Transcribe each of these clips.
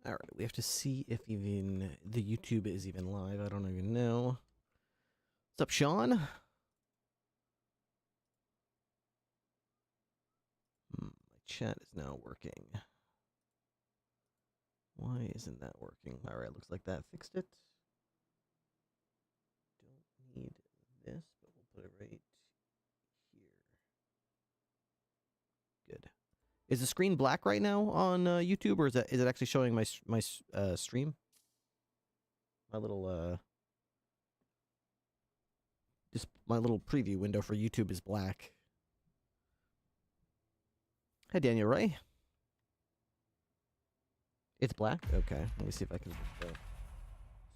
Alright, we have to see if even the YouTube is even live. I don't even know. What's up, Sean? My chat is now working. Why isn't that working? Alright, looks like that fixed it. Don't need this, but we'll put it right here. Good. Is the screen black right now on YouTube, or is it actually showing my stream? My little just my little preview window for YouTube is black. Hi, Daniel Ray. It's black? Okay, let me see if I can go.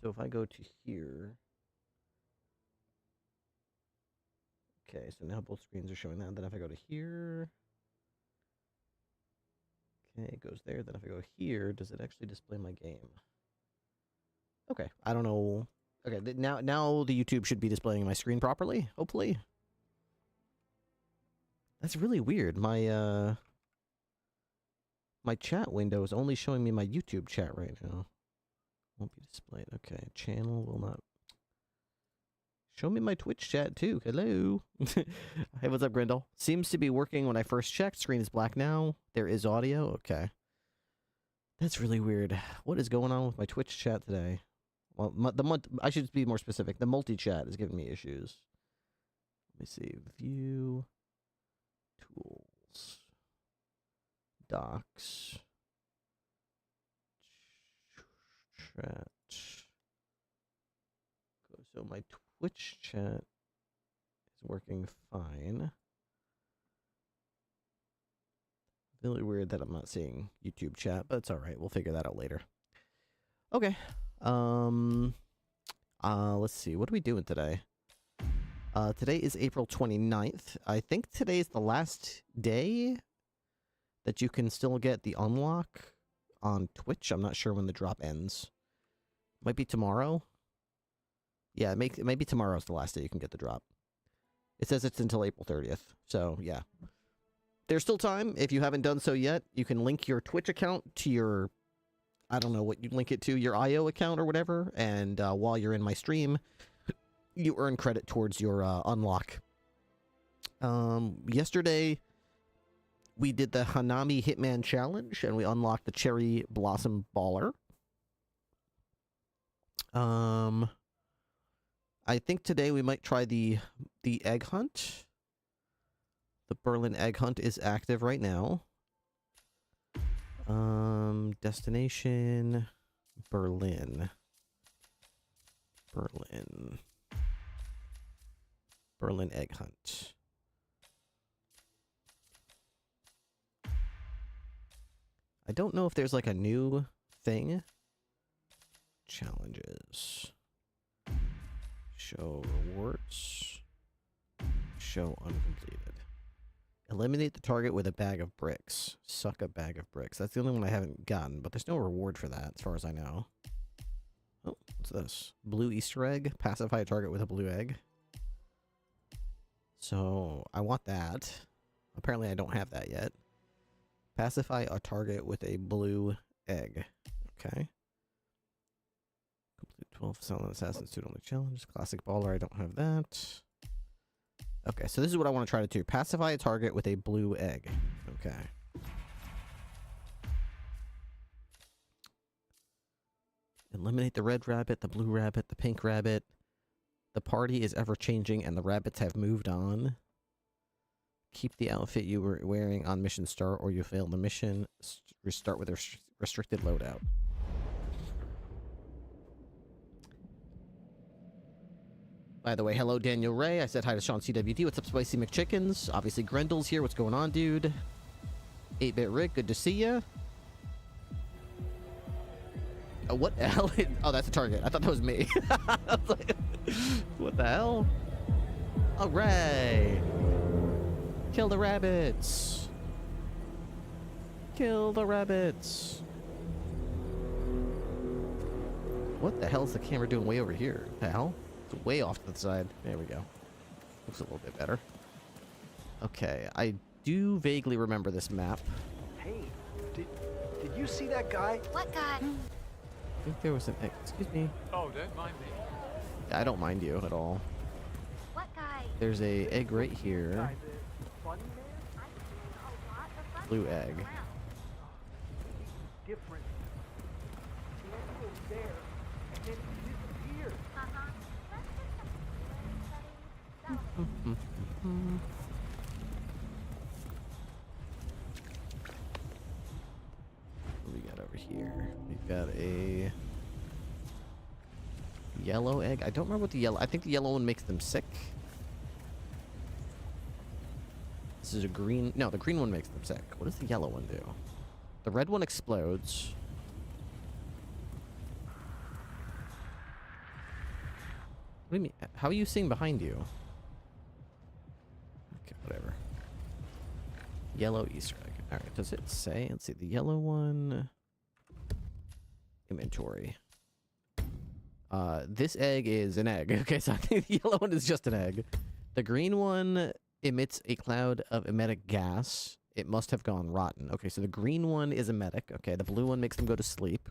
So if I go to here. Okay, so now both screens are showing that. Then if I go to here. Okay, it goes there. Then if I go here, does it actually display my game? Okay, I don't know. Okay, now the YouTube should be displaying my screen properly, hopefully. That's really weird. My chat window is only showing me my YouTube chat right now. Won't be displayed. Okay, channel will not. Show me my Twitch chat too. Hello. Hey, what's up, Grindel? Seems to be working when I first checked. Screen is black now. There is audio. Okay. That's really weird. What is going on with my Twitch chat today? Well, I should be more specific. The multi-chat is giving me issues. Let me see. View. Tools. Docs. Chat. So my Twitch chat is working fine. Really weird that I'm not seeing YouTube chat, but it's all right. We'll figure that out later. Okay. Let's see. What are we doing today? Today is April 29th. I think today is the last day that you can still get the unlock on Twitch. I'm not sure when the drop ends. Might be tomorrow. Yeah, maybe tomorrow's the last day you can get the drop. It says it's until April 30th. So, yeah. There's still time. If you haven't done so yet, you can link your Twitch account to your... I don't know what you link it to, your IO account or whatever. And while you're in my stream, you earn credit towards your unlock. Yesterday, we did the Hanami Hitman Challenge, and we unlocked the Cherry Blossom Baller. I think today we might try the egg hunt. The Berlin egg hunt is active right now. Destination Berlin. Berlin egg hunt. I don't know if there's like a new thing. Challenges. Show rewards. Show uncompleted. Eliminate the target with a bag of bricks. Suck a bag of bricks. That's the only one I haven't gotten, but there's no reward for that, as far as I know. Oh, what's this? Blue Easter egg. Pacify a target with a blue egg. So, I want that. Apparently I don't have that yet. Pacify a target with a blue egg. Okay. Complete 12 Silent Assassin's Suit Only Challenge. Classic Baller, I don't have that. Okay, so this is what I want to try to do. Pacify a target with a blue egg. Okay. Eliminate the red rabbit, the blue rabbit, the pink rabbit. The party is ever-changing and the rabbits have moved on. Keep the outfit you were wearing on mission start or you fail the mission. Restart with a restricted loadout. By the way, hello Daniel Ray. I said hi to Sean CWD. What's up, Spicy McChickens? Obviously, Grendel's here. What's going on, dude? 8-Bit Rick, good to see ya. Oh, what the hell? Oh, that's a target. I thought that was me. I was like, what the hell? All right. Kill the rabbits. Kill the rabbits. What the hell is the camera doing way over here? What the hell? It's way off to the side. There we go. Looks a little bit better. Okay, I do vaguely remember this map. Hey, did You see that guy? What guy? I think there was an egg. Excuse me. Oh, don't mind me. I don't mind you at all. What guy? There's a egg right here. Guy, the funny man? I've seen a lot of fun Blue people egg. around. Different. The egg was there, and then he disappeared. Uh-huh. Let's get some feelings, buddy. That'll What do we got over here? We've got a yellow egg. I don't remember what the yellow... I think the yellow one makes them sick. This is a green... No, the green one makes them sick. What does the yellow one do? The red one explodes. What do you mean? How are you seeing behind you? Okay, whatever. Yellow Easter egg. Alright, does it say? Let's see. The yellow one... Inventory. This egg is an egg. Okay, so I think the yellow one is just an egg. The green one emits a cloud of emetic gas. It must have gone rotten. Okay, so the green one is emetic. Okay, the blue one makes them go to sleep.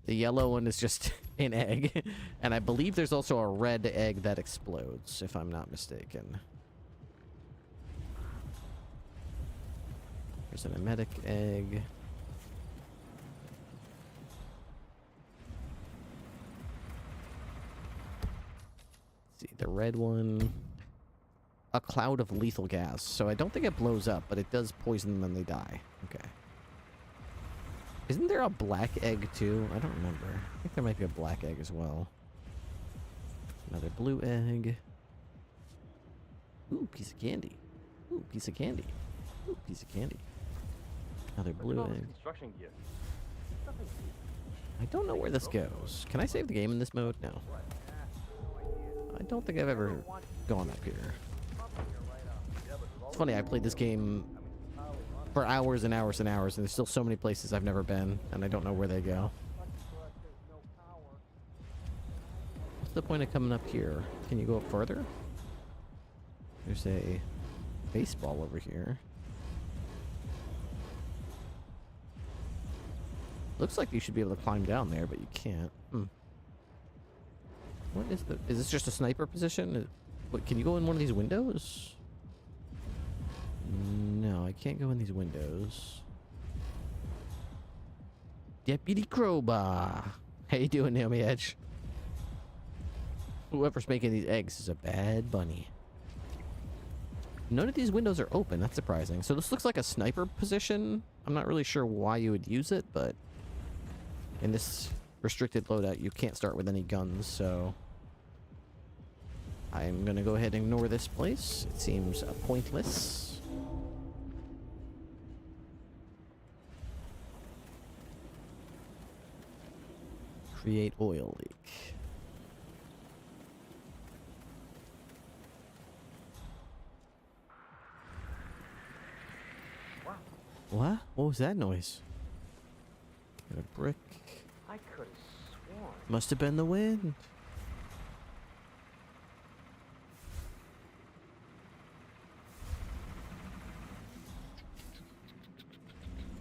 The yellow one is just an egg. And I believe there's also a red egg that explodes, if I'm not mistaken. There's an emetic egg. Let's see, the red one... A cloud of lethal gas. So I don't think it blows up, but it does poison them when they die. Okay. Isn't there a black egg too? I don't remember. I think there might be a black egg as well. Another blue egg. Ooh, piece of candy. Ooh, piece of candy. Ooh, piece of candy. Another blue egg. Construction gear. I don't know where this goes. Can I save the game in this mode? No. I don't think I've ever gone up here. It's funny, I played this game for hours and hours and hours, and there's still so many places I've never been, and I don't know where they go. What's the point of coming up here? Can you go up further? There's a baseball over here. Looks like you should be able to climb down there, but you can't. What is the... Is this just a sniper position? What, can you go in one of these windows? No, I can't go in these windows. Deputy Crowbar. How you doing, Naomi Edge? Whoever's making these eggs is a bad bunny. None of these windows are open. That's surprising. So this looks like a sniper position. I'm not really sure why you would use it, but in this restricted loadout, you can't start with any guns, so I'm gonna go ahead and ignore this place. It seems pointless. Create oil leak. Wow. What? What was that noise? Got a brick. I could have sworn. Must have been the wind.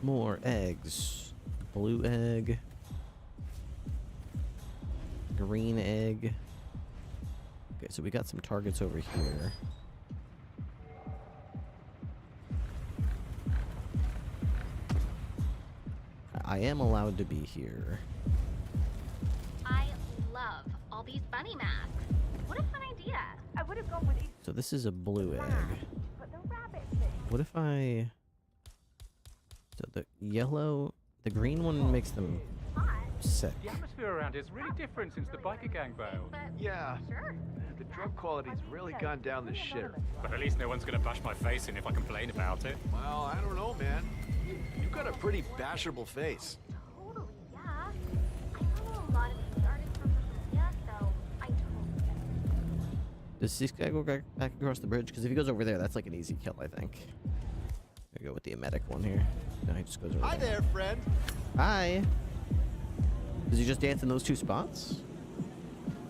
More eggs. Blue egg. Green egg. Okay, so we got some targets over here. I am allowed to be here. I love all these bunny masks. What a fun idea. I would have gone with these, So this is a blue egg. but the rabbit thing. What if I... So the yellow... The green one makes them Hot, sick. The atmosphere around here is really different since the biker gang bailed. but Yeah. sure. The drug quality's really gone down the shitter. But at least no one's gonna bash my face in if I complain about it. Well, I don't know, man. You've got a pretty bashable face. Totally, yeah. I follow a lot of these artists from social media, so I totally get it. Does this guy go back across the bridge? Because if he goes over there, that's like an easy kill, I think. I go with the emetic one here. No, he just goes over Hi there, friend. Hi. Does he just dance in those two spots?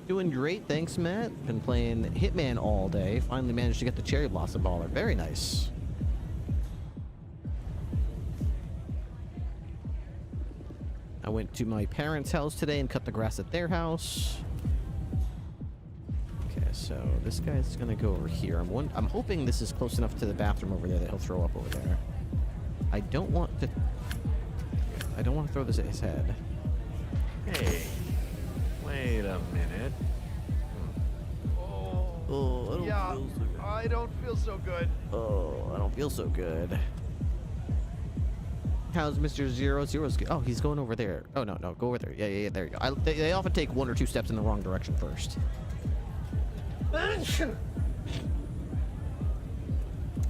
Doing great, thanks, Matt. Been playing Hitman all day. Finally managed to get the Cherry Blossom Baller. Very nice. I went to my parents' house today and cut the grass at their house. Okay, so this guy's gonna go over here. I'm hoping this is close enough to the bathroom over there that he'll throw up over there. I don't want to throw this at his head. Hey, wait a minute. Oh, I don't feel so good. Oh, I don't feel so good. How's Mr. Zero? Zero's good. Oh, he's going over there. Oh, no, go over there. Yeah, there you go. They often take 1 or 2 steps in the wrong direction first.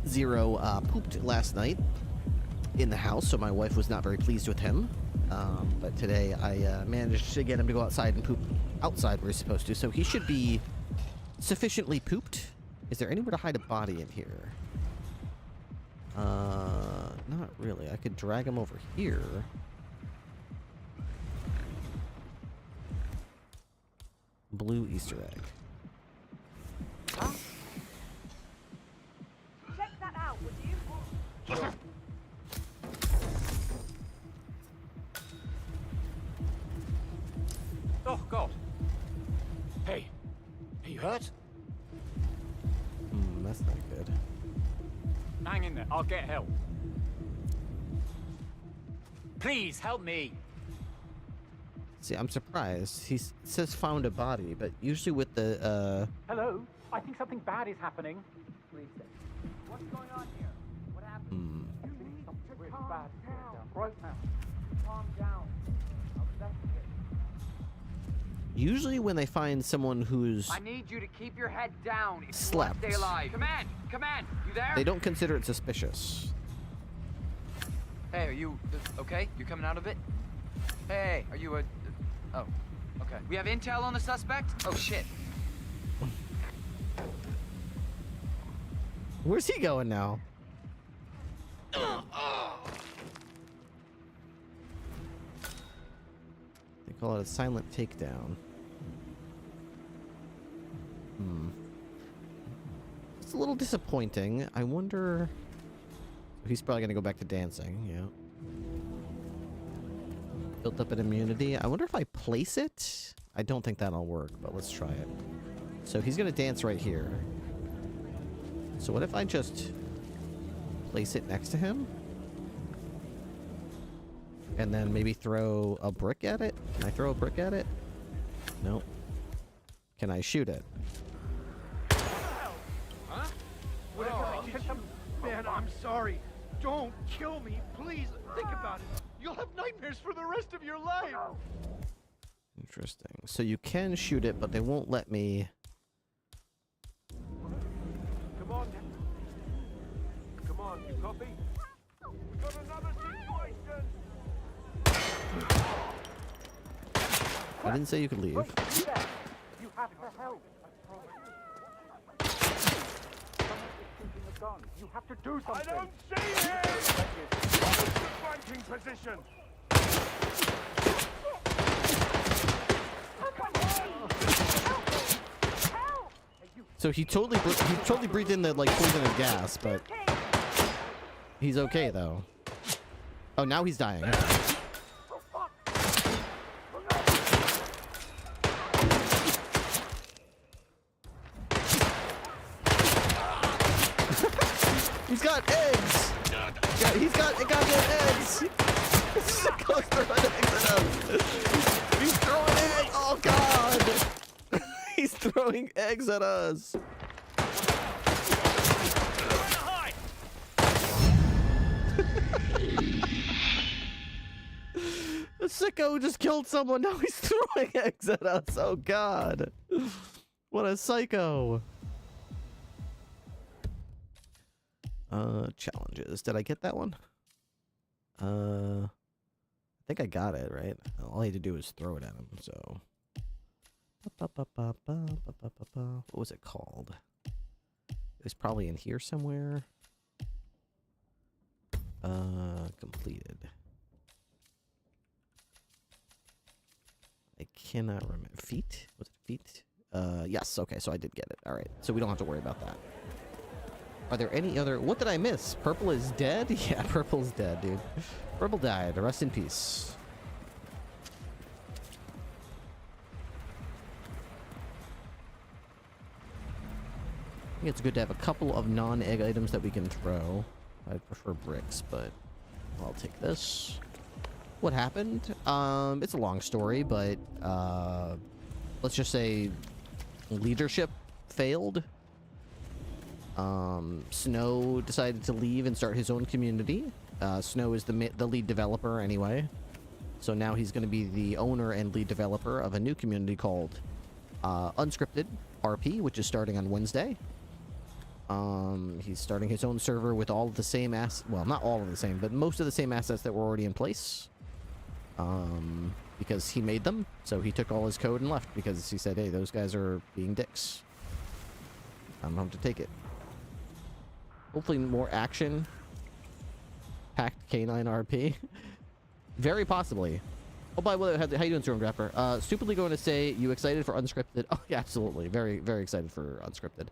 Zero pooped last night in the house, so my wife was not very pleased with him. But today I managed to get him to go outside and poop outside where he's supposed to, so he should be sufficiently pooped. Is there anywhere to hide a body in here? Not really. I could drag him over here. Blue Easter egg. Huh? Check that out, would you? Oh, God. Hey. Are you hurt? That's not good. Hang in there. I'll get help. Please, help me. See, I'm surprised. He says found a body, but usually with the, Hello? I think something bad is happening. Please stay. What's going on here? What happened? You need to Really calm bad down. right now. Calm down. I'll investigate. Usually when they find someone who's I need you to keep your head down if Slept. you want to stay alive. Command, you there? they don't consider it suspicious. Hey, are you okay? You coming out of it? Hey, are you oh, okay. We have intel on the suspect? Oh shit. Where's he going now? They call it a silent takedown. It's a little disappointing. I wonder... He's probably gonna go back to dancing, yeah. Built up an immunity. I wonder if I place it? I don't think that'll work, but let's try it. So he's gonna dance right here. So what if I just place it next to him? And then maybe throw a brick at it? Can I throw a brick at it? Nope. Can I shoot it? Man, I'm sorry. Don't kill me, please. Think about it. You'll have nightmares for the rest of your life. Interesting. So you can shoot it, but they won't let me... Come on. Come on, you copy? We got another situation. I didn't say you could leave. You have to help. You have to do something. I don't see him! What's the flanking position? So he totally breathed in the like poisonous gas, but he's okay though. Oh, now he's dying. He's got eggs. Yeah, he's got goddamn eggs. Goes throwing eggs at him. He's throwing eggs. Oh God. He's throwing eggs at us. The sicko just killed someone. Now he's throwing eggs at us. Oh God. What a psycho. Challenges. Did I get that one? I think I got it, right? All I had to do was throw it at him, so. What was it called? It was probably in here somewhere. Completed. I cannot remember. Feet? Was it feet? Yes, okay, so I did get it. Alright, so we don't have to worry about that. Are there any other... What did I miss? Purple is dead? Yeah, Purple's dead, dude. Purple died. Rest in peace. I think it's good to have a couple of non-egg items that we can throw. I prefer bricks, but I'll take this. What happened? It's a long story, but let's just say leadership failed. Snow decided to leave and start his own community. Snow is the lead developer anyway. So now he's going to be the owner and lead developer of a new community called Unscripted RP, which is starting on Wednesday. He's starting his own server with all of the same well, not all of the same, but most of the same assets that were already in place. Because he made them, so he took all his code and left because he said, hey, those guys are being dicks. I'm home to take it. Hopefully more action. Packed Canine RP. Very possibly. Oh, by the way, how you doing, Stormgrapper? Stupidly going to say, you excited for Unscripted? Oh, yeah, absolutely. Very, very excited for Unscripted.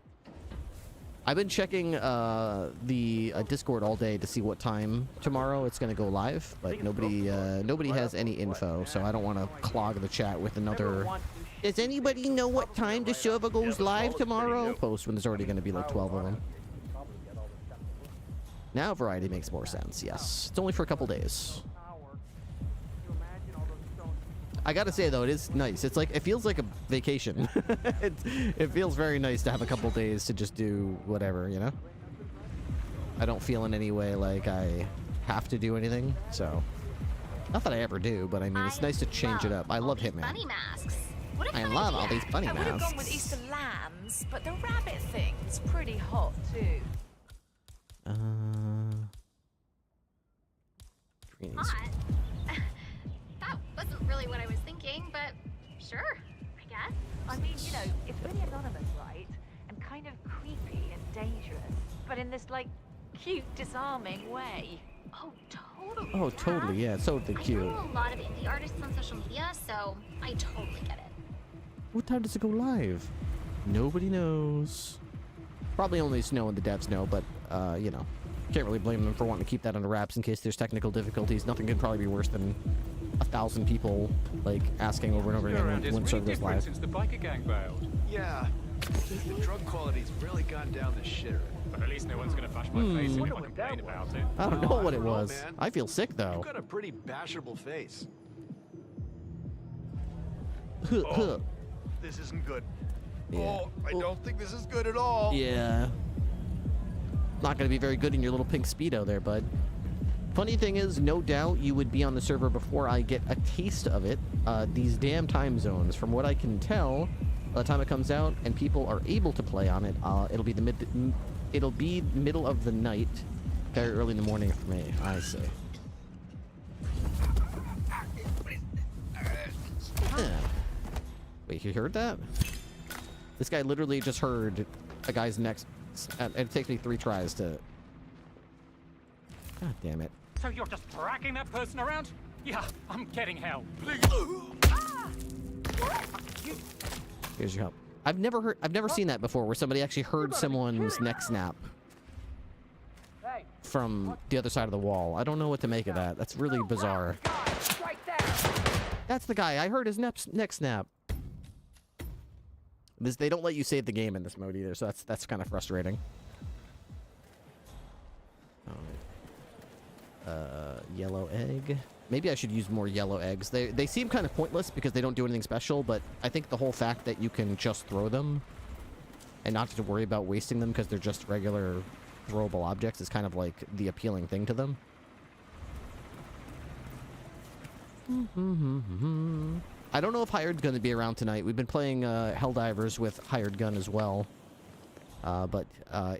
I've been checking the Discord all day to see what time tomorrow it's going to go live, but nobody has any info, so I don't want to clog the chat with another... Does anybody know what time the server goes live tomorrow? Post when there's already going to be like 12 of them. Now variety makes more sense, yes. It's only for a couple days. I gotta say though, it is nice. It's like, it feels like a vacation. It feels very nice to have a couple days to just do whatever, you know? I don't feel in any way like I have to do anything, so. Not that I ever do, but I mean, it's nice to change it up. I love Hitman. Bunny masks. What a I fun love all idea. these bunny I would have masks. gone with Easter lambs, but the rabbit thing's pretty hot too. Greenies. Hot? That wasn't really what I was thinking, but sure, I guess. I mean, you know, it's really anonymous, right? And kind of creepy and dangerous, but in this, like, cute, disarming way. Oh, totally. Oh, totally, yeah, it's totally cute. I know a lot of indie artists on social media, so I totally get it. What time does it go live? Nobody knows. Probably only Snow and the devs know, but, you know, can't really blame them for wanting to keep that under wraps in case there's technical difficulties. Nothing could probably be worse than 1,000 people, like, asking over and over again when server's live. Since the biker gang bailed. Yeah. The drug quality's really gone down the shitter. But at least no one's gonna bash my face in if I complain about it. I don't know what it know, was. man. I feel sick, though. You've got a pretty bashable face. Oh, this isn't good. Yeah. Oh, I don't think this is good at all. Yeah. Not gonna be very good in your little pink Speedo there, bud. Funny thing is, no doubt you would be on the server before I get a taste of it. These damn time zones, from what I can tell, by the time it comes out and people are able to play on it, it'll be middle of the night, very early in the morning for me. I see. Yeah. Wait, you heard that? This guy literally just heard a guy's next. And it takes me 3 tries to. God damn it. So you're just dragging that person around? Yeah, I'm getting help. Here's your help. I've never seen that before, where somebody actually heard someone's neck snap from the other side of the wall. I don't know what to make of that. That's really bizarre. That's the guy. I heard his neck snap. They don't let you save the game in this mode either, so that's kind of frustrating. Yellow egg. Maybe I should use more yellow eggs. They seem kind of pointless because they don't do anything special, but I think the whole fact that you can just throw them and not have to worry about wasting them because they're just regular throwable objects is kind of like the appealing thing to them. I don't know if Hired Gun to be around tonight. We've been playing Helldivers with Hired Gun as well. But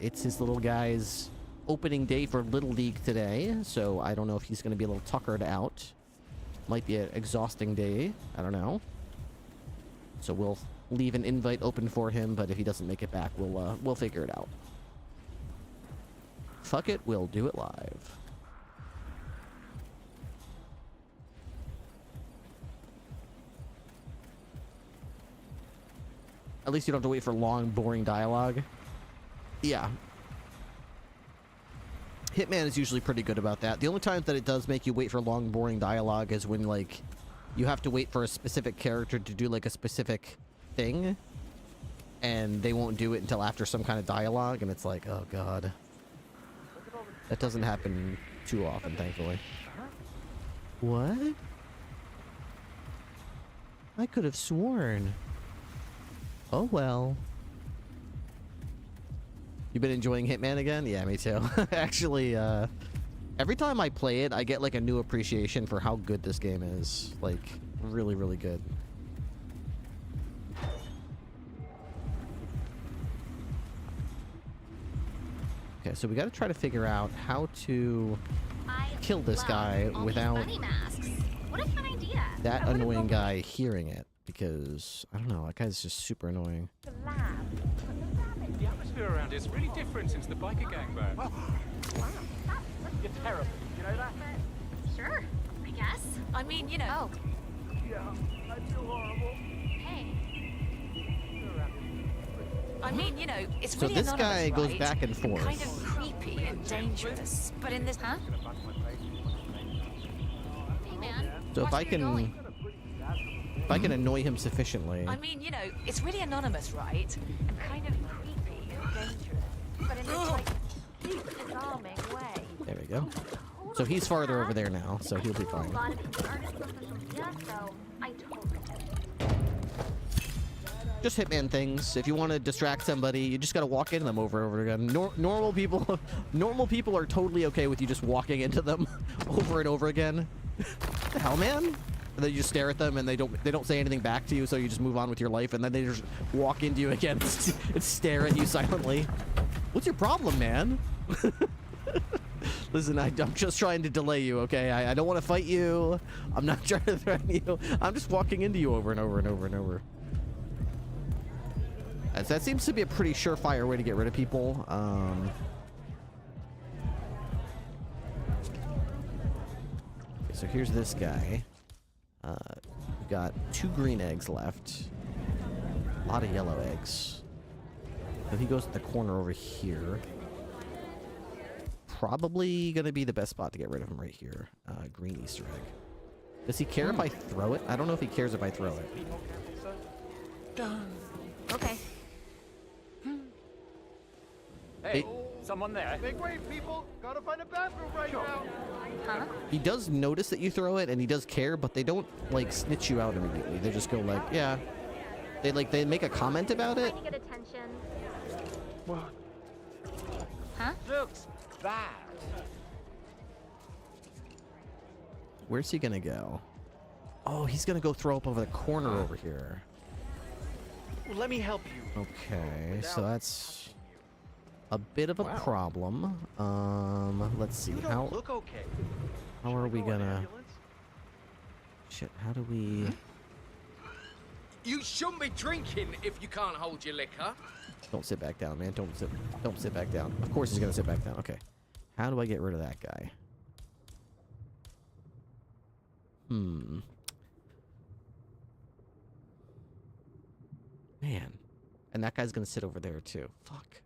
it's his little guy's opening day for Little League today, so I don't know if he's going to be a little tuckered out. Might be an exhausting day. I don't know. So we'll leave an invite open for him, but if he doesn't make it back, we'll figure it out. Fuck it, we'll do it live. At least you don't have to wait for long, boring dialogue. Yeah. Hitman is usually pretty good about that. The only time that it does make you wait for long, boring dialogue is when, like, you have to wait for a specific character to do, like, a specific thing. and they won't do it until after some kind of dialogue, and it's like, oh god. That doesn't happen too often, thankfully. What? I could have sworn. Oh well. You been enjoying Hitman again? Yeah, me too. Actually, every time I play it, I get like a new appreciation for how good this game is. Like, really, really good. Okay, so we got to try to figure out how to kill this guy without What a fun idea. that annoying guy hearing it, because I don't know, that guy's just super annoying. The lab. The atmosphere around here is really different since the biker gang burned. You're terrible. You know that? Sure, I guess. I mean, you know. Yeah, I feel horrible. Hey, I mean, you know, it's So really this anonymous, guy goes right? back and forth. Kind of creepy and dangerous. But in this, hey man. So if watch I where you're can going. annoy him sufficiently. I mean, you know, it's really anonymous, right? And kind of creepy and dangerous. But in this, like, cute, disarming way. There we go. So he's farther over there now, so he'll be A fine. lot of these artists on social media, so I totally get it. Just Hitman things. If you want to distract somebody, you just got to walk into them over and over again. Normal people, normal people are totally okay with you just walking into them over and over again. What the hell, man? And then you just stare at them and they don't say anything back to you, so you just move on with your life, and then they just walk into you again and stare at you silently. What's your problem, man? Listen, I'm just trying to delay you, okay? I don't want to fight you. I'm not trying to threaten you. I'm just walking into you over and over and over and over. That seems to be a pretty surefire way to get rid of people. Okay, so here's this guy. We've got 2 green eggs left. A lot of yellow eggs. So he goes to the corner over here. Probably gonna be the best spot to get rid of him right here. Green Easter egg. Does he care if I throw it? I don't know if he cares if I throw it. okay. Hey, someone there? Make way, people. Gotta find a bathroom right now. Huh? He does notice that you throw it, and he does care, but they don't like snitch you out immediately. They just go like, yeah. They make a comment about it. Trying to get attention. What? Huh? Looks bad. Where's he gonna go? Oh, he's gonna go throw up over the corner over here. Well, let me help you. Okay, so that's a bit of a problem. Let's see. You don't look okay. How are we Call an gonna? ambulance? Shit, how do we? You shouldn't be drinking if you can't hold your liquor. Don't sit back down, man. Don't sit back down. Of course he's gonna sit back down. Okay. How do I get rid of that guy? Man. And that guy's gonna sit over there too. Fuck.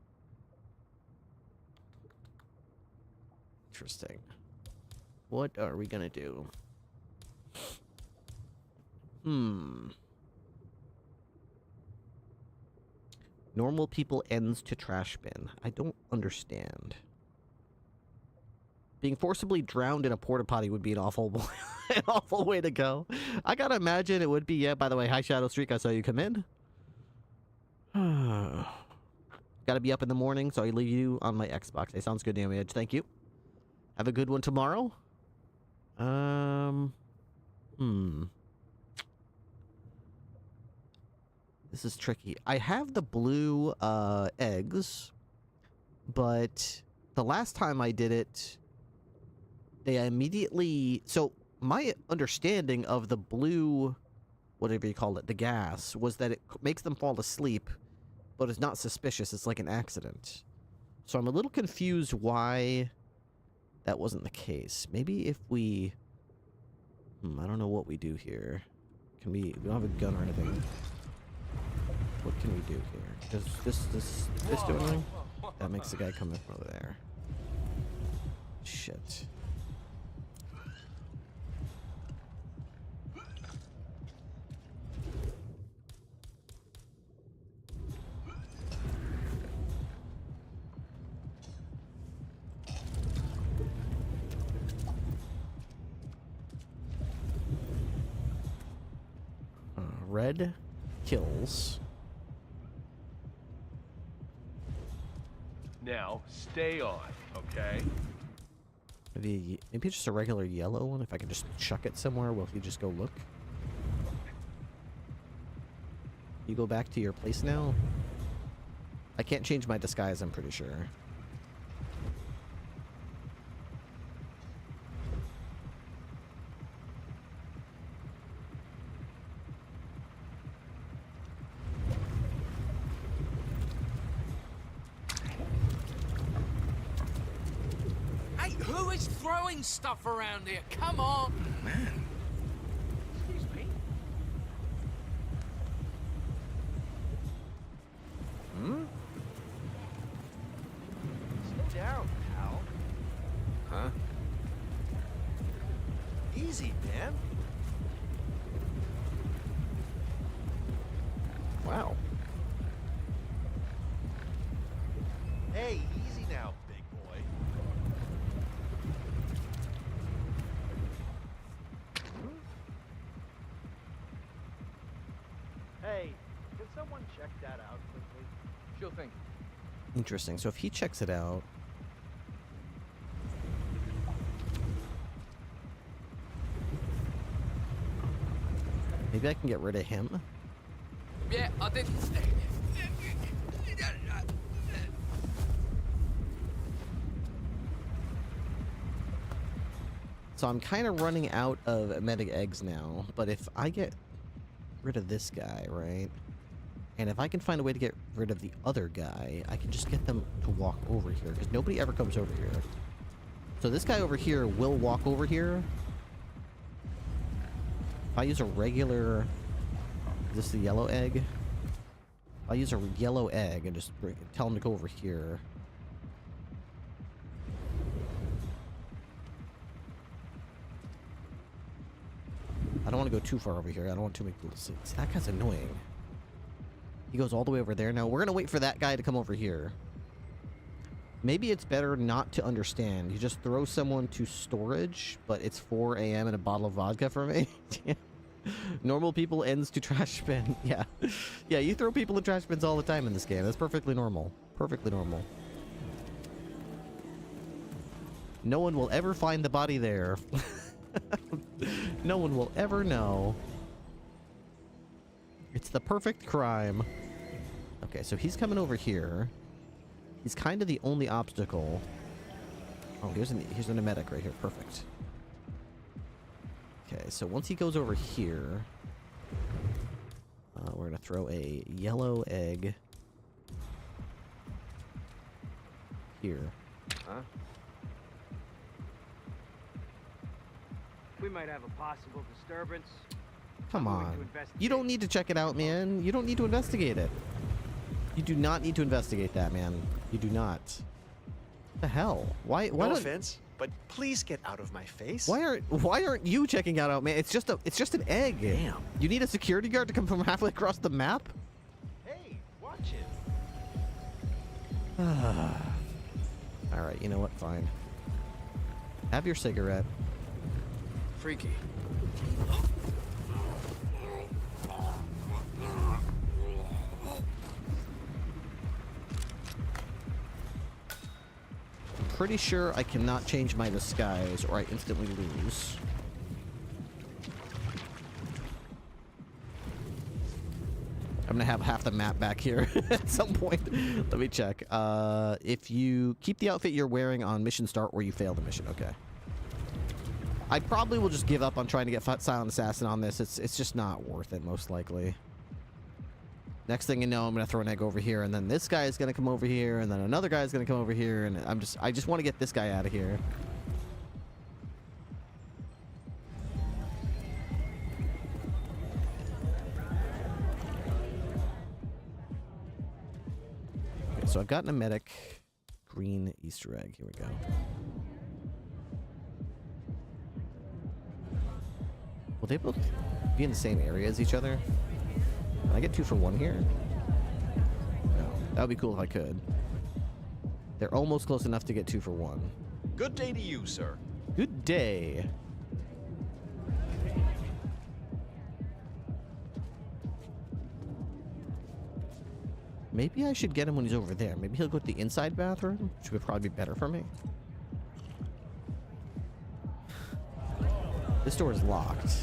Interesting. What are we gonna do? Normal people ends to trash bin. I don't understand. Being forcibly drowned in a porta potty would be an awful, an awful way to go. I gotta imagine it would be. Yeah. By the way, hi Shadow Streak. I saw you come in. Gotta be up in the morning, so I leave you on my Xbox. It sounds good, Damn Edge. Thank you. Have a good one tomorrow. This is tricky. I have the blue eggs, but the last time I did it, they immediately... So my understanding of the blue, whatever you call it, the gas, was that it makes them fall asleep, but it's not suspicious. It's like an accident. So I'm a little confused why that wasn't the case. Maybe if we... I don't know what we do here. Can we... We don't have a gun or anything. What can we do here? Does this do anything? That makes the guy come in from over there. Shit. red kills. Now, stay on, okay? Maybe just a regular yellow one. If I can just chuck it somewhere, will he just go look? You go back to your place now? I can't change my disguise, I'm pretty sure. Hey, who is throwing stuff around here? Come on! Man. Excuse me? Hmm? Slow down, pal. Huh? Easy, man. Wow. Hey, easy now, big boy. Hey, can someone check that out quickly? Sure thing. Interesting. So if he checks it out... maybe I can get rid of him? Yeah, I did. So I'm kind of running out of medic eggs now, but if I get rid of this guy, right? And if I can find a way to get rid of the other guy, I can just get them to walk over here, because nobody ever comes over here. So this guy over here will walk over here. If I use a regular... is this the yellow egg? I'll use a yellow egg and just tell him to go over here. I don't want to go too far over here. I don't want too many people to see. See, that guy's annoying. He goes all the way over there. Now, we're going to wait for that guy to come over here. Maybe it's better not to understand. You just throw someone to storage, but it's 4 a.m. and a bottle of vodka for me. Normal people ends to trash bin. Yeah. Yeah, you throw people in trash bins all the time in this game. That's perfectly normal. Perfectly normal. No one will ever find the body there. No one will ever know. It's the perfect crime. Okay, so he's coming over here. He's kind of the only obstacle. Oh, here's an medic right here. Perfect. Okay, so once he goes over here, we're going to throw a yellow egg here. Huh? We might have a possible disturbance. Come I'm going to on. investigate. You don't need to check it out, man. You don't need to investigate it. You do not need to investigate that, man. You do not. What the hell? Why No don't... offense, but please get out of my face. Why aren't you checking it out, man? It's just an egg. Damn. You need a security guard to come from halfway across the map? Hey, watch it. Alright, you know what? Fine. Have your cigarette. Freaky. I'm pretty sure I cannot change my disguise or I instantly lose. I'm gonna have half the map back here at some point. Let me check. If you keep the outfit you're wearing on mission start or you fail the mission, okay. I probably will just give up on trying to get Silent Assassin on this. It's just not worth it, most likely. Next thing you know, I'm gonna throw an egg over here, and then this guy is gonna come over here, and then another guy is gonna come over here, and I just want to get this guy out of here. Okay, so I've gotten a medic green Easter egg. Here we go. Will they both be in the same area as each other? Can I get 2 for 1 here? No. That would be cool if I could. They're almost close enough to get 2 for 1. Good day to you, sir. Good day. Maybe I should get him when he's over there. Maybe he'll go to the inside bathroom, which would probably be better for me. This door is locked.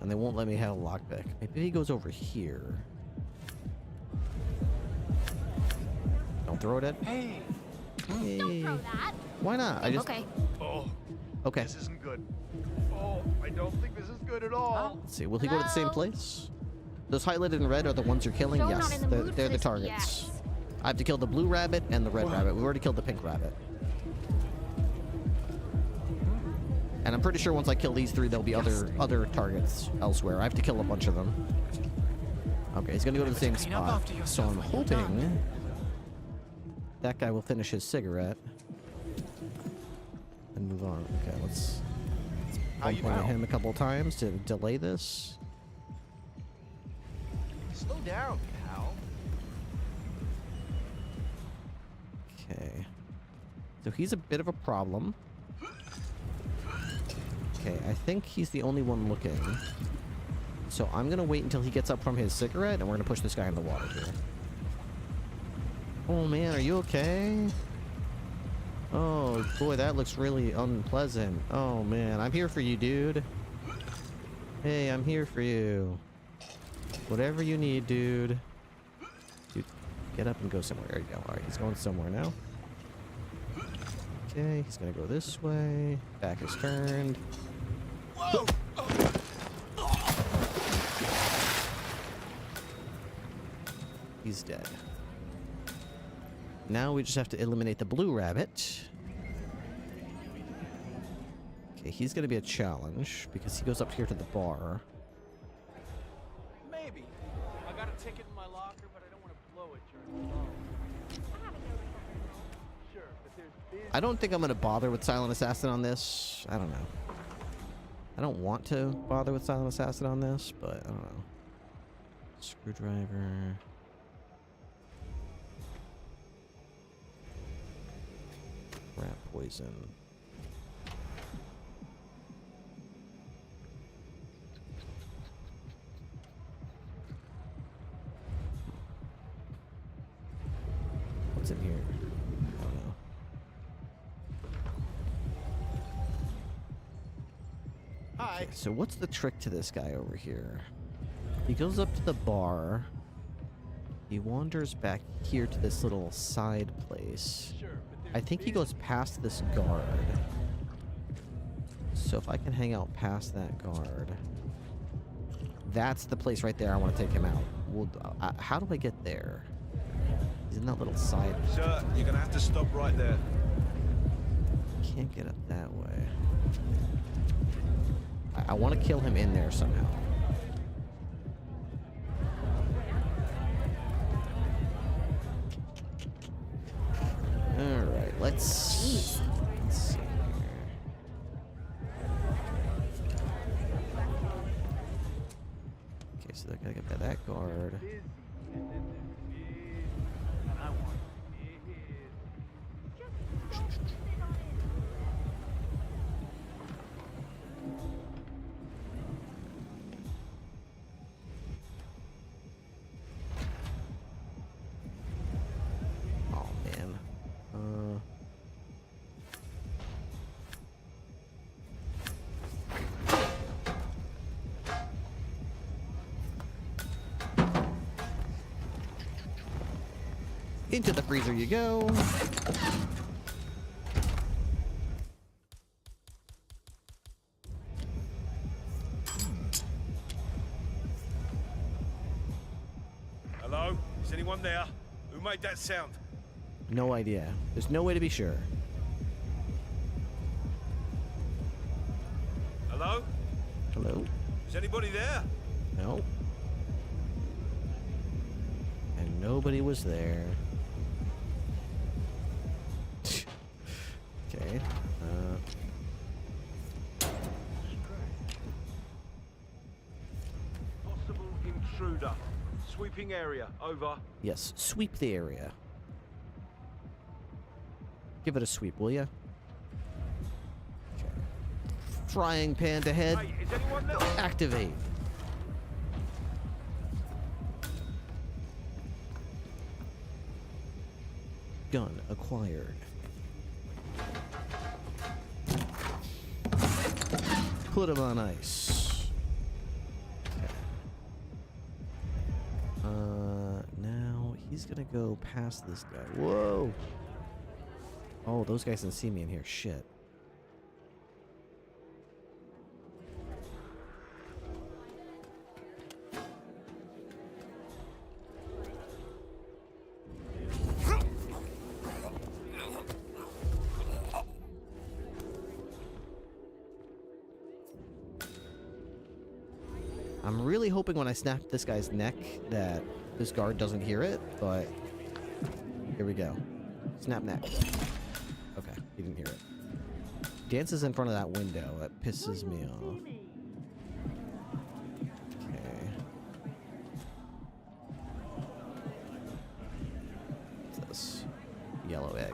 And they won't let me have a lockpick. Maybe he goes over here. Don't throw it at... Hey. Hey. Don't throw that. Why not? I just... Okay. Oh, Okay. this isn't good. Oh, I don't think this is good at all. Let's see. Will he go to the same Hello? place? Those highlighted in red are the ones you're killing? Still Yes. not in the mood They're for the this targets. BS. I have to kill the blue rabbit and the red rabbit. We've already killed the pink rabbit. And I'm pretty sure once I kill these three, there'll be other targets elsewhere. I have to kill a bunch of them. Okay, he's gonna go to the same Clean up spot. after So yourself I'm when you're hoping done. that guy will finish his cigarette and move on. Okay, let's bump into him a couple times to delay this. Slow down, pal. Okay. So he's a bit of a problem. Okay, I think he's the only one looking. So I'm gonna wait until he gets up from his cigarette, and we're gonna push this guy in the water here. Oh man, are you okay? Oh boy, that looks really unpleasant. Oh man, I'm here for you, dude. Hey, I'm here for you. Whatever you need, dude. Dude, get up and go somewhere. There you go. Alright, he's going somewhere now. Okay, he's gonna go this way. Back is turned. Whoa! He's dead. Now we just have to eliminate the blue rabbit. Okay, he's gonna be a challenge because he goes up here to the bar. Maybe. I got a ticket in my locker, but I don't want to blow it during the loan. Sure, but there's I don't think I'm gonna bother with Silent Assassin on this. I don't know. I don't want to bother with Silent Assassin on this, but I don't know. Screwdriver. Rat poison. What's in here? I don't know. Hi. Okay, so what's the trick to this guy over here? He goes up to the bar. He wanders back here to this little side place. I think he goes past this guard. So if I can hang out past that guard, that's the place right there. I want to take him out. Well, how do I get there? He's in that little side. Sir, you're gonna have to stop right there. Can't get up that way. I want to kill him in there somehow. Alright, let's see here. Okay, so they're gonna get by that guard. Oh man. Into the freezer you go. Hello? Is anyone there? Who made that sound? No idea. There's no way to be sure. Hello? Hello? Is anybody there? No. And nobody was there. Okay. Possible intruder. Sweeping area. Over. Yes, sweep the area. Give it a sweep, will ya? Okay. Frying pan to head. Hey, is anyone there? Activate. Gun acquired. Put him on ice. Okay. Now he's gonna go past this guy. Whoa! Oh, those guys didn't see me in here. Shit. I'm really hoping when I snap this guy's neck that this guard doesn't hear it, but here we go. Snap neck. Okay, he didn't hear it. Dances in front of that window. That pisses me off. Okay. What's this? Yellow egg.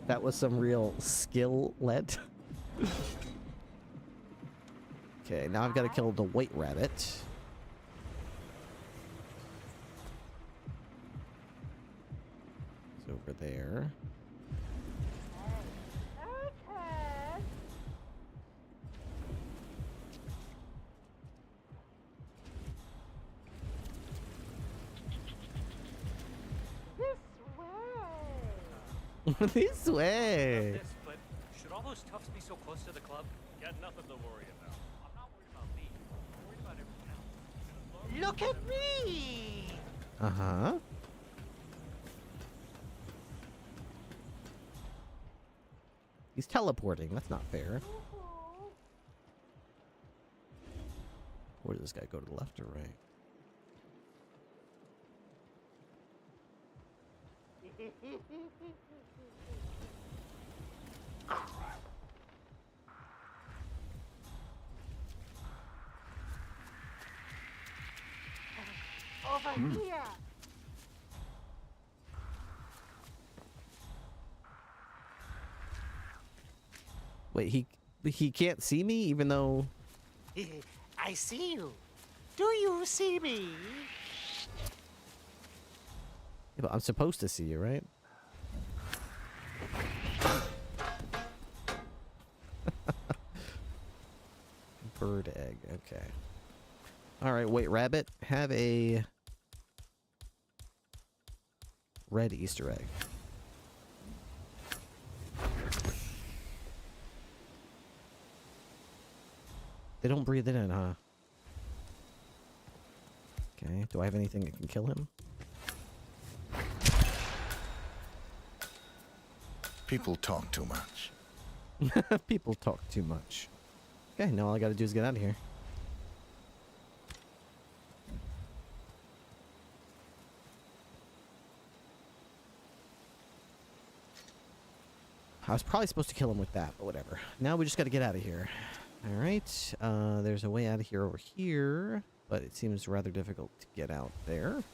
That was some real skill led. Okay, now I've got to kill the white rabbit. It's over there. This way. This, but should all those toughs be so close to the club? Got nothing to worry about. I'm not worried about me. I'm worried about everything else. Look at me! Uh-huh. He's teleporting. That's not fair. Where does this guy go, to the left or right? Over here! Wait, he can't see me even though... I see you. Do you see me? Yeah, but I'm supposed to see you, right? Bird egg, okay. Alright, wait, rabbit, have a red Easter egg. They don't breathe it in, huh? Okay, do I have anything that can kill him? People talk too much. People talk too much. Okay, now all I gotta do is get out of here. I was probably supposed to kill him with that, but whatever. Now we just gotta get out of here. Alright, there's a way out of here over here, but it seems rather difficult to get out there.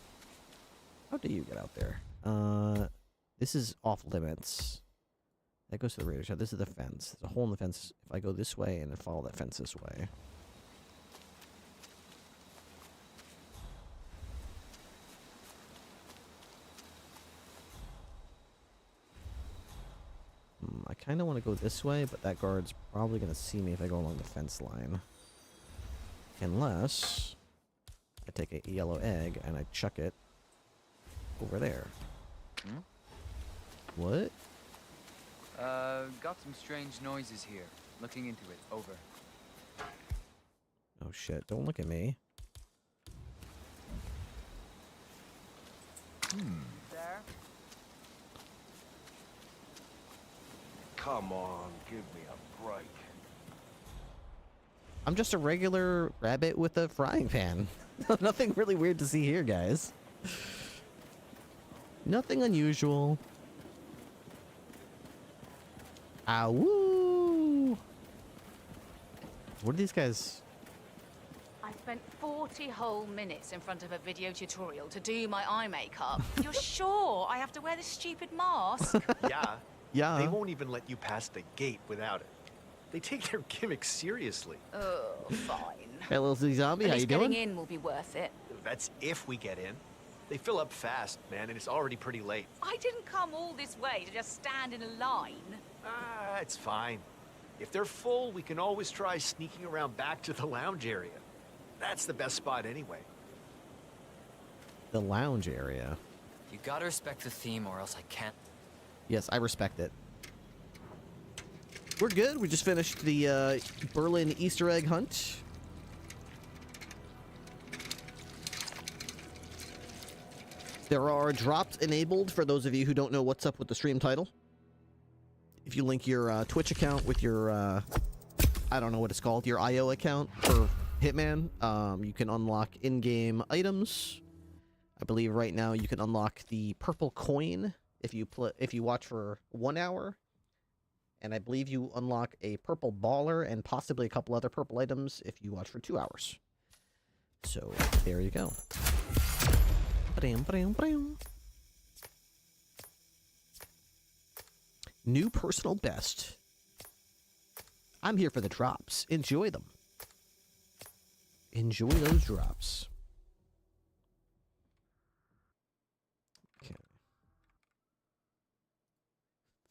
How do you get out there? This is off limits. That goes to the radio shop. This is the fence. There's a hole in the fence. If I go this way and then follow that fence this way. I kind of want to go this way, but that guard's probably going to see me if I go along the fence line. Unless I take a yellow egg and I chuck it over there. Hmm? What? Got some strange noises here. Looking into it. Over. Oh shit, don't look at me. There. Come on, give me a break. I'm just a regular rabbit with a frying pan. Nothing really weird to see here, guys. Nothing unusual. Ow! What are these guys? I spent 40 whole minutes in front of a video tutorial to do my eye makeup. You're sure I have to wear this stupid mask? Yeah. Yeah. They won't even let you pass the gate without it. They take their gimmicks seriously. Oh, fine. Hey, little zombie, At how you least doing? getting in will be worth it. That's if we get in. They fill up fast, man, and it's already pretty late. I didn't come all this way to just stand in a line. Ah, it's fine. If they're full, we can always try sneaking around back to the lounge area. That's the best spot anyway. The lounge area. You gotta respect the theme or else I can't. Yes, I respect it. We're good. We just finished the Berlin Easter egg hunt. There are drops enabled for those of you who don't know what's up with the stream title. If you link your Twitch account with your, I don't know what it's called, your IO account for Hitman, you can unlock in-game items. I believe right now you can unlock the purple coin if you watch for 1 hour. And I believe you unlock a purple baller and possibly a couple other purple items if you watch for 2 hours. So, there you go. New personal best. I'm here for the drops. Enjoy them. Enjoy those drops. Okay.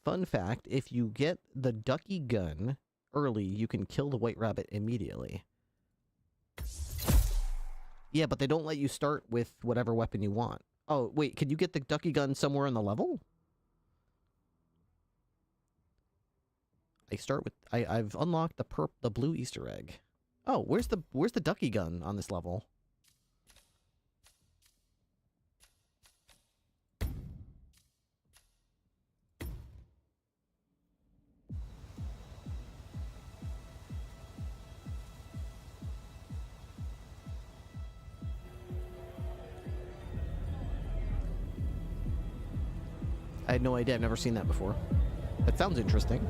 Fun fact, if you get the ducky gun early, you can kill the white rabbit immediately. Yeah, but they don't let you start with whatever weapon you want. Oh, wait, can you get the ducky gun somewhere in the level? I've unlocked the blue Easter egg. Oh, where's the ducky gun on this level? I had no idea. I've never seen that before. That sounds interesting.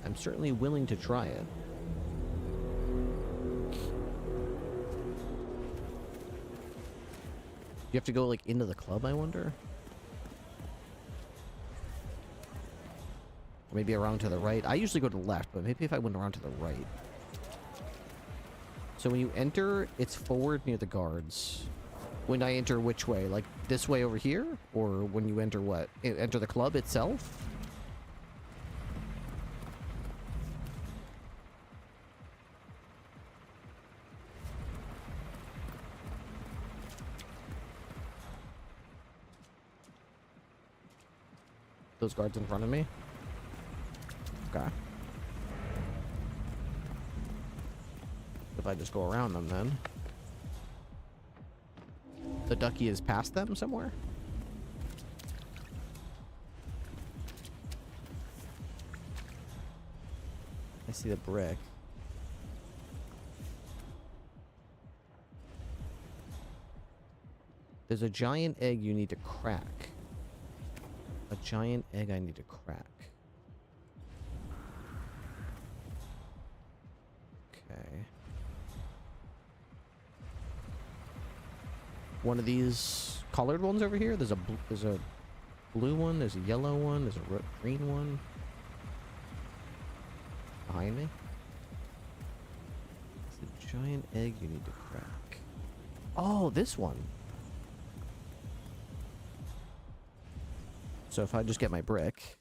I'm certainly willing to try it. You have to go, like, into the club, I wonder? Or maybe around to the right. I usually go to the left, but maybe if I went around to the right. So when you enter, it's forward near the guards. When I enter, which way? Like, this way over here? Or when you enter what? Enter the club itself? Those guards in front of me? Okay. If I just go around them, then. The ducky is past them somewhere? I see the brick. There's a giant egg you need to crack. A giant egg I need to crack. Okay. One of these colored ones over here. There's a blue one. There's a yellow one. There's a green one. Behind me. It's a giant egg you need to crack. Oh, this one. So if I just get my brick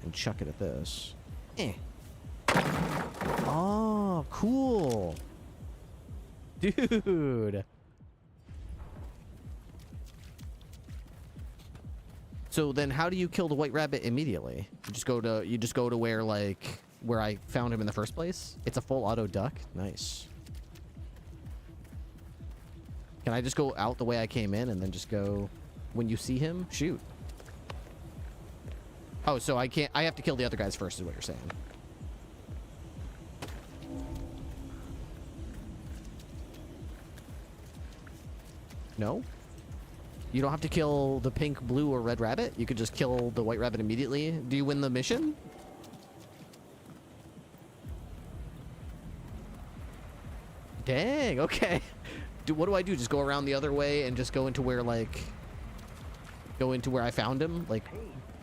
and chuck it at this. Oh, cool. Dude. So then how do you kill the white rabbit immediately? You just go to where I found him in the first place? It's a full auto duck? Nice. Can I just go out the way I came in and then just go when you see him? Shoot. Oh, so I have to kill the other guys first is what you're saying. No? You don't have to kill the pink, blue, or red rabbit? You could just kill the white rabbit immediately? Do you win the mission? Dang, okay. What do I do? Just go around the other way and just go into where, like... go into where I found him, like,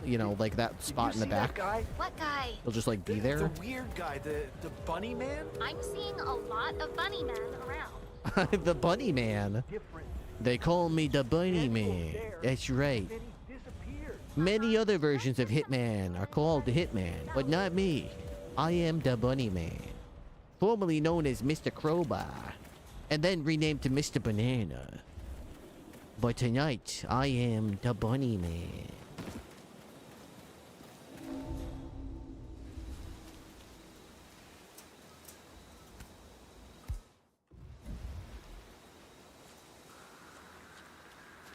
you know, like that spot in the back. Guy? What guy? He'll just like be there. The weird guy, the bunny man? I'm seeing a lot of bunny men around. The bunny man. They call me the bunny man. That's right. Many other versions of Hitman are called the Hitman, but not me. I am the bunny man. Formerly known as Mr. Crowbar, and then renamed to Mr. Banana. But tonight, I am the bunny man.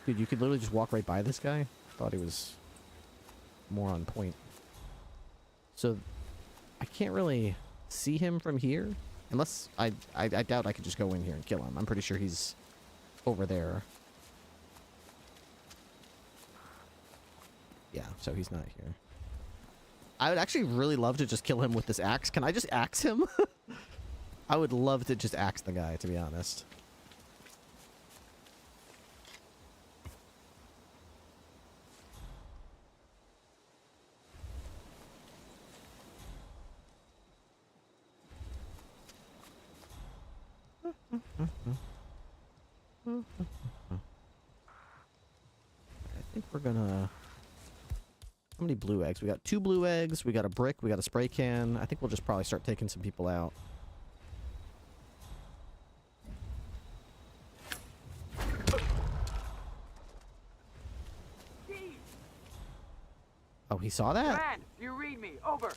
Dude, you could literally just walk right by this guy. Thought he was more on point. So, I can't really see him from here. Unless, I doubt I could just go in here and kill him. I'm pretty sure he's over there. Yeah, so he's not here. I would actually really love to just kill him with this axe. Can I just axe him? I would love to just axe the guy, to be honest. I think we're gonna... How many blue eggs? We got 2 blue eggs, we got a brick, we got a spray can. I think we'll just probably start taking some people out. Oh, he saw that? Man, you read me. Over.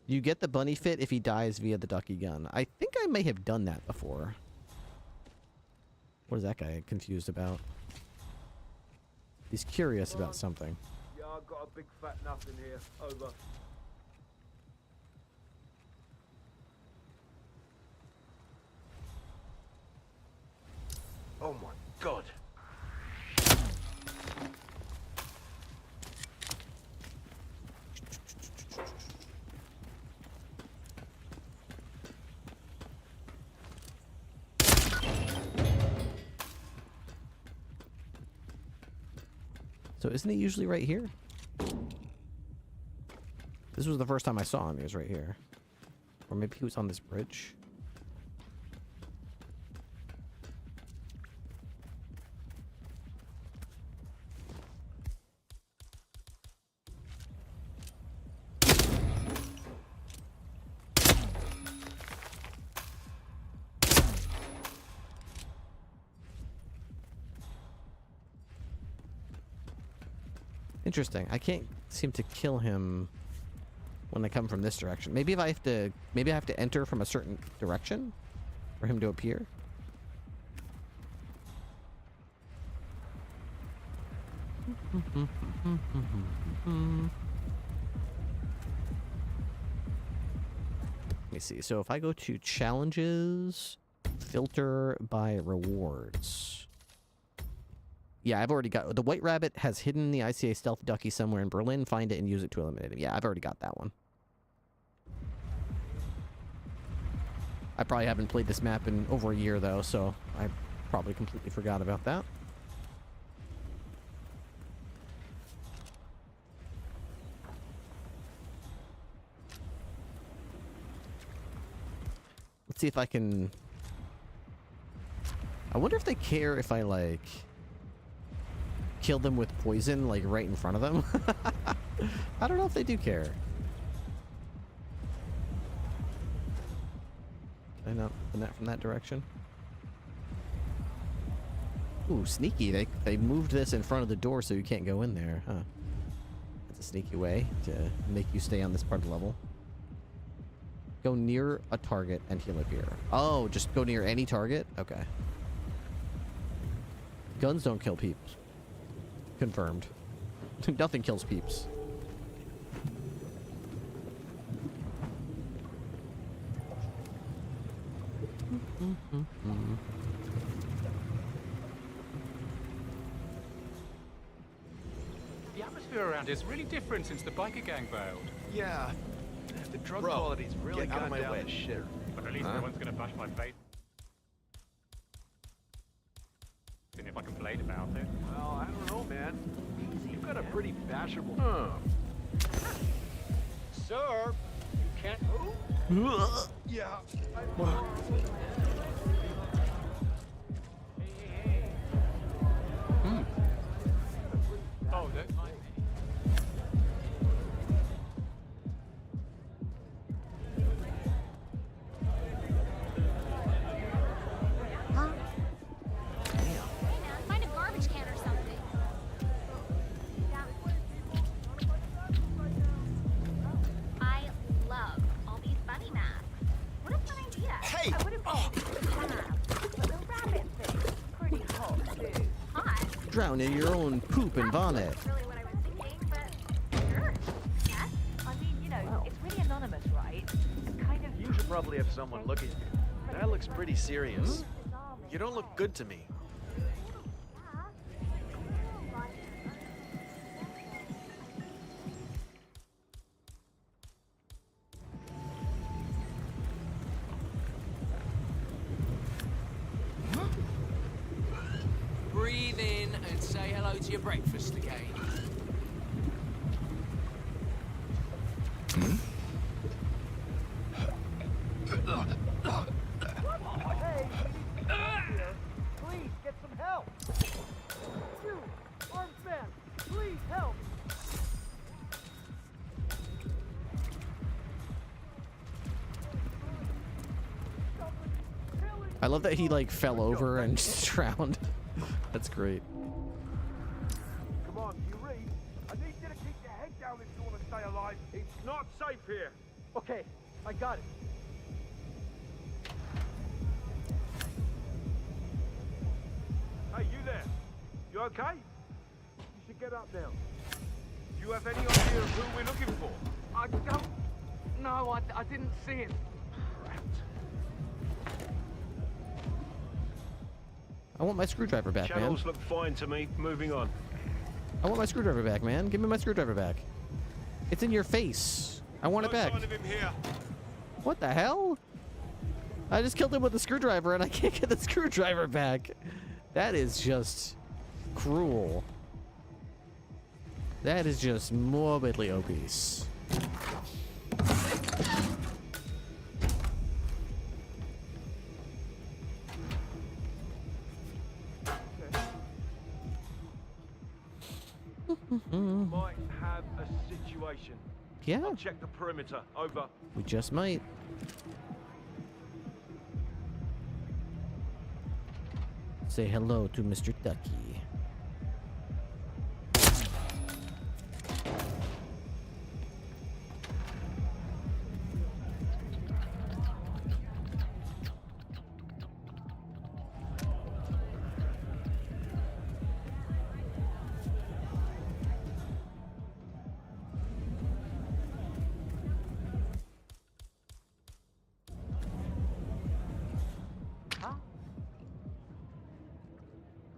You get the bunny fit if he dies via the ducky gun. I think I may have done that before. What is that guy confused about? He's curious about something. Yeah, I got a big fat nothing here. Over. Oh my god. So isn't he usually right here? This was the first time I saw him. He was right here. Or maybe he was on this bridge. Interesting. I can't seem to kill him when I come from this direction. Maybe if I have to, maybe I have to enter from a certain direction for him to appear. Let me see. So if I go to challenges, filter by rewards. Yeah, I've already got... The White Rabbit has hidden the ICA stealth ducky somewhere in Berlin. Find it and use it to eliminate him. Yeah, I've already got that one. I probably haven't played this map in over a year, though, so I probably completely forgot about that. Let's see if I can... I wonder if they care if I, like... kill them with poison, like, right in front of them. I don't know if they do care. Can I not open that from that direction? Ooh, sneaky. They moved this in front of the door so you can't go in there, huh? That's a sneaky way to make you stay on this part of the level. Go near a target and he'll appear. Oh, just go near any target? Okay. Guns don't kill peeps. Confirmed. Nothing kills peeps. The atmosphere around is really different since the biker gang bailed. Yeah. The drug Bro, quality's really get out of gone my down way. the shitter. But at least no one's gonna bash my face. And if I complain about it. Well, I don't know, man. You've got a pretty bashable... Sir, you can't... Yeah. Oh, that... Huh? Hey man, find a garbage can or something. I love all these bunny masks. What a fun idea. Hey! I would have but the rabbit thing, pretty hot too. Hot. Drown in your own poop and vomit. That's really what I was thinking, but sure. Yes? I mean, you know, it's really anonymous, right? And kind of. You should probably have someone look at you. That looks pretty serious. You don't look good to me. Breathe in and say hello to your breakfast again. Hey, here. Please, get some help. You, arms bent. Please, help. I love that he like fell over and just drowned. That's great. Come on, you read? I need you to keep your head down if you want to stay alive. It's not safe here. Okay, I got it. Hey, you there? You okay? You should get up now. Do you have any idea of who we're looking for? I don't... No, I didn't see him. I want my screwdriver back, man. Channels look fine to me. Moving on. I want my screwdriver back, man. Give me my screwdriver back. It's in your face. I want it back. No sign of him here. What the hell? I just killed him with a screwdriver and I can't get the screwdriver back. That is just cruel. That is just morbidly obese. Might have a situation. Yeah. I'll check the perimeter. Over. We just might. Say hello to Mr. Ducky.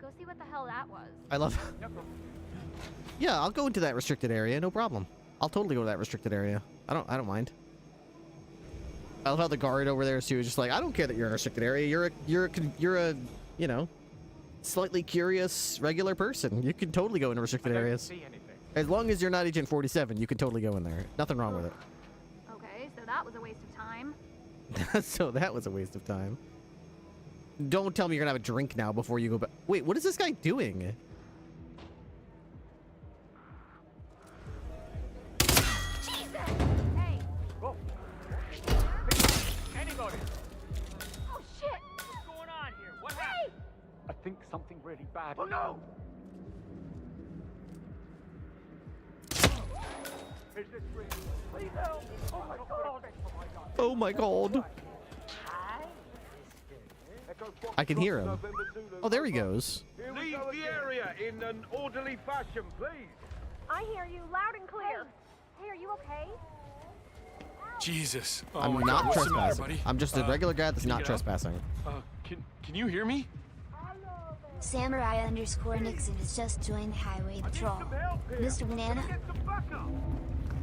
Go see what the hell that was. I love. Yeah, I'll go into that restricted area, no problem. I'll totally go to that restricted area. I don't mind. I love how the guard over there too is just like, I don't care that you're in a restricted area. You're a you know, slightly curious regular person. You can totally go into restricted areas. See anything. As long as you're not Agent 47, you can totally go in there. Nothing wrong with it. Okay, so that was a waste of time. So that was a waste of time. Don't tell me you're gonna have a drink now before you go back. Wait, what is this guy doing? Hey! Whoa. Anybody? Oh shit! What's going on here? What happened? I think something really bad. Oh no! Is this real? Please help! Oh my god! Oh my god. I can hear him. Oh, there he goes. Leave the area in an orderly fashion, please. I hear you loud and clear. Hey, are you okay? Jesus. Oh I'm my not God. What's the matter, trespassing. buddy? I'm just a regular guy that's can you not get up? trespassing. Can you hear me? Samurai_Nixon has just joined Highway Patrol. Help here. Mr. Banana? Get some backup.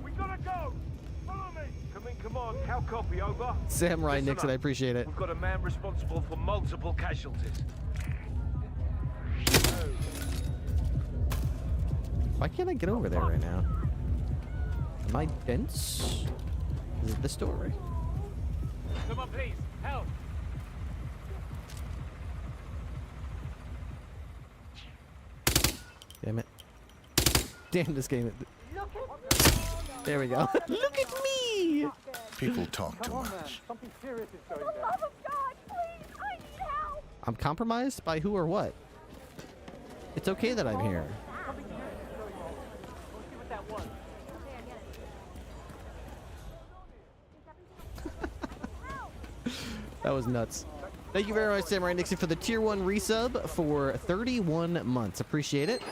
We gotta go. Follow me. Come on, How copy, over? Samurai Listen Nixon, up. I appreciate it. We've got a man responsible for multiple casualties. Why can't I get over there right now? Am I dense? Is it the story? Someone please, help! Damn it. Damn this game. There we go. Look at me! People talk too much. Something serious is going For the love of God, please! I need help! I'm compromised by who or what? It's okay that I'm here. Something serious is going on. We'll see what that was. Okay, I get it. That was nuts. Thank you very much, Samurai Nixon, for the tier 1 resub for 31 months. Appreciate it.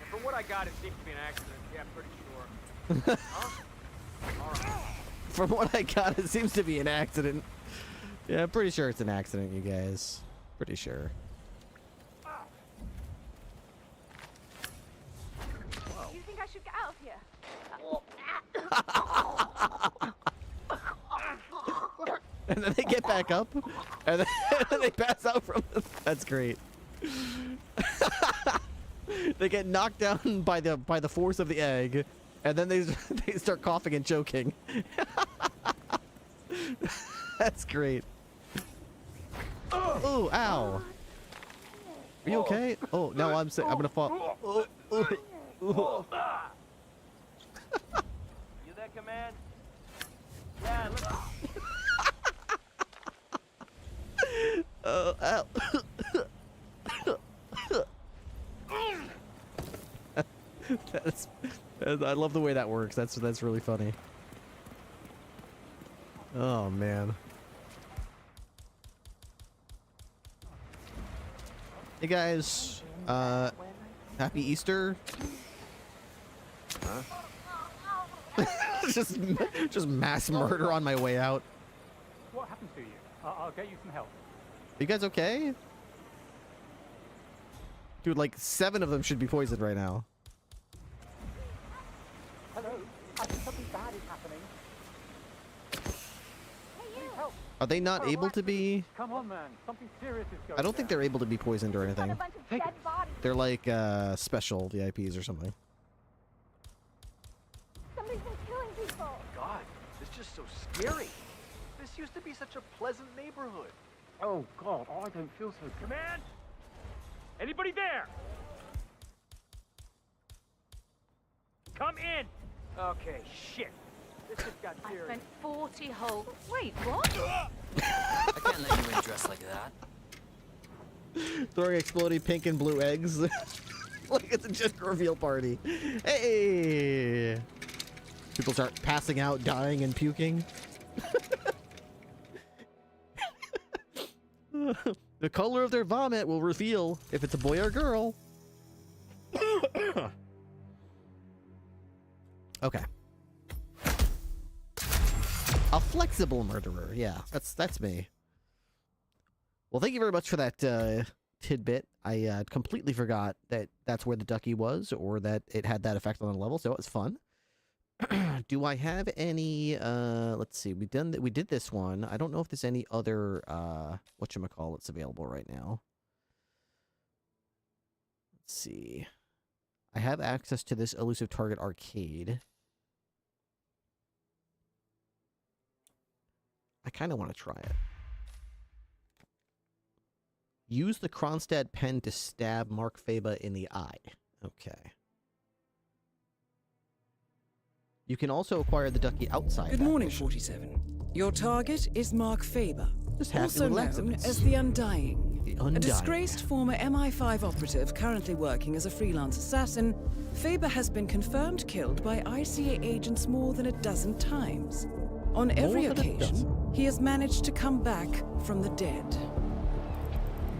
From what I got, it seems to be an accident. Yeah, pretty sure. Huh? All right. From what I got, it seems to be an accident. Yeah, I'm pretty sure it's an accident, you guys. Pretty sure. You think I should get out of here? And then they get back up, and then they pass out from the... That's great. They get knocked down by the force of the egg, and then they start coughing and choking. That's great. Oh, ow. Are you okay? Oh, no, I'm gonna fall. You there, Command? Yeah, look. Ow. I love the way that works. That's really funny. Oh man. Hey guys, happy Easter. Huh? just mass murder on my way out. What happened to you? I'll get you some help. Are you guys okay? Dude, like 7 of them should be poisoned right now. Hello? I think something bad is happening. Please help. Are they not able to be? Come on, man. Something serious is going I don't think they're able to be poisoned or anything. A bunch of dead bodies. They're like special VIPs or something. Somebody's been killing people. God, it's just so scary. This used to be such a pleasant neighborhood. Oh, God. I don't feel so good. Command? Anybody there? Come in! Okay, shit. This just got I serious. spent 40 whole... Wait, what? I can't let you in dressed like that. Throwing exploding pink and blue eggs. Like it's a gender reveal party. Hey! People start passing out, dying, and puking. The color of their vomit will reveal if it's a boy or girl. Okay. A flexible murderer. Yeah, that's me. Well, thank you very much for that tidbit. I completely forgot that that's where the ducky was, or that it had that effect on the level, so it was fun. Do I have any, let's see, we did this one. I don't know if there's any other, whatchamacallits available right now. Let's see. I have access to this Elusive Target Arcade. I kind of want to try it. Use the Kronstadt pen to stab Mark Feba in the eye. Okay. You can also acquire the ducky outside. Good morning, 47. Your target is Mark Faber, also known as the Undying. Undying. A disgraced former MI5 operative currently working as a freelance assassin, Faber has been confirmed killed by ICA agents more than a dozen times. On every occasion, he has managed to come back from the dead.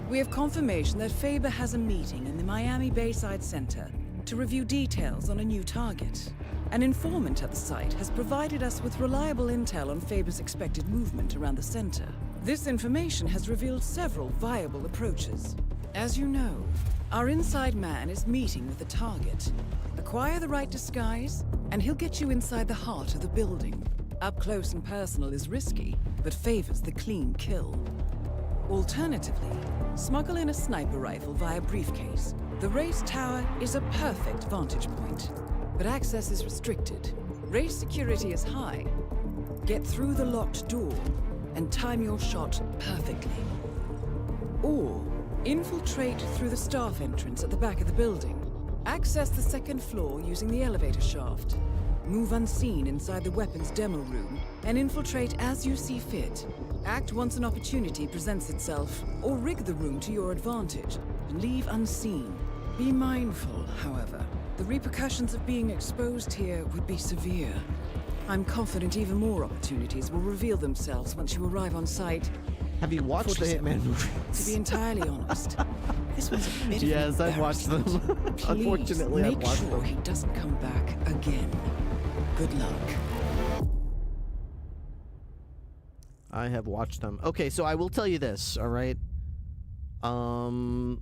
We have confirmation that Faber has a meeting in the Miami Bayside Center to review details on a new target. An informant at the site has provided us with reliable intel on Faber's expected movement around the center. This information has revealed several viable approaches. As you know, our inside man is meeting with the target. Acquire the right disguise, and he'll get you inside the heart of the building. Up close and personal is risky, but favors the clean kill. Alternatively, smuggle in a sniper rifle via briefcase. The race tower is a perfect vantage point, but access is restricted. Race security is high. Get through the locked door and time your shot perfectly. Or infiltrate through the staff entrance at the back of the building. Access the second floor using the elevator shaft. Move unseen inside the weapons demo room and infiltrate as you see fit. Act once an opportunity presents itself, or rig the room to your advantage and leave unseen. Be mindful, however. The repercussions of being exposed here would be severe. I'm confident even more opportunities will reveal themselves once you arrive on site. Have you watched the Hitman movies? To be entirely honest, this was a bit Yes, of an I've watched them. Please Unfortunately, I've make watched sure them. he doesn't come back again. Good luck. I have watched them. Okay, so I will tell you this, all right? Wasn't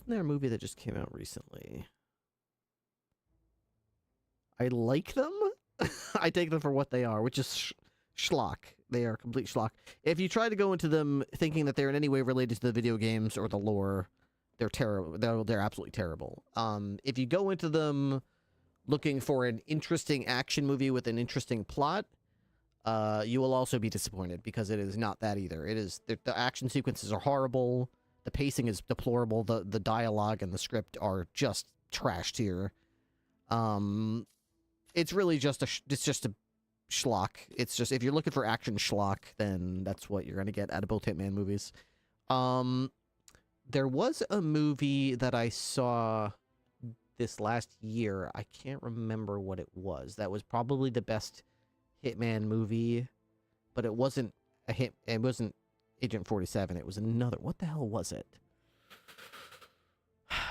there a movie that just came out recently? I like them. I take them for what they are, which is schlock. They are complete schlock. If you try to go into them thinking that they're in any way related to the video games or the lore, they're terrible. They're absolutely terrible. If you go into them looking for an interesting action movie with an interesting plot, you will also be disappointed because it is not that either. It is the action sequences are horrible. The pacing is deplorable. The dialogue and the script are just trash tier. It's really just a schlock. It's just, if you're looking for action schlock, then that's what you're going to get out of both Hitman movies. There was a movie that I saw this last year. I can't remember what it was. That was probably the best Hitman movie, but it wasn't a hit. It wasn't Agent 47. It was another. What the hell was it?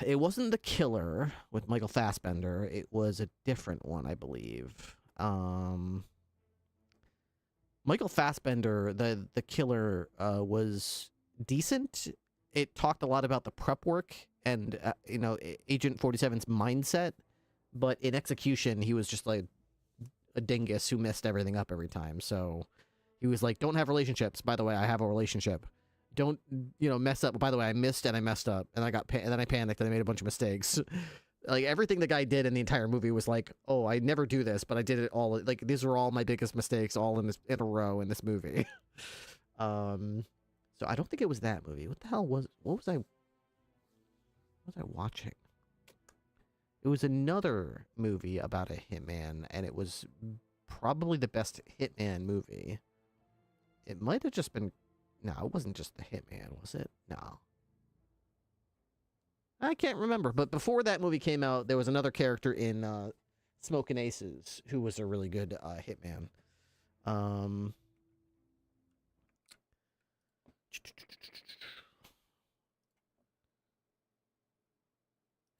It wasn't The Killer with Michael Fassbender. It was a different one, I believe. Michael Fassbender, the Killer, was decent. It talked a lot about the prep work and, Agent 47's mindset, but in execution, he was just like a dingus who messed everything up every time. So he was like, don't have relationships. By the way, I have a relationship. Don't, mess up. By the way, I missed and I messed up, and and then I panicked and I made a bunch of mistakes. Like, everything the guy did in the entire movie was like, oh, I never do this, but I did it all. Like, these were all my biggest mistakes all in a row in this movie. So I don't think it was that movie. What the hell was I watching? It was another movie about a hitman, and it was probably the best Hitman movie. It might have just been... No, it wasn't just the Hitman, was it? No. I can't remember, but before that movie came out, there was another character in Smokin' Aces who was a really good hitman.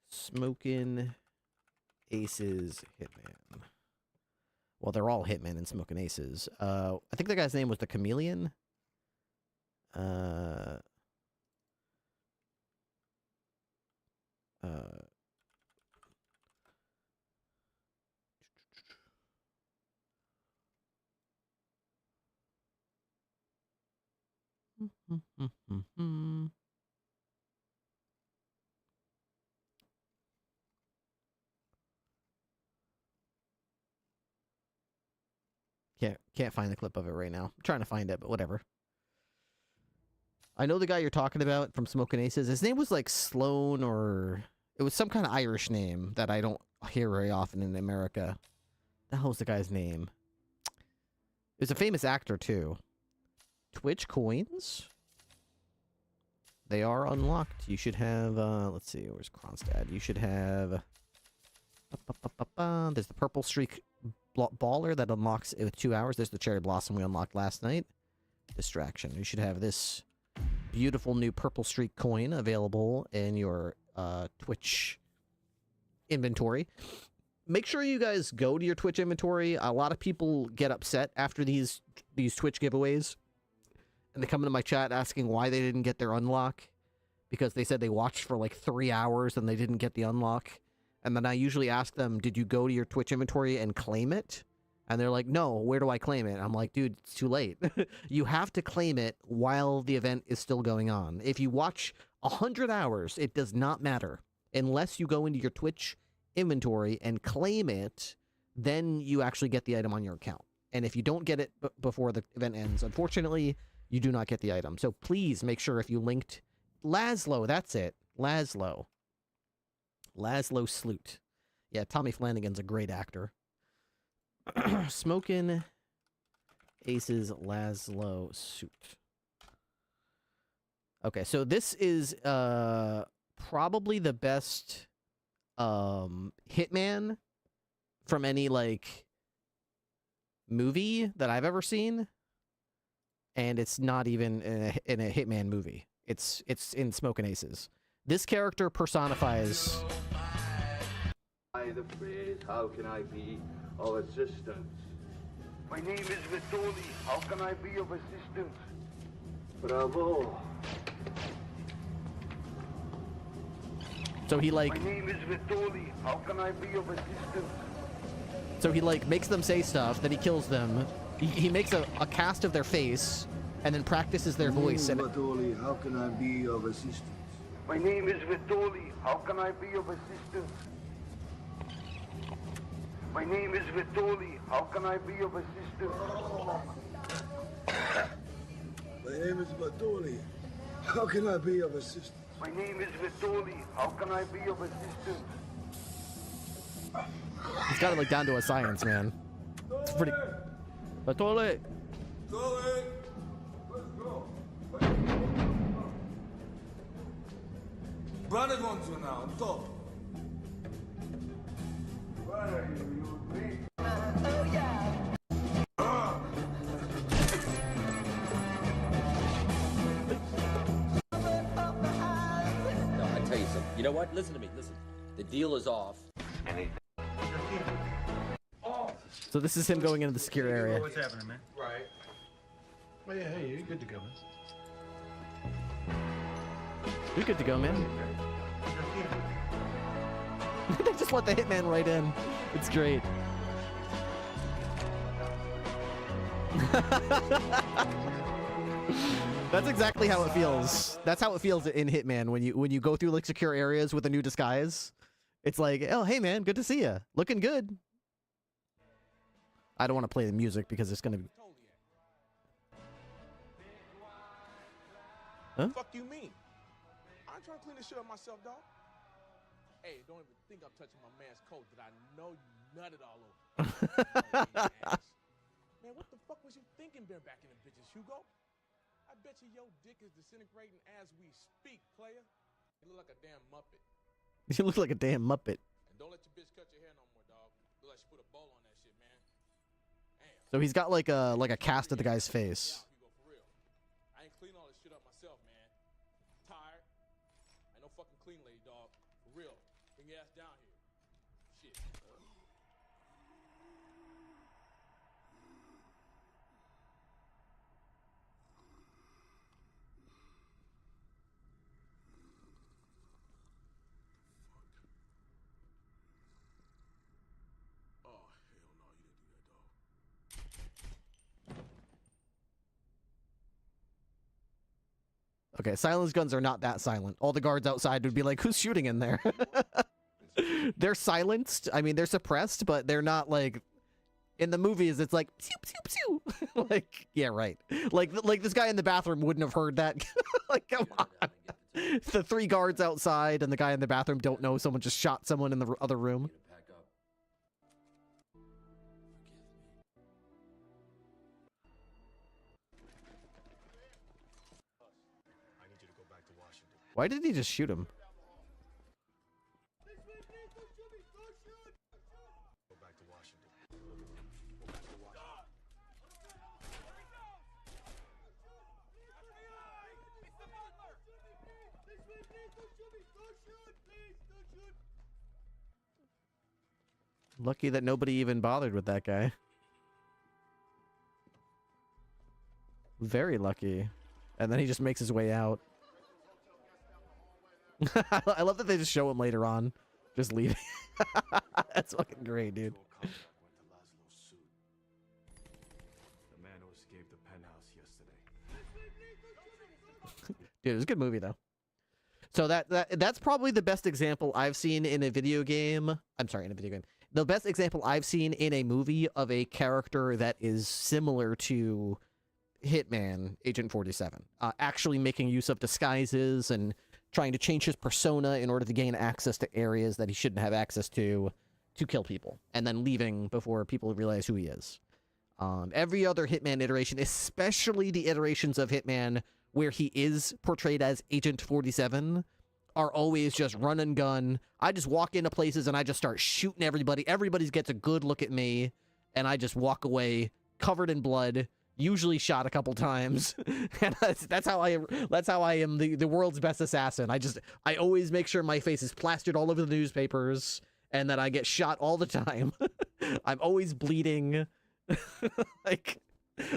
Smokin' Aces Hitman. Well, they're all Hitman in Smokin' Aces. I think the guy's name was the Chameleon. Can't find the clip of it right now. I'm trying to find it, but whatever. I know the guy you're talking about from Smokin' Aces. His name was like Sloan, or it was some kind of Irish name that I don't hear very often in America. The hell was the guy's name? He was a famous actor too. Twitch coins. They are unlocked. You should have, let's see, where's Kronstad? You should have, there's the Purple Streak Baller that unlocks it with 2 hours. There's the Cherry Blossom we unlocked last night. Distraction. You should have this beautiful new Purple Streak coin available in your Twitch inventory. make sure you guys go to your Twitch inventory. A lot of people get upset after these Twitch giveaways, and they come into my chat asking why they didn't get their unlock, because they said they watched for like 3 hours and they didn't get the unlock. And then I usually ask them, did you go to your Twitch inventory and claim it? And they're like, no, where do I claim it? I'm like, dude, it's too late. You have to claim it while the event is still going on. If you watch 100 hours, it does not matter. Unless you go into your Twitch inventory and claim it, then you actually get the item on your account. And if you don't get it before the event ends, unfortunately, you do not get the item. So please make sure if you linked Laszlo, that's it. Laszlo Sloot. Yeah, Tommy Flanagan's a great actor. Smokin' Aces Laszlo suit. Okay, so this is probably the best Hitman from any like movie that I've ever seen, and it's not even in a Hitman movie. It's in Smokin' Aces. This character personifies. The phrase, how can I be of assistance? My name is Vitoli. How can I be of assistance? Bravo. So he like. My name is Vitoli. How can I be of assistance? So he like makes them say stuff, then he kills them. He makes a cast of their face, and then practices their voice. And Vitoli. How can I be of assistance? My name is Vitoli. How can I be of assistance? My name is Vitoli. How can I be of assistance? My name is Vitoli. How can I be of assistance? My name is Vitoli. How can I be of assistance? he's got it like down to a science, man. It's pretty. Vitoli. Vitoli. Let's go. Brother going to now. Top. What are you? Oh yeah. No, I tell you something. You know what? Listen to me. Listen. The deal is off. So this is him going into the secure area. What's happening, man? Right. Well, yeah, hey, you're good to go, man. You're good to go, man. They just want the hitman right in. It's great. That's exactly how it feels. That's how it feels in Hitman when you go through like secure areas with a new disguise. It's like, oh hey man, good to see you. Looking good. I don't want to play the music because it's gonna be. Huh? Fuck you mean? I'm trying to clean this shit up myself, dog. Hey, don't even think I'm touching my man's coat that I know you nutted all over. Man, what the fuck was you thinking being back in the bitches, Hugo? I bet you your dick is disintegrating as we speak, player. You look like a damn Muppet. You look like a damn Muppet. And don't let your bitch cut your hair no more, dog. Look like she put a bowl on that shit, man. Damn. So he's got like a cast of the guy's face. Hugo, for real. I ain't clean all this shit up myself, man. Tired. I ain't no fucking clean lady, dog. For real. Bring your ass down here. Shit. Okay, silence guns are not that silent. All the guards outside would be like, who's shooting in there? They're silenced. I mean, they're suppressed, but they're not like... In the movies, it's like, pew, pew, pew. Like, yeah, right. Like this guy in the bathroom wouldn't have heard that. Like, come on. The 3 guards outside and the guy in the bathroom don't know someone just shot someone in the other room. Why did he just shoot him? Lucky that nobody even bothered with that guy. Very lucky. And then he just makes his way out. I love that they just show him later on. Just leaving. That's fucking great, dude. The man who escaped the penthouse yesterday. Dude, it was a good movie though. So that's probably the best example I've seen in a video game. I'm sorry, in a video game. The best example I've seen in a movie of a character that is similar to Hitman, Agent 47. Actually making use of disguises and trying to change his persona in order to gain access to areas that he shouldn't have access to kill people, and then leaving before people realize who he is. Every other Hitman iteration, especially the iterations of Hitman where he is portrayed as Agent 47, are always just run and gun. I just walk into places and I just start shooting everybody. Everybody gets a good look at me, and I just walk away covered in blood, usually shot a couple times. And that's how I am the world's best assassin. I always make sure my face is plastered all over the newspapers and that I get shot all the time. I'm always bleeding. Like,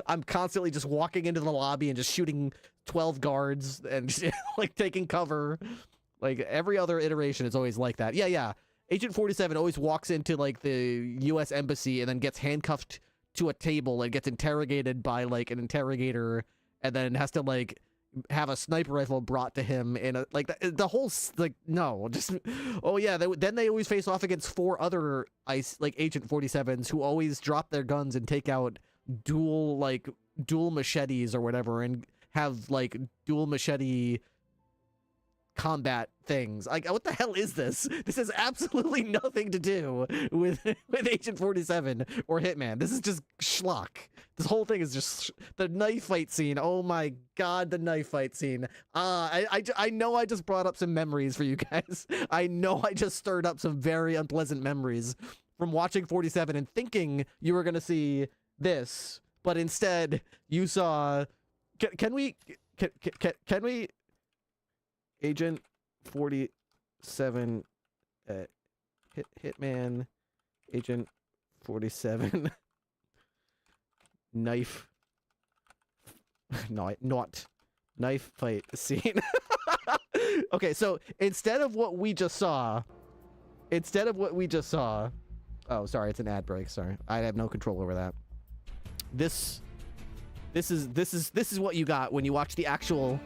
I'm constantly just walking into the lobby and just shooting 12 guards and just, like, taking cover. Like, every other iteration is always like that. Yeah. Agent 47 always walks into, like, the U.S. Embassy and then gets handcuffed to a table and gets interrogated by, like, an interrogator, and then has to, like, have a sniper rifle brought to him in a, like, the whole, like, no, just, oh yeah, then they always face off against 4 other Agent 47s who always drop their guns and take out dual machetes or whatever, and have, like, dual machete combat things. Like, what the hell is this? This has absolutely nothing to do with Agent 47 or Hitman. This is just schlock. This whole thing is just the knife fight scene. Oh my god, the knife fight scene. I know I just brought up some memories for you guys. I know I just stirred up some very unpleasant memories from watching 47 and thinking you were gonna see this, but instead you saw. Can we Agent 47, Hitman, Agent 47, knife, not knife fight scene. Okay, so instead of what we just saw, oh, sorry, it's an ad break. Sorry, I have no control over that. This is what you got when you watch the actual.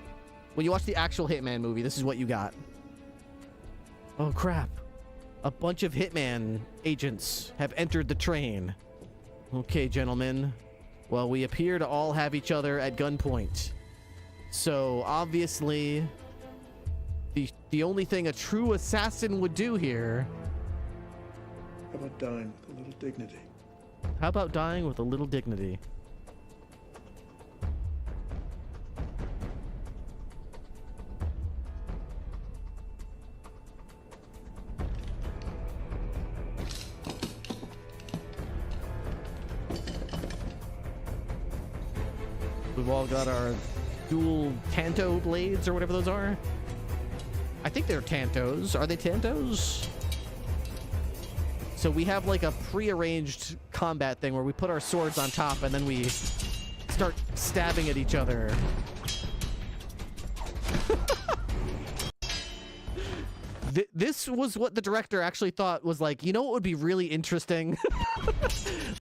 When you watch the actual Hitman movie, this is what you got. Oh crap. A bunch of Hitman agents have entered the train. Okay, gentlemen. Well, we appear to all have each other at gunpoint. So, obviously, the only thing a true assassin would do here... How about dying with a little dignity? How about dying with a little dignity? We've all got our dual Tanto blades or whatever those are. I think they're Tantos. Are they Tantos? So we have like a prearranged combat thing where we put our swords on top and then we start stabbing at each other. This was what the director actually thought was like, you know what would be really interesting?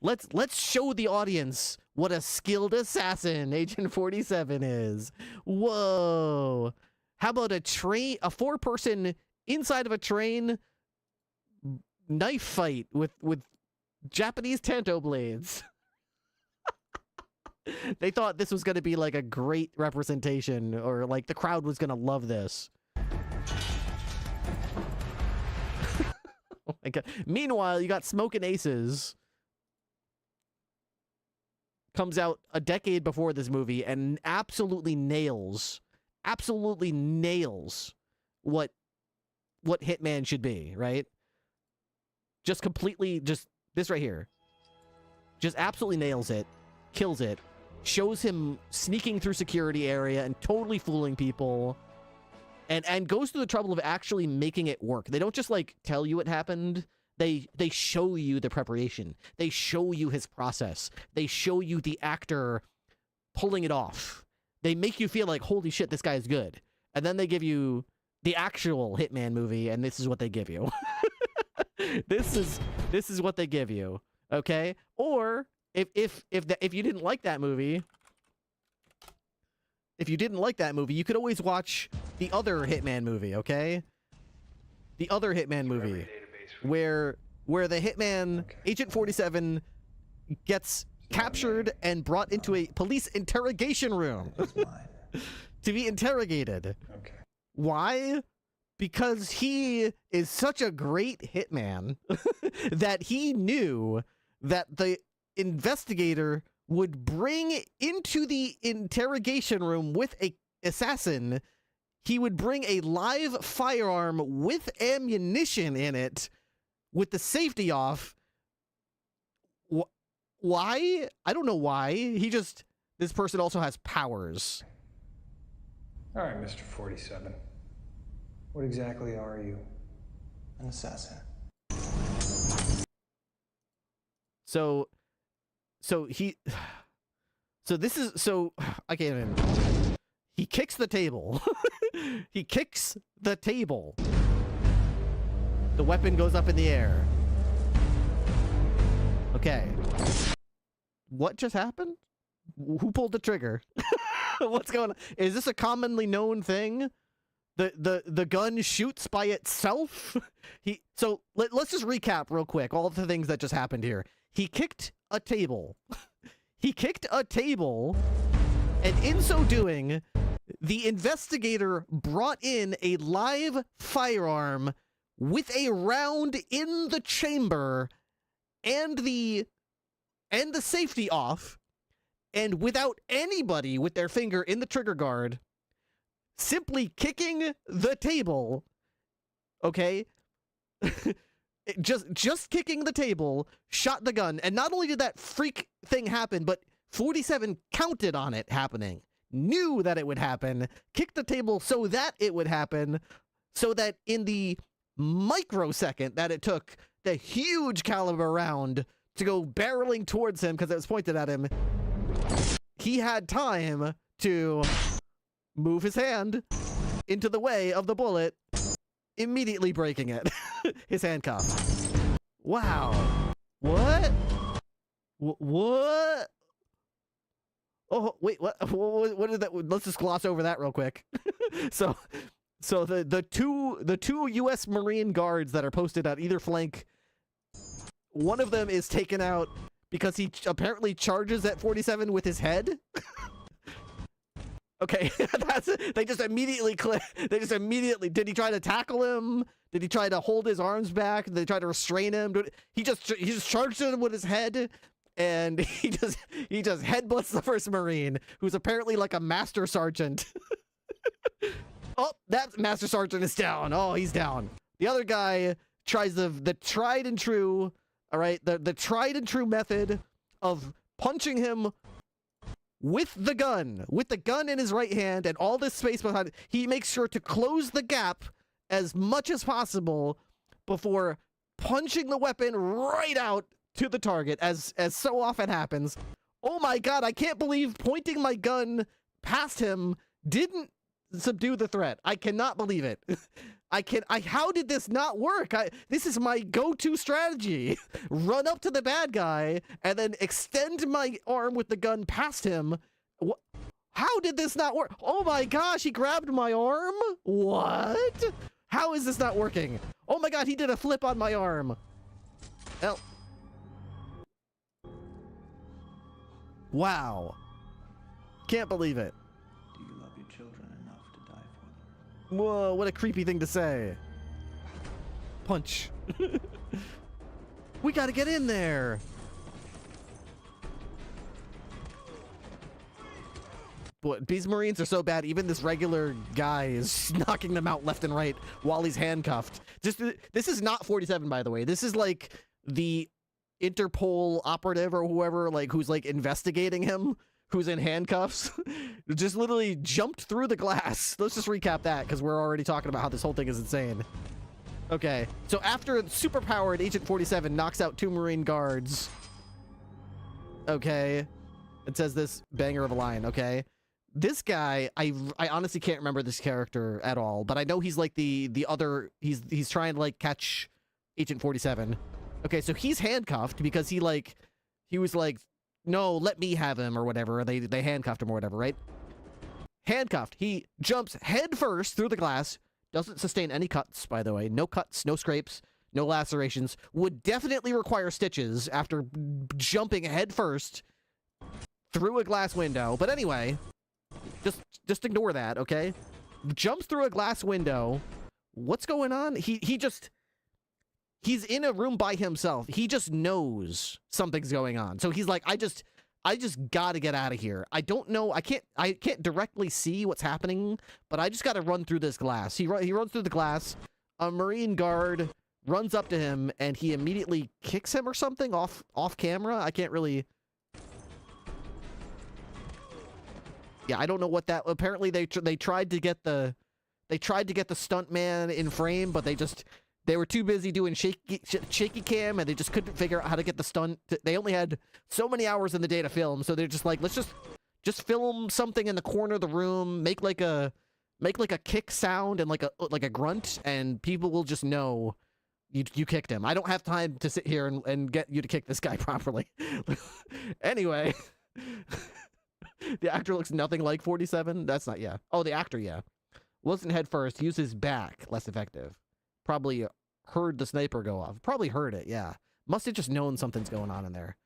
Let's show the audience what a skilled assassin Agent 47 is. Whoa. How about a 4-person inside of a train knife fight with Japanese Tanto blades? They thought this was going to be like a great representation, or like the crowd was going to love this. Oh my god. Meanwhile, you got Smokin' Aces. Comes out a decade before this movie and absolutely nails what Hitman should be, right? Just completely, just this right here. Just absolutely nails it, kills it, shows him sneaking through security area and totally fooling people. And goes through the trouble of actually making it work. They don't just, like, tell you it happened. They show you the preparation. They show you his process. They show you the actor pulling it off. They make you feel like, holy shit, this guy is good. And then they give you the actual Hitman movie, and this is what they give you. This is what they give you. Okay? Or if you didn't like that movie, you could always watch the other Hitman movie, okay? The other Hitman movie where the Hitman, Agent 47, gets captured and brought into a police interrogation room to be interrogated. Okay. Why? Because he is such a great hitman that he knew that the investigator would bring into the interrogation room with a assassin. He would bring a live firearm with ammunition in it with the safety off. Why? I don't know why. This person also has powers. All right, Mr. 47. What exactly are you? An assassin. So I can't even. He kicks the table. He kicks the table. The weapon goes up in the air. Okay. What just happened? Who pulled the trigger? What's going on? Is this a commonly known thing? The gun shoots by itself? Let's just recap real quick all the things that just happened here. He kicked a table. He kicked a table, and in so doing, the investigator brought in a live firearm with a round in the chamber and the safety off, and without anybody with their finger in the trigger guard, simply kicking the table, okay? just kicking the table, shot the gun, and not only did that freak thing happen, but 47 counted on it happening, knew that it would happen, kicked the table so that it would happen, so that in the microsecond that it took the huge caliber round to go barreling towards him because it was pointed at him, he had time to move his hand into the way of the bullet, immediately breaking it. His handcuff. Wow. What? What? Oh, wait, what did that? Let's just gloss over that real quick. So the two U.S. Marine guards that are posted at either flank, one of them is taken out because he apparently charges at 47 with his head. Okay, they just immediately did he try to tackle him? Did he try to hold his arms back? Did they try to restrain him? He just charged him with his head, and he just headbutts the first Marine, who's apparently like a master sergeant. Oh, that master sergeant is down. Oh, he's down. The other guy tries the tried and true, all right, the tried and true method of punching him with the gun in his right hand and all this space behind it. He makes sure to close the gap as much as possible before punching the weapon right out to the target, as so often happens. Oh my god, I can't believe pointing my gun past him didn't subdue the threat. I cannot believe it. How did this not work? This is my go-to strategy. Run up to the bad guy and then extend my arm with the gun past him. How did this not work? Oh my gosh, he grabbed my arm? What? How is this not working? Oh my god, he did a flip on my arm. Hell. Wow. Can't believe it. Whoa, what a creepy thing to say. Punch. We gotta get in there. Boy, these Marines are so bad, even this regular guy is knocking them out left and right while he's handcuffed. This is not 47, by the way. This is like the Interpol operative or whoever, like, who's like investigating him, who's in handcuffs. Just literally jumped through the glass. Let's just recap that, because we're already talking about how this whole thing is insane. Okay, so after superpowered Agent 47 knocks out 2 Marine guards, okay, it says this banger of a line, okay? This guy, I honestly can't remember this character at all, but I know he's like the other, he's trying to like catch Agent 47. Okay, so he's handcuffed because he was like, no, let me have him or whatever. They handcuffed him or whatever, right? Handcuffed. He jumps head first through the glass. Doesn't sustain any cuts, by the way. No cuts, no scrapes, no lacerations. Would definitely require stitches after jumping head first through a glass window. But anyway, just ignore that, okay? Jumps through a glass window. What's going on? He's in a room by himself. He just knows something's going on. So he's like, I just gotta get out of here. I don't know. I can't directly see what's happening, but I just gotta run through this glass. He runs through the glass. A Marine guard runs up to him, and he immediately kicks him or something off camera. I can't really. Yeah, I don't know what that. Apparently, they tried to get the stuntman in frame, but they were too busy doing shaky cam, and they just couldn't figure out how to get the stunt. They only had so many hours in the day to film, so they're just like, let's just film something in the corner of the room, make like a kick sound and like a grunt, and people will just know you kicked him. I don't have time to sit here and get you to kick this guy properly. Anyway, the actor looks nothing like 47. That's not, yeah. Oh, the actor, yeah. Wasn't head first. Used his back. Less effective. Probably heard the sniper go off. Probably heard it, yeah. Must have just known something's going on in there.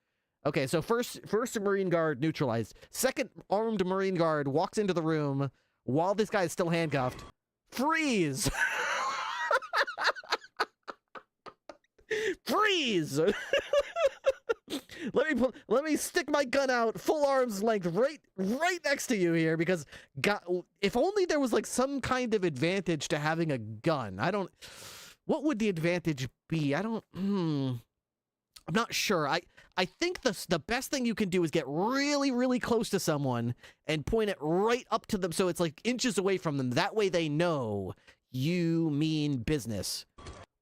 Okay, so first Marine guard neutralized. Second armed Marine guard walks into the room while this guy is still handcuffed. Freeze! Freeze! Let me stick my gun out full arm's length right next to you here, because God, if only there was like some kind of advantage to having a gun. What would the advantage be? I'm not sure. I think the best thing you can do is get really, really close to someone and point it right up to them so it's like inches away from them. That way they know you mean business.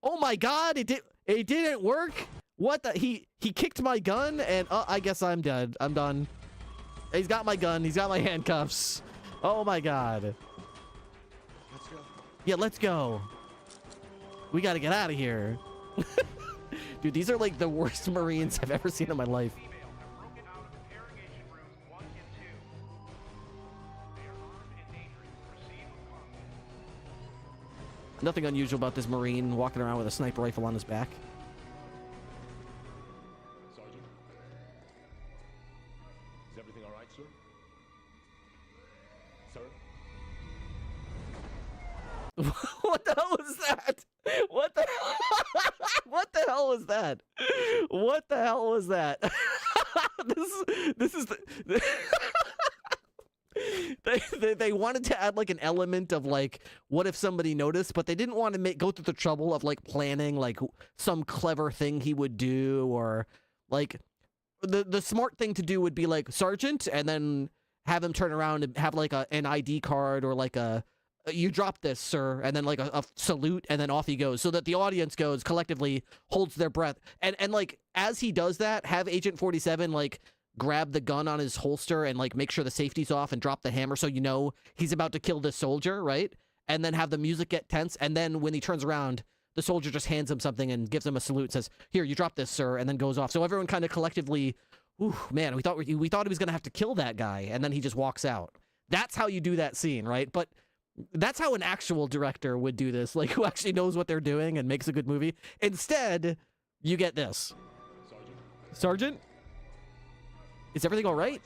Oh my God, it didn't work? What the? He kicked my gun, and I guess I'm dead. I'm done. He's got my gun. He's got my handcuffs. Oh my God. Let's go. Yeah, let's go. We gotta get out of here. Dude, these are like the worst Marines I've ever seen in my life. Nothing unusual about this Marine walking around with a sniper rifle on his back. Sergeant? Is everything all right, sir? Sir? What the hell was that? What the what the hell was that? What the hell was that? this is the they wanted to add like an element of like, what if somebody noticed, but they didn't want to go through the trouble of like planning like some clever thing he would do, or like the smart thing to do would be like, Sergeant, and then have him turn around and have like an ID card, or like you drop this, sir, and then like a salute, and then off he goes, so that the audience goes collectively, holds their breath, and like as he does that, have Agent 47 like grab the gun on his holster and like make sure the safety's off and drop the hammer, so you know he's about to kill this soldier, right? And then have the music get tense, and then when he turns around, the soldier just hands him something and gives him a salute, says, "Here, you drop this, sir," and then goes off. So everyone kind of collectively, ooh, man, we thought he was gonna have to kill that guy, and then he just walks out. That's how you do that scene, right? But that's how an actual director would do this, like who actually knows what they're doing and makes a good movie. Instead, you get this. Sergeant? Is everything all right?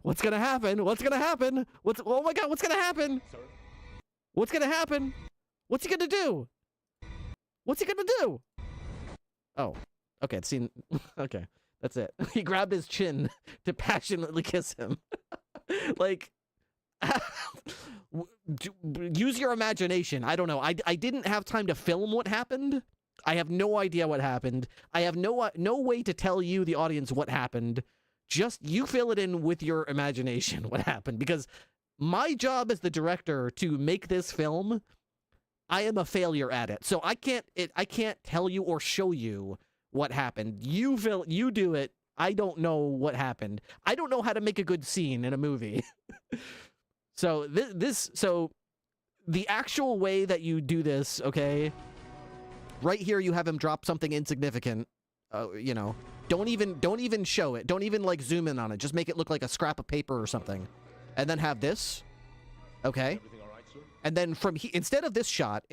What's gonna happen? What's gonna happen? Oh my God, what's gonna happen? Sir? What's gonna happen? What's he gonna do? What's he gonna do? Oh, okay, it's seen. Okay, that's it. He grabbed his chin to passionately kiss him. Like, use your imagination. I don't know. I didn't have time to film what happened. I have no idea what happened. I have no way to tell you, the audience, what happened. Just you fill it in with your imagination what happened, because my job as the director to make this film I am a failure at it. So I can't tell you or show you what happened. You do it. I don't know what happened. I don't know how to make a good scene in a movie. So so the actual way that you do this, okay? Right here you have him drop something insignificant. You know, don't even show it. Don't even like zoom in on it. Just make it look like a scrap of paper or something. And then have this. Okay? And then from instead of this shot,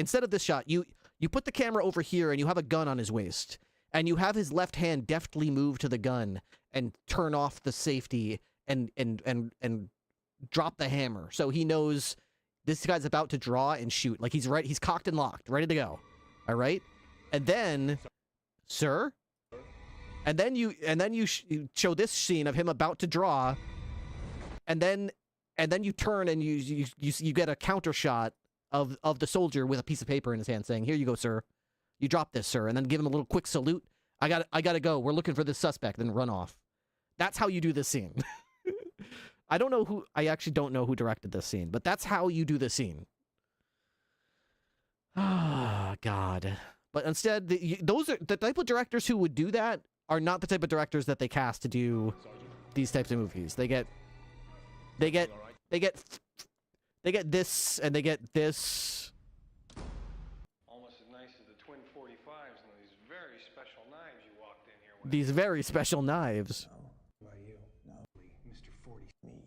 you put the camera over here and you have a gun on his waist. And you have his left hand deftly move to the gun and turn off the safety and drop the hammer. So he knows this guy's about to draw and shoot. Like he's cocked and locked, ready to go. All right? And then, sir, and then you show this scene of him about to draw, and then you turn and you get a counter shot of the soldier with a piece of paper in his hand saying, "Here you go, sir. You drop this, sir," and then give him a little quick salute. I gotta go. We're looking for this suspect. Then run off. That's how you do this scene. I actually don't know who directed this scene, but that's how you do the scene. Ah, God. But instead, those are the type of directors who would do that are not the type of directors that they cast to do these types of movies. They get this and they get this. Almost as nice as the twin 45s and these very special knives you walked in here with. These very special knives. How about you? No, Mr. 40. Me.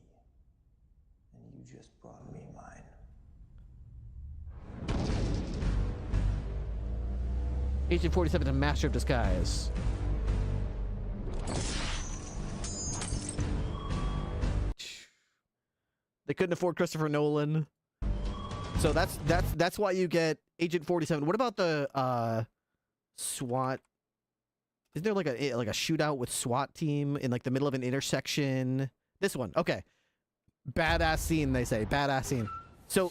And you just brought me mine. Agent 47 is a master of disguise. They couldn't afford Christopher Nolan. So that's why you get Agent 47. What about the SWAT? Isn't there like a shootout with SWAT team in like the middle of an intersection? This one. Okay. Badass scene, they say. Badass scene. So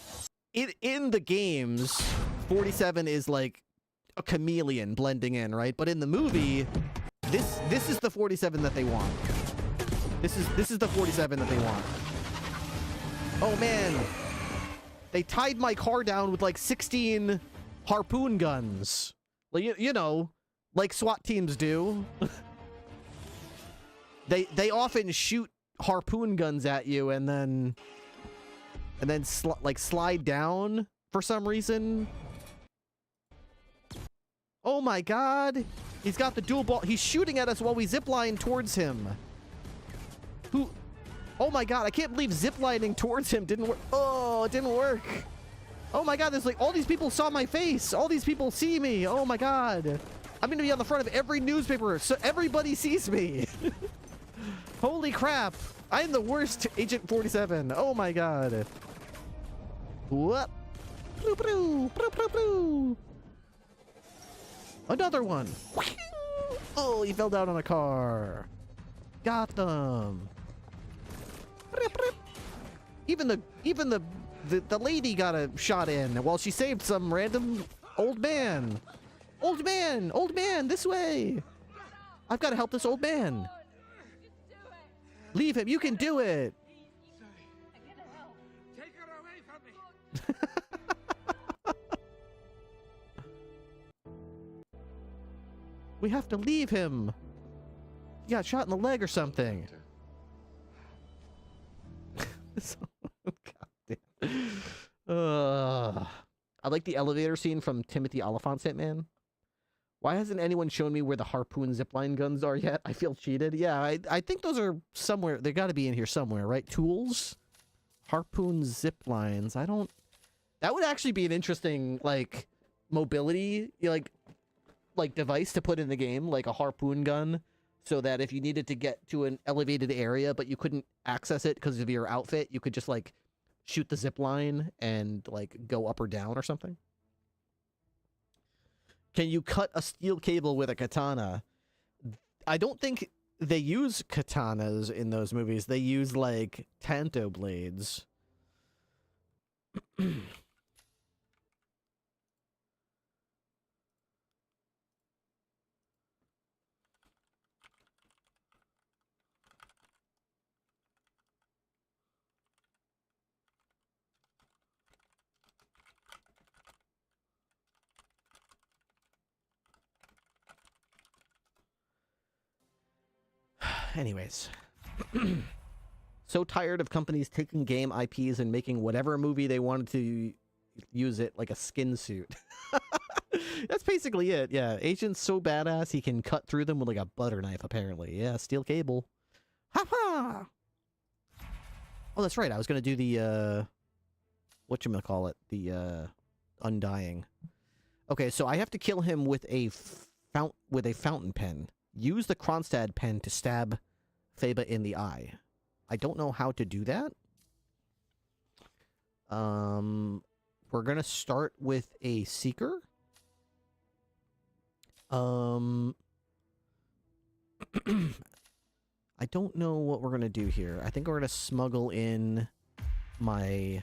in the games, 47 is like a chameleon blending in, right? But in the movie, this is the 47 that they want. This is the 47 that they want. Oh man, they tied my car down with like 16 harpoon guns. Like you know, like SWAT teams do. They often shoot harpoon guns at you and then slide down for some reason. Oh my God, he's got the dual ball. He's shooting at us while we zipline towards him. Who? Oh my God, I can't believe ziplining towards him didn't work. Oh, it didn't work. Oh my God, there's like all these people saw my face. All these people see me. Oh my God. I'm gonna be on the front of every newspaper so everybody sees me. Holy crap. I am the worst Agent 47. Oh my God. What? Another one. Oh, he fell down on a car. Got them. Even the lady got a shot in while she saved some random old man. Old man, this way. I've got to help this old man. Leave him. You can do it. Take her away from me. We have to leave him. He got shot in the leg or something. I like the elevator scene from Timothy Oliphant's Hitman. Why hasn't anyone shown me where the harpoon zipline guns are yet? I feel cheated. Yeah, I think those are somewhere. They got to be in here somewhere, right? Tools, harpoon ziplines. I don't. That would actually be an interesting like mobility like device to put in the game, like a harpoon gun, so that if you needed to get to an elevated area but you couldn't access it because of your outfit, you could just like shoot the zip line and like go up or down or something. Can you cut a steel cable with a katana? I don't think they use katanas in those movies. They use like tanto blades. Anyways. So tired of companies taking game IPs and making whatever movie they wanted to use it like a skin suit. That's basically it. Yeah, Agent's so badass he can cut through them with like a butter knife, apparently. Yeah, steel cable. Ha ha! Oh, that's right. I was gonna do the whatchamacallit, the undying. Okay, so I have to kill him with a fountain pen. Use the Contraband pen to stab Feba in the eye. I don't know how to do that. We're gonna start with a seeker. I don't know what we're gonna do here. I think we're gonna smuggle in my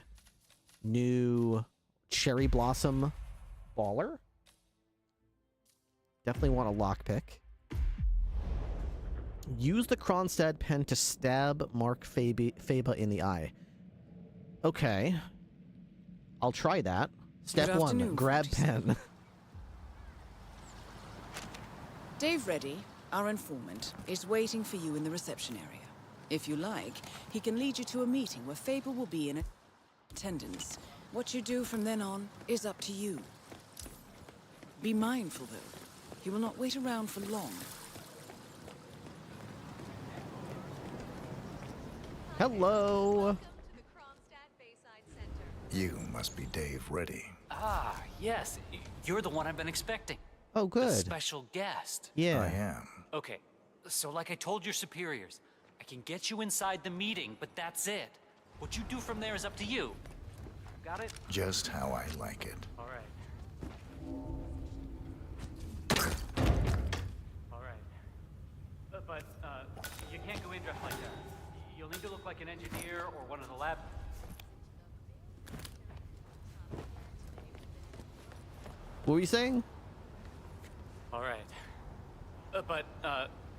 new cherry blossom baller. Definitely want a lockpick. Use the Kronstadt pen to stab Mark Feba in the eye. Okay. I'll try that. Step 1, grab pen. Dave Reddy, our informant, is waiting for you in the reception area. If you like, he can lead you to a meeting where Faber will be in attendance. What you do from then on is up to you. Be mindful, though. He will not wait around for long. Hello. You must be Dave Reddy. Ah, yes. You're the one I've been expecting. Oh, good. The special guest. Yeah. I am. Okay, so like I told your superiors, I can get you inside the meeting, but that's it. What you do from there is up to you. Got it? Just how I like it. All right. All right. But you can't go in dressed like that. You'll need to look like an engineer or one of the lab... What were you saying? All right. But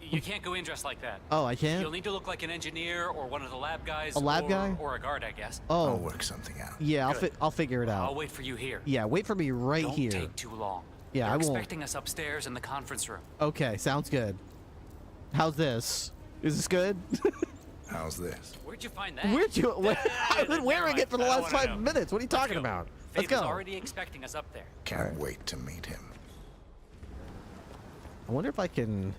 you can't go in dressed like that. Oh, I can't? You'll need to look like an engineer or one of the lab guys. A lab guy? Or a guard, I guess. Oh. I'll work something out. Yeah, I'll figure it out. I'll wait for you here. Yeah, wait for me right here. Don't take too long. Yeah, They're I won't. expecting us upstairs in the conference room. Okay, sounds good. How's this? Is this good? How's this? Where'd you find that? I've been wearing it for the last 5 minutes. What are you talking about? Let's Faber's go. already expecting us up there. Can't wait to meet him. I wonder if I can...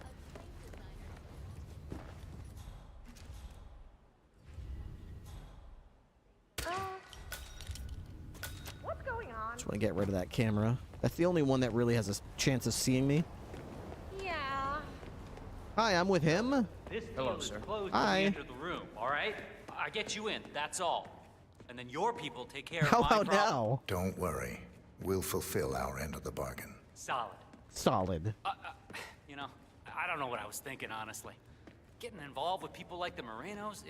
What's going on? Just want to get rid of that camera. That's the only one that really has a chance of seeing me. Yeah. Hi, I'm with him. This deal is closed Hi. when we enter the room, all right? I get you in, that's all. And then your people take care How of my about problem. now? Don't worry. We'll fulfill our end of the bargain. Solid. Solid. You know, I don't know what I was thinking, honestly. Getting involved with people like the Morenos,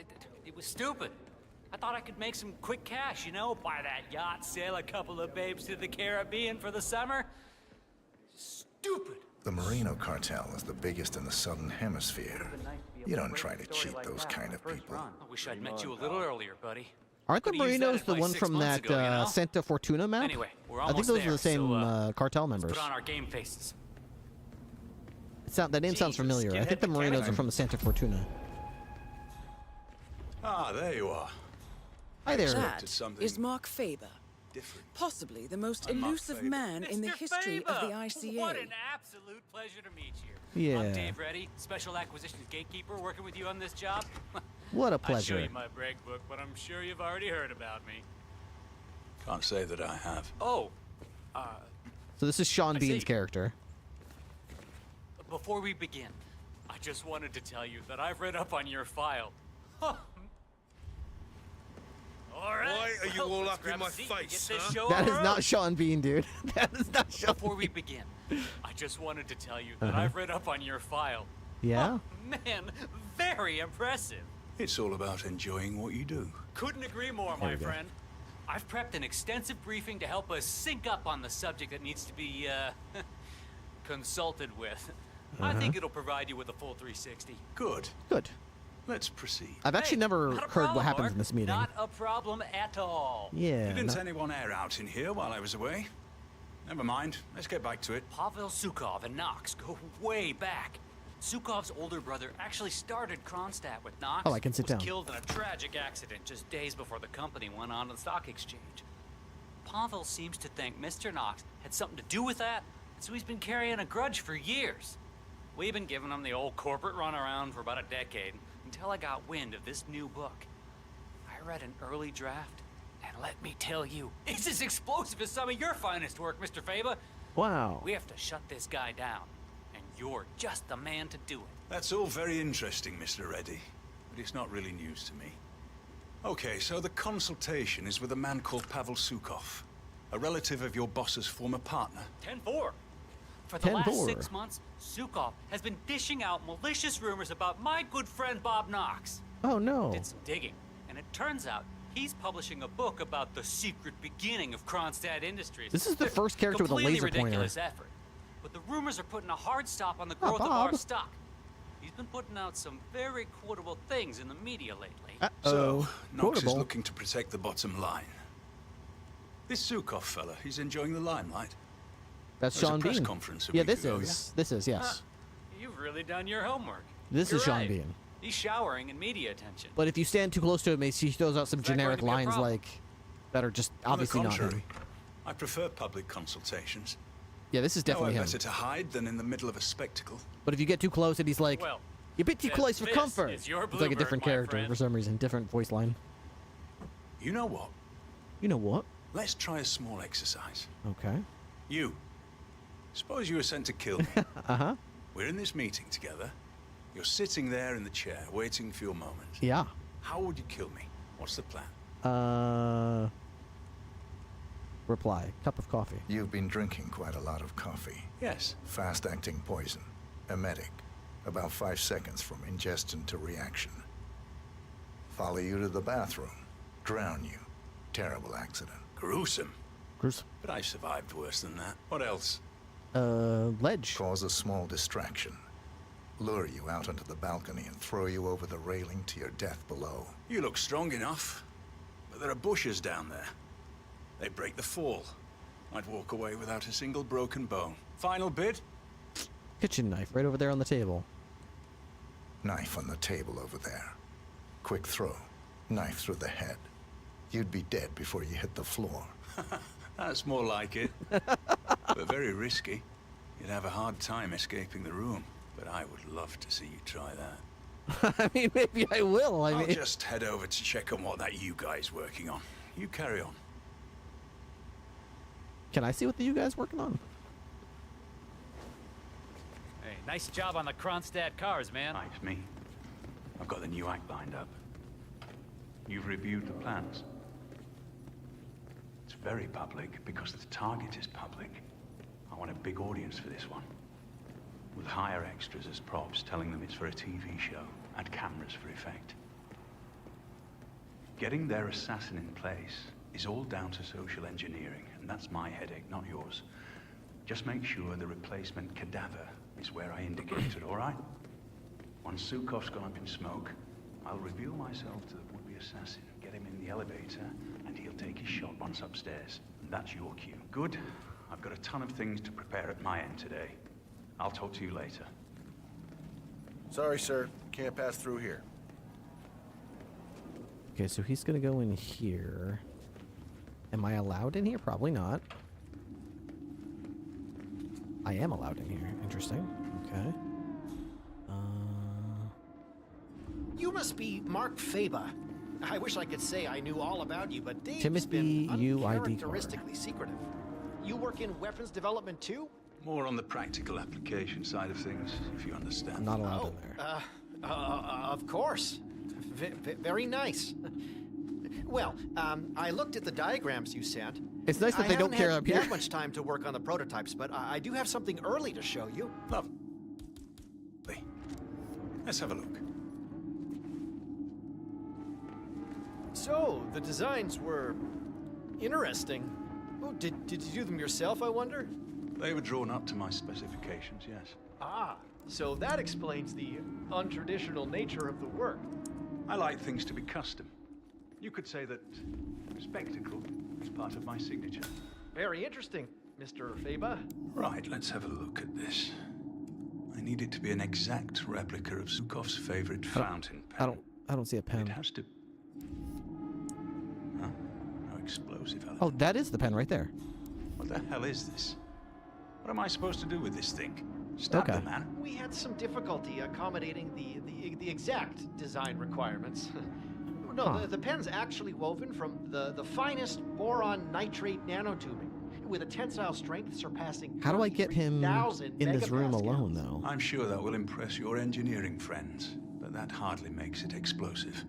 it was stupid. I thought I could make some quick cash, you know? Buy that yacht, sail a couple of babes to the Caribbean for the summer. Stupid. The Moreno cartel is the biggest in the Southern Hemisphere. You don't try to cheat those kind of people. I wish I'd met you a little earlier, buddy. Aren't the Could've used that Morinos the advice one 6 from months that ago, you know? Santa Fortuna map? Anyway, we're I think almost those are there, the same so, cartel members. Let's put on our game faces. That name sounds familiar. I think the Morinos are from the Santa Fortuna. Ah, there you are. Hi there. That is Mark Faber. Possibly the most elusive man in the history of the ICA. What an absolute pleasure to meet you. Yeah. I'm Dave Reddy, Special Acquisitions Gatekeeper, working with you on this job. What a I'd show pleasure. you my brag book, but I'm sure you've already heard about me. Can't say that I have. Oh, So this is Sean I Bean's see. character. Before we begin, I just wanted to tell you that I've read up on your file. All right. Why are you well, all let's up in grab a my seat and face, get this huh? show That on is the road. not Sean Bean, dude. That is not Sean Before we Bean. begin, I just wanted to tell you that Uh-huh. I've read up on your file. Yeah? Oh, man, very impressive. It's all about enjoying what you do. Couldn't agree more, There my we go. friend. I've prepped an extensive briefing to help us sync up on the subject that needs to be, consulted with. I think it'll provide you with a full 360. Good. Good. Let's proceed. I've actually never Not a heard problem, what happens Mark. in this meeting. Not a problem at all. Yeah. Didn't not- anyone air out in here while I was away? Never mind. Let's get back to it. Pavel Sukov and Knox go way back. Sukov's older brother actually started Kronstadt with Knox. Oh, I can sit down. Was killed in a tragic accident just days before the company went on the stock exchange. Pavel seems to think Mr. Knox had something to do with that, and so he's been carrying a grudge for years. We've been giving him the old corporate runaround for about a decade, until I got wind of this new book. I read an early draft, and let me tell you, it's as explosive as some of your finest work, Mr. Faber. Wow. We have to shut this guy down, and you're just the man to do it. That's all very interesting, Mr. Reddy, but it's not really news to me. Okay, so the consultation is with a man called Pavel Sukov, a relative of your boss's former partner. 10-4. For the last 6 months, Sukov has been dishing out malicious rumors about my good friend Bob Knox. Oh no. Did some digging, and it turns out he's publishing a book about the secret beginning of Kronstadt Industries. This is the first character with a laser pointer. Ridiculous effort. But the rumors are putting a hard stop on the growth of our stock. He's been putting out some very quotable things in the media lately. So, Knox is looking to protect the bottom line. This Sukov fella, he's enjoying the limelight. That's There's Sean a press Bean. conference a Yeah, week this ago, is. This is, yes. You've really done your homework. This You're is Sean right. Bean. He's showering in media attention. But if you stand too close to him, he throws out some Is that going generic to be a lines problem? like that are just On the obviously not contrary, him. I prefer public consultations. Yeah, this is definitely Nowhere him. better to hide than in the middle of a spectacle. But if you get too close and he's like, Well, you're a bit too then close for this comfort. is your It's like a bluebird, different my character friend. for some reason, different voice line. You know what? You know what? Let's try a small exercise. Okay. You. Suppose you were sent to kill me. Uh-huh. We're in this meeting together. You're sitting there in the chair, waiting for your moment. Yeah. How would you kill me? What's the plan? Reply. Cup of coffee. You've been drinking quite a lot of coffee. Yes. Fast-acting poison. Emetic. About 5 seconds from ingestion to reaction. Follow you to the bathroom. Drown you. Terrible accident. Gruesome. Gruesome. But I've survived worse than that. What else? Ledge. Cause a small distraction. Lure you out onto the balcony and throw you over the railing to your death below. You look strong enough. But there are bushes down there. They break the fall. I'd walk away without a single broken bone. Final bid? Kitchen knife right over there on the table. Knife on the table over there. Quick throw. Knife through the head. You'd be dead before you hit the floor. That's more like it. But very risky. You'd have a hard time escaping the room. But I would love to see you try that. I mean, maybe I will. I'll just head over to check on what that you guy's working on. You carry on. Can I see what the you guys working on? Hey, nice job on the Kronstadt cars, man. Thanks, me. I've got the new act lined up. You've reviewed the plans. It's very public because the target is public. I want a big audience for this one. With higher extras as props, telling them it's for a TV show, and cameras for effect. Getting their assassin in place is all down to social engineering, and that's my headache, not yours. Just make sure the replacement cadaver is where I indicated, all right? Once Sukov's gone up in smoke, I'll reveal myself to the would-be assassin, get him in the elevator, and he'll take his shot once upstairs. And that's your cue. Good. I've got a ton of things to prepare at my end today. I'll talk to you later. Sorry, sir. Can't pass through here. Okay, so he's gonna go in here. Am I allowed in here? Probably not. I am allowed in here. Interesting. Okay. You must be Mark Faber. I wish I could say I knew all about you, but Dave's Timothy been UID card. uncharacteristically secretive. You work in weapons development too? More on the practical application side of things, if you understand. I'm not allowed in there. Of course. Very nice. Well, I looked at the diagrams you sent. It's nice that they don't care up I haven't here. had that much time to work on the prototypes, but I do have something early to show you. Lovely. Let's have a look. So, the designs were interesting. Oh, did you do them yourself, I wonder? They were drawn up to my specifications, yes. Ah, so that explains the untraditional nature of the work. I like things to be custom. You could say that spectacle is part of my signature. Very interesting, Mr. Faber. Right, let's have a look at this. I need it to be an exact replica of Zhukov's favorite fountain pen. I don't see a pen. It has to... Huh? No explosive element. Oh, that is the pen right there. What the hell is this? What am I supposed to do with this thing? Stab the man? We had some difficulty accommodating the exact design requirements. No, the pen's actually woven from the finest boron nitrate nanotubing, with a tensile strength surpassing. How do I get him in this room alone, though? I'm sure that will impress your engineering friends, but that hardly makes it explosive.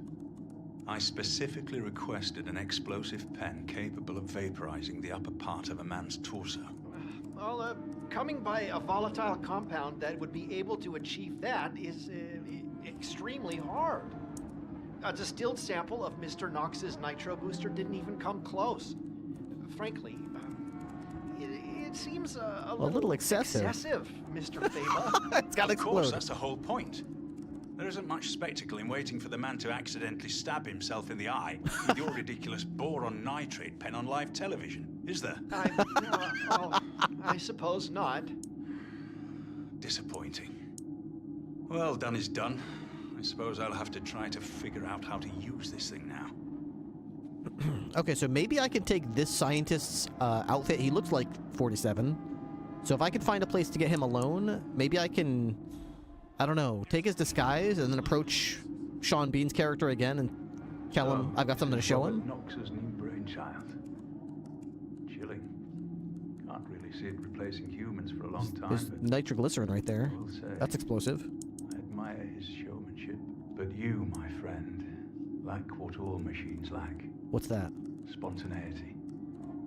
I specifically requested an explosive pen capable of vaporizing the upper part of a man's torso. Well, coming by a volatile compound that would be able to achieve that is extremely hard. A distilled sample of Mr. Knox's nitro booster didn't even come close. Frankly, it seems a little excessive. Mr. Faba. It's got to explode. Of course, that's the whole point. There isn't much spectacle in waiting for the man to accidentally stab himself in the eye with your ridiculous boron nitrate pen on live television, is there? I suppose not. Disappointing. Well, done is done. I suppose I'll have to try to figure out how to use this thing now. Okay, so maybe I can take this scientist's outfit. He looks like 47. So if I could find a place to get him alone, maybe I can, I don't know, take his disguise and then approach Sean Bean's character again and tell him I've got something to show him. Knox's new brainchild. Chilling. Can't really see it replacing humans for a long time. There's nitroglycerin right there. That's explosive. I admire his showmanship, but you, my friend, lack what all machines lack. What's that? Spontaneity.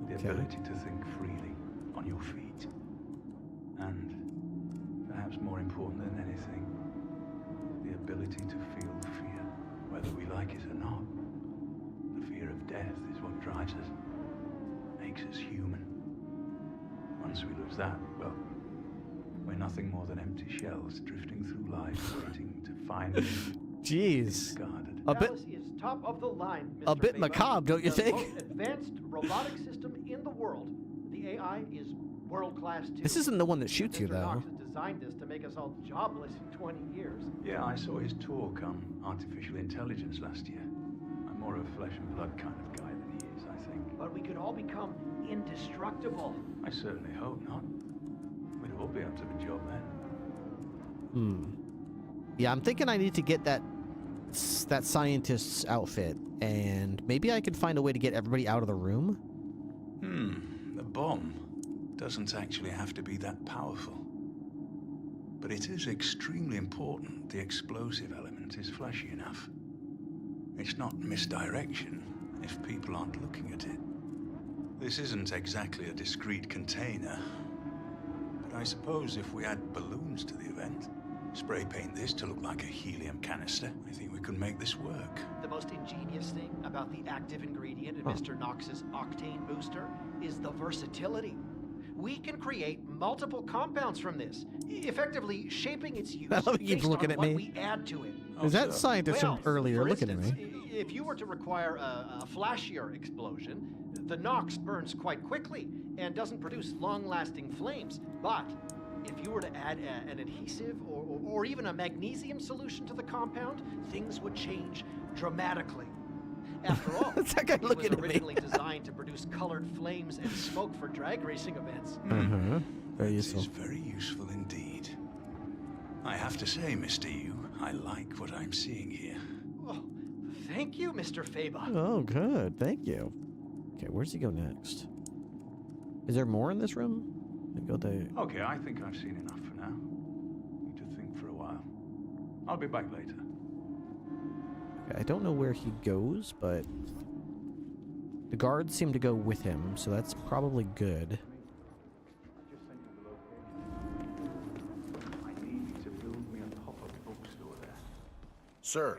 The ability to think freely, on your feet. And, perhaps more important than anything, the ability to feel fear, whether we like it or not. The fear of death is what drives us, makes us human. Once we lose that, well, we're nothing more than empty shells drifting through life, waiting to find Jeez. discarded. A bit, Dallas is top of the line, Mr. a bit Faba. macabre, don't you The think? most advanced robotic system in the world. The AI is world class too. This isn't the one that shoots you, Mr. though. Knox has designed this to make us all jobless in 20 years. Yeah, I saw his talk on artificial intelligence last year. I'm more of a flesh and blood kind of guy than he is, I think. But we could all become indestructible. I certainly hope not. We'd all be up to the job then. Yeah, I'm thinking I need to get that scientist's outfit, and maybe I could find a way to get everybody out of the room. The bomb doesn't actually have to be that powerful. But it is extremely important the explosive element is flashy enough. It's not misdirection if people aren't looking at it. This isn't exactly a discrete container, but I suppose if we add balloons to the event, spray paint this to look like a helium canister, I think we could make this work. The most ingenious thing about the active ingredient in Mr. Knox's octane booster is the versatility. We can create multiple compounds from this, effectively shaping its use based looking on at what me. we add to it. Is that scientist from earlier for looking instance, at me? If you were to require a flashier explosion, the Knox burns quite quickly and doesn't produce long-lasting flames. But if you were to add an adhesive or even a magnesium solution to the compound, things would change dramatically. After all, that guy it was looking at me. originally designed to produce colored flames and smoke for drag racing events. Very This useful. is very useful indeed. I have to say, Mr. Yu, I like what I'm seeing here. Oh, thank you, Mr. Faba. Oh, good. Thank you. Okay, where's he go next? Is there more in this room? Go there. Okay, I think I've seen enough for now. Need to think for a while. I'll be back later. Okay, I don't know where he goes, but the guards seem to go with him, so that's probably good. I need you to build me a pop-up bookstore there. Sir,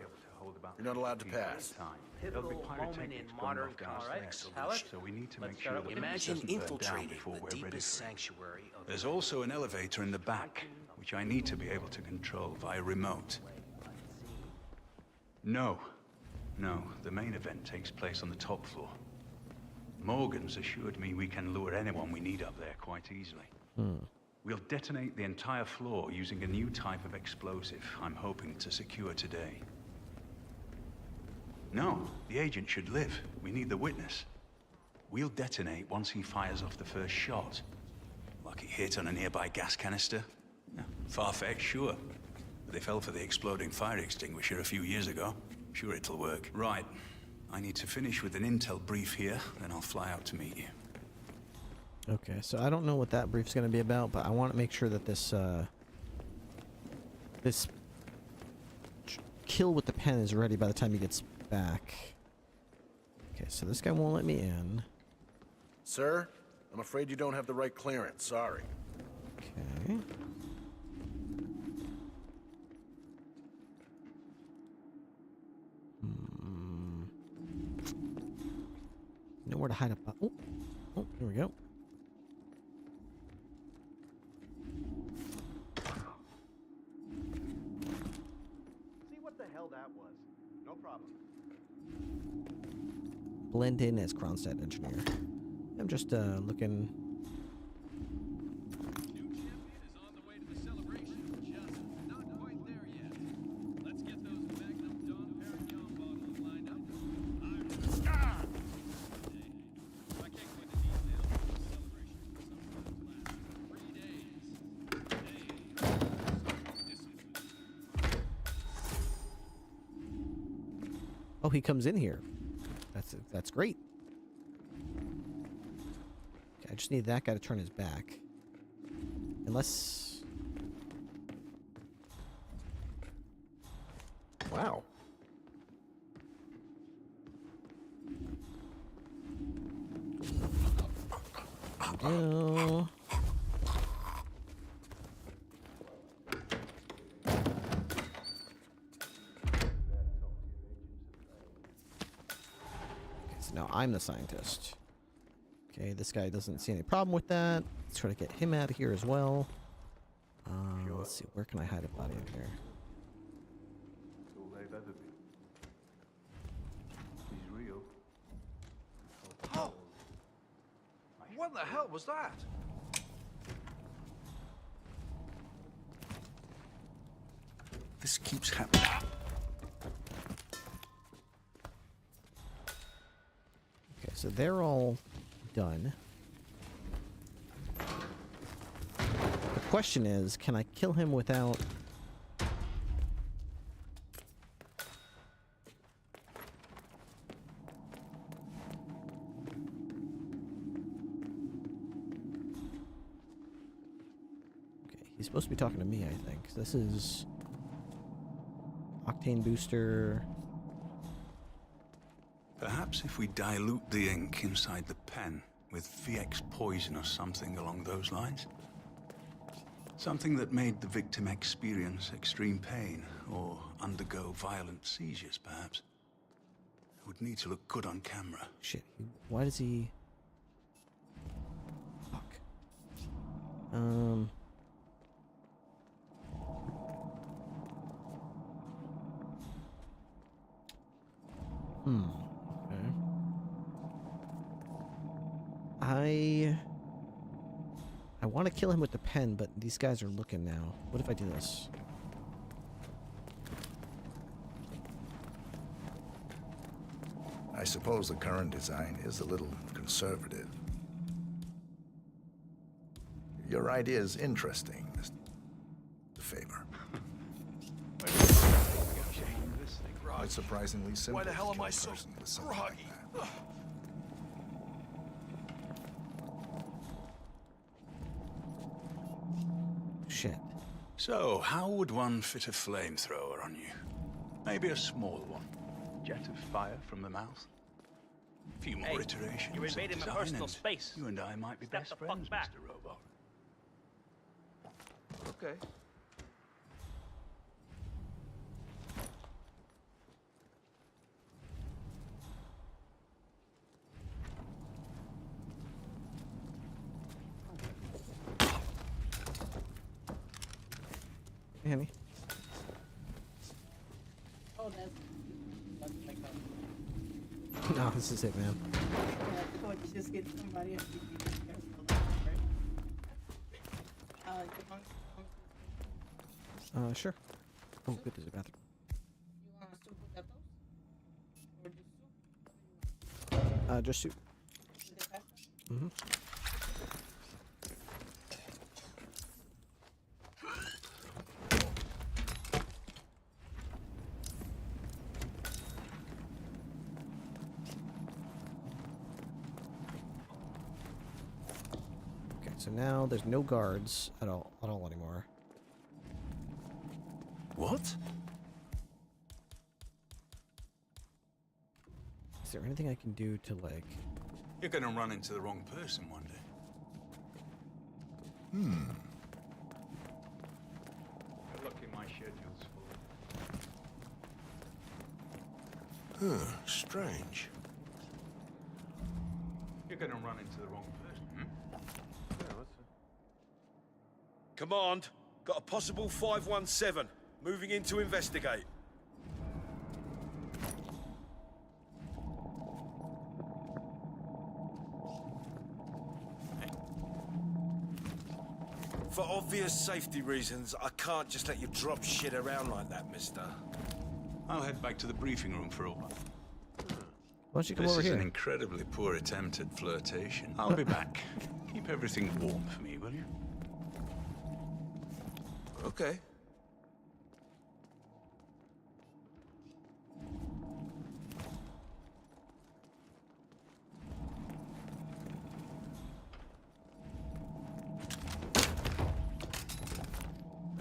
you're not allowed to pass. There'll be pirate techniques going off downstairs, so we need to make sure that Imagine it doesn't burn down infiltrating before the we're ready deepest for it. sanctuary of There's also an elevator in the back, which I need to be able to control via remote. No, the main event takes place on the top floor. Morgan's assured me we can lure anyone we need up there quite easily. We'll detonate the entire floor using a new type of explosive I'm hoping to secure today. No, the agent should live. We need the witness. We'll detonate once he fires off the first shot. Lucky hit on a nearby gas canister? Far-fetched, sure. But they fell for the exploding fire extinguisher a few years ago. Sure it'll work. Right. I need to finish with an intel brief here, then I'll fly out to meet you. Okay, so I don't know what that brief's going to be about, but I want to make sure that this kill with the pen is ready by the time he gets back. Okay, so this guy won't let me in. Sir, I'm afraid you don't have the right clearance. Sorry. Okay. Nowhere to hide up. Oh, here we go. See what the hell that was. No problem. Blend in as Kronstadt engineer. I'm just looking. Oh, he comes in here. That's great. Okay, I just need that guy to turn his back. Unless... Wow. Oh. Now I'm the scientist. Okay, this guy doesn't see any problem with that. Let's try to get him out of here as well. Let's see, where can I hide a body in here? That's all they've ever been. He's real. Oh! What the hell was that? This keeps happening. Okay, so they're all done. The question is, can I kill him without... Okay, he's supposed to be talking to me, I think. This is... Octane booster... Perhaps if we dilute the ink inside the pen with VX poison or something along those lines? Something that made the victim experience extreme pain or undergo violent seizures, perhaps. It would need to look good on camera. Shit, why does he... Fuck. I want to kill him with the pen, but these guys are looking now. What if I do this? I suppose the current design is a little conservative. Your idea is interesting, Mr. Faber. It's surprisingly simple. Why the hell to am I kill a so person with something like groggy? that. Shit. So, how would one fit a flamethrower on you? Maybe a small one. Jet of fire from the mouth. A few more iterations. You're invading my personal space. You and I might be best friends, Mr. Robot. Okay. Hey, honey. Oh, that's like No, this is it, man. I thought you just get somebody else. Sure. Oh, good, there's a bathroom. Just soup. Mm-hmm. Okay, so now there's no guards at all anymore. What? Is there anything I can do to, like... You're gonna run into the wrong person one day. You're lucky my schedule's full. Huh, strange. You're gonna run into the wrong person, Command, got a possible 517. Moving in to investigate. For obvious safety reasons, I can't just let you drop shit around like that, mister. I'll head back to the briefing room for a while. Why don't you come This over is here? an incredibly poor attempt at flirtation. I'll be back. Keep everything warm for me, will you? Okay.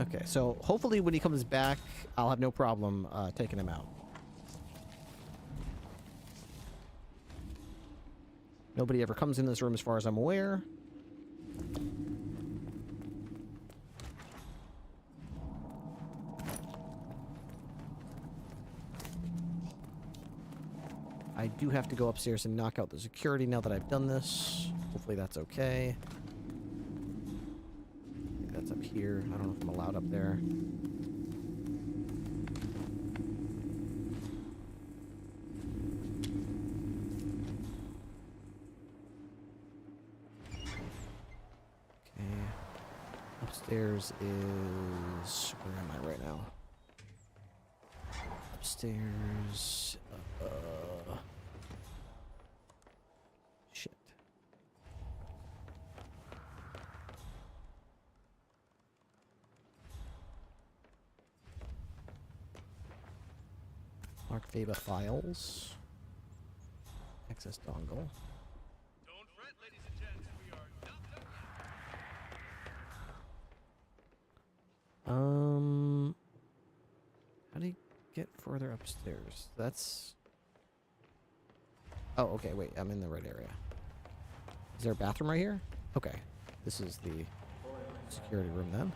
Okay, so hopefully when he comes back, I'll have no problem taking him out. Nobody ever comes in this room as far as I'm aware. I do have to go upstairs and knock out the security now that I've done this. Hopefully that's okay. I think that's up here. I don't know if I'm allowed up there. Okay. Upstairs is... Where am I right now? Upstairs... Shit. Mark Faber files. Access dongle. Don't fret, ladies and gents. We are not done. How do you get further upstairs? That's... Oh, okay, wait, I'm in the right area. Is there a bathroom right here? Okay, this is the security room then.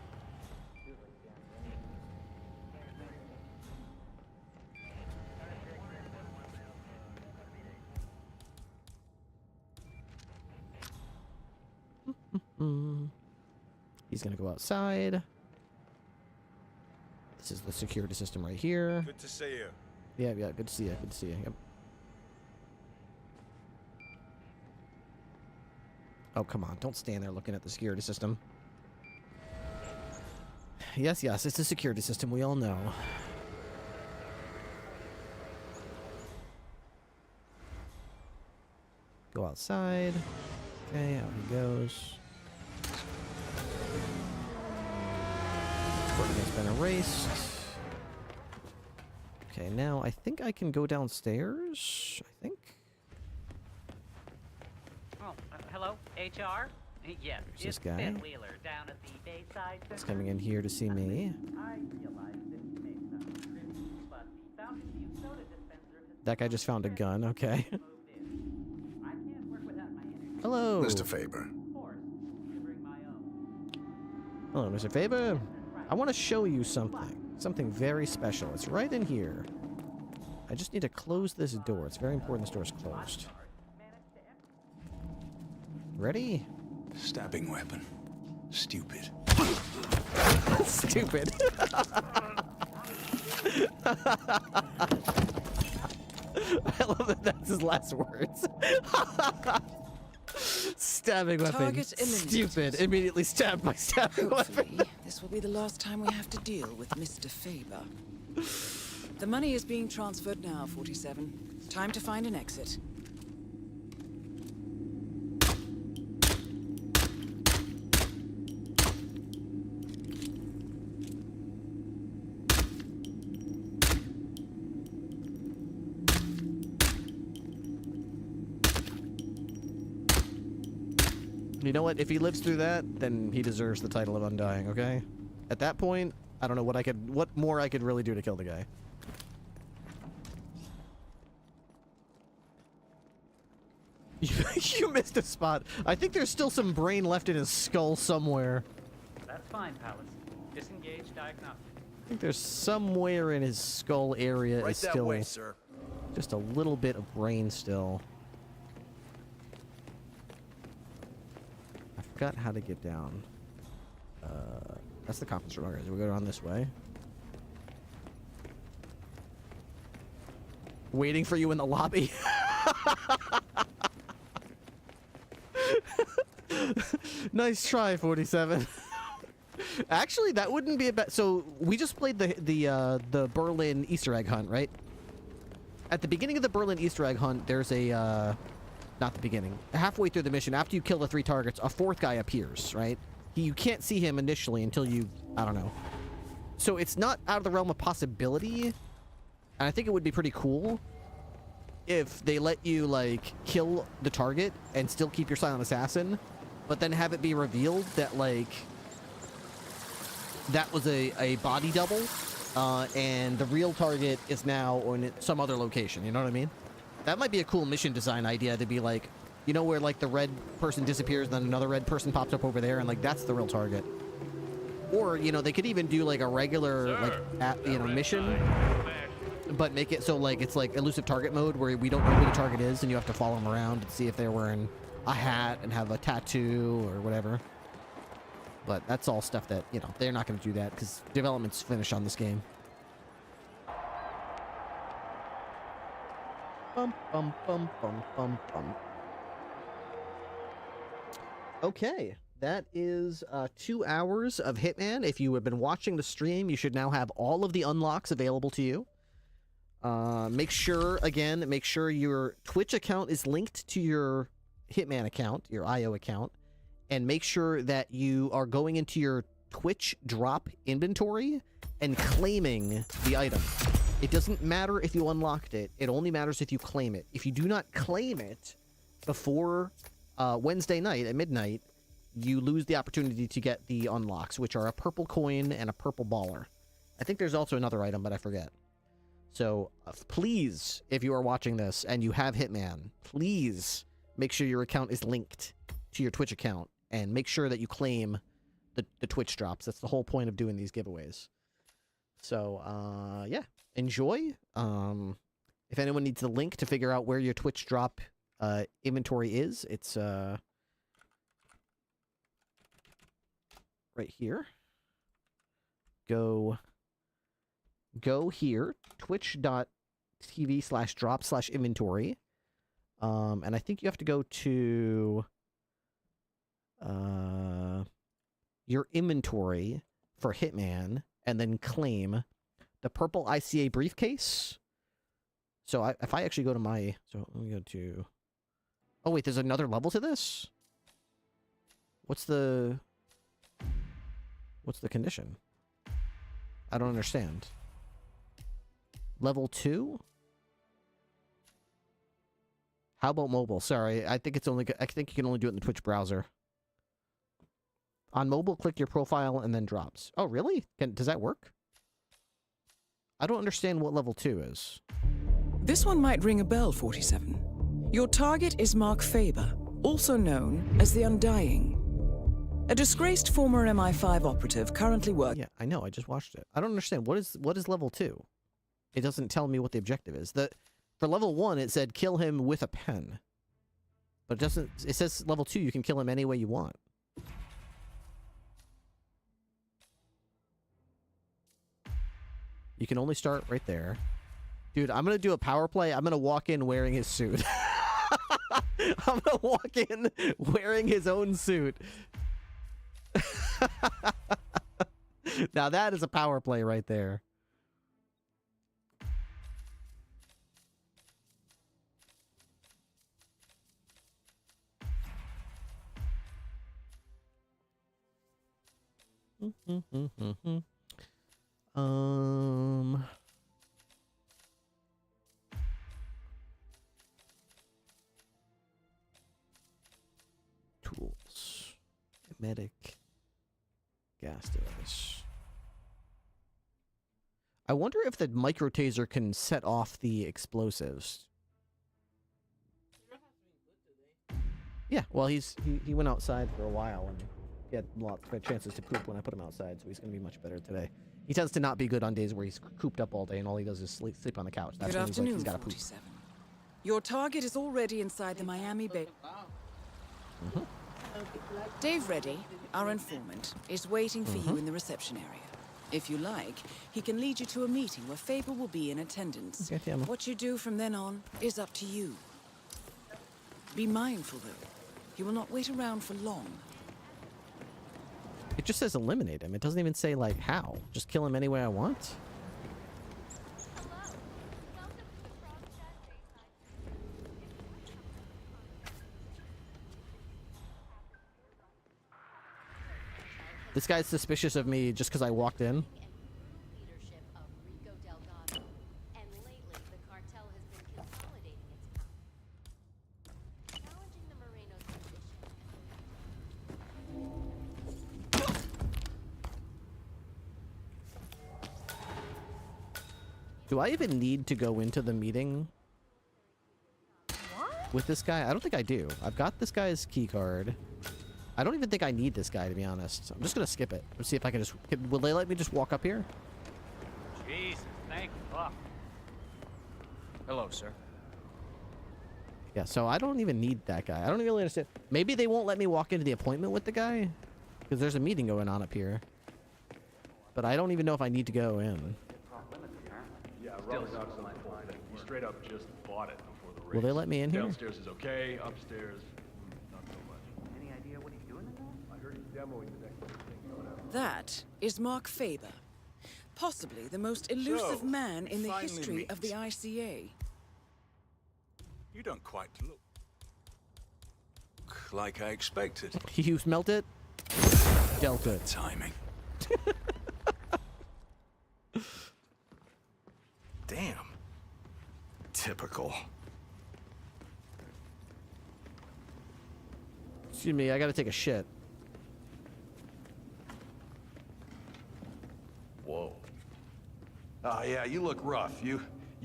He's gonna go outside. This is the security system right here. Good to see you. Yeah, good to see you. Good to see you. Yep. Oh, come on. Don't stand there looking at the security system. Yes, it's a security system. We all know. Go outside. Okay, out he goes. Recording has been erased. Okay, now I think I can go downstairs. I think. Oh, hello, HR? Yes, There's this it's guy. Ben Wheeler down at the Bayside Center. He's coming in here to see me. I realize this may sound trivial, but the Fountain View soda dispenser has That guy just found a gun. Okay. I can't work without my energy. Hello. Mr. Faber. Hello, Mr. Faber. I want to show you something. Something very special. It's right in here. I just need to close this door. It's very important this door is closed. Ready? Stabbing weapon. Stupid. Stupid. I love that that's his last words. stabbing weapon. Target eliminated. Stupid. Immediately stabbed by stabbing weapon. Hopefully, this will be the last time we have to deal with Mr. Faber. The money is being transferred now, 47. Time to find an exit. You know what? If he lives through that, then he deserves the title of Undying, okay? At that point, I don't know what more I could really do to kill the guy. You missed a spot. I think there's still some brain left in his skull somewhere. That's fine, Palace. Disengage diagnostic. I think there's somewhere in his skull area Right is that still way, sir. just a little bit of brain still. I forgot how to get down. That's the conference room. Okay, so we go down this way. Waiting for you in the lobby. Nice try, 47. Actually, that wouldn't be a bad. So we just played the Berlin Easter egg hunt, right? At the beginning of the Berlin Easter egg hunt, there's a not the beginning. Halfway through the mission, after you kill the 3 targets, a 4th guy appears, right? You can't see him initially until you, I don't know. So it's not out of the realm of possibility, and I think it would be pretty cool if they let you, like, kill the target and still keep your silent assassin, but then have it be revealed that, like, that was a body double, and the real target is now on some other location, you know what I mean? That might be a cool mission design idea, to be like, you know, where like the red person disappears, then another red person pops up over there, and like that's the real target. Or, you know, they could even do like a regular mission, but make it so like it's like elusive target mode, where we don't know who the target is, and you have to follow them around and see if they're wearing a hat and have a tattoo or whatever. But that's all stuff that, you know, they're not going to do that because development's finished on this game. Bum, bum, bum, bum, bum, bum. Okay, that is 2 hours of Hitman. If you have been watching the stream, you should now have all of the unlocks available to you. Make sure your Twitch account is linked to your Hitman account, your IO account, and make sure that you are going into your Twitch drop inventory and claiming the item. It doesn't matter if you unlocked it. It only matters if you claim it. If you do not claim it before Wednesday night at midnight, you lose the opportunity to get the unlocks, which are a purple coin and a purple baller. I think there's also another item, but I forget. So please, if you are watching this and you have Hitman, please make sure your account is linked to your Twitch account and make sure that you claim the Twitch drops. That's the whole point of doing these giveaways. So, yeah, enjoy. If anyone needs the link to figure out where your Twitch drop inventory is, it's right here. Go here, twitch.tv/drop/inventory. And I think you have to go to your inventory for Hitman and then claim the purple ICA briefcase. So if I actually go to my... So let me go to... Oh, wait, there's another level to this? What's the condition? I don't understand. Level 2? How about mobile? Sorry, I think you can only do it in the Twitch browser. On mobile, click your profile and then drops. Oh, really? Does that work? I don't understand what level 2 is. This one might ring a bell, 47. Your target is Mark Faber, also known as the Undying. A disgraced former MI5 operative currently working... Yeah, I know, I just watched it. I don't understand. What is level 2? It doesn't tell me what the objective is. For level 1, it said kill him with a pen. But it doesn't... It says level 2, you can kill him any way you want. You can only start right there. Dude, I'm gonna do a power play. I'm gonna walk in wearing his suit. I'm gonna walk in wearing his own suit. Now that is a power play right there. Tools. Medic. Gas device. I wonder if the micro taser can set off the explosives. Yeah, well, he went outside for a while and he had lots of chances to poop when I put him outside, so he's going to be much better today. He tends to not be good on days where he's cooped up all day and all he does is sleep on the couch. That's Good when afternoon, he's got to poop. 47. Your target is already inside the Miami Bay. Dave Reddy, our informant, is waiting for you in the reception area. If you like, he can lead you to a meeting where Faber will be in attendance. Okay, what you do from then on is up to you. Be mindful, though. He will not wait around for long. It just says eliminate him. It doesn't even say, like, how. Just kill him any way I want? This guy's suspicious of me just because I walked in. Do I even need to go into the meeting with this guy? I don't think I do. I've got this guy's key card. I don't even think I need this guy, to be honest. I'm just gonna skip it. Let's see if I can just... Will they let me just walk up here? Jesus, thank fuck. Hello, sir. Yeah, so I don't even need that guy. I don't really understand. Maybe they won't let me walk into the appointment with the guy? Because there's a meeting going on up here. But I don't even know if I need to go in. Yeah, Robert got some full thing. He straight up just bought it before the race. Will they let me in here? Downstairs is okay, upstairs, not so much. Any idea what he's doing in there? I heard he's demoing the next thing going out. That is Mark Faber. Possibly the most elusive So, man in the finally history of the meet. ICA. You don't quite look like I expected. You smelt it? Dealt it. Timing. Damn. Typical. Excuse me, I gotta take a shit. Whoa. Oh, yeah, you look rough. You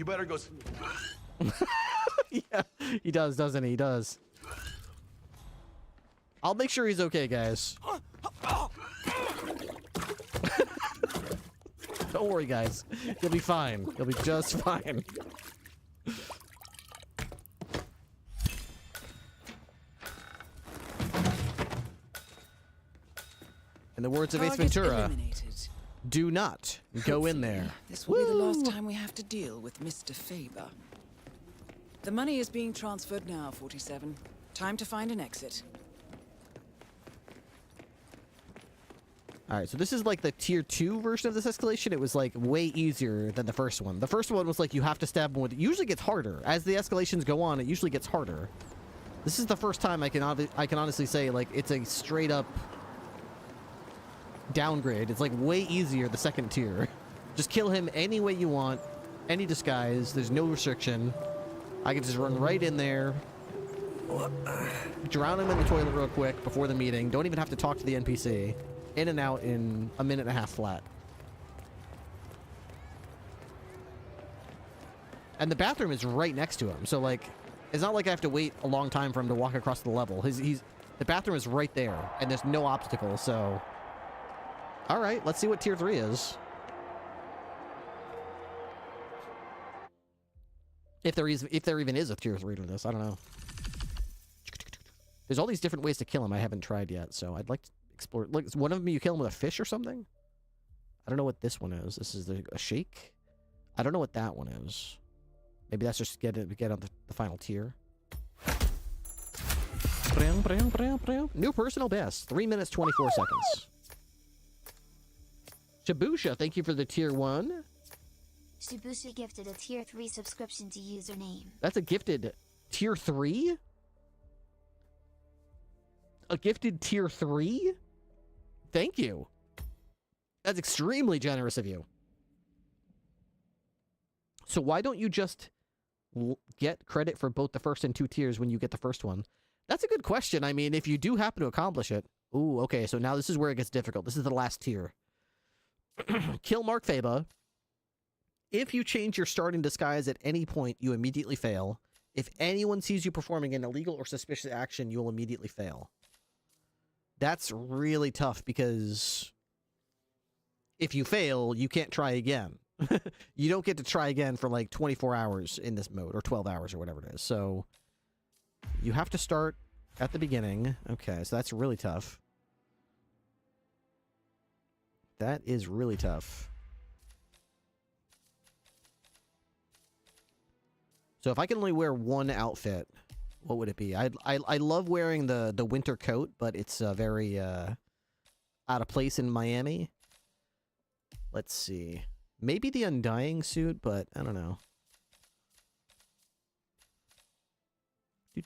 better go... Yeah, he does, doesn't he? He does. I'll make sure he's okay, guys. Don't worry, guys. He'll be fine. He'll be just fine. In the words of Ace Target Ventura, eliminated. do not go in there. This will be the last time we have to deal with Mr. Faber. The money is being transferred now, 47. Time to find an exit. Alright, so this is like the tier 2 version of this escalation. It was like way easier than the first one. The first one was like you have to stab more. It usually gets harder. As the escalations go on, it usually gets harder. This is the first time I can honestly say like it's a straight up downgrade. It's like way easier the second tier. Just kill him any way you want, any disguise. There's no restriction. I can just run right in there, drown him in the toilet real quick before the meeting. Don't even have to talk to the NPC. In and out in a minute and a half flat. And the bathroom is right next to him, so like, it's not like I have to wait a long time for him to walk across the level. The bathroom is right there, and there's no obstacle, so... Alright, let's see what tier 3 is. If there even is a tier 3 to this, I don't know. There's all these different ways to kill him I haven't tried yet, so I'd like to explore. Look, one of them you kill him with a fish or something? I don't know what this one is. This is a shake? I don't know what that one is. Maybe that's just get on the final tier. New personal best. 3 minutes, 24 seconds. Shabusha, thank you for the tier 1. Shibushi gifted a tier 3 subscription to username. That's a gifted tier 3? A gifted tier 3? Thank you. That's extremely generous of you. So why don't you just get credit for both the first and 2 tiers when you get the first one? That's a good question. I mean, if you do happen to accomplish it. Ooh, okay, so now this is where it gets difficult. This is the last tier. Kill Mark Faba. If you change your starting disguise at any point, you immediately fail. If anyone sees you performing an illegal or suspicious action, you will immediately fail. That's really tough because if you fail, you can't try again. You don't get to try again for like 24 hours in this mode, or 12 hours, or whatever it is. So you have to start at the beginning. Okay, so that's really tough. That is really tough. So if I can only wear one outfit, what would it be? I love wearing the winter coat, but it's very out of place in Miami. Let's see. Maybe the Undying suit, but I don't know. We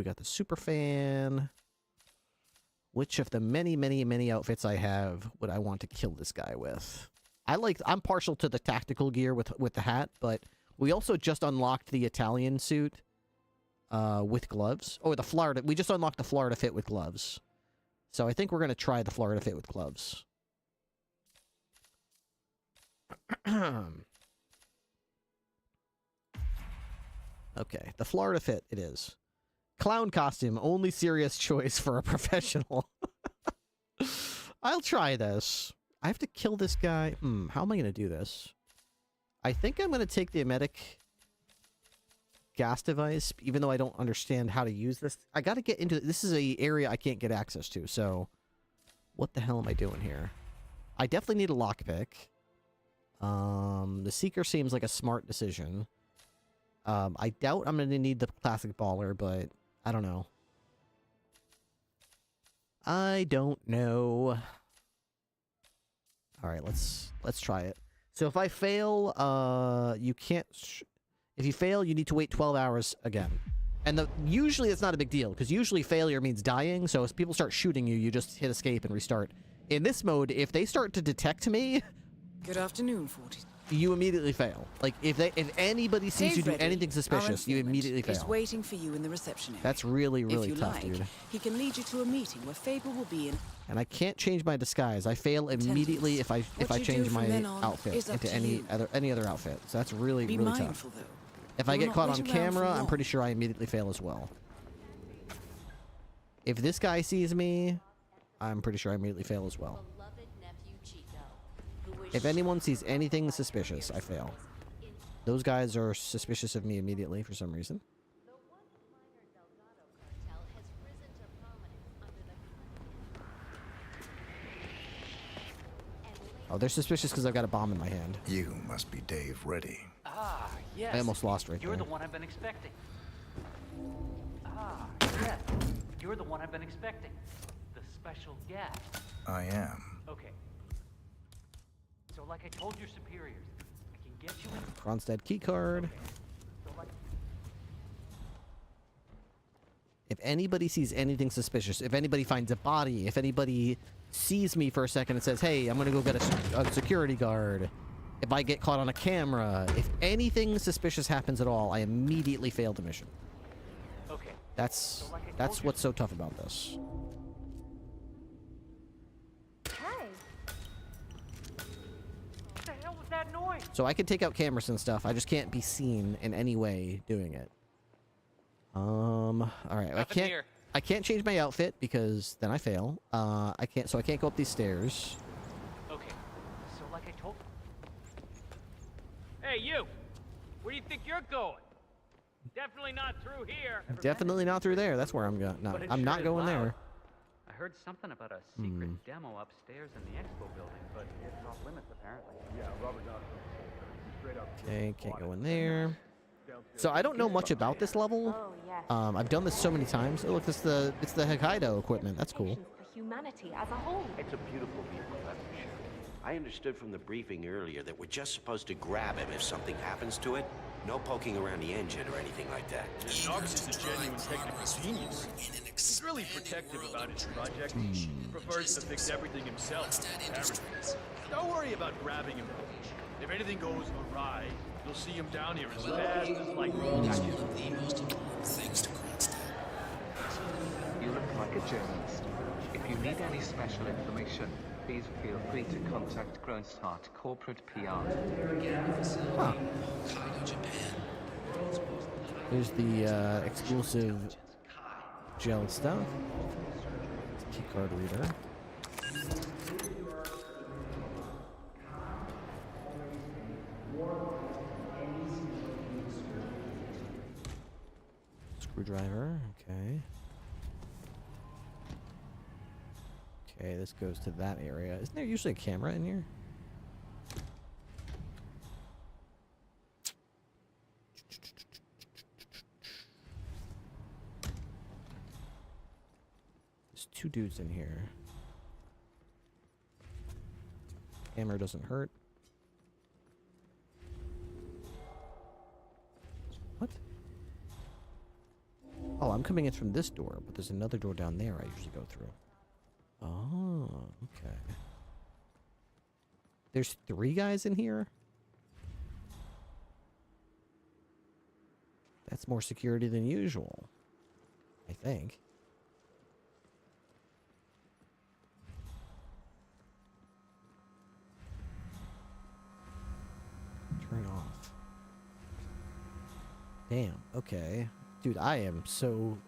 got the Superfan. Which of the many outfits I have would I want to kill this guy with? I'm partial to the tactical gear with the hat, but we also just unlocked the Italian suit with gloves. Oh, the Florida. We just unlocked the Florida fit with gloves. So I think we're going to try the Florida fit with gloves. Okay, the Florida fit it is. Clown costume, only serious choice for a professional. I'll try this. I have to kill this guy. How am I going to do this? I think I'm going to take the emetic gas device, even though I don't understand how to use this. I got to get into... This is an area I can't get access to, so... What the hell am I doing here? I definitely need a lockpick. The Seeker seems like a smart decision. I doubt I'm going to need the classic baller, but I don't know. I don't know. All right, let's try it. So if I fail, you can't... If you fail, you need to wait 12 hours again. And usually it's not a big deal, because usually failure means dying, so if people start shooting you, you just hit escape and restart. In this mode, if they start to detect me... Good afternoon, 40. You immediately fail. Like, if anybody sees you do anything suspicious, you immediately fail. He's waiting for you in the reception area. That's really, really tough, dude. He can lead you to a meeting where Faber will be in. And I can't change my disguise. I fail immediately if I change my outfit into any other outfit. So that's really, really tough. Though. If I get caught on camera, I'm pretty sure I immediately fail as well. If this guy sees me, I'm pretty sure I immediately fail as well. If anyone sees anything suspicious, I fail. Those guys are suspicious of me immediately for some reason. Oh, they're suspicious because I've got a bomb in my hand. You must be Dave Reddy. Ah, yes. I almost lost right there. You're the one I've been expecting. Ah, yes. You're the one I've been expecting. The special guest. I am. Okay. So like I told your superiors, I can get you in... Kronstadt keycard. Okay. So like... If anybody sees anything suspicious, if anybody finds a body, if anybody sees me for a second and says, hey, I'm going to go get a security guard, if I get caught on a camera, if anything suspicious happens at all, I immediately fail the mission. Okay. That's what's so tough about this. That noise. So I can take out cameras and stuff. I just can't be seen in any way doing it. All right. I can't change my outfit because then I fail. I can't go up these stairs. Okay. So like I told... Hey, you! Where do you think you're going? Definitely not through here. Definitely not through there. That's where I'm going. No, I'm not going there. I heard something about a secret demo upstairs in the expo building, but it's off limits apparently. Yeah, Robert Dawson. Straight up. Okay, can't go in there. So I don't know much about this level. I've done this so many times. Oh, look, it's the Hokkaido equipment. That's cool. For humanity as a whole. It's a beautiful vehicle, that's for sure. I understood from the briefing earlier that we're just supposed to grab him if something happens to it. No poking around the engine or anything like that. Knox is a genuine technical genius. He's really protective about his project. He prefers to fix everything himself. Don't worry about grabbing him. If anything goes awry, you'll see him down here as fast as like You look like a journalist. If you need any special information, please feel free to contact Kronstadt Corporate PR. Huh. Here's the exclusive gel stuff. Key card reader. Screwdriver, okay. Okay, this goes to that area. Isn't there usually a camera in here? There's two dudes in here. Hammer doesn't hurt. What? Oh, I'm coming in from this door, but there's another door down there I usually go through. Oh, okay. There's 3 guys in here? That's more security than usual, I think. Turn off. Damn, okay. Dude, I am so...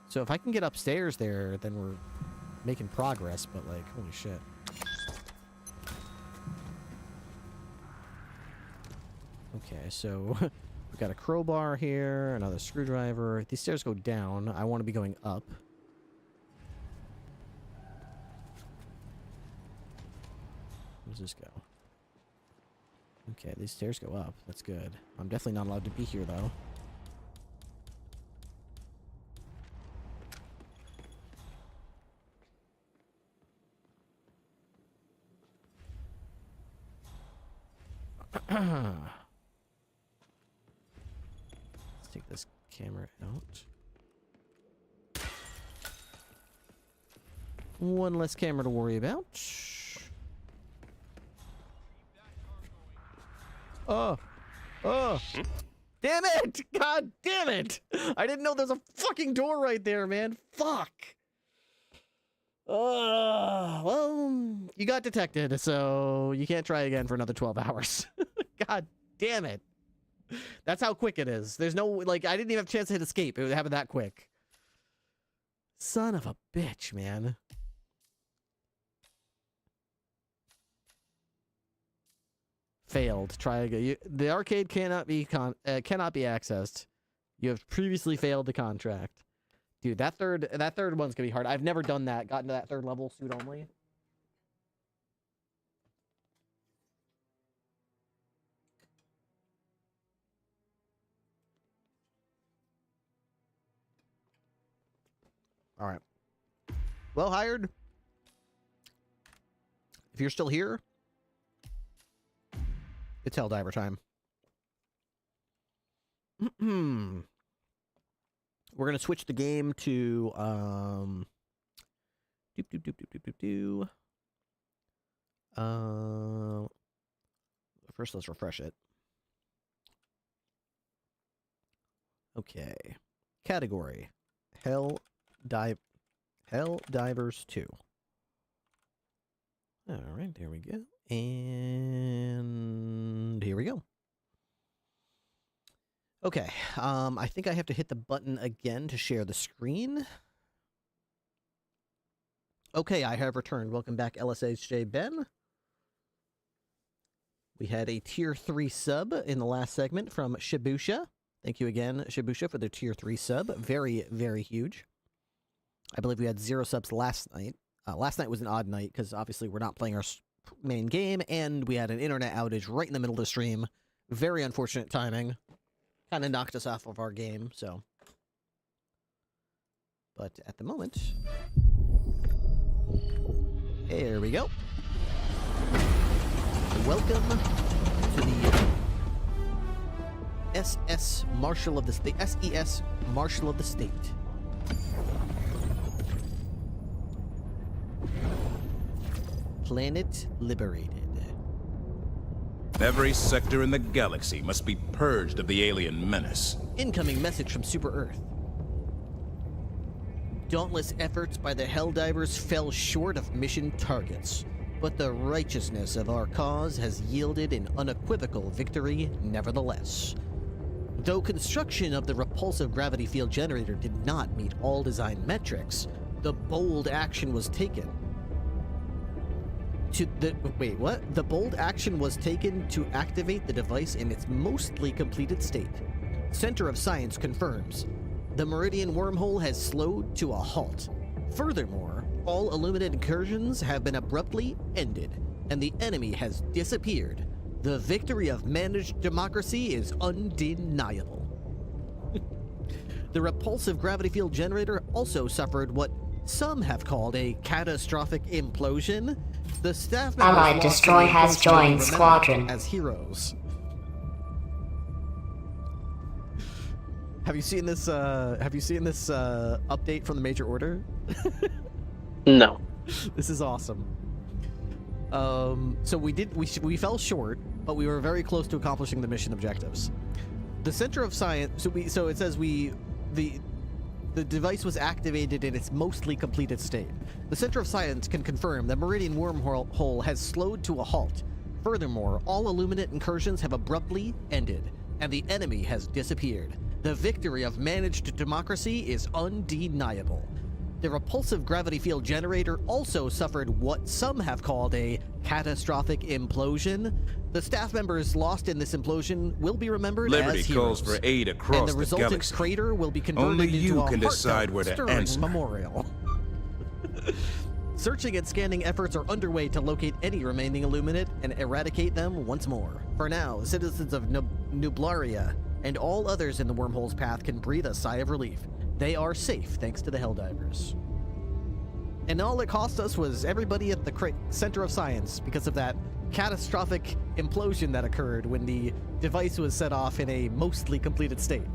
So if I can get upstairs there, then we're making progress, but like, holy shit. Okay, so we've got a crowbar here, another screwdriver. These stairs go down. I want to be going up. Where does this go? Okay, these stairs go up. That's good. I'm definitely not allowed to be here, though. Let's take this camera out. One less camera to worry about. Oh! Oh! Damn it! God damn it! I didn't know there's a fucking door right there, man. Fuck! Well, you got detected, so you can't try again for another 12 hours. God damn it. That's how quick it is. There's no, like, I didn't even have a chance to hit escape. It would happen that quick. Son of a bitch, man. Failed. Try again. The arcade cannot be accessed. You have previously failed the contract. Dude, that third one's gonna be hard. I've never done that. Gotten to that third level, suit only. All right. Well hired. If you're still here, it's Helldiver time. We're gonna switch the game to first let's refresh it. Okay. Category. Helldivers 2. Alright, there we go. And here we go. Okay, I think I have to hit the button again to share the screen. Okay, I have returned. Welcome back, LSHJ Ben. We had a Tier 3 sub in the last segment from Shibusha. Thank you again, Shibusha, for the Tier 3 sub. Very, very huge. I believe we had 0 subs last night. Last night was an odd night, because obviously we're not playing our main game, and we had an internet outage right in the middle of the stream. Very unfortunate timing. kind of knocked us off of our game, so. But at the moment, here we go. Welcome to the SS Marshal of the State, SES Marshal of the State. Planet liberated. Every sector in the galaxy must be purged of the alien menace. Incoming message from Super Earth. Dauntless efforts by the Helldivers fell short of mission targets, but the righteousness of our cause has yielded an unequivocal victory nevertheless. Though construction of the repulsive gravity field generator did not meet all design metrics, the bold action was taken. The bold action was taken to activate the device in its mostly completed state. Center of Science confirms. The Meridian wormhole has slowed to a halt. Furthermore, all Illuminate incursions have been abruptly ended, and the enemy has disappeared. The victory of managed democracy is undeniable. The repulsive gravity field generator also suffered what some have called a catastrophic implosion. The staff members Allied destroyer has joined squadron as heroes. Have you seen this? Update from the Major Order? No. This is awesome. So we fell short, but we were very close to accomplishing the mission objectives. The Center of Science. So it says the device was activated in its mostly completed state. The Center of Science can confirm the Meridian wormhole has slowed to a halt. Furthermore, all Illuminate incursions have abruptly ended, and the enemy has disappeared. The victory of managed democracy is undeniable. The repulsive gravity field generator also suffered what some have called a catastrophic implosion. The staff members lost in this implosion will be remembered Liberty as heroes. calls for aid across and the resultant galaxy. crater will be converted Only into you a can decide heartfelt, where to stirring answer. memorial. Searching and scanning efforts are underway to locate any remaining Illuminate and eradicate them once more. For now, citizens of Nublaria and all others in the wormhole's path can breathe a sigh of relief. They are safe thanks to the Helldivers. And all it cost us was everybody at the Center of Science because of that catastrophic implosion that occurred when the device was set off in a mostly completed state.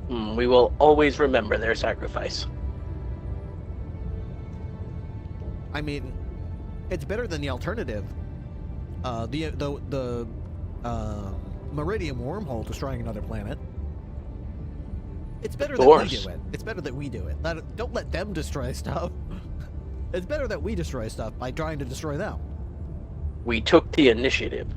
We will always remember their sacrifice. I mean, it's better than the alternative. The Meridian wormhole destroying another planet. It's better that we do it. It's better that we do it. Don't let them destroy stuff. It's better that we destroy stuff by trying to destroy them. We took the initiative.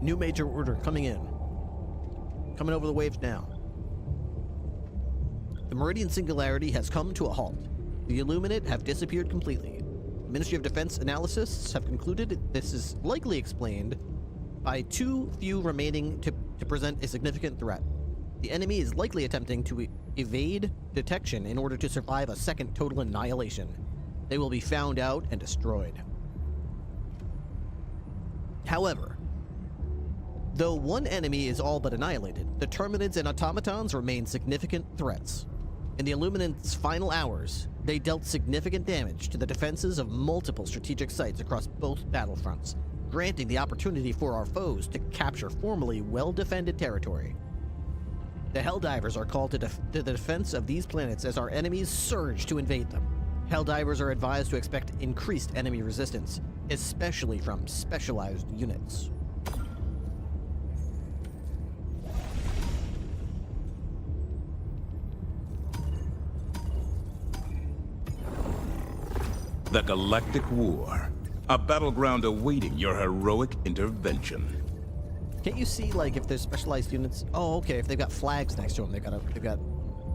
New major order coming in. Coming over the waves now. The Meridian Singularity has come to a halt. The Illuminate have disappeared completely. The Ministry of Defense analysts have concluded this is likely explained by too few remaining to present a significant threat. The enemy is likely attempting to evade detection in order to survive a second total annihilation. They will be found out and destroyed. However, though one enemy is all but annihilated, the Terminids and Automatons remain significant threats. In the Illuminate's final hours, they dealt significant damage to the defenses of multiple strategic sites across both battlefronts, granting the opportunity for our foes to capture formerly well-defended territory. The Helldivers are called to the defense of these planets as our enemies surge to invade them. Helldivers are advised to expect increased enemy resistance, especially from specialized units. The Galactic War. A battleground awaiting your heroic intervention. Can't you see, like, if there's specialized units? Oh, okay, if they've got flags next to them, they've got...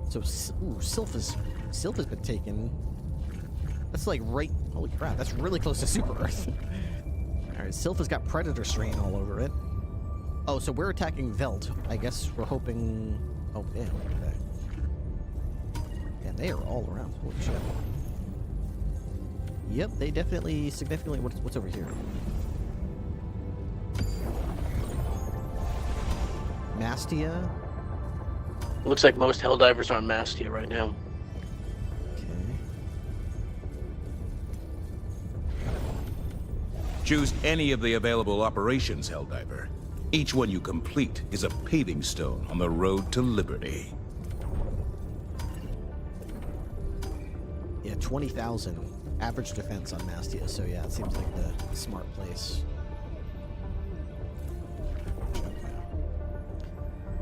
So, Sylph has been taken. That's like right... Holy crap, that's really close to Super Earth. Alright, Sylph has got Predator Strain all over it. Oh, so we're attacking Velt. I guess we're hoping... Oh, damn, okay. And they are all around. Holy shit. Yep, they definitely significantly... What's over here? Mastia? Looks like most Helldivers are on Mastia right now. Choose any of the available operations, Helldiver. Each one you complete is a paving stone on the road to liberty. Yeah, 20,000 average defense on Mastia, so yeah, it seems like the smart place.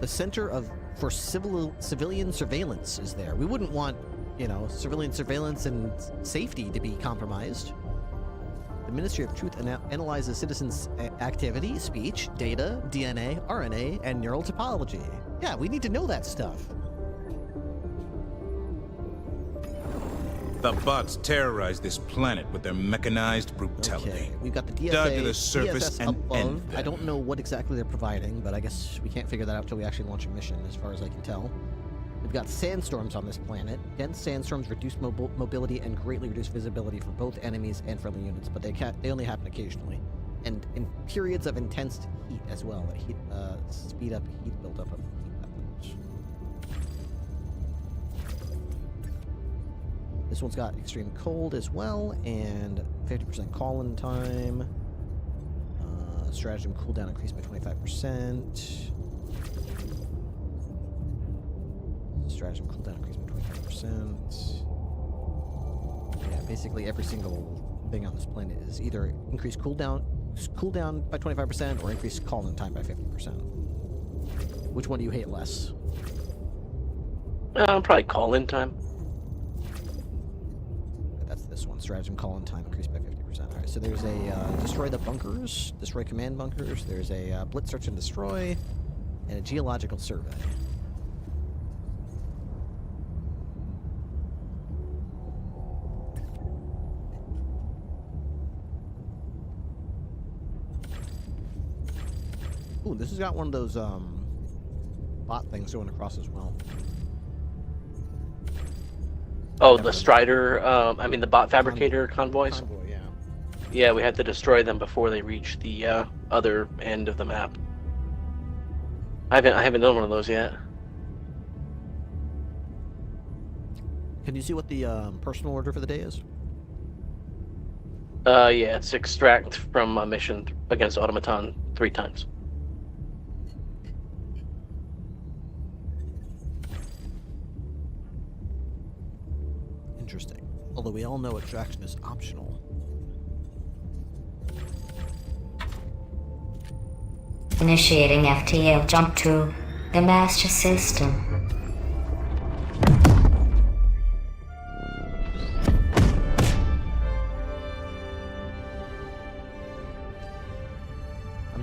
The Center for Civilian Surveillance is there. We wouldn't want, civilian surveillance and safety to be compromised. The Ministry of Truth analyzes citizens' activity, speech, data, DNA, RNA, and neural topology. Yeah, we need to know that stuff. The bots terrorize this planet with their mechanized brutality. Okay, we've got the DSA, Dive to the surface DSS and above. end them. I don't know what exactly they're providing, but I guess we can't figure that out until we actually launch a mission, as far as I can tell. We've got sandstorms on this planet. Dense sandstorms reduce mobility and greatly reduce visibility for both enemies and friendly units, but they only happen occasionally. And in periods of intense heat as well, that heat speed up heat buildup of heat weapons. This one's got extreme cold as well, and 50% call-in time. Stratagem cooldown increased by 25%. Stratagem cooldown increased by 25%. Yeah, basically every single thing on this planet is either increased cooldown by 25% or increased call-in time by 50%. Which one do you hate less? Probably call-in time. That's this one. Stratagem call-in time increased by 50%. Alright, so there's a destroy the bunkers, destroy command bunkers, there's a blitz search and destroy, and a geological survey. Ooh, this has got one of those bot things going across as well. Oh, the Strider, the bot fabricator convoys? Convoy, yeah. Yeah, we had to destroy them before they reached the other end of the map. I haven't done one of those yet. Can you see what the personal order for the day is? Yeah, it's extract from a mission against Automaton 3 times. Interesting. Although we all know extraction is optional. Initiating FTL jump to the master system.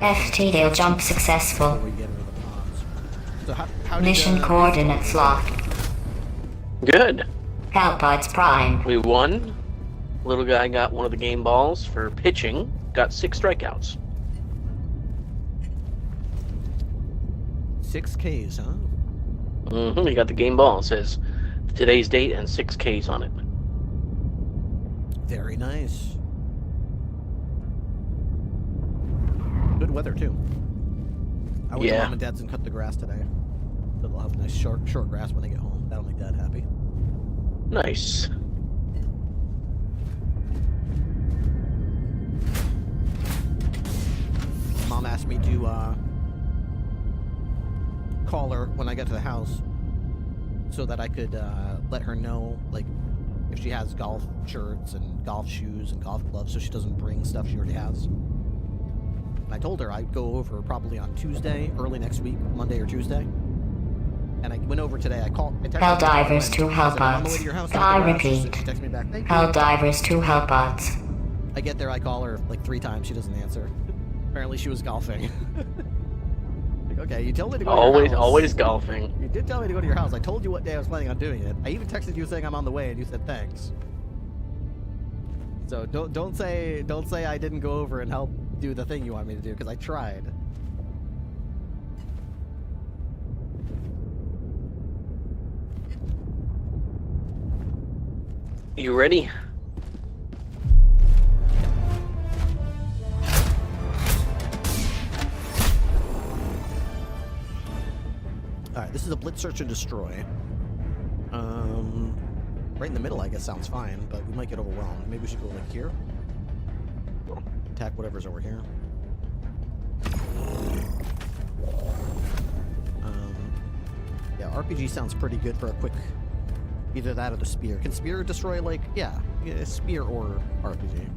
FTL jump successful. So how Mission coordinates locked. Good. Halbides Prime. We won. Little guy got one of the game balls for pitching. Got 6 strikeouts. 6 Ks, huh? Mm-hmm. He got the game ball. It says today's date and 6 Ks on it. Very nice. Good weather too. I went to Mom and Dad's and cut the grass today. So they'll have nice short grass when they get home. That'll make Dad happy. Nice. Mom asked me to call her when I get to the house so that I could let her know, like, if she has golf shirts and golf shoes and golf gloves, so she doesn't bring stuff she already has. And I told her I'd go over probably on Tuesday, early next week, Monday or Tuesday. And I went over today. I texted Helldivers to Hellbots. I repeat. Helldivers to Hellbots. I get there, I call her like 3 times, she doesn't answer. Apparently she was golfing. Like, okay, you told me to go to your house. Always golfing. You did tell me to go to your house. I told you what day I was planning on doing it. I even texted you saying I'm on the way, and you said thanks. So don't say I didn't go over and help do the thing you want me to do, because I tried. You ready? This is a blitz, search, and destroy. Right in the middle, I guess, sounds fine, but we might get overwhelmed. Maybe we should go like here. Attack whatever's over here. Yeah, RPG sounds pretty good for a quick... Either that or the spear. Can spear destroy, like... Yeah, spear or RPG.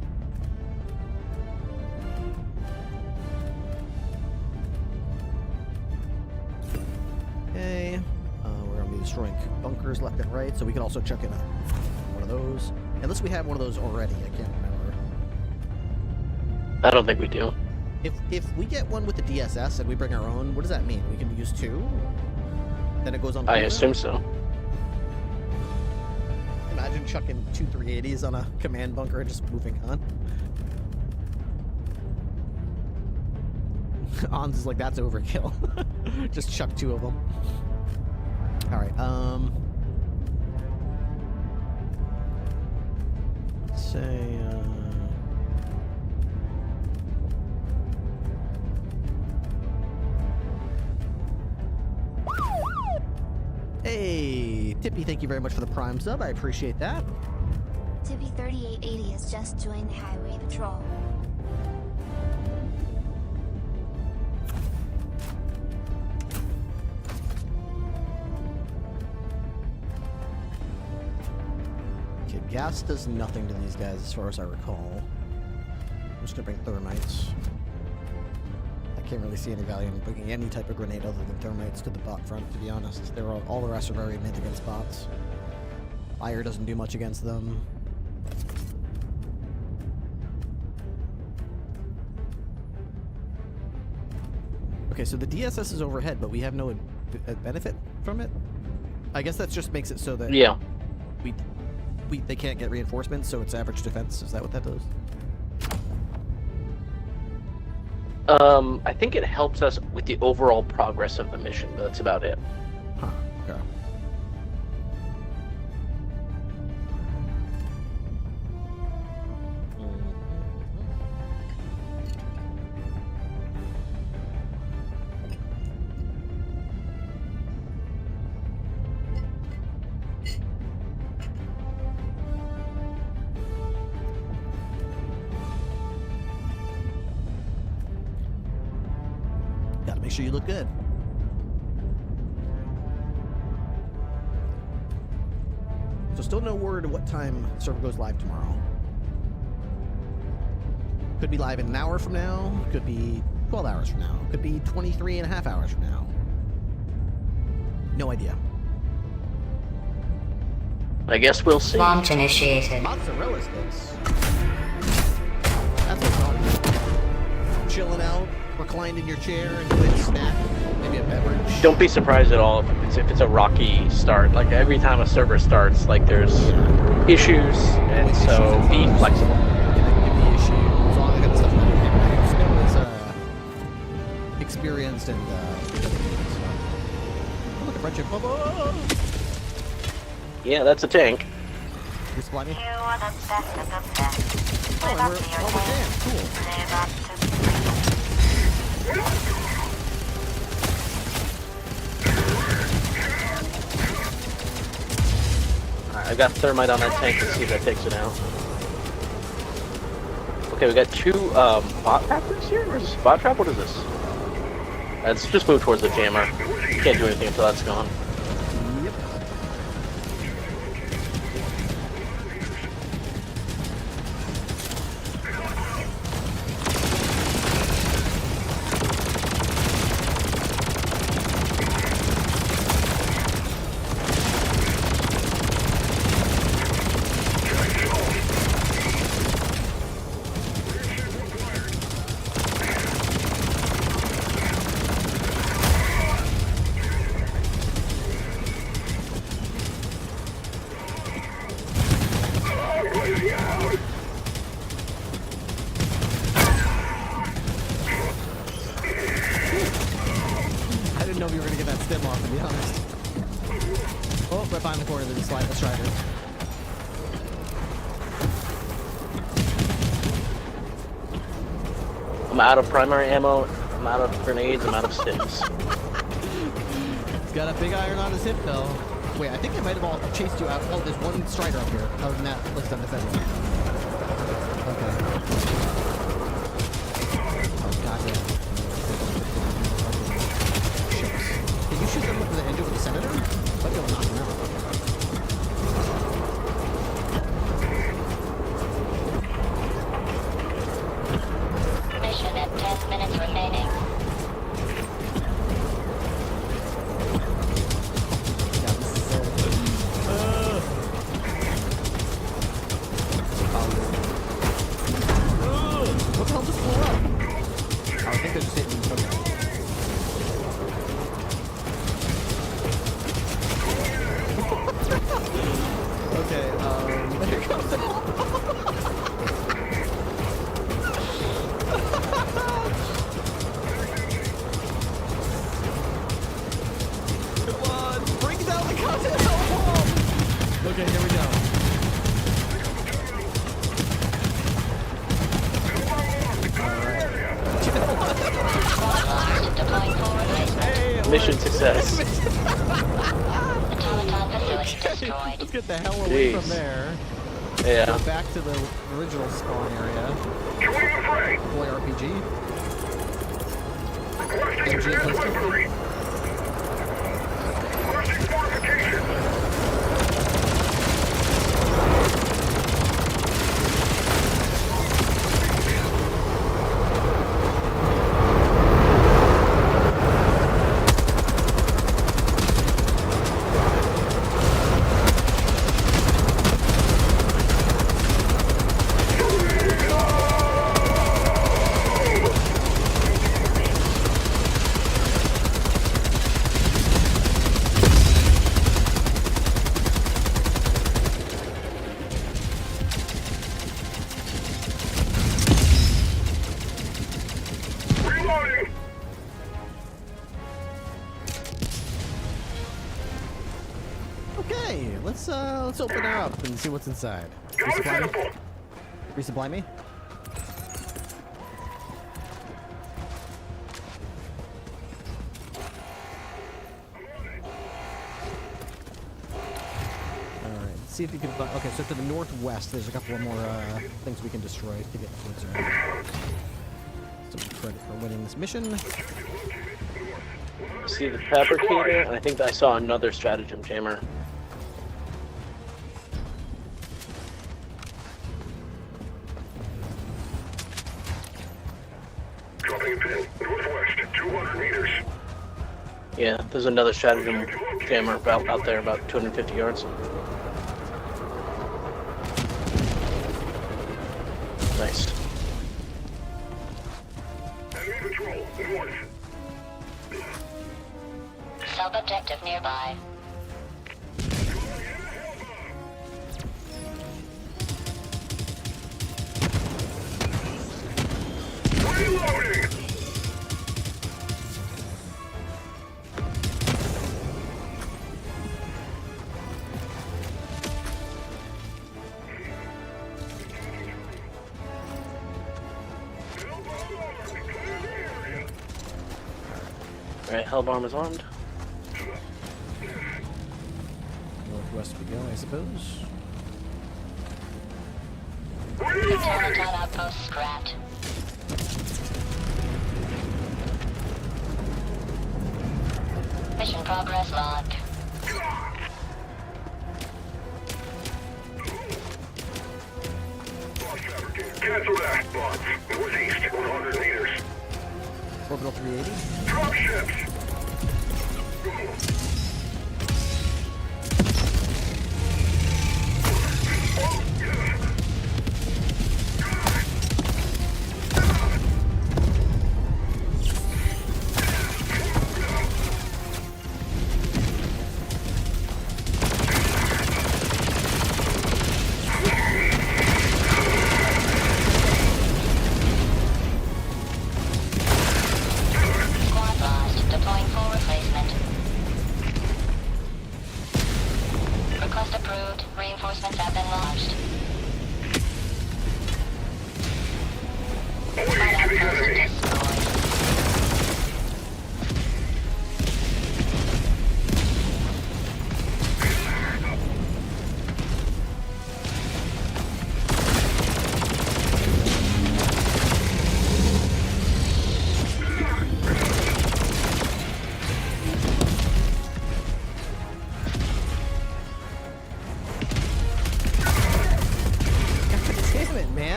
Okay. We're going to be destroying bunkers left and right, so we can also chuck in one of those. Unless we have one of those already, I can't remember. I don't think we do. If we get one with the DSS and we bring our own, what does that mean? We can use 2? Then it goes on... I assume so. Imagine chucking 2 380s on a command bunker and just moving on. Ons is like, that's overkill. Just chuck 2 of them. Alright, let's say, Hey, Tippy, thank you very much for the Prime sub. I appreciate that. Tippy 3880 has just joined the Highway Patrol. Okay, gas does nothing to these guys as far as I recall. I'm just gonna bring thermites. I can't really see any value in bringing any type of grenade other than thermites to the bot front, to be honest. They're all the rest are very mid against bots. Fire doesn't do much against them. Okay, so the DSS is overhead, but we have no benefit from it? I guess that just makes it so that... Yeah. They can't get reinforcements, so it's average defense. Is that what that does? I think it helps us with the overall progress of the mission, but that's about it. Huh, okay. Gotta make sure you look good. So still no word what time server goes live tomorrow. Could be live in an hour from now. Could be 12 hours from now. Could be 23 and a half hours from now. No idea. I guess we'll see. Launch initiated. Mozzarella sticks. That's what's on. Chilling out, reclined in your chair, and a snack, maybe a beverage. Don't be surprised at all if it's a rocky start. Like every time a server starts, like there's issues, and so be flexible. Connectivity issues, all that kind of stuff. Snow is experienced and look at friendship. Yeah, that's a tank. Resupply me? You are the best of the best. Oh, and we're jammed. Cool. Live up to Alright, I got thermite on that tank. Let's see if that takes it out. Okay, we got 2 bot trappers here? Or is this a bot trap? What is this? Let's just move towards the jammer. You can't do anything until that's gone. Yep. I didn't know we were going to get that stem off, to be honest. Oh, right behind the corner, there's a strider. I'm out of primary ammo, I'm out of grenades, I'm out of stims. He's got a big iron on his hip, though. Wait, I think I might have all chased you out. Oh, there's one strider up here. Other than that, let's undefended. Okay. Oh, goddamn. Did you shoot them with the engine with the Senator? But you'll knock him out. Mission at 10 minutes remaining. What the hell just blew up? Oh, I think they're just hitting me. Okay, here comes the Come on, bring down the content bomb! Okay, here we go. Mission success. Let's get the hell away from there. Yeah. Go back to the original spawn area. Deploy RPG. MG and pistol. Okay, let's open her up and see what's inside. Resupply me? Resupply me? Alright, see if you can find... Okay, so to the northwest, there's a couple of more things we can destroy to get towards her. Some credit for winning this mission. See the fabricator, and I think I saw another stratagem jammer. Dropping a pin, northwest, 200 meters. Yeah, there's another stratagem jammer out there, about 250 yards. Nice. Enemy patrol, north. Sub-objective nearby. Reloading! Alright, Hellbomb is armed. Northwest we go, I suppose. Automaton outpost scrapped. Mission progress logged. Cancel that, bots. Northeast, 100 meters. Orbital 380. Drop ships!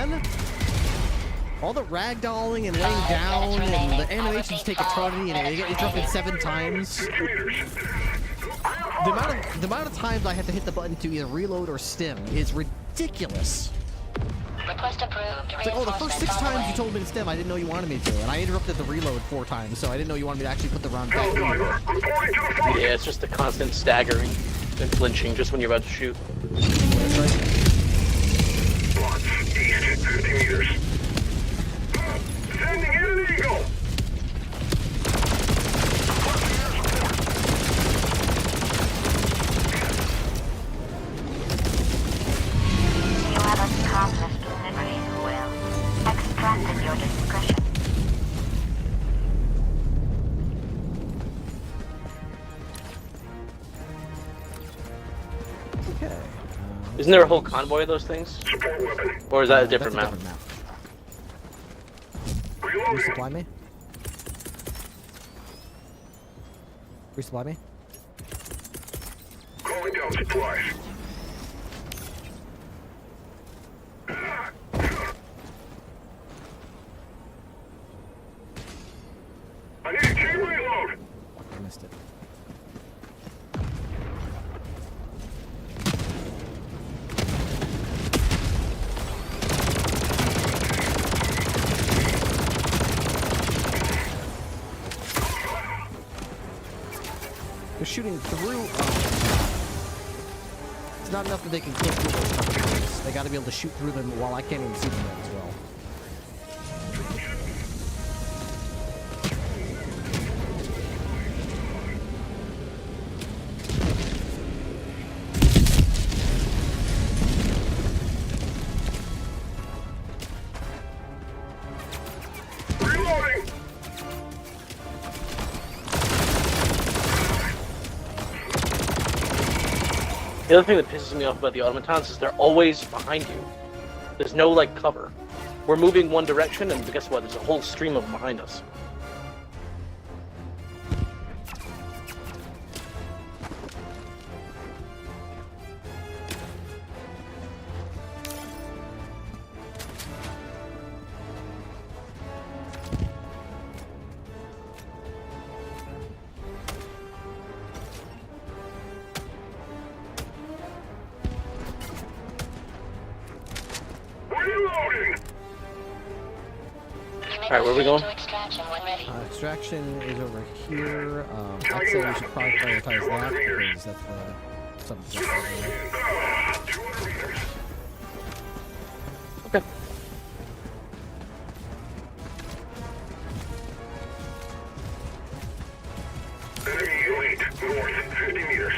man. All the ragdolling and laying down and the animations take eternity and they get interrupted 7 times. The amount of times I have to hit the button to either reload or stim is ridiculous. Request approved. It's like, oh, the first 6 times you told me to stim, I didn't know you wanted me to, and I interrupted the reload 4 times, so I didn't know you wanted me to actually put the round back in. Yeah, it's just the constant staggering and flinching just when you're about to shoot. Watch east 50 meters. Sending in an eagle. You have accomplished delivery, Will. Extract at your discretion. Okay. Isn't there a whole convoy of those things? Or is that a different map? Resupply me? Resupply me? Calling down supplies. I need a key reload. I missed it. They're shooting through. It's not enough that they can clip through those companies. They got to be able to shoot through them while I can't even see them yet as well. The other thing that pisses me off about the automatons is they're always behind you. There's no, like, cover. We're moving one direction, and guess what? There's a whole stream of them behind us. Alright, where are we going? Extraction is over here. I'd say we should probably prioritize that because that's something. Okay. Enemy elite, north 50 meters.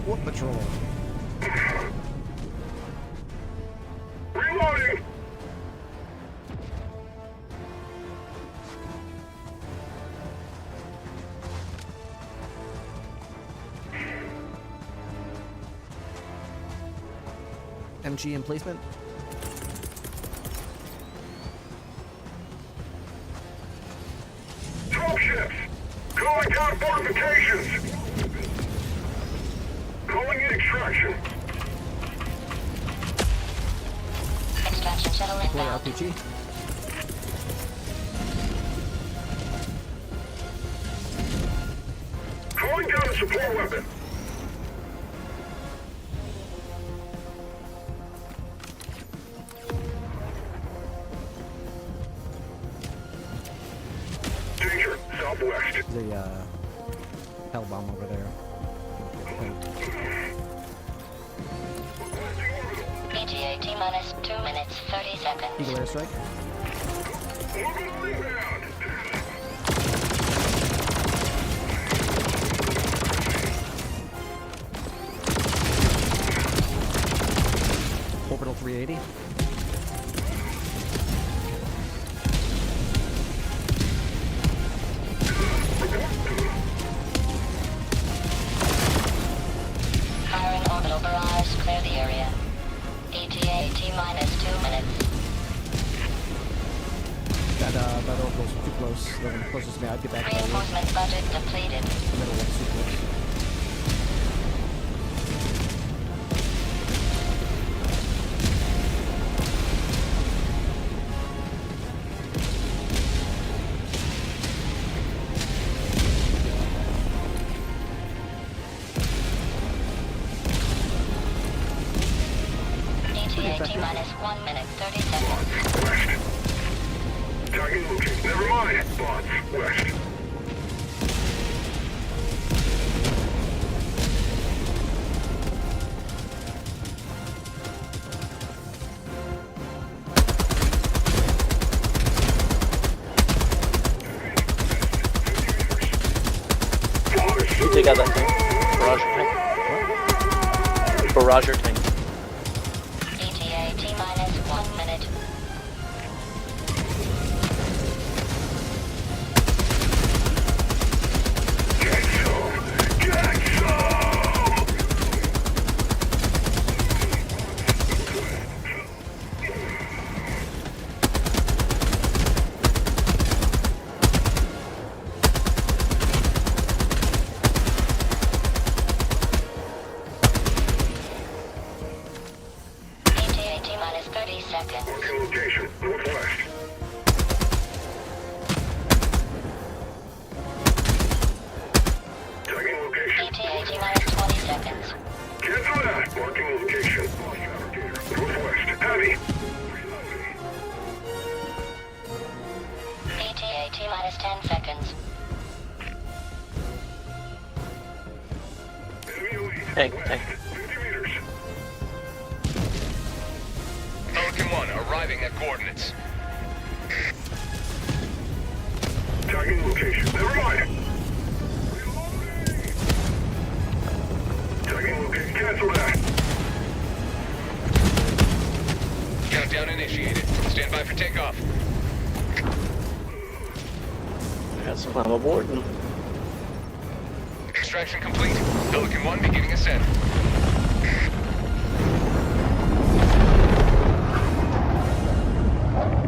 What patrol? Reloading! MG emplacement. Troll ships! Calling down fortifications! Calling in extraction. Extraction shuttle inbound. RPG. Calling down a support weapon. Danger, southwest. There's a hell bomb over there. ETA T-minus 2 minutes 30 seconds. Eagle airstrike. Orbital 380. Firing orbital barrage, clear the area. ETA T-minus 2 minutes. that orbital's too close. The one closest to me, I'd get back to you. Reinforcement budget depleted. The middle one's too close. ETA T-minus 1 minute, 30 seconds. West. Target moving. Never mind. Bots. West. You take out that tank. Barrage tank. ETA T-minus 1 minute. ETA T-minus 30 seconds. Marking location. Northwest. Tagging location. ETA T-minus 20 seconds. Cancel that. Marking location. Northwest. Heavy. ETA T-minus 10 seconds. Tank. 50 meters. Pelican 1 arriving at coordinates. Tagging location. Never mind. Tagging location. Cancel that. Countdown initiated. Stand by for takeoff. Let's climb aboard. Extraction complete. Pelican 1 beginning ascent.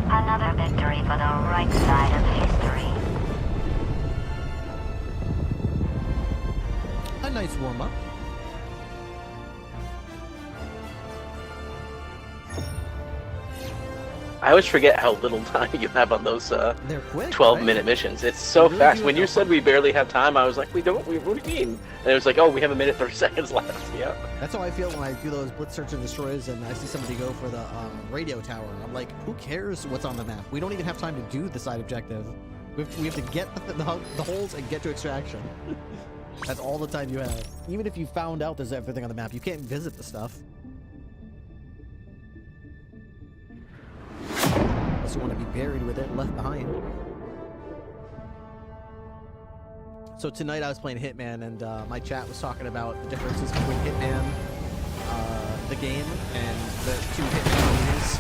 Another victory for the right side of history. A nice warm-up. I always forget how little time you have on those They're quick, 12-minute right? missions. It's so really fast. do When it you all. said we barely have time, I was like, what do you mean? And it was like, oh, we have a minute 30 seconds left. Yeah. That's how I feel when I do those blitz search and destroys and I see somebody go for the radio tower. I'm like, who cares what's on the map? We don't even have time to do the side objective. We have to get the holes and get to extraction. That's all the time you have. Even if you found out there's everything on the map, you can't visit the stuff. Unless you want to be buried with it, left behind. So tonight I was playing Hitman, and my chat was talking about the differences between Hitman, the game, and the two Hitman movies.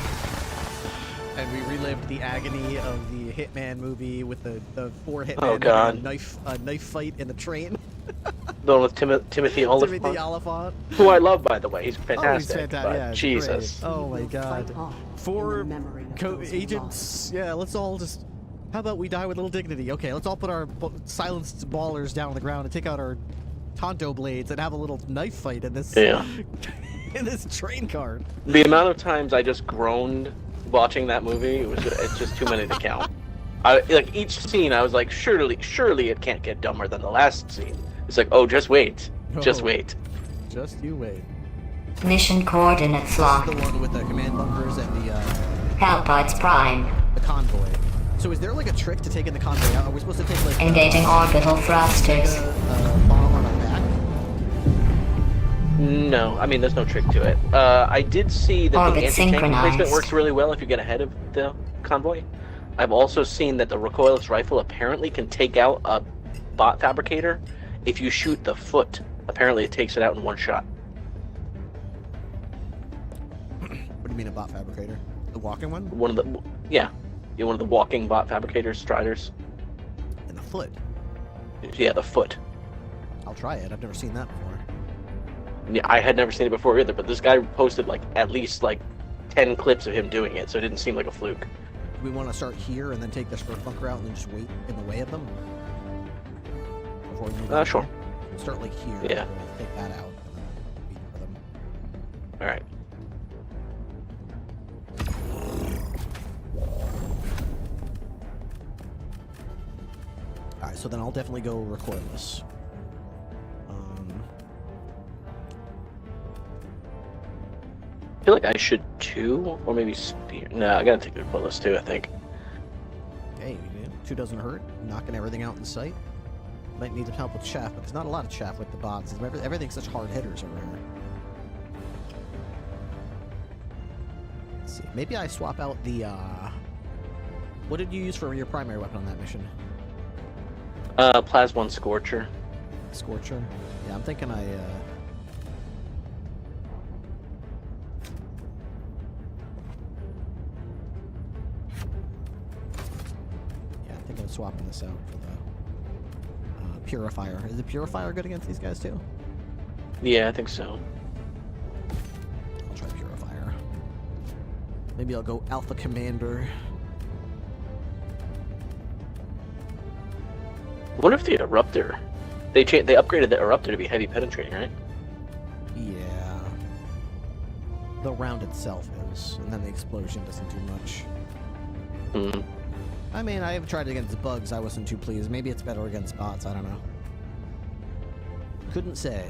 And we relived the agony of the Hitman movie with the four Hitmen. Oh, God. Knife fight in the train. The one with Timothy Oliphant. Timothy Oliphant. Who I love, by the way. He's fantastic. Oh, he's fantastic. but Yeah, he's Jesus. great. Oh my God. Four agents. Yeah, let's all just. How about we die with a little dignity? Okay, let's all put our silenced ballers down on the ground and take out our Tonto blades and have a little knife fight in this. Yeah. In this train car. The amount of times I just groaned watching that movie, it's just too many to count. Like each scene, I was like, surely it can't get dumber than the last scene. It's like, oh, just wait, just wait. Just you wait. Mission coordinates locked. The one with the command bunkers and the Palpides Prime. the convoy. So is there like a trick to taking the convoy out? Are we supposed to take like Engaging orbital thrusters. Bomb on our back? No, I mean there's no trick to it. I did see that Orbit the anti-tank synchronized. replacement works really well if you get ahead of the convoy. I've also seen that the recoilless rifle apparently can take out a bot fabricator if you shoot the foot. Apparently it takes it out in one shot. What do you mean a bot fabricator? The walking one? One of the one of the walking bot fabricators, striders. In the foot? Yeah, the foot. I'll try it. I've never seen that before. Yeah, I had never seen it before either, but this guy posted like at least like 10 clips of him doing it, so it didn't seem like a fluke. we want to start here and then take the short bunker out and then just wait in the way of them? Before we move on? Sure. We'll start like here. Yeah. We'll take that out and then beat for them. All right. All right, so then I'll definitely go record this. I feel like I should too, or maybe spear. No, I gotta take the report list too, I think. Hey, 2 doesn't hurt. Knocking everything out in sight. Might need some help with chaff, but there's not a lot of chaff with the bots. Everything's such hard hitters over here. Let's see. Maybe I swap out the, What did you use for your primary weapon on that mission? Plasma Scorcher. Scorcher? Yeah, I'm thinking I'm swapping this out for the Purifier. Is the Purifier good against these guys too? Yeah, I think so. I'll try Purifier. Maybe I'll go Alpha Commander. What if the Eruptor? They upgraded the Eruptor to be heavy penetrating, right? Yeah. The round itself is, and then the explosion doesn't do much. Hmm. I mean, I have tried it against bugs. I wasn't too pleased. Maybe it's better against bots. I don't know. Couldn't say.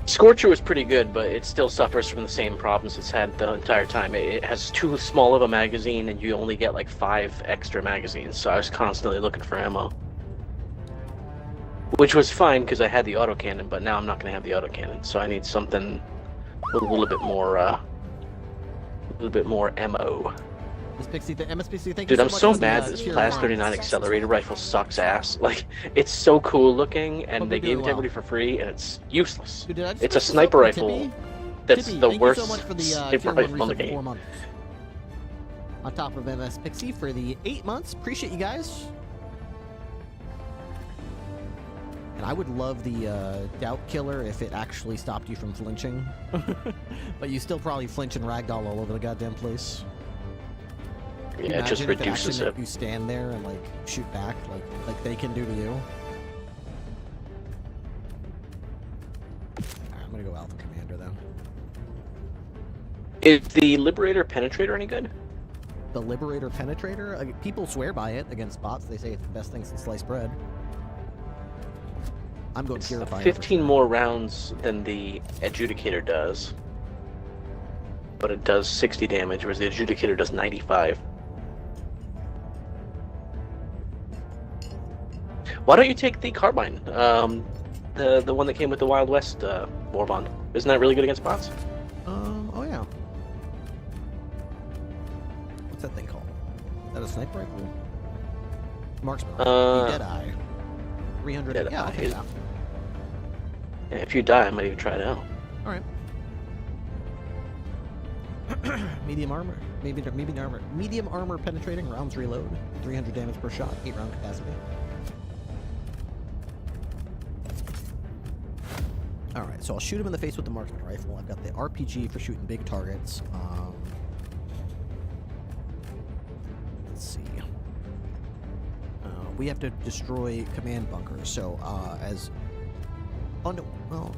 Scorcher was pretty good, but it still suffers from the same problems it's had the entire time. It has too small of a magazine, and you only get like 5 extra magazines, so I was constantly looking for ammo. Which was fine, because I had the autocannon, but now I'm not going to have the autocannon, so I need something with a little bit more ammo. MSPC, thank Dude, you I'm so so much mad for that this the Class 39 accelerator rifle sucks ass. Like, it's so cool looking, and they gave it to everybody for free, and it's useless. Dude, it's a sniper rifle that's Tippy, the thank worst you so much for the sniper tier 1 rifle in the reset for 4 game. months. On top of MS Pixie for the 8 months. Appreciate you guys. And I would love the Doubt Killer if it actually stopped you from flinching. But you still probably flinch and ragdoll all over the goddamn place. Yeah, it just reduces it. If you stand there and like shoot back, like they can do to you. Alright, I'm gonna go Alpha Commander then. Is the Liberator Penetrator any good? The Liberator Penetrator? People swear by it against bots. They say it's the best thing since sliced bread. I'm going Purifier. 15 more rounds than the Adjudicator does. But it does 60 damage, whereas the Adjudicator does 95. Why don't you take the Carbine? The one that came with the Wild West War Bond. Isn't that really good against bots? Oh yeah. What's that thing called? Is that a sniper rifle? Marksman. Deadeye. 300. Deadeye. Yeah, I'll take that. Yeah, if you die, I might even try it out. Alright. Medium armor. Medium armor penetrating. Rounds reload. 300 damage per shot. 8 round capacity. Alright, so I'll shoot him in the face with the marksman rifle. I've got the RPG for shooting big targets. Let's see. We have to destroy command bunkers. So, as... Oh, no. Well...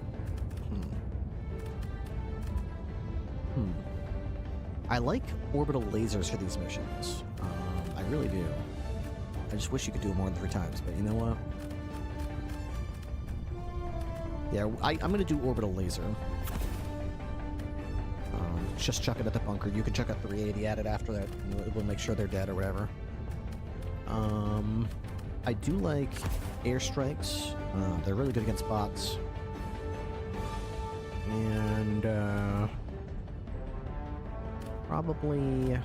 I like orbital lasers for these missions. I really do. I just wish you could do it more than 3 times, but you know what? Yeah, I'm going to do orbital laser. Just chuck it at the bunker. You can chuck a 380 at it after that. We'll make sure they're dead or whatever. I do like airstrikes. They're really good against bots. And, probably...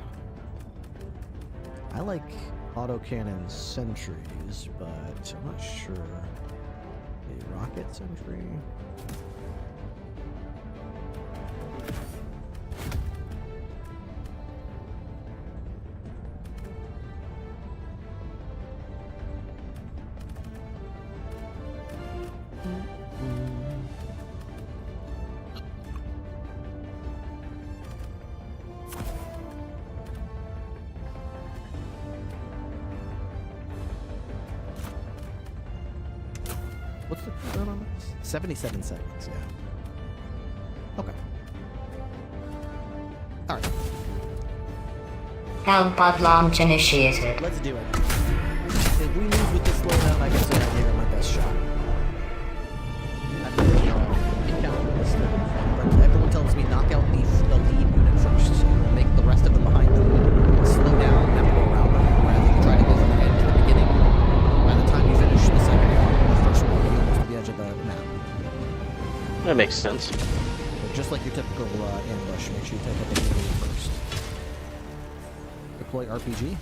I like autocannon sentries, but I'm not sure. A rocket sentry? 77 seconds, yeah. Okay. Alright. Hellpod launch initiated. Let's do it. If we lose with this slowdown, I guess I gave it my best shot. But everyone tells me knock out the lead unit first. Make the rest of them behind them slow down and have to go around them. Rather than try to go from the end to the beginning. By the time you finish the second one, the first one will be almost to the edge of the map. That makes sense. But just like your typical ambush, make sure you take out the lead first. Deploy RPG.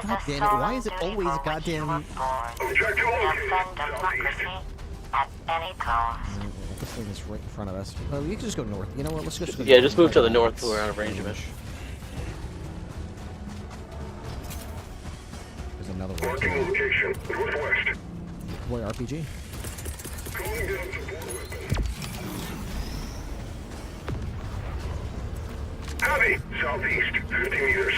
God damn it, why is it always goddamn... This thing is right in front of us. Oh, we can just go north. You know what, let's just go Yeah, just move to the north so we're out of range of it. There's another one. Deploy RPG. Heavy! Southeast, 50 meters.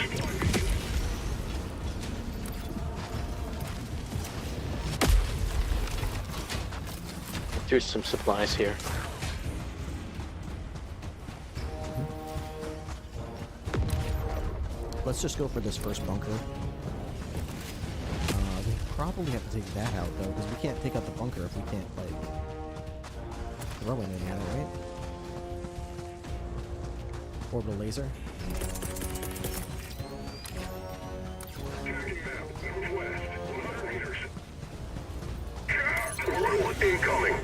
There's some supplies here. Let's just go for this first bunker. We probably have to take that out, though, because we can't take out the bunker if we can't, like, throw anything at it, right? Orbital laser. Incoming.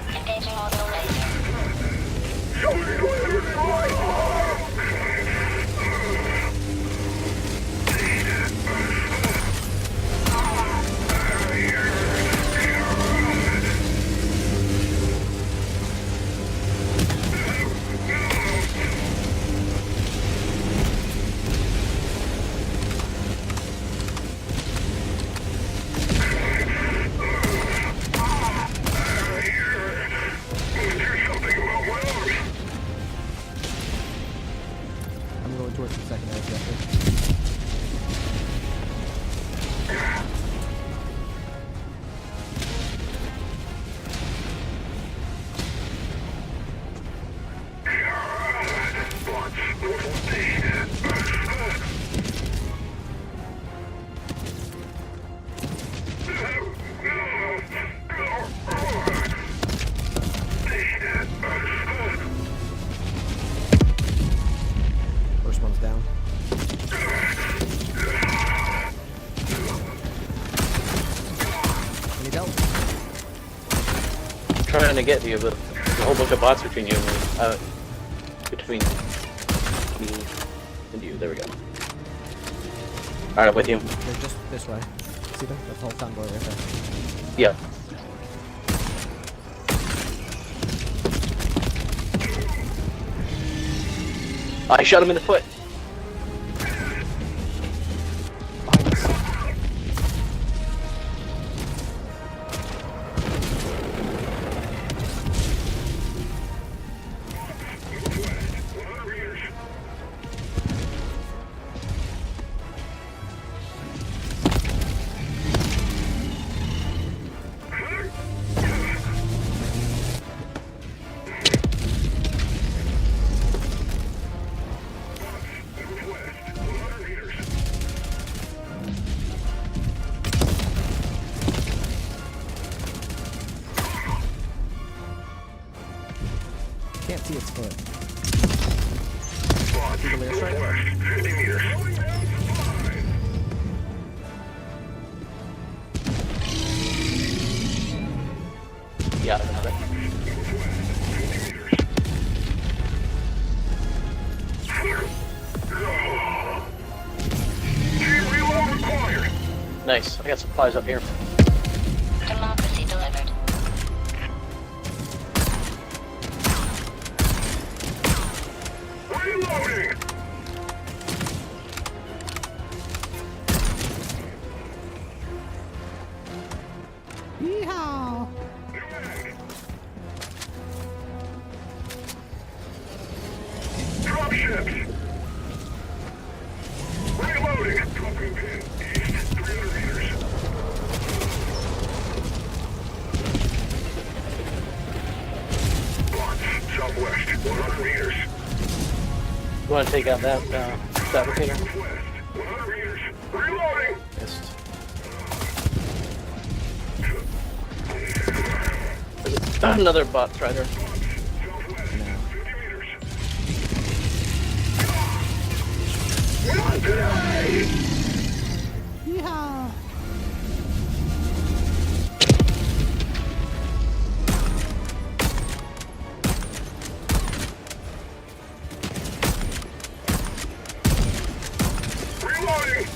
Engaging orbital laser. Trying to get to you, but there's a whole bunch of bots between you and me. Between me and you. There we go. Alright, I'm with you. They're just this way. See them? That's the whole convoy right there. Yeah. I shot him in the foot. Can't see its foot. Yeah, I got it. Nice. I got supplies up here. Democracy delivered. Reloading! Yeehaw! Drop ships! Reloading! Dropping pin, east, 300 meters. Southwest, 100 meters. You want to take out that fabricator? 100 meters. Reloading! Missed. Another bot strider. Not today! Yeehaw! Reloading!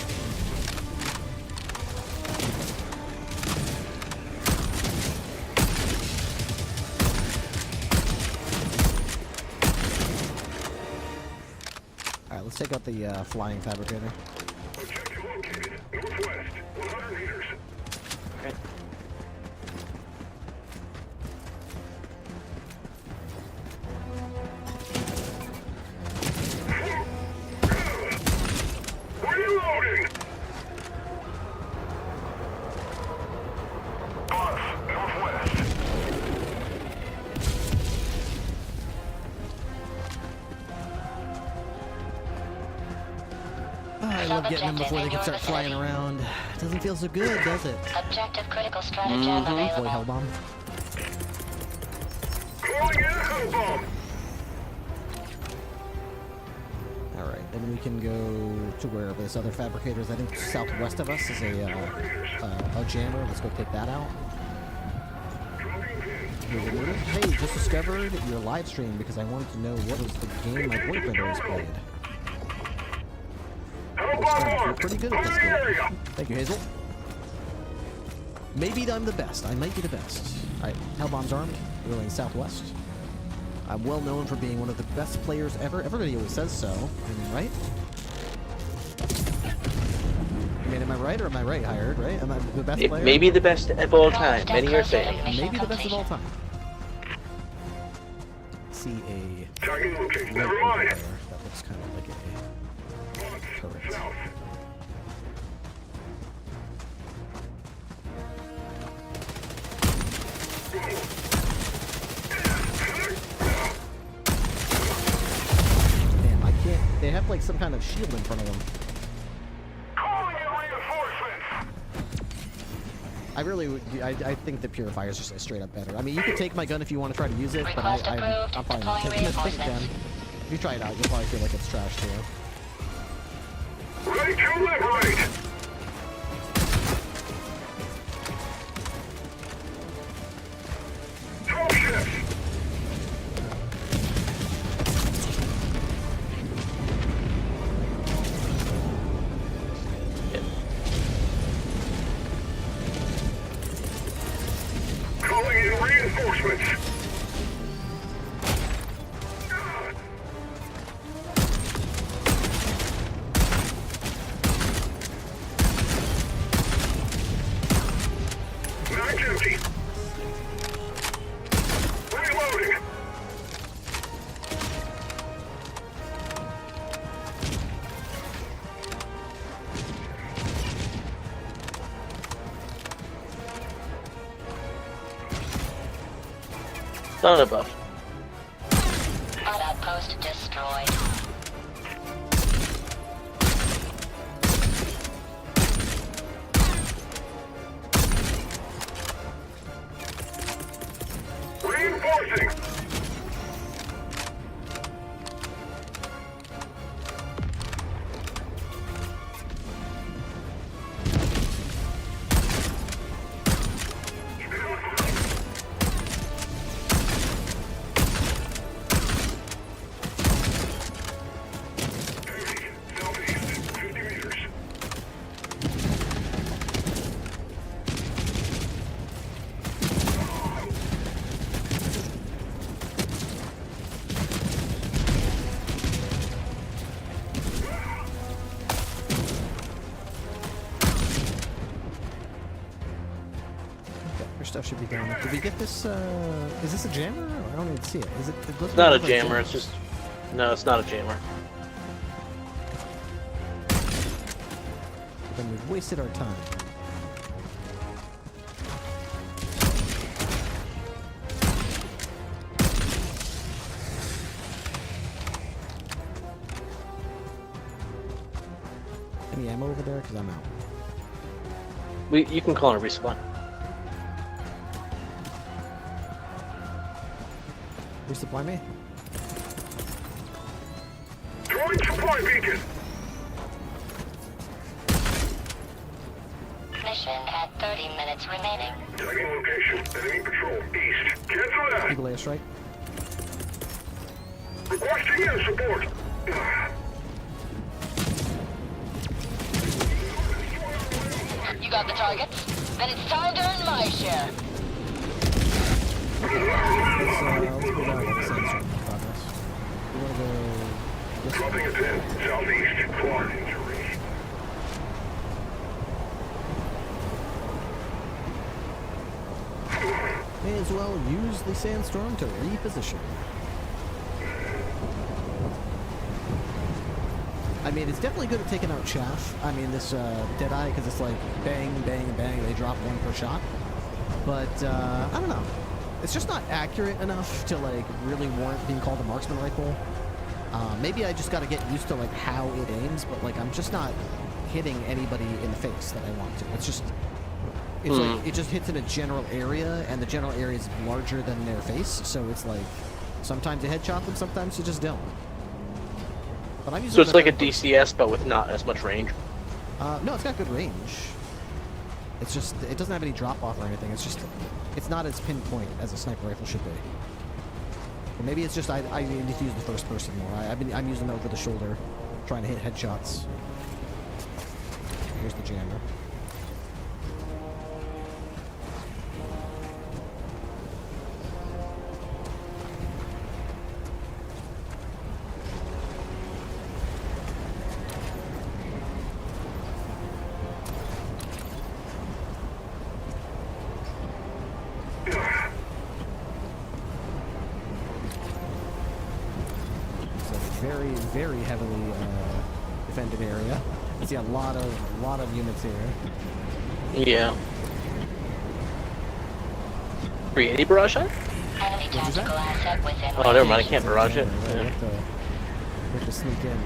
Alright, let's take out the flying fabricator. Objective located. Northwest, 100 meters. Okay. Reloading! Boss, northwest. I love getting them before they can start flying around. Doesn't feel so good, does it? Objective critical stratagem Boy, available. Hellbomb. Calling in Hellbomb. Alright, then we can go to where this other fabricator is. I think southwest of us is a jammer. Let's go take that out. Hey, just discovered your live stream because I wanted to know what was the game my boyfriend always played. You're pretty good at this game. Thank you, Hazel. Maybe I'm the best. I might be the best. Alright, Hellbomb's armed. We're going southwest. I'm well known for being one of the best players ever. Everybody always says so. I mean, right? I mean, am I right or am I right, Hired, right? Am I the best player? Maybe the best of all time. Many are saying. Maybe the best of all time. See a Target location. light Never over mind. there that looks kind of like a turret. South. Damn, I can't. They have like some kind of shield in front of them. Calling in reinforcements. I really would. I think the Purifier's just straight up better. I mean, you could take my gun if you want to try to use it, but I'm probably not taking it. Take it then. If you try it out, you'll probably feel like it's trash too. Ready to liberate. Drop ships. Calling in reinforcements. Mag's empty. Reloading. Son of a. Outpost destroyed. Reinforcing. Southeast, 50 meters. Your stuff should be down there. Did we get this? Is this a jammer? I don't even see it. Is it? It's not a jammer. It's just. No, it's not a jammer. Then we've wasted our time. any ammo over there? Because I'm out. You can call it a resupply. Resupply me? Throwing supply beacon! Mission at 30 minutes remaining. Tagging location. Enemy patrol. East. Cancel that! Eagle airstrike. Requesting air support! You got the targets? Then it's time to earn my share. Let's go down to the sandstorm in progress. We want to go this way. Dropping a pin. Southeast. Clark. Injury. May as well use the sandstorm to reposition. I mean, it's definitely good at taking out chaff. I mean, this Deadeye, because it's like bang, bang, bang, they drop one per shot. But, I don't know. It's just not accurate enough to, like, really warrant being called a marksman rifle. Maybe I just got to get used to, like, how it aims, but, like, I'm just not hitting anybody in the face that I want to. It's just... It's like, it just hits in a general area, and the general area is larger than their face, so it's like, sometimes you headshot them, sometimes you just don't. But I'm using So it's like a DCS, but with not as much range? No, it's got good range. It's just, it doesn't have any drop-off or anything, it's just, it's not as pinpoint as a sniper rifle should be. Or maybe it's just, I need to use the first person more. I'm using them over the shoulder, trying to hit headshots. Here's the jammer. Very heavily defended area. I see a lot of units here. Yeah. 380 barrage shot? Oh, never mind. I can't barrage it. We have to sneak in.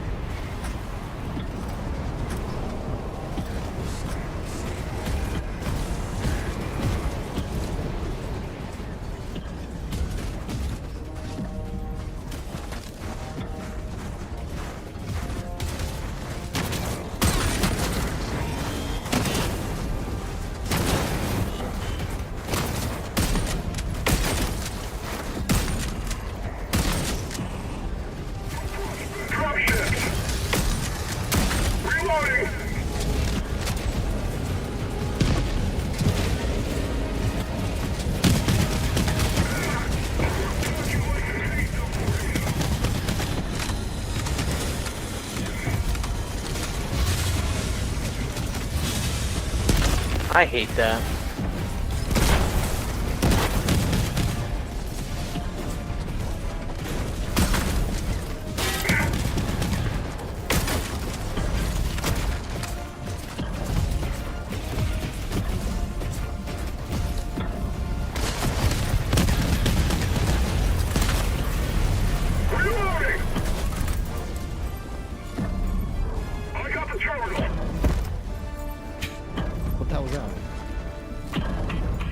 I hate that.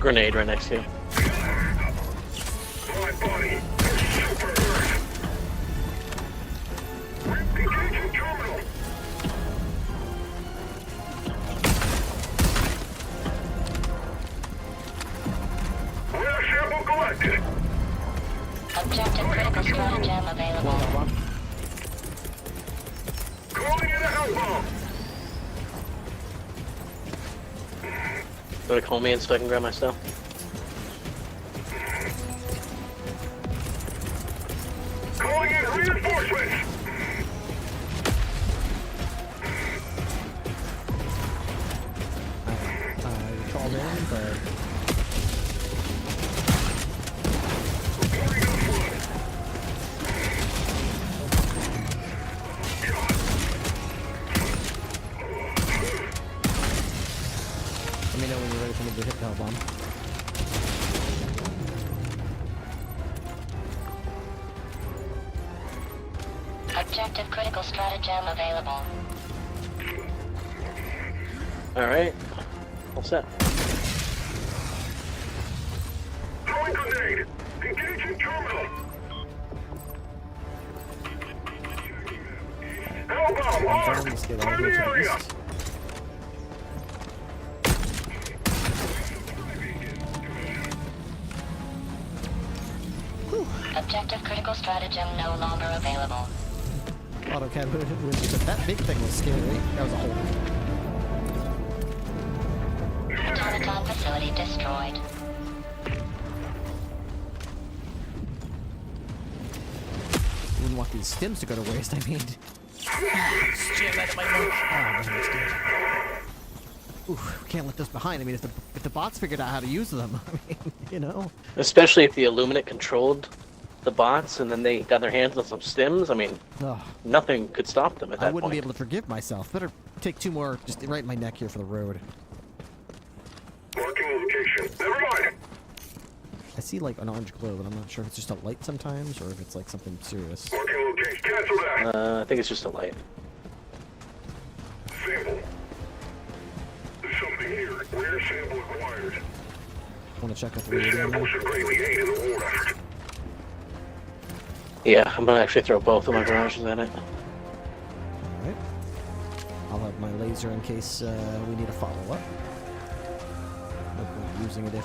Grenade right next to you. My body is super hurt. Engaging terminal. Rare sample collected. Objective critical stratagem available. Calling in a hell bomb. Go to call me in so I can grab my stuff. Calling in reinforcements. I called in, but let me know when you're ready for me to hit the hell bomb. Objective critical stratagem available. Alright. All set. Throwing grenade! Engaging terminal! Hellbound, armed! Let's get all Clear the way the to the area! east. Objective critical stratagem no longer available. AutoCAD, that big thing was scary. That was a hole. Automaton facility destroyed. Wouldn't want these stims to go to waste, I mean. Jam that in my mouth. Oh, man, it's dead. Oof, we can't let this behind. I mean, if the bots figured out how to use them, I mean, you know. Especially if the Illuminate controlled the bots and then they got their hands on some stims, I mean, nothing could stop them at that I wouldn't point. be able to forgive myself. Better take two more, just right in my neck here for the road. Marking location. Never mind! I see like an orange glow, but I'm not sure if it's just a light sometimes or if it's like something serious. Marking location. Cancel that! I think it's just a light. Sample. There's something here. Rare sample acquired. Want to check out the This radio? sample should greatly aid in the war effort. Yeah, I'm gonna actually throw both of my garages at it. Alright. I'll have my laser in case we need a follow-up. No point using it if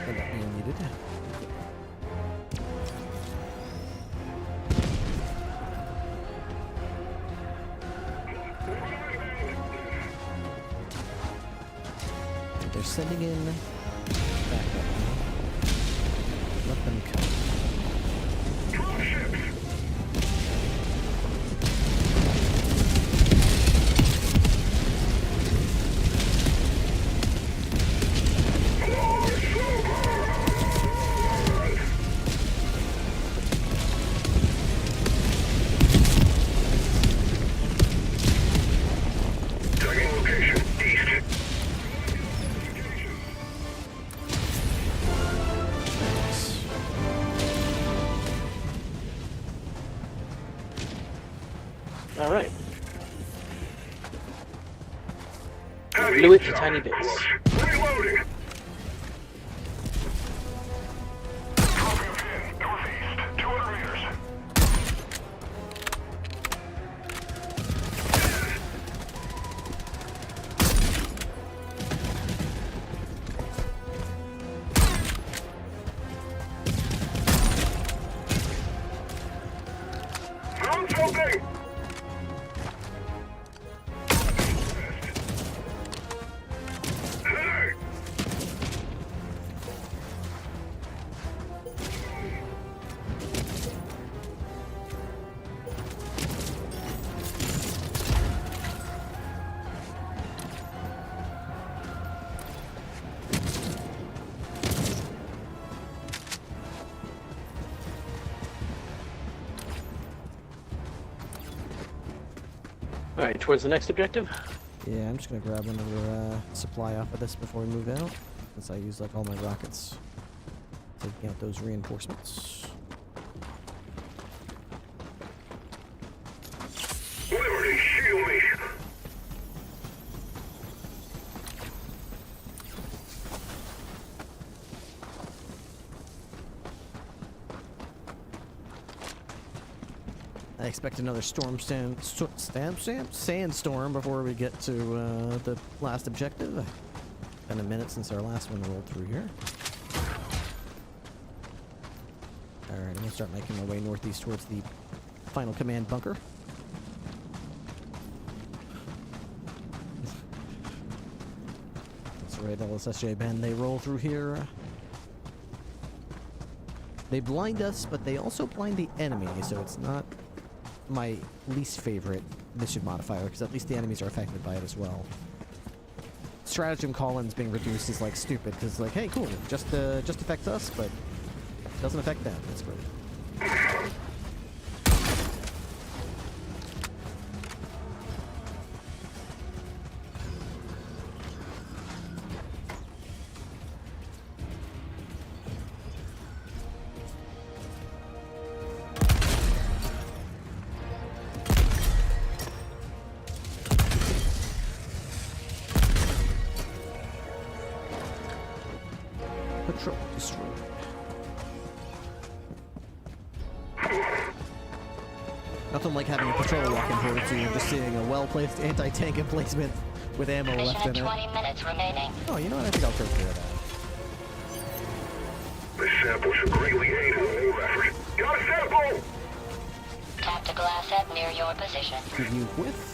end up being needed. They're sending in backup. Let them come. Tagging location. East. All right. Blew it to tiny bits. Reloading. Found something! Hey! All right, towards the next objective. Yeah, I'm just gonna grab another supply off of this before we move out, since I used like all my rockets. Taking out those reinforcements. Liberty, shield me! I expect another sandstorm before we get to the last objective. Been a minute since our last one rolled through here. Alright, I'm gonna start making my way northeast towards the final command bunker. That's right, LSSJ Ben, they roll through here. They blind us, but they also blind the enemy, so it's not my least favorite mission modifier, because at least the enemies are affected by it as well. Stratagem call-ins being reduced is like stupid, because like, hey, cool, just affects us, but doesn't affect them. That's great. Nothing like having a patrol walking towards you and just seeing a well-placed anti-tank emplacement with ammo left in it. 20 minutes remaining. Oh, you know what? I think I'll take care of that. This sample should greatly aid in the war effort. Got a sample! Tactical asset near your position. Give you with.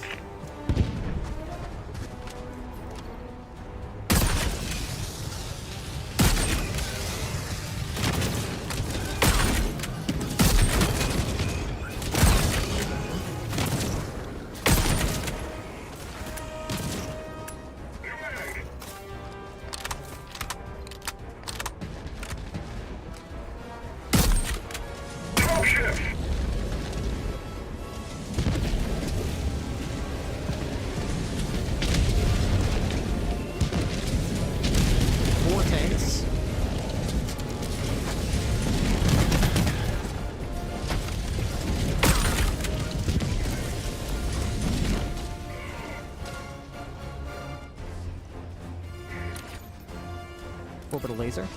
Orbital laser.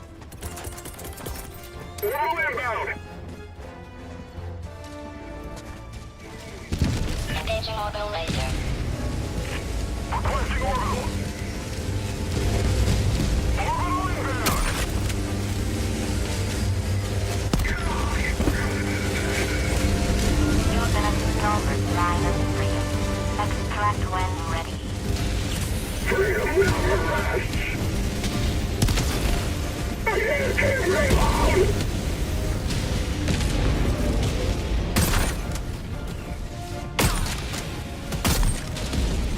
Orbital inbound! Engaging orbital laser. Requesting orbital! Orbital inbound! You've been installed for line of freedom. Extract when ready. Freedom never rests!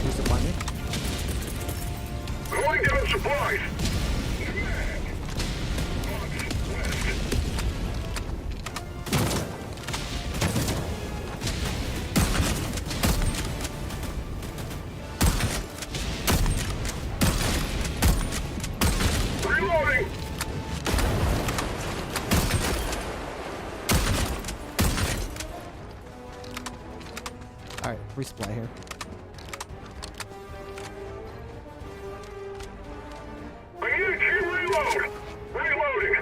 Who's the money? Going down supplies! Reloading! Alright, resupply here. I need a key reload! Reloading!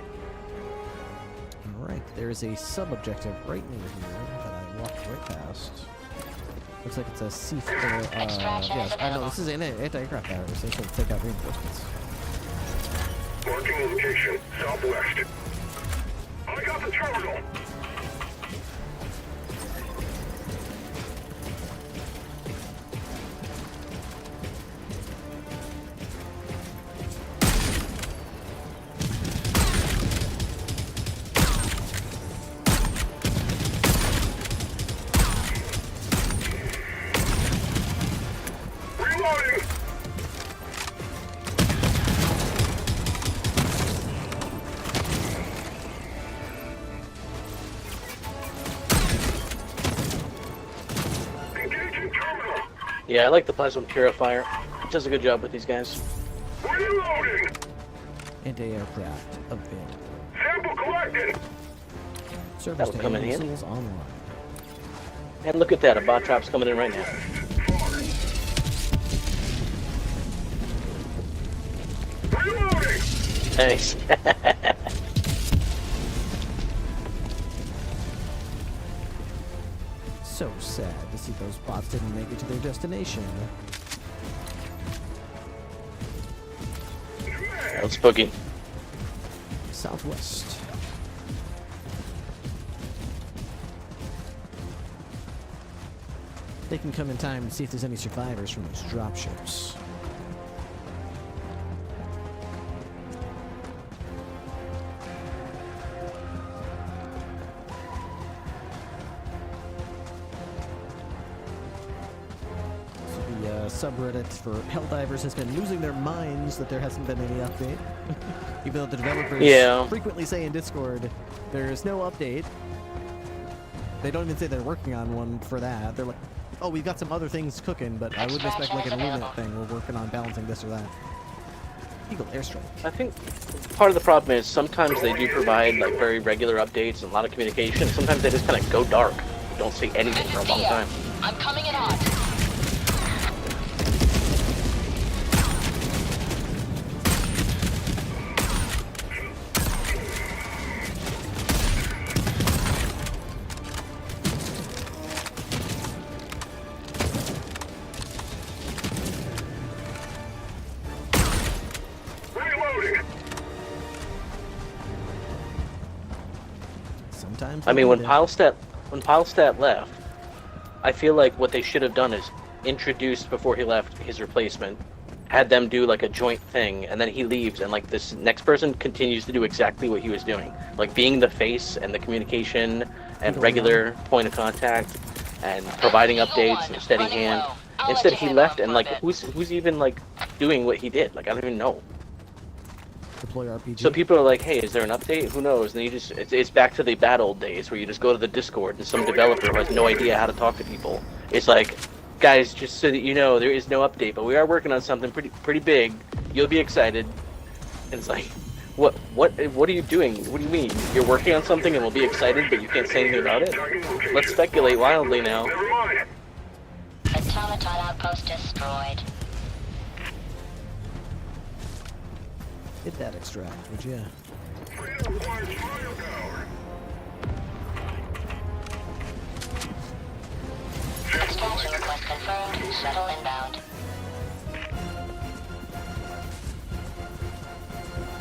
Alright, there's a sub-objective right near here that I walked right past. Looks like it's a C4, yes, I know, this is an anti-aircraft battery, so it's going to take out reinforcements. Marking location, southwest. I got the terminal! Reloading! Engaging terminal! Yeah, I like the plasma purifier. It does a good job with these guys. Reloading! Anti-aircraft available. Sample collected! Service to come in handy. missiles online. And look at that, a bot drop's coming in right now. Reloading! Nice. So sad to see those bots didn't make it to their destination. That's spooky. Southwest. They can come in time to see if there's any survivors from those dropships. Subreddit for Helldivers has been losing their minds that there hasn't been any update. Even though the developers frequently say in Discord, there's no update. They don't even say they're working on one for that. They're like, oh, we've got some other things cooking, but I wouldn't expect like an Illuminate thing. We're working on balancing this or that. Eagle airstrike. I think part of the problem is sometimes they do provide like very regular updates and a lot of communication. Sometimes they just kind of go dark. You don't see anything for a long time. I'm coming in hot. Sometimes. I mean, when Pilestat left, I feel like what they should have done is introduced before he left his replacement, had them do like a joint thing, and then he leaves, and like this next person continues to do exactly what he was doing, like being the face and the communication and regular point of contact and providing updates and a steady hand. Instead, he left, and like who's even like doing what he did? Like I don't even know. PurpleRP. So people are like, hey, is there an update? Who knows? And you just, it's back to the bad old days where you just go to the Discord and some developer who has no idea how to talk to people. It's like, guys, just so that you know, there is no update, but we are working on something pretty big. You'll be excited. And it's like, what are you doing? What do you mean? You're working on something and we'll be excited, but you can't say anything about it? Let's speculate wildly now. Automaton outpost destroyed. Hit that extract, would ya? Extraction request confirmed. Shuttle inbound.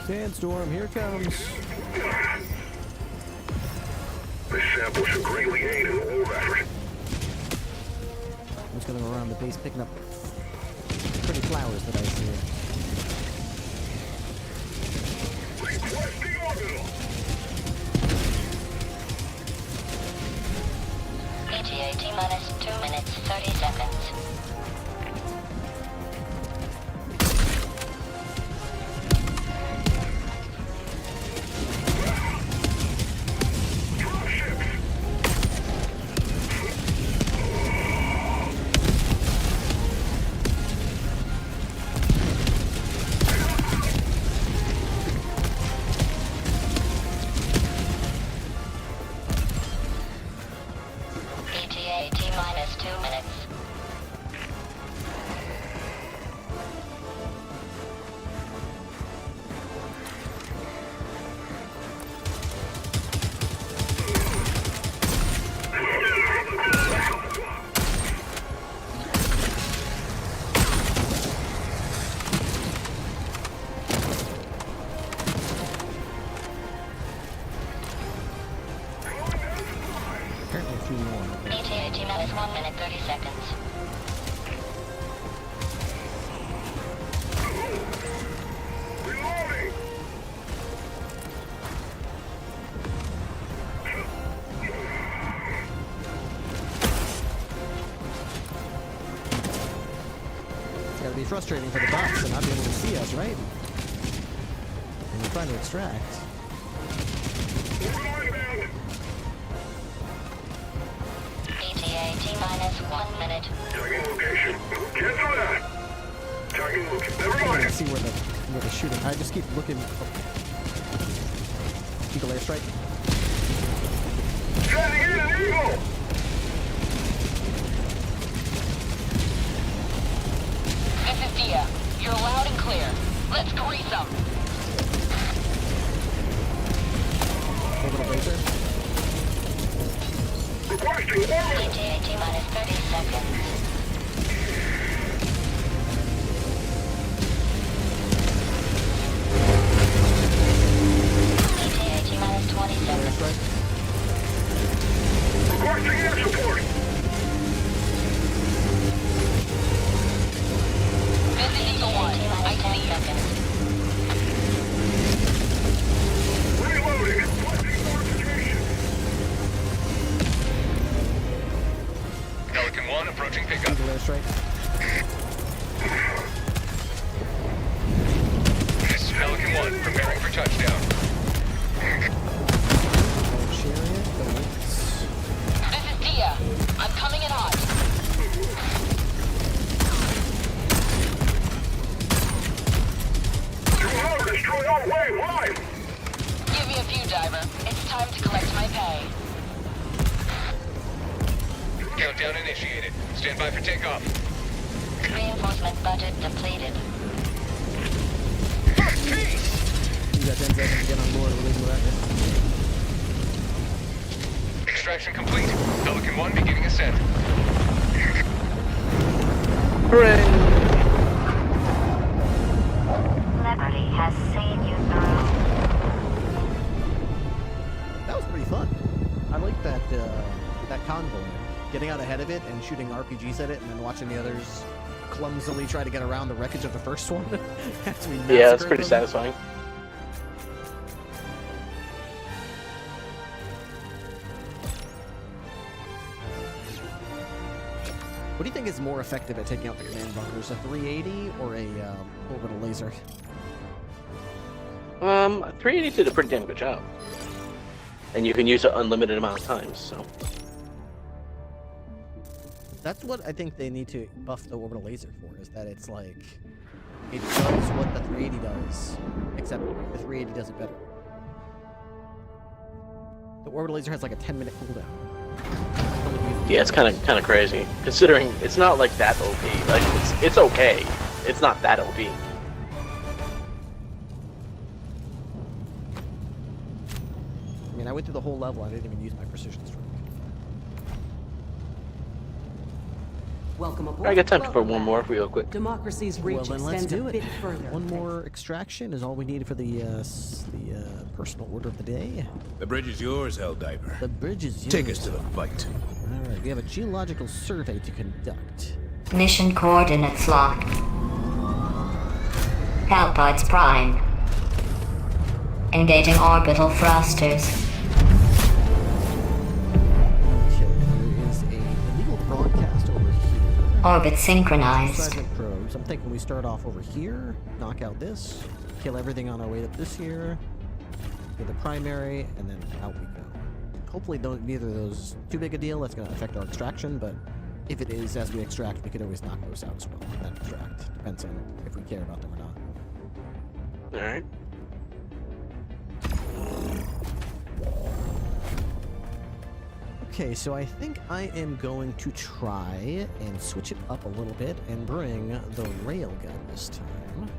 Sandstorm, here it comes. This sample should greatly aid in the war effort. I'm just gonna go around the base picking up pretty flowers that I see. Requesting orbital. ETA T-minus 2 minutes 30 seconds. ETA T-minus 2 minutes. Apparently a few more. ETA T-minus 1 minute 30 seconds. It's gotta be frustrating for the bots to not be able to see us, right? And we're trying to extract. ETA T-minus 1 minute. Tagging location. Cancel that. Tagging location. Never I mind. can't see where they're shooting. I just keep looking. Eagle airstrike. Sending in an eagle. This is Dia. You're loud and clear. Let's grease them. Orbital laser. Requesting orbital. ETA T-minus 30 seconds. ETA T-minus 20 seconds. Requesting air support. This is Eagle 1. I see you. Reloading. Requesting fortification. Pelican 1 approaching pickup. Eagle airstrike. This is Pelican 1 preparing for touchdown. Chariot. This is Dia. I'm coming in hot. Power destroy all way. Why? Give me a few, Diver. It's time to collect my pay. Countdown initiated. Stand by for takeoff. Reinforcement budget depleted. You got 10 seconds to get on board. We'll leave you out Extraction complete. Pelican 1 beginning ascent. Hooray! Liberty has seen you through. That was pretty fun. I like that that convoy. Getting out ahead of it and shooting RPGs at it, and then watching the others clumsily try to get around the wreckage of the first one. As we Yeah, it's pretty them. satisfying. What do you think is more effective at taking out the command bunkers, a 380 or a orbital laser? 380 did a pretty damn good job. And you can use it unlimited amount of times, so. That's what I think they need to buff the orbital laser for, is that it's like, it does what the 380 does, except the 380 does it better. The orbital laser has like a 10-minute cooldown. Yeah, it's kind of crazy, considering it's not like that OP. Like, it's okay. It's not that OP. I mean, I went through the whole level, I didn't even use my precision strike. Welcome aboard. I got time for one more real quick. Democracy's reach Well, then let's extends do a it. bit further. One more extraction is all we need for the personal order of the day. The bridge is yours, Helldiver. The bridge is yours. Take us to the fight. All right, we have a geological survey to conduct. Mission coordinates locked. Halpods prime. Engaging orbital thrusters. Okay, there is a illegal broadcast over here. Orbit synchronized. Seismic probes. I'm thinking we start off over here, knock out this, kill everything on our way up this here, get the primary, and then out we go. Hopefully neither of those is too big a deal. That's going to affect our extraction, but if it is, as we extract, we could always knock those out as well. And then extract. Depends on if we care about them or not. Alright. Okay, so I think I am going to try and switch it up a little bit and bring the railgun this time.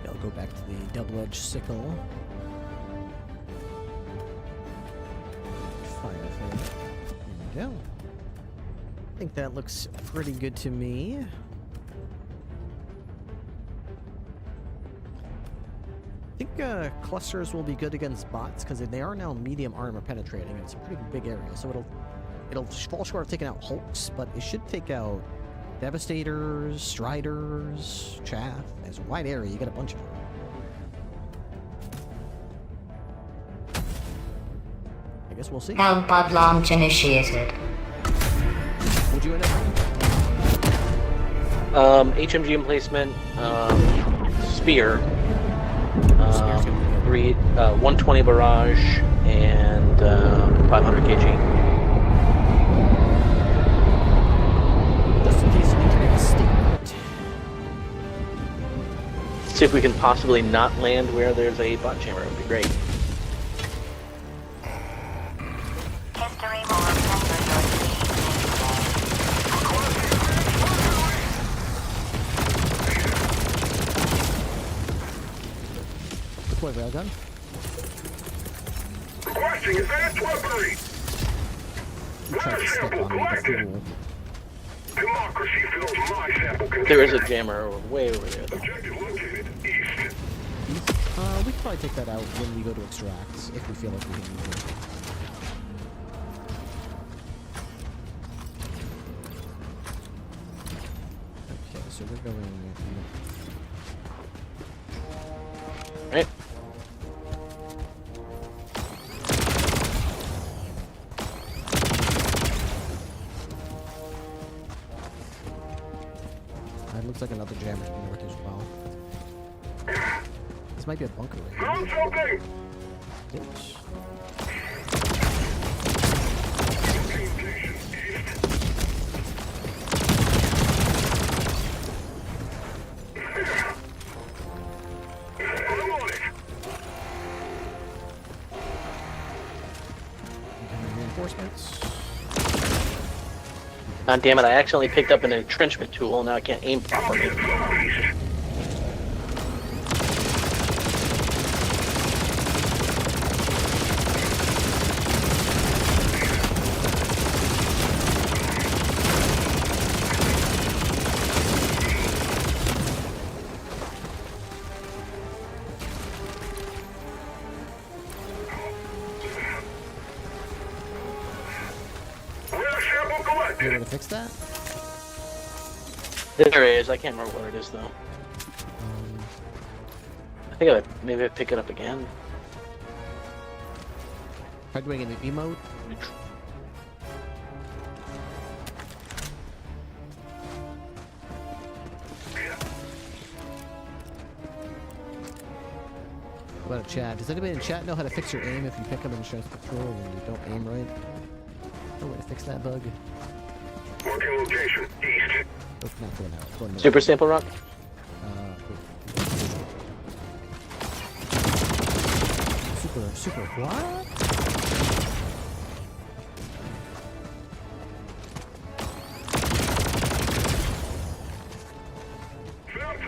I'll go back to the double-edged sickle. Fire thing. There we go. I think that looks pretty good to me. I think clusters will be good against bots because they are now medium armor penetrating and it's a pretty big area, so it'll fall short of taking out Hulks, but it should take out Devastators, Striders, Chaff. It's a wide area, you get a bunch of them. I guess we'll see. Hellpod launch initiated. Would you end up HMG emplacement, Spear. 120 barrage and 500 kg. Just in case you need to make a statement. See if we can possibly not land where there's a bot chamber. It would be great. Deploy railgun. Requesting advanced weaponry. You tried to step on me, the fool. Democracy fills my sample container. There is a jammer way over there, though. Objective located east. We can probably take that out when we go to extract, if we feel like we can use it. Okay, so we're going... Right. That looks like another jammer to be north as well. This might be a bunker right Found here. something. Bitch. I'm on it. Reinforcements. God damn it, I accidentally picked up an entrenchment tool, now I can't aim properly. You able to fix that? There is, I can't remember what it is, though. I think maybe I pick it up again. Try doing an emote. What about a chat? Does anybody in chat know how to fix your aim if you pick up insurance patrol and you don't aim right? No way to fix that bug. Marking location east. Oh, not going out. Going north. Super sample rock? Super what?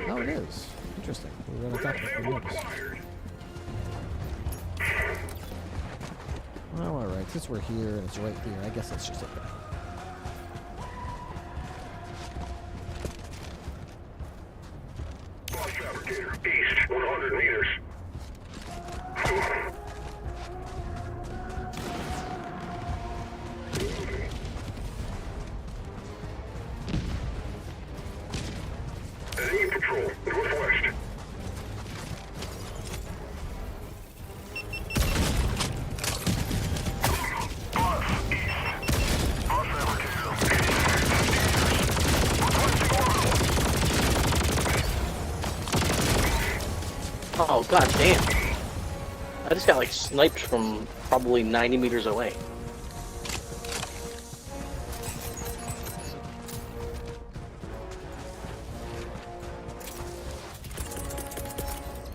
Oh, it is. Interesting. We're going to talk about the notice. Well, alright. Since we're here and it's right here, I guess that's just okay. Fabricator east 100 meters. Enemy patrol northwest. Oh, god damn. I just got like sniped from probably 90 meters away.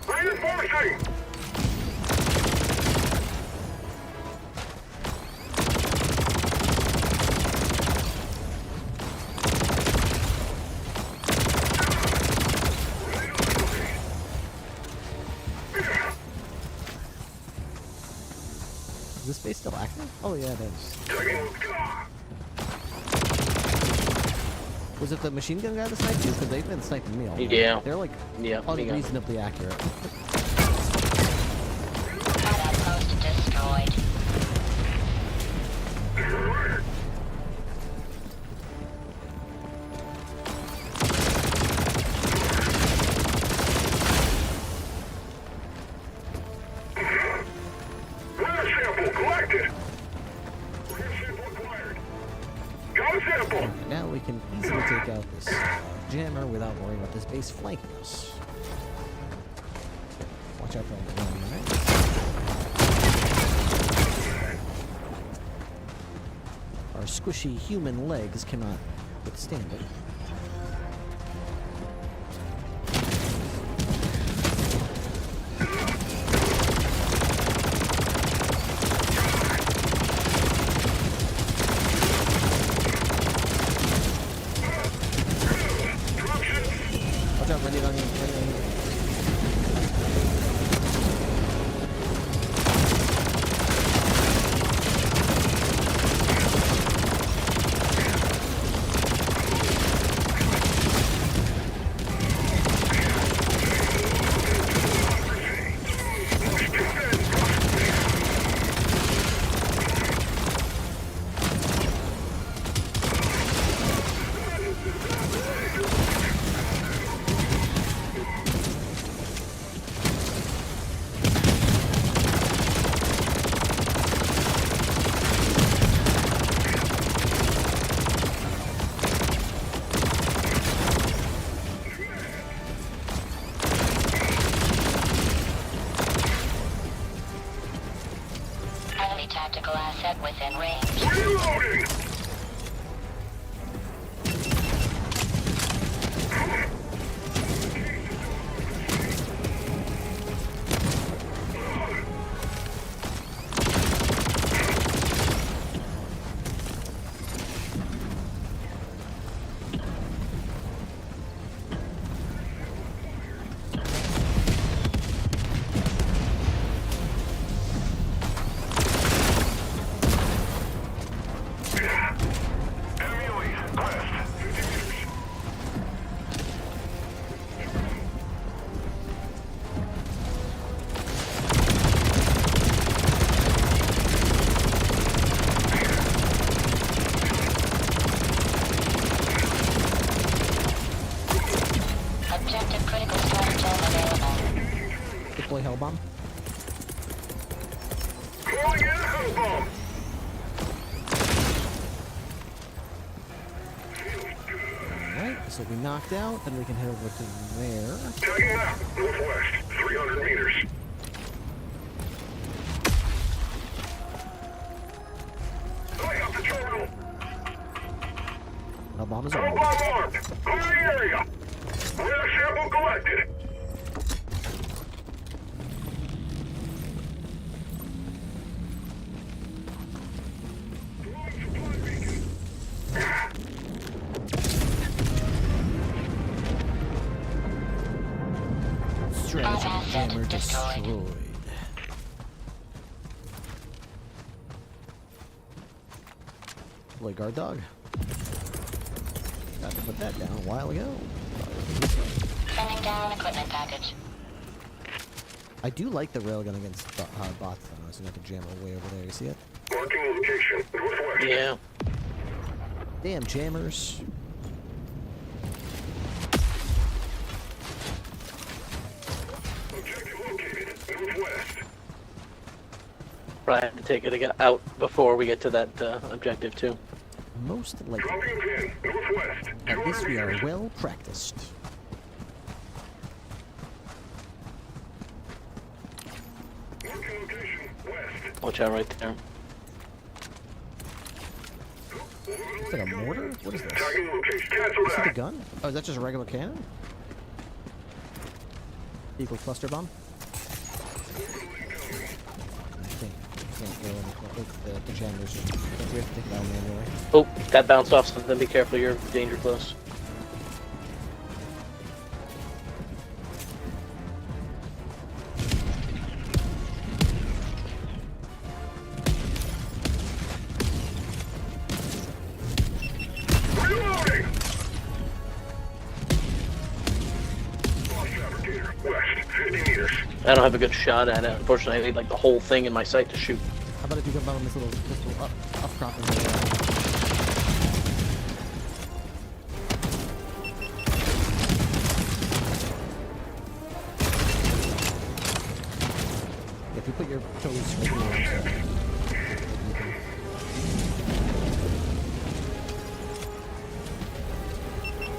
Reinforcing! Is this base still active? Oh yeah, it is. Was it the machine gun guy that sniped you? Because they've been sniping me all night. Yeah. They're like unreasonably accurate. Outpost destroyed. Rare sample collected. Rare sample acquired. Got a sample. Okay, now we can easily take out this jammer without worrying about this base flanking us. Watch out for the enemy, right? Our squishy human legs cannot withstand it. Watch out, ready on you, ready on you. within range. Reloading! Objective critical stratagem available. Deploy Hellbomb. Calling in Hellbomb! Alright, so we knocked out, then we can head over to there. Tagging map, northwest, 300 meters. I have the terminal. Hellbomb is on. Hellbomb armed. Clear the area. Rare sample collected. Strategy jammer destroyed. Boy, guard dog. Got to put that down a while ago. Sending down equipment package. I do like the railgun against bots though, so I can jam it way over there. You see it? Marking location, northwest. Yeah. Damn jammers. Objective located, northwest. Probably have to take it out before we get to that objective too. Most likely. Dropping a pin, northwest. At least we are well practiced. Marking location, west. Watch out right there. Is that a mortar? What is this? Tagging location, cancel Is that a that. gun? Oh, is that just a regular cannon? Equals cluster bomb? Can't go in the jammers. We have to take it out manually. Oh, that bounced off something. Be careful, you're danger close. Reloading! Lost fabricator, west, 50 meters. I don't have a good shot at it. Unfortunately, I need like the whole thing in my sight to shoot. How about if you come out on this little upcropping here? If you put your toes right here,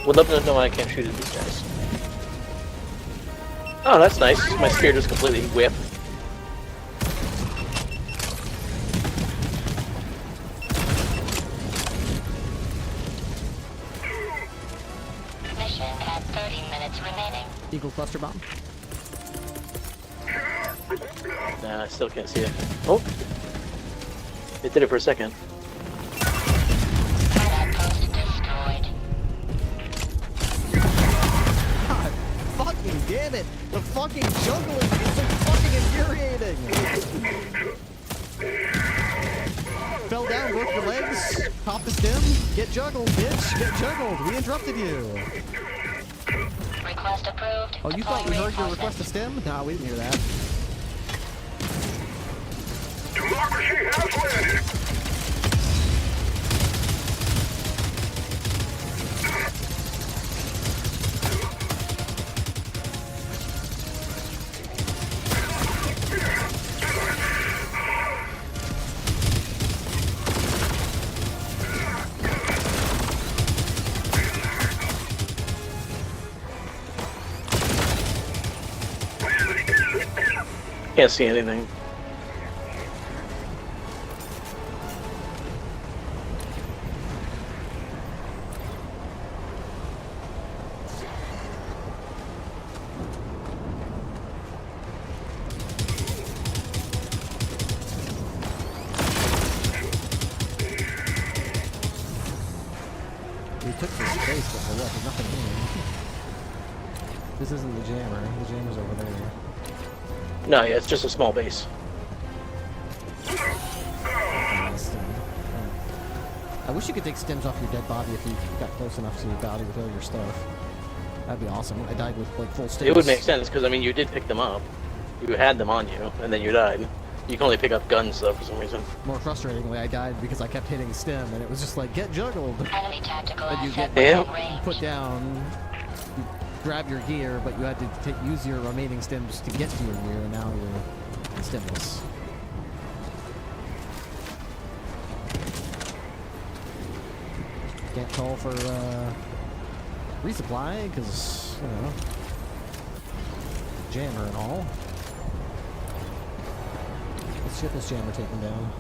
Would love to know why I can't shoot at these guys. Oh, that's nice. My spear just completely whipped. Mission at 30 minutes remaining. Eagle cluster bomb. Nah, I still can't see it. Oh! It did it for a second. Outpost destroyed. God fucking damn it! The fucking juggling is so fucking infuriating! Fell down, broke your legs, pop the stem, get juggled, bitch! Get juggled! We interrupted you! Request approved. Oh, you thought we heard your request to stem? Nah, we didn't hear that. Democracy has landed! Can't see anything. this isn't the jammer. The jammer's over there. No, yeah, it's just a small base. I wish you could take stems off your dead body if you got close enough to your body with all your stuff. That'd be awesome. I died with like full stems. It would make sense because I mean you did pick them up. You had them on you, and then you died. You can only pick up guns though for some reason. More frustratingly, I died because I kept hitting stem, and it was just like get juggled. Enemy tactical And you get put down, you grab your gear, but you had to use your remaining stems to get to your gear, and now you're stemless. Can't call for resupply because you know jammer and all. Let's get this jammer taken down.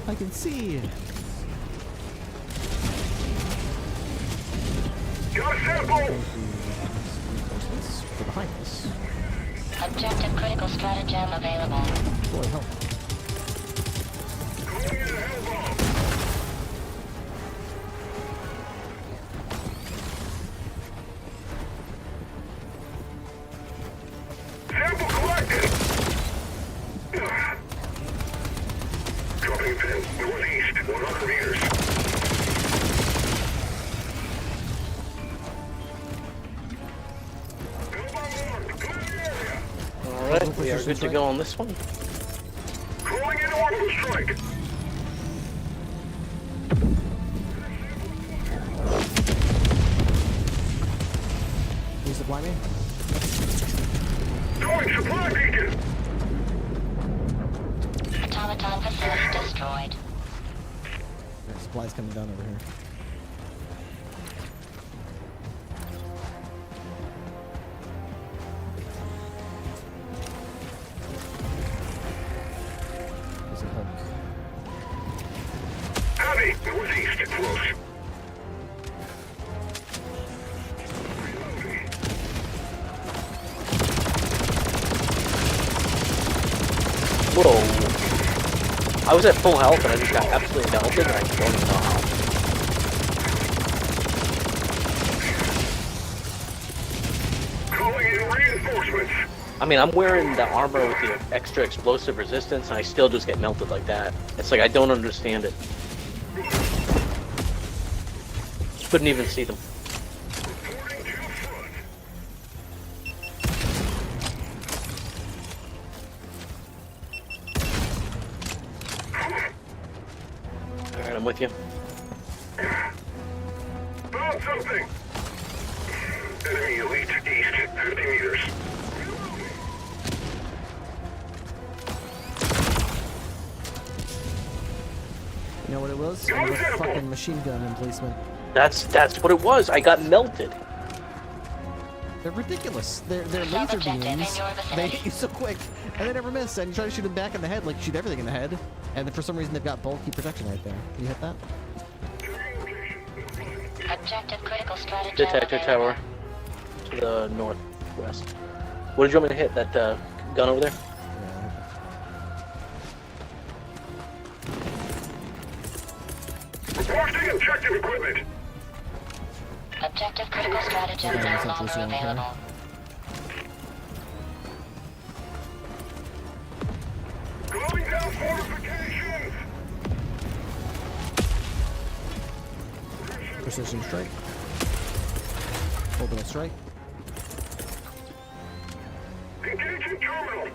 I can see. Got a sample! For behind us. Objective critical stratagem available. Boy, help. Sample collected! Dropping pin, northeast, 100 meters. Alright, we are good to go on this one. Calling in orbital strike! Can you supply me? Going supply beacon! Automaton facility destroyed. There's supplies coming down over here. There's a Hulk. Heavy, northeast, close. Whoa. I was at full health and I just got absolutely melted and I don't even know how. Calling in reinforcements! I mean, I'm wearing the armor with the extra explosive resistance and I still just get melted like that. It's like I don't understand it. Couldn't even see them. Alright, I'm with you. Found something! Enemy elite, east, 50 meters. You know what it was? It was a fucking machine gun emplacement. That's what it was. I got melted. They're ridiculous. They're laser beams. They hit you so quick, and they never miss. And you try to shoot them back in the head, like you shoot everything in the head, and then for some reason they've got bulky protection right there. Can you hit that? Objective critical stratagem Detector available. tower to the northwest. What did you want me to hit? That gun over there? Requesting objective equipment! Objective critical stratagem no longer available. Going down fortifications! Precision strike. Orbital strike. Engaging terminal!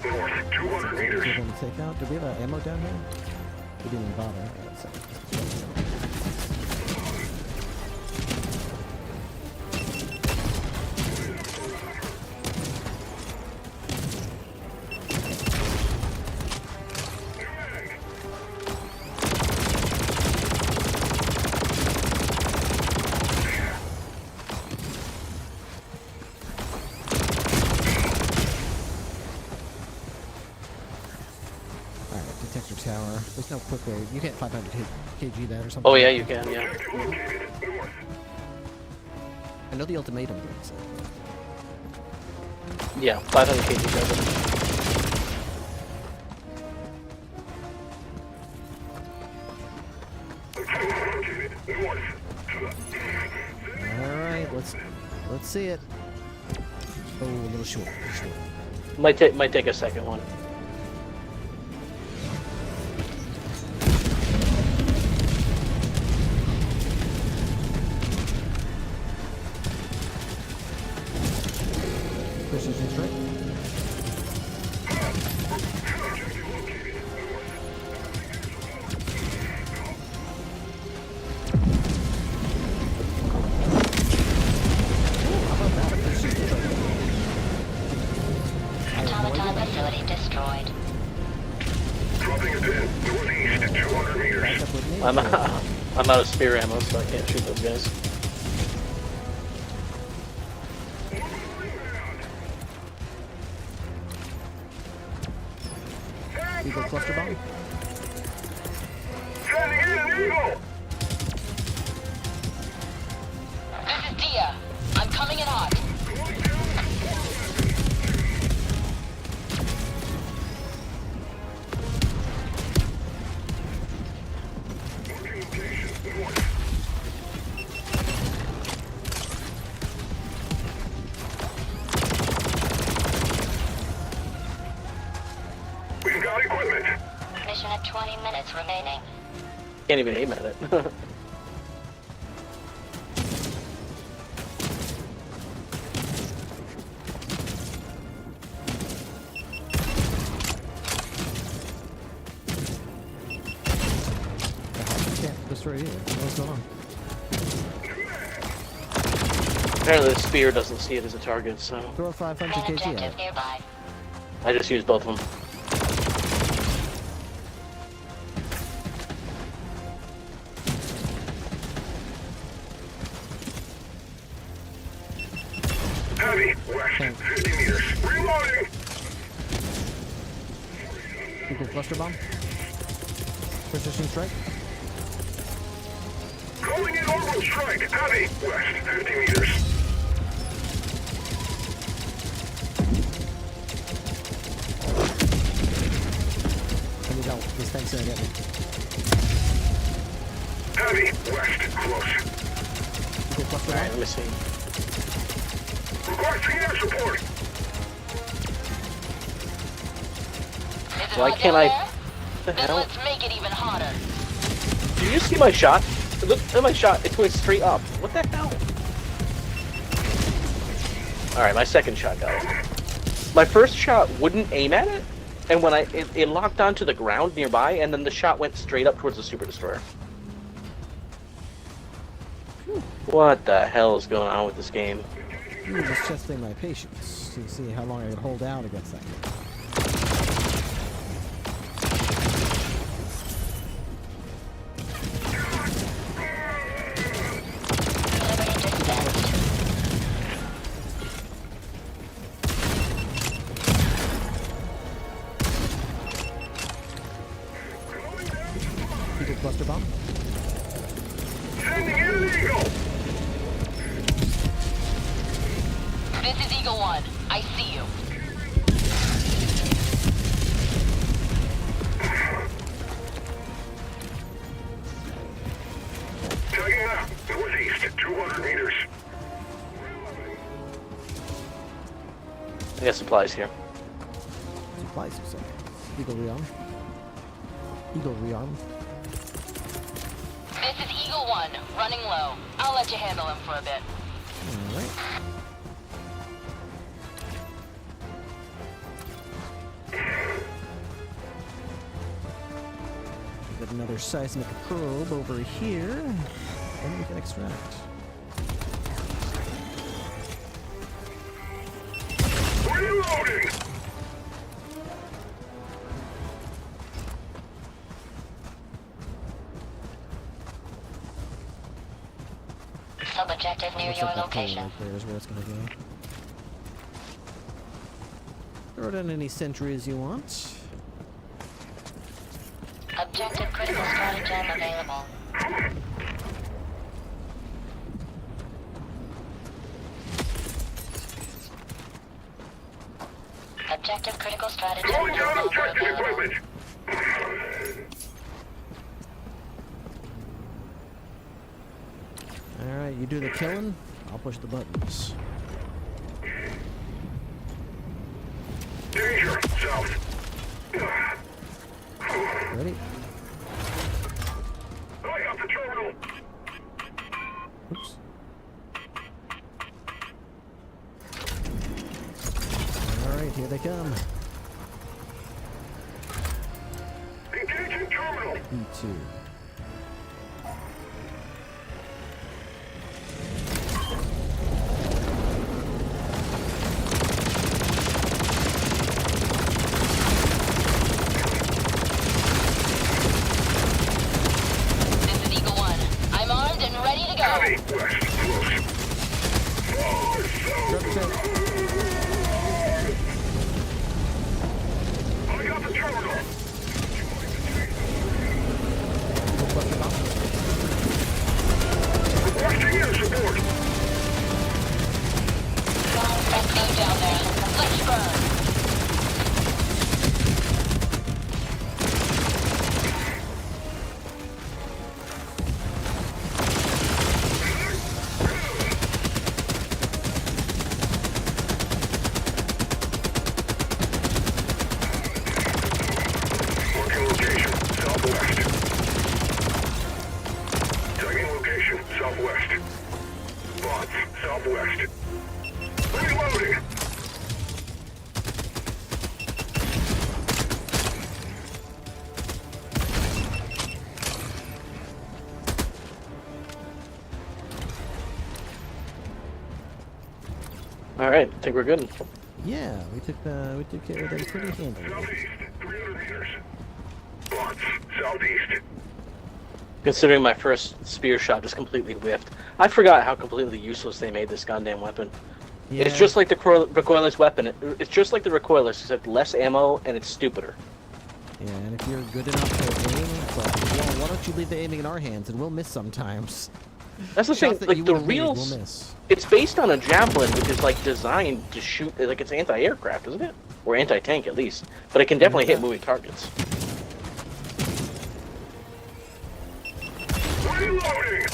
North, 200 meters. Good one to take out. Do we have ammo down here? We didn't even bother. Detector tower. There's no quick way. You get 500 kg that or something. Oh yeah, you can. Yeah. I know the ultimatum does it. Yeah, 500 kg does it. All right, let's see it. Oh, a little short. Might take a second one. Precision strike. Automaton facility destroyed. Dropping a pin, northeast, 200 meters. I'm out of spear ammo, so I can't shoot those guys. Eagle cluster bomb. Sending in an eagle! This is Dia. I'm coming in hot. We've got equipment. Mission at 20 minutes remaining. Can't even aim at it. Can't destroy it either. What's going on? Apparently the spear doesn't see it as a target, so... Throw 500 kg at it. Nearby. I just used both of them. Heavy, west, 50 meters. Reloading! Eagle cluster bomb. Precision strike. Calling in orbital strike. Heavy, west, 50 meters. Let me go. This thing's gonna get me. Heavy, west, close. Eagle cluster Alright, bomb. let me see. Requesting air support. Why can't I... What the hell? Let's make it even hotter. Did you see my shot? Look at my shot. It went straight up. What the hell? Alright, my second shot got it. My first shot wouldn't aim at it, and when it locked onto the ground nearby, and then the shot went straight up towards the Super Destroyer. What the hell is going on with this game? You were just testing my patience to see how long I could hold out against that. Eagle cluster bomb. Sending in an eagle. This is Eagle 1. I see you. Tagging out, northeast, 200 meters. I got supplies here. Supplies, you say. Eagle rearm. Eagle rearm. This is Eagle 1, running low. I'll let you handle him for a bit. Alright. get another seismic probe over here, and we can extract. Reloading! Sub-objective near Looks your like that pole location. right there is where it's gonna go. Throw down any sentries you want. Objective critical stratagem available. Objective critical stratagem Going down no longer objective available. equipment! Alright, you do the killing, I'll push the buttons. Danger! South! Ready? I got the terminal! Oops. Alright, here they come. Engaging terminal! E2. This is Eagle 1. I'm armed and ready to go. Heavy! West! Close! Far south! I got the terminal! Requesting air support! Let's go down there. Let's burn. Marking location, southwest. Tagging location, southwest. Bots, southwest. Reloading! Alright, I think we're good. Yeah, we took care of them pretty handily. Southeast, 300 meters. Bots, southeast. Considering my first spear shot just completely whiffed. I forgot how completely useless they made this goddamn weapon. Yeah. It's just like the recoilless weapon. It's just like the recoilless, except less ammo, and it's stupider. Yeah, and if you're good enough to aim, it's like, well, why don't you leave the aiming in our hands, and we'll miss sometimes. That's the thing, Shots that like you the would've made, real... we'll miss. It's based on a javelin, which is like designed to shoot, like it's anti-aircraft, isn't it? Or anti-tank at least. But it can definitely hit moving targets. Reloading!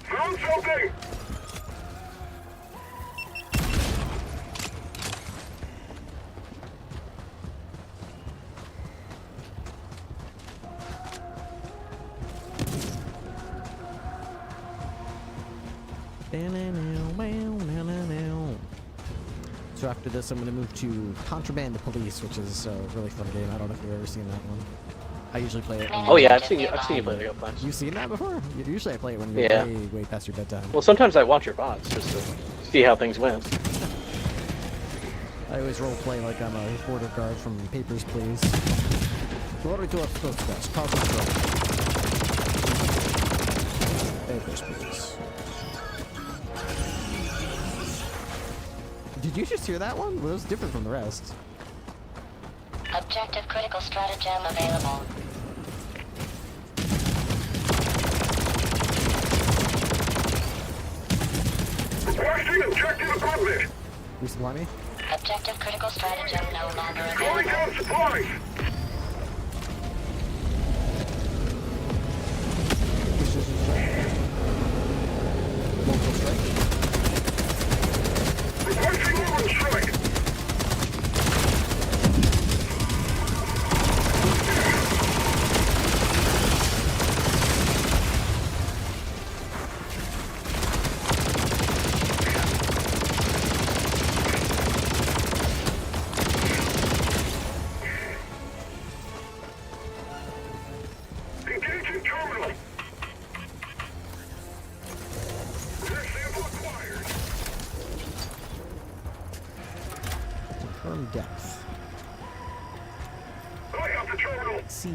Found something! So after this, I'm going to move to Contraband Police, which is a really fun game. I don't know if you've ever seen that one. I usually play it. Oh yeah, I've seen you play it a couple times. You've seen that before? Usually I play it when you're way past your bedtime. Well, sometimes I watch your VODs just to see how things went. I always role play like I'm a border guard from Papers, Please. So what do we do up close best? Call control. Papers, Please. Did you just hear that one? Well, it was different from the rest. Objective critical stratagem available. Requesting objective equipment! Resupply me? Objective critical stratagem no longer Calling available. down supplies! Local strike. Requesting orbital strike!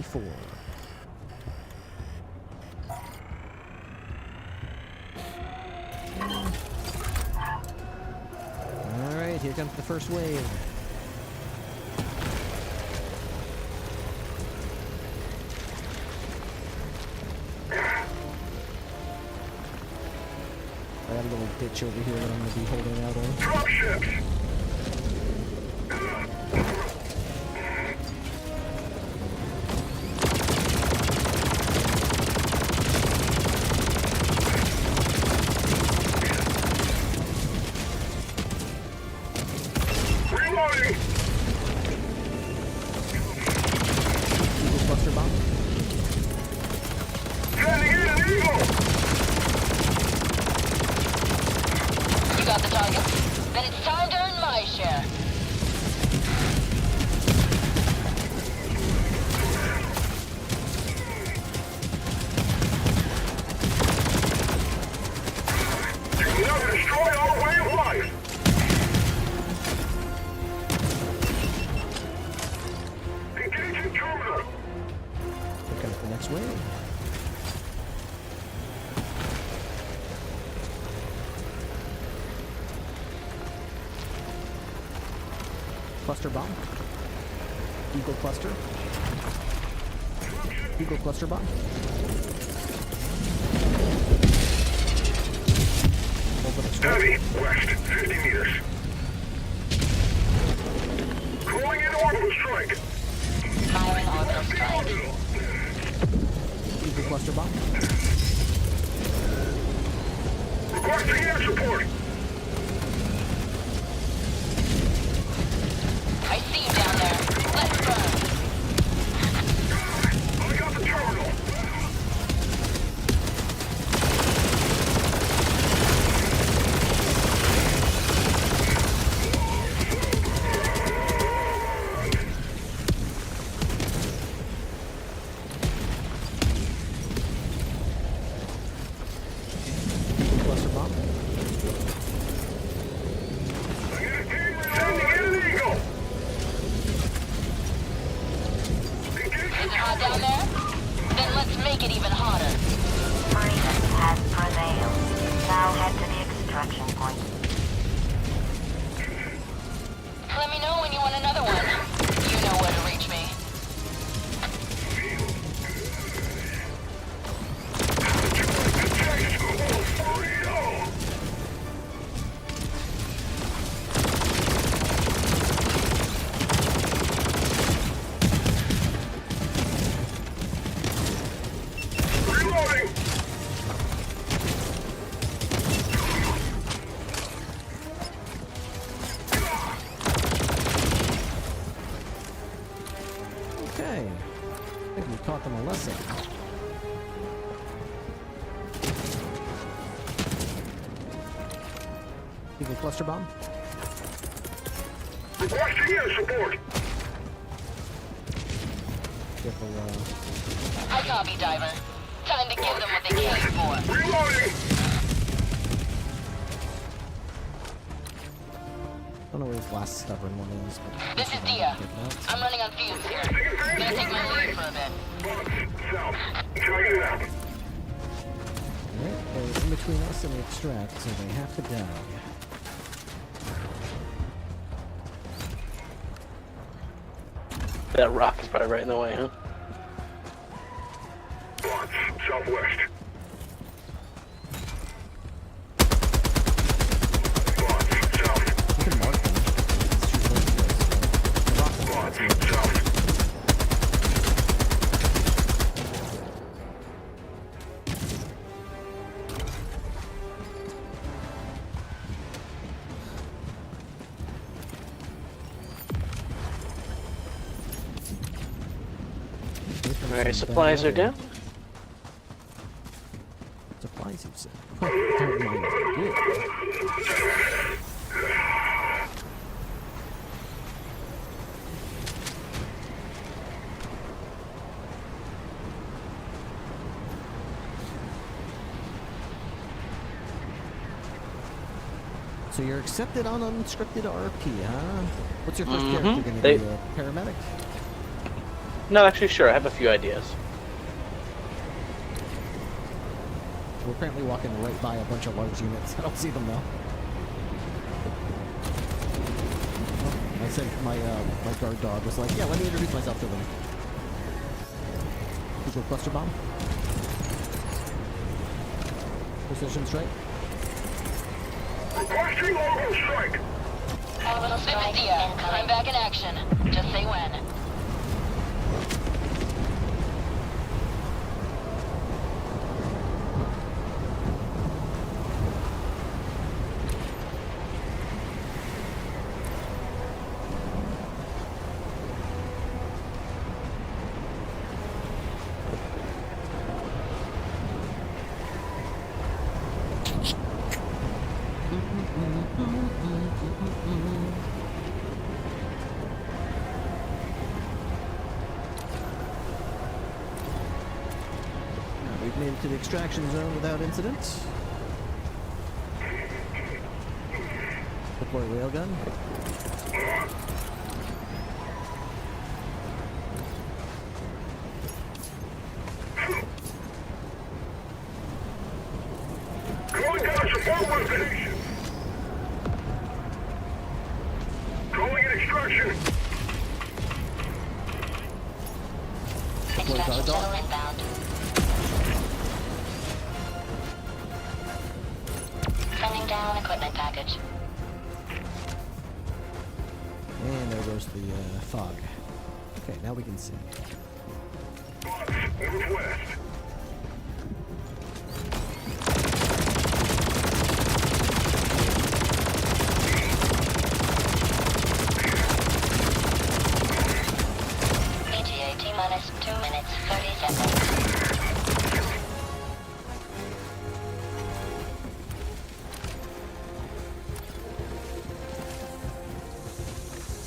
4. Alright, here comes the first wave. I got a little ditch over here that I'm going to be holding out on. Dropships! Reloading! Eagle cluster bomb. Sending in an eagle! You got the target? Then it's time to earn my share. You will never destroy our way of life! Engaging terminal! Here comes the next wave. Cluster bomb. Eagle cluster. Eagle cluster bomb. Over the strike. Heavy, west, 50 meters. Calling in orbital strike. Firing orbital strike. Eagle cluster bomb. Requesting air support. I see you down there. Let's burn. I got the terminal. Eagle cluster bomb. Sending in an eagle. Is it hot down there? Then let's make it even hotter. Freedom has prevailed. Now head to the extraction point. Let me know when you want another one. You know where to reach me. Reloading. Okay. I think we taught them a lesson. Eagle cluster bomb. Requesting air support. Careful, I copy, Diver. Time to give them what they came for. Reloading. I don't know where this last stubborn one is, but... This is Dia. I'm running on fumes here. Gonna take my lead for a bit. South. Trying it out. Alright, they're in between us and the extract, so they have to die. That rock is probably right in the way, huh? Southwest. You can mark them. The rock is south. Alright, supplies are down. Supplies, you said. Don't mind if I do. So you're accepted on unscripted RP, huh? What's your first character going to be? A paramedic? No, actually, sure. I have a few ideas. We're currently walking right by a bunch of large units. I don't see them though. I said my guard dog was like, yeah, let me introduce myself to them. Equal cluster bomb. Precision strike. Requesting orbital strike. Orbital strike. I'm back in action. Just say when. We've made it to the extraction zone without incident. Deploy railgun. Calling down support location. Calling in extraction. Deploy guard dog. Sending down equipment package. And there goes the fog. Okay, now we can see. Northwest. ETA T-minus 2 minutes, 30 seconds.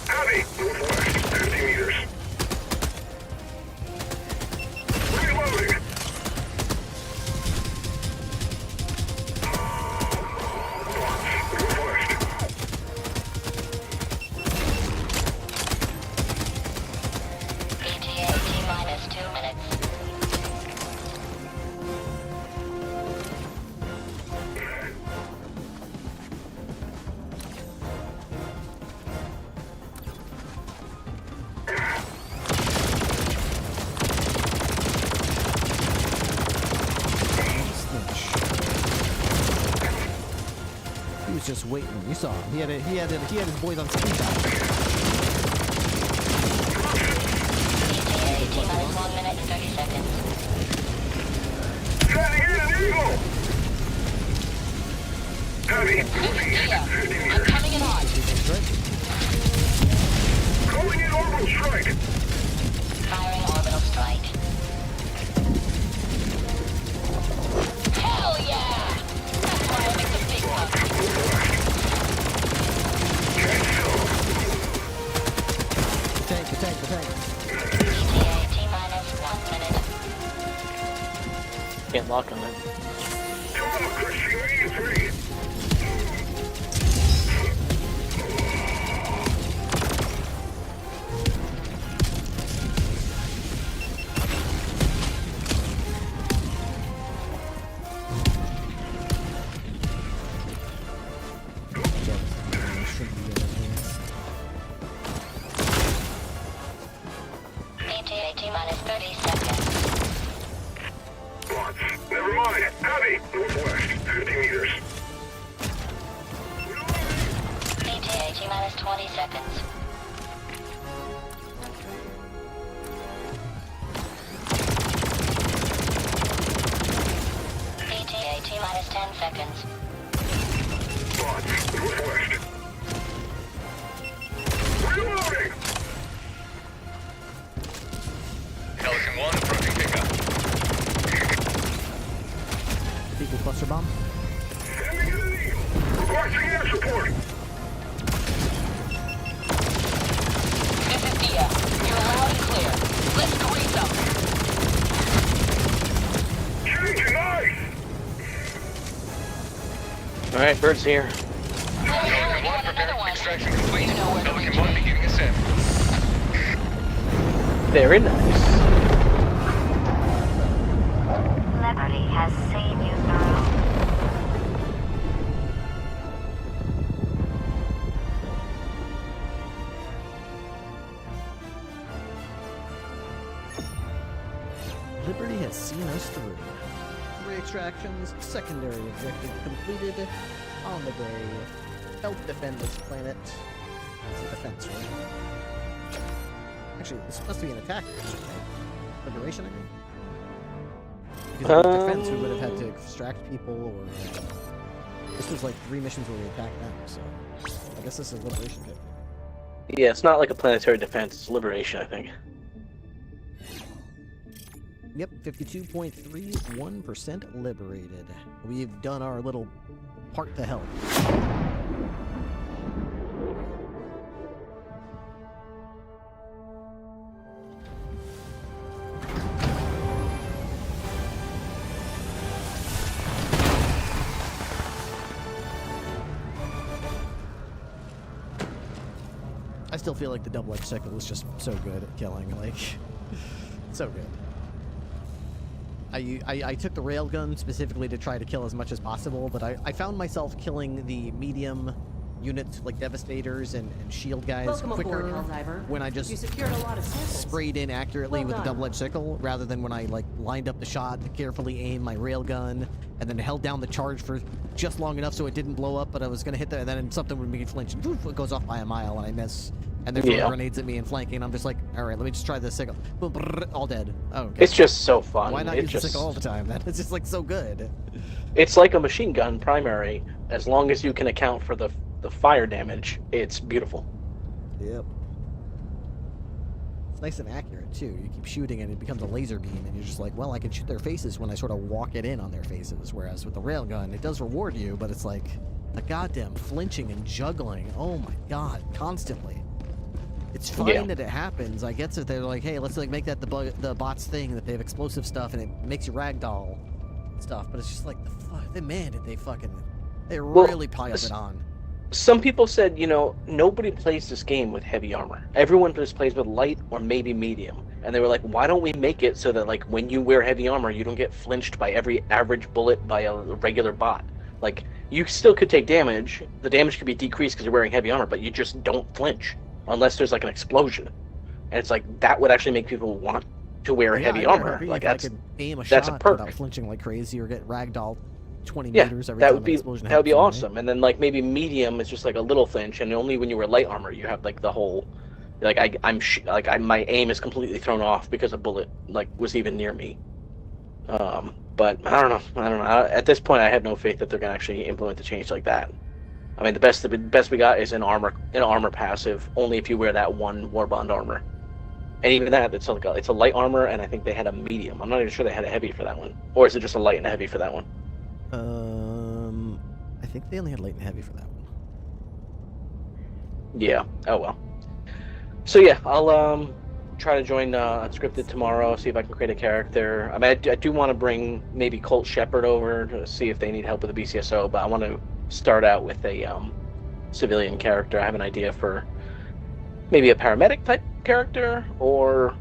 Heavy. Northwest. 50 meters. Reloading. Northwest. ETA T-minus 2 minutes. He was just waiting. You saw him. He had his boys on speed dial. ETA T-minus 1 minute and 30 seconds. Sending in an eagle. Heavy. I'm coming in hot. Calling in orbital strike. Firing orbital strike. Hell yeah! That's why I make the big bucks. The tank. ETA T-minus 1 minute. Can't lock on it. Democracy easy. ETA T-minus 30 seconds. Never mind. Heavy. Northwest. 50 meters. ETA T-minus 20 seconds. ETA T-minus 10 seconds. Northwest. Reloading. Pelican 1 approaching pickup. Equal cluster bomb. Sending in an eagle. Requesting air support. This is Dia. You're loud and clear. Let's grease them. Changing ice. Alright, bird's here. Pelican 1 preparing for extraction complete. Pelican 1 beginning ascent. Very nice. Liberty has seen you through. Liberty has seen us through. 3 extractions, secondary objective completed. On the way, help defend this planet. It's a defense, right? Actually, this must be an attack mission, right? Liberation, I mean? Because with defense, we would have had to extract people, or... this was like 3 missions where we attacked them, so... I guess this is liberation kit. Yeah, it's not like a planetary defense, it's liberation, I think. Yep, 52.31% liberated. We've done our little part to help. I still feel like the double-edged sickle is just so good at killing, like, so good. I took the railgun specifically to try to kill as much as possible, but I found myself killing the medium units like Devastators and shield guys quicker when I just sprayed in accurately with the double-edged sickle, rather than when I like lined up the shot to carefully aim my railgun and then held down the charge for just long enough so it didn't blow up, but I was gonna hit that, and then something would make it flinch, and poof, it goes off by a mile, and I miss. And they're throwing grenades at me and flanking, and I'm just like, alright, let me just try this sickle. Boom, brrr, all dead. Oh, okay. It's just so fun. Why not use the sickle all the time, man? It's just like so good. It's like a machine gun primary. As long as you can account for the fire damage, it's beautiful. Yep. It's nice and accurate, too. You keep shooting and it becomes a laser beam, and you're just like, well, I can shoot their faces when I sort of walk it in on their faces. Whereas with the railgun, it does reward you, but it's like the goddamn flinching and juggling. Oh my god, constantly. It's fine that it happens. I get that they're like, hey, let's like make that the bots thing, that they have explosive stuff and it makes you ragdoll stuff. But it's just like, man, did they really piled it on. Some people said, you know, nobody plays this game with heavy armor. Everyone just plays with light or maybe medium. And they were like, why don't we make it so that like when you wear heavy armor, you don't get flinched by every average bullet by a regular bot. Like, you still could take damage. The damage could be decreased because you're wearing heavy armor, but you just don't flinch. Unless there's like an explosion, and it's like that would actually make people want to wear heavy armor. Like I could aim a that's shot a perk. without flinching like crazy, or get ragdolled 20 meters every that time would be an explosion that would be happens, awesome. Right? And then like maybe medium is just like a little flinch, and only when you wear light armor you have like the whole, like my aim is completely thrown off because a bullet like was even near me. But I don't know. At this point, I have no faith that they're gonna actually implement the change like that. I mean, the best we got is an armor passive, only if you wear that one Warbond armor. And even that, it's a light armor, and I think they had a medium. I'm not even sure they had a heavy for that one. Or is it just a light and a heavy for that one? I think they only had light and heavy for that one. Yeah. Oh well. So yeah, I'll try to join Unscripted tomorrow, see if I can create a character. I mean, I do want to bring maybe Colt Shepard over to see if they need help with the BCSO, but I want to start out with a civilian character. I have an idea for maybe a paramedic type character, or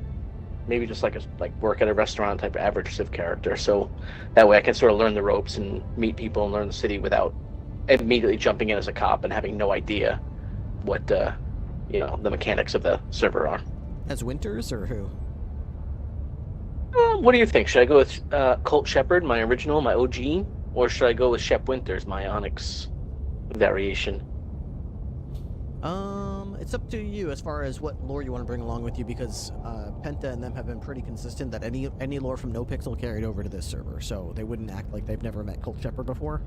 maybe just like work at a restaurant type of average civ character. So that way I can sort of learn the ropes and meet people and learn the city without immediately jumping in as a cop and having no idea what the mechanics of the server are. As Winters or who? What do you think? Should I go with Colt Shepard, my original, my OG, or should I go with Shep Winters, my Onyx variation? It's up to you as far as what lore you want to bring along with you, because Penta and them have been pretty consistent that any lore from NoPixel carried over to this server, so they wouldn't act like they've never met Colt Shepard before.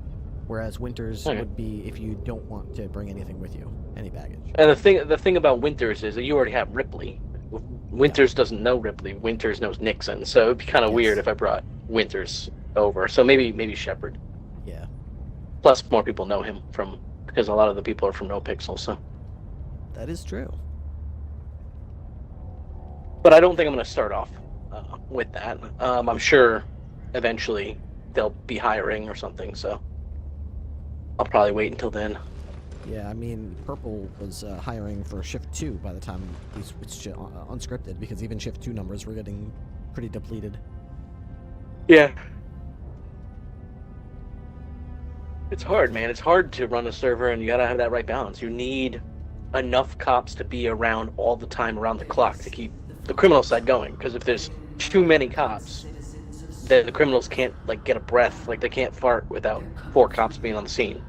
Whereas Winters would be if you don't want to bring anything with you, any baggage. And the thing about Winters is that you already have Ripley. Winters doesn't know Ripley. Winters knows Nixon, so it'd be kind of weird if I brought Winters over. So maybe Shepard. Yeah. Plus, more people know him because a lot of the people are from NoPixel. So. That is true. But I don't think I'm going to start off with that. I'm sure eventually they'll be hiring or something. So I'll probably wait until then. Yeah, I mean, Purple was hiring for Shift 2 by the time we switched to unscripted, because even Shift 2 numbers were getting pretty depleted. Yeah. It's hard, man. It's hard to run a server, and you gotta have that right balance. You need enough cops to be around all the time, around the clock, to keep the criminal side going. Because if there's too many cops, then the criminals can't like get a breath. Like they can't fart without 4 cops being on the scene,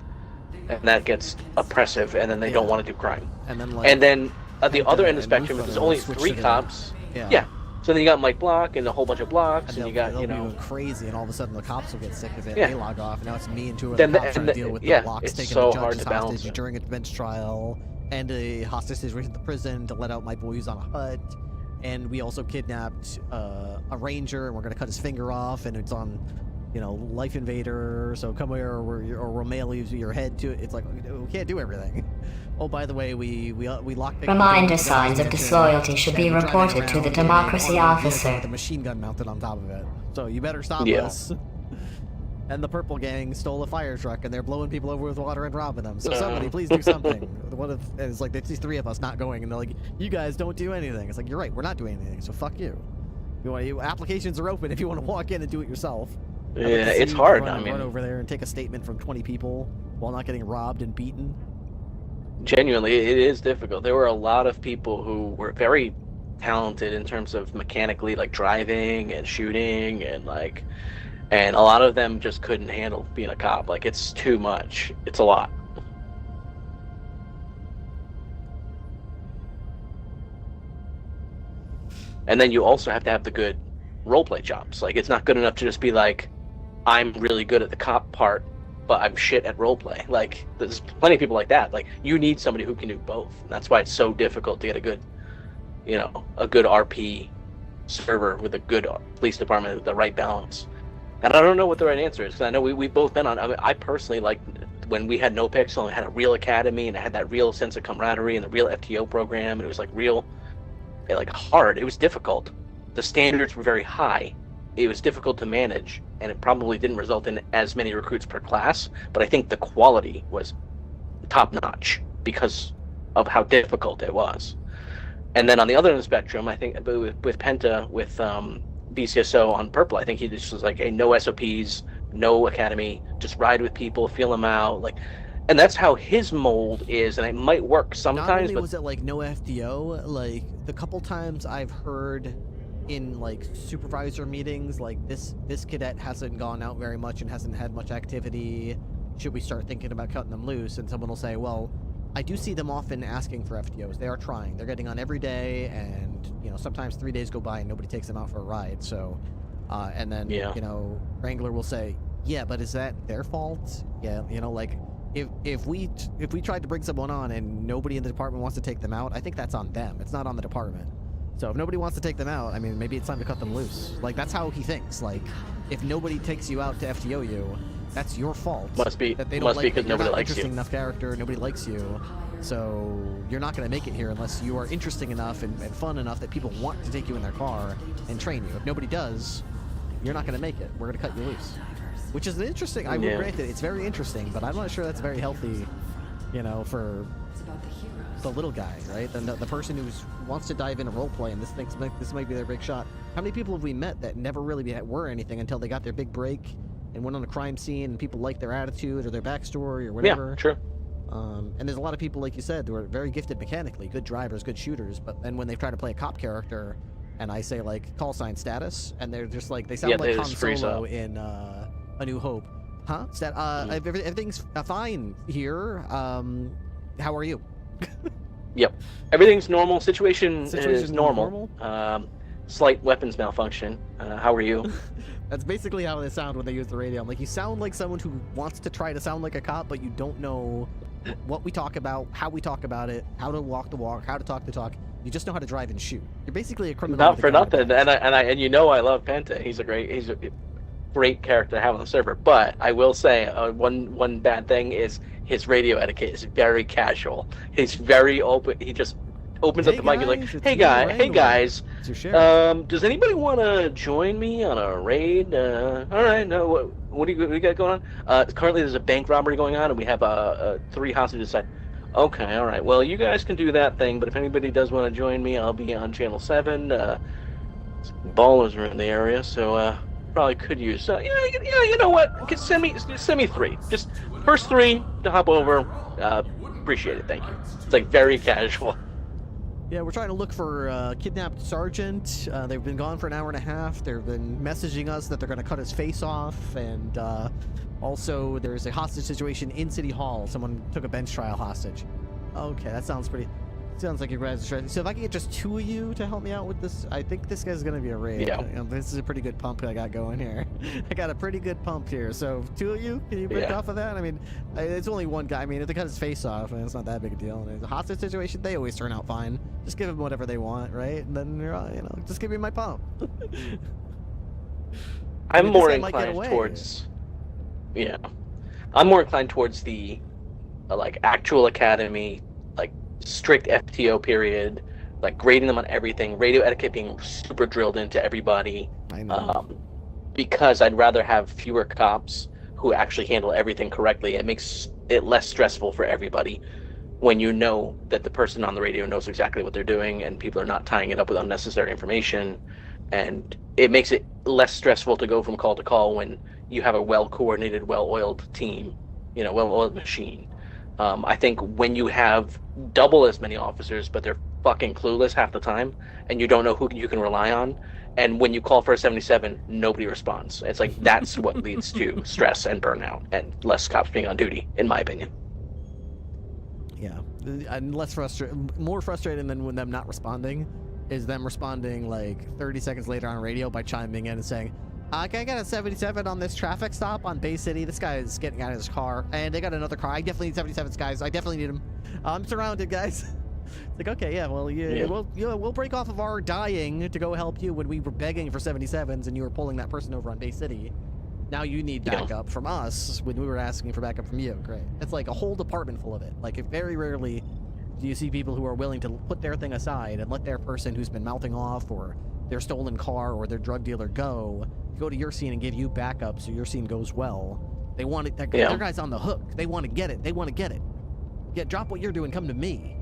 and that gets oppressive. And then they don't want to do crime. And then, at the other end of the spectrum, if there's only 3 cops, yeah. So then you got Mike Block and a whole bunch of blocks, and you got, you know, be crazy, and all of a sudden the cops will get sick of it. Yeah. They log off, and now it's me and 2 other cops trying to deal with the blocks it's taking so the hard judge's to balance hostage during a bench trial, and a hostage situation at the prison to let out my boys on a hut. And we also kidnapped a ranger, and we're gonna cut his finger off, and it's on, you know, Life Invader. So come here, or we'll mail you your head to it. It's like we can't do everything. Oh, by the way, we locked. Reminder signs of disloyalty should be reported to the democracy officer. With a machine gun mounted on top of it. So you better stop us. And the Purple Gang stole a fire truck, and they're blowing people over with water and robbing them. So somebody, please do something. What if it's like there's these 3 of us not going, and they're like, "You guys don't do anything." It's like, you're right, we're not doing anything. So fuck you. Applications are open if you want to walk in and do it yourself. Yeah, it's hard. Run over there and take a statement from 20 people while not getting robbed and beaten. Genuinely, it is difficult. There were a lot of people who were very talented in terms of mechanically, like driving and shooting, and a lot of them just couldn't handle being a cop. Like, it's too much. It's a lot. And then you also have to have the good roleplay chops. Like, it's not good enough to just be like, I'm really good at the cop part, but I'm shit at roleplay. Like, there's plenty of people like that. Like, you need somebody who can do both. And that's why it's so difficult to get a good RP server with a good police department with the right balance. And I don't know what the right answer is, because I know we've both been on. I mean, I personally, like, when we had No Pixel and had a real academy, and I had that real sense of camaraderie and the real FTO program, and it was like real, like, hard. It was difficult. The standards were very high. It was difficult to manage, and it probably didn't result in as many recruits per class, but I think the quality was top-notch because of how difficult it was. And then on the other end of the spectrum, I think with Penta, with BCSO on Purple, I think he just was like, hey, no SOPs, no academy, just ride with people, feel them out, like, and that's how his mold is, and it might work sometimes. Not only but was it like no FDO, like the couple times I've heard in like supervisor meetings, like this cadet hasn't gone out very much and hasn't had much activity. Should we start thinking about cutting them loose? And someone will say, well, I do see them often asking for FTOs. They are trying. They're getting on every day, and you know, sometimes 3 days go by and nobody takes them out for a ride. So, and then you know, Wrangler will say, yeah, but is that their fault? Yeah, you know, like if we tried to bring someone on and nobody in the department wants to take them out, I think that's on them. It's not on the department. So if nobody wants to take them out, I mean, maybe it's time to cut them loose. Like, that's how he thinks. Like, if nobody takes you out to FTO you, that's your fault. Must be that they don't like because nobody likes you. Interesting enough character, nobody likes you, so you're not going to make it here unless you are interesting enough and fun enough that people want to take you in their car and train you. If nobody does, you're not going to make it. We're going to cut you loose. Which is an interesting. I will grant it. It's very interesting, but I'm not sure that's very healthy. You know, for the little guy, right? The person who wants to dive into roleplay and this might be their big shot. How many people have we met that never really were anything until they got their big break and went on a crime scene and people liked their attitude or their backstory or whatever? Yeah, true. And there's a lot of people, like you said, who are very gifted mechanically, good drivers, good shooters, but then when they try to play a cop character and I say, like, call sign status, and they're just like, they sound like Han Solo in A New Hope. Huh? Everything's fine here. How are you? Yep. Everything's normal. Situation is normal. Slight weapons malfunction. How are you? That's basically how they sound when they use the radio. I'm like, you sound like someone who wants to try to sound like a cop, but you don't know what we talk about, how we talk about it, how to walk the walk, how to talk the talk. You just know how to drive and shoot. You're basically a criminal. Not for nothing. And you know I love Penta. He's a great character to have on the server. But I will say one bad thing is his radio etiquette is very casual. He's very open. He just opens up the mic and like, hey guys, does anybody want to join me on a raid? All right, no, what do you got going on? Currently there's a bank robbery going on, and we have 3 hostages inside. Okay, all right. Well, you guys can do that thing, but if anybody does want to join me, I'll be on Channel 7. Ballers are in the area, so probably could use. You know what? Send me 3. Just first 3 to hop over. Appreciate it. Thank you. It's like very casual. Yeah, we're trying to look for kidnapped sergeant. They've been gone for an hour and a half. They've been messaging us that they're going to cut his face off, and also there's a hostage situation in City Hall. Someone took a bench trial hostage. Okay, that sounds pretty. Sounds like you guys are stressed. So if I can get just 2 of you to help me out with this, I think this guy's going to be a raid. Yeah. This is a pretty good pump I got going here. I got a pretty good pump here. So 2 of you, can you break off of that? I mean, it's only one guy. I mean, if they cut his face off, and it's not that big a deal. And it's a hostage situation, they always turn out fine. Just give them whatever they want, right? And then just give me my pump. I'm more inclined towards. Yeah, I'm more inclined towards the like actual academy, like strict FTO period, like grading them on everything, radio etiquette being super drilled into everybody. I know. Because I'd rather have fewer cops who actually handle everything correctly. It makes it less stressful for everybody when you know that the person on the radio knows exactly what they're doing and people are not tying it up with unnecessary information. And it makes it less stressful to go from call to call when you have a well-coordinated, well-oiled team, well-oiled machine. I think when you have double as many officers, but they're fucking clueless half the time, and you don't know who you can rely on, and when you call for a 77, nobody responds. It's like that's what leads to stress and burnout and less cops being on duty, in my opinion. Yeah, and more frustrating than when them not responding is them responding like 30 seconds later on radio by chiming in and saying, can I get a 77 on this traffic stop on Bay City? This guy is getting out of his car, and they got another car. I definitely need 77s, guys. I definitely need them. I'm surrounded, guys. It's like, okay, yeah, well, we'll break off of our dying to go help you when we were begging for 77s and you were pulling that person over on Bay City. Now you need backup from us when we were asking for backup from you. Great. It's like a whole department full of it. Like, very rarely do you see people who are willing to put their thing aside and let their person who's been mouthing off or their stolen car or their drug dealer go to your scene and give you backup so your scene goes well. They want it. Their guy's on the hook. They want to get it. They want to get it. Yeah, drop what you're doing. Come to me.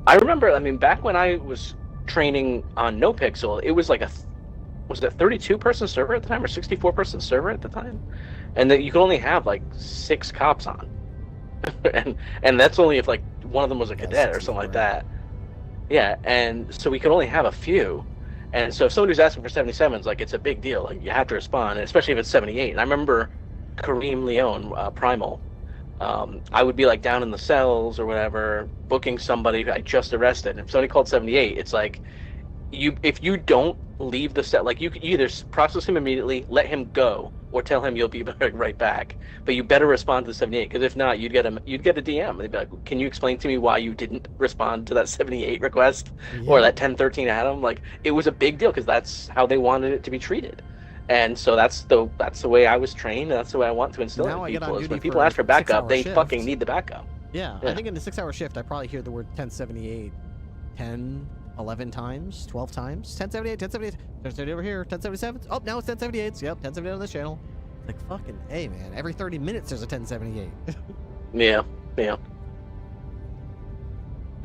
I remember, back when I was training on NoPixel, it was like was it a 32-person server at the time or 64-person server at the time? And that you could only have like 6 cops on. and that's only if like one of them was a cadet or something like that. Yeah, and so we could only have a few. And so if somebody was asking for 77s, like, it's a big deal. Like, you have to respond, and especially if it's 78. And I remember Kareem Leone, Primal, I would be, like, down in the cells or whatever, booking somebody who I just arrested. And if somebody called 78, it's like, if you don't leave the cell, like, you either process him immediately, let him go, or tell him you'll be right back. But you better respond to the 78, because if not, you'd get a DM. They'd be like, can you explain to me why you didn't respond to that 78 request or that 1013 Adam? Like, it was a big deal because that's how they wanted it to be treated. And so that's the way I was trained, and that's the way I want to instill in people. Is when people ask for backup, they fucking need the backup. Yeah, I think in the 6-hour shift, I probably hear the word 1078 11 times, 12 times. 1078, 1078, 1078 over here, 1077. Oh, now it's 1078. Yep, 1078 on this channel. Like, fucking A, man. Every 30 minutes there's a 1078. Yeah.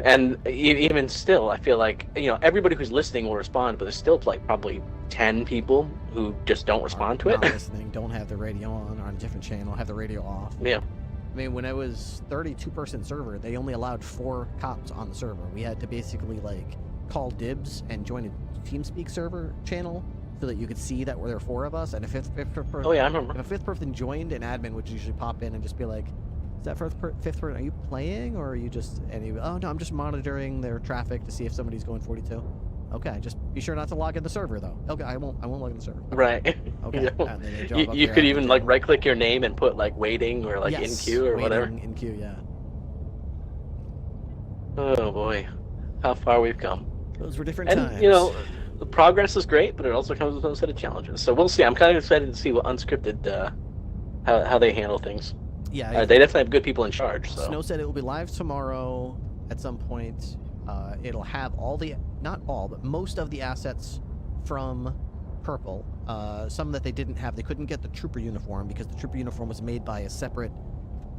And even still, I feel like, everybody who's listening will respond, but there's still like probably 10 people who just don't respond to it. Not listening, don't have the radio on a different channel, have the radio off. Yeah. I mean, when I was 32-person server, they only allowed 4 cops on the server. We had to basically, like, call dibs and join a TeamSpeak server channel so that you could see that there were 4 of us. And if I remember. If a 5th person joined, an admin would usually pop in and just be like, is that 5th person, are you playing, or are you just, oh, no, I'm just monitoring their traffic to see if somebody's going 42. Okay, just be sure not to log in the server, though. Okay, I won't log in the server. Okay. Right. Okay. Yeah. You could even, like, right-click your name and put, like, waiting or, like, in queue or whatever. In queue, yeah. Oh, boy. How far we've come. Those were different times. The progress is great, but it also comes with a set of challenges. So we'll see. I'm kind of excited to see what unscripted, how they handle things. Yeah. They definitely have good people in charge. So. Snow said it will be live tomorrow at some point. It'll have not all, but most of the assets from Purple. Some that they didn't have. They couldn't get the trooper uniform because the trooper uniform was made by a separate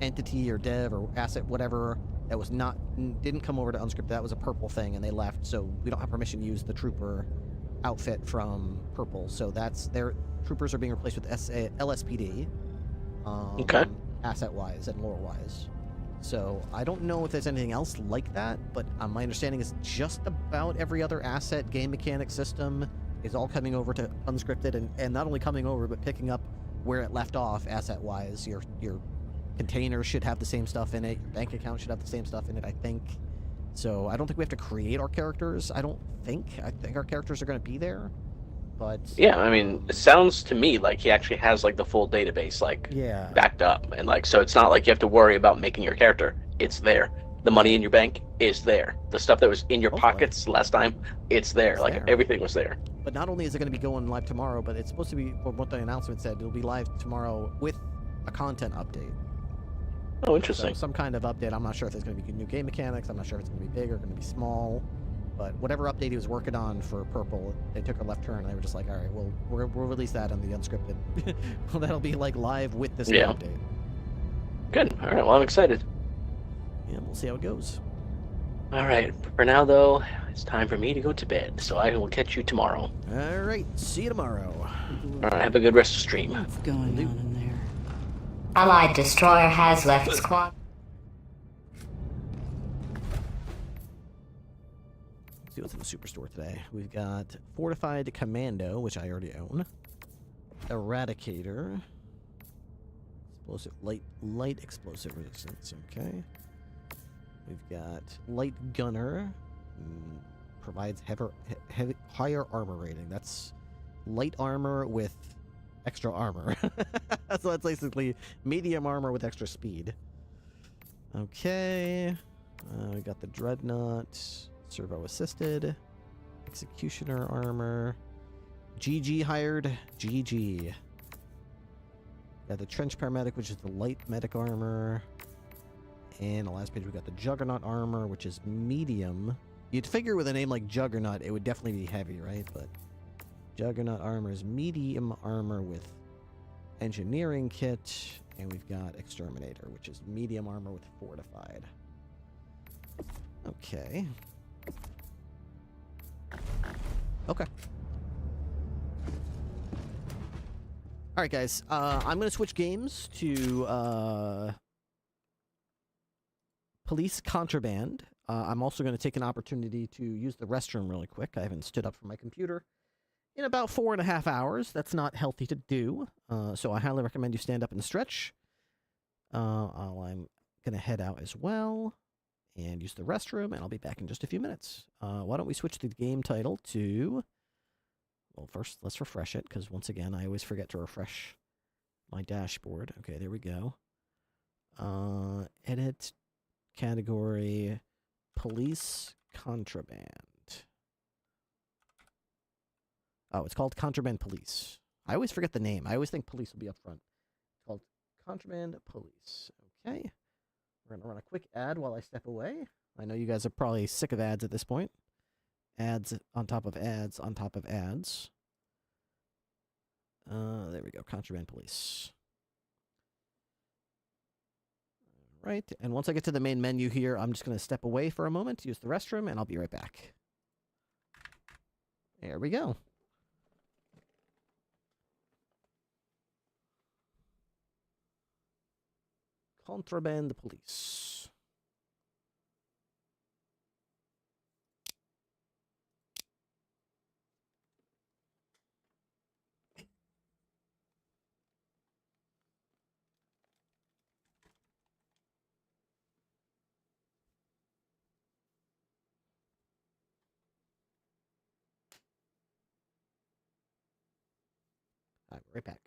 entity or dev or asset, whatever, that was not didn't come over to unscripted. That was a Purple thing, and they left. So we don't have permission to use the trooper outfit from Purple. So that's their troopers are being replaced with LSPD, asset-wise and lore-wise. So I don't know if there's anything else like that, but my understanding is just about every other asset, game mechanic system is all coming over to unscripted, and not only coming over, but picking up where it left off asset-wise. Your container should have the same stuff in it. Your bank account should have the same stuff in it, I think. So I don't think we have to create our characters. I think our characters are going to be there. But yeah, I mean, it sounds to me like he actually has like the full database backed up, and so it's not like you have to worry about making your character. It's there. The money in your bank is there. The stuff that was in your pockets last time, it's there. Everything was there. But not only is it going to be going live tomorrow, but it's supposed to be, what the announcement said, it'll be live tomorrow with a content update. Oh, interesting. So some kind of update. I'm not sure if there's going to be new game mechanics. I'm not sure if it's going to be big or going to be small. But whatever update he was working on for Purple, they took a left turn, and they were just like, all right, we'll release that on the unscripted. Well, that'll be live with this new update. Good. All right. Well, I'm excited. Yeah, we'll see how it goes. All right. For now, though, it's time for me to go to bed, so I will catch you tomorrow. All right. See you tomorrow. All right. Have a good rest of the stream. What's going on in there? Allied destroyer has left squad. See what's in the superstore today. We've got Fortified Commando, which I already own. Eradicator. Explosive light explosive resistance, okay. We've got Light Gunner. Provides higher armor rating. That's light armor with extra armor. So that's basically medium armor with extra speed. Okay. We got the Dreadnought. Servo assisted. Executioner armor. GG hired. GG. Got the Trench Paramedic, which is the light medic armor. And the last page, we got the Juggernaut armor, which is medium. You'd figure with a name like Juggernaut, it would definitely be heavy, right? But Juggernaut armor is medium armor with engineering kit. And we've got Exterminator, which is medium armor with fortified. Okay. Okay. All right, guys. I'm going to switch games to Police Contraband. I'm also going to take an opportunity to use the restroom really quick. I haven't stood up from my computer in about 4.5 hours. That's not healthy to do. So I highly recommend you stand up and stretch. I'm going to head out as well and use the restroom, and I'll be back in just a few minutes. Why don't we switch the game title to... Well, first, let's refresh it, because once again, I always forget to refresh my dashboard. Okay, there we go. Edit, category, Police Contraband. Oh, it's called Contraband Police. I always forget the name. I always think police will be up front. It's called Contraband Police. Okay. We're going to run a quick ad while I step away. I know you guys are probably sick of ads at this point. Ads on top of ads on top of ads. There we go. Contraband Police. All right. And once I get to the main menu here, I'm just going to step away for a moment, use the restroom, and I'll be right back. There we go. Contraband Police. I'll be right back.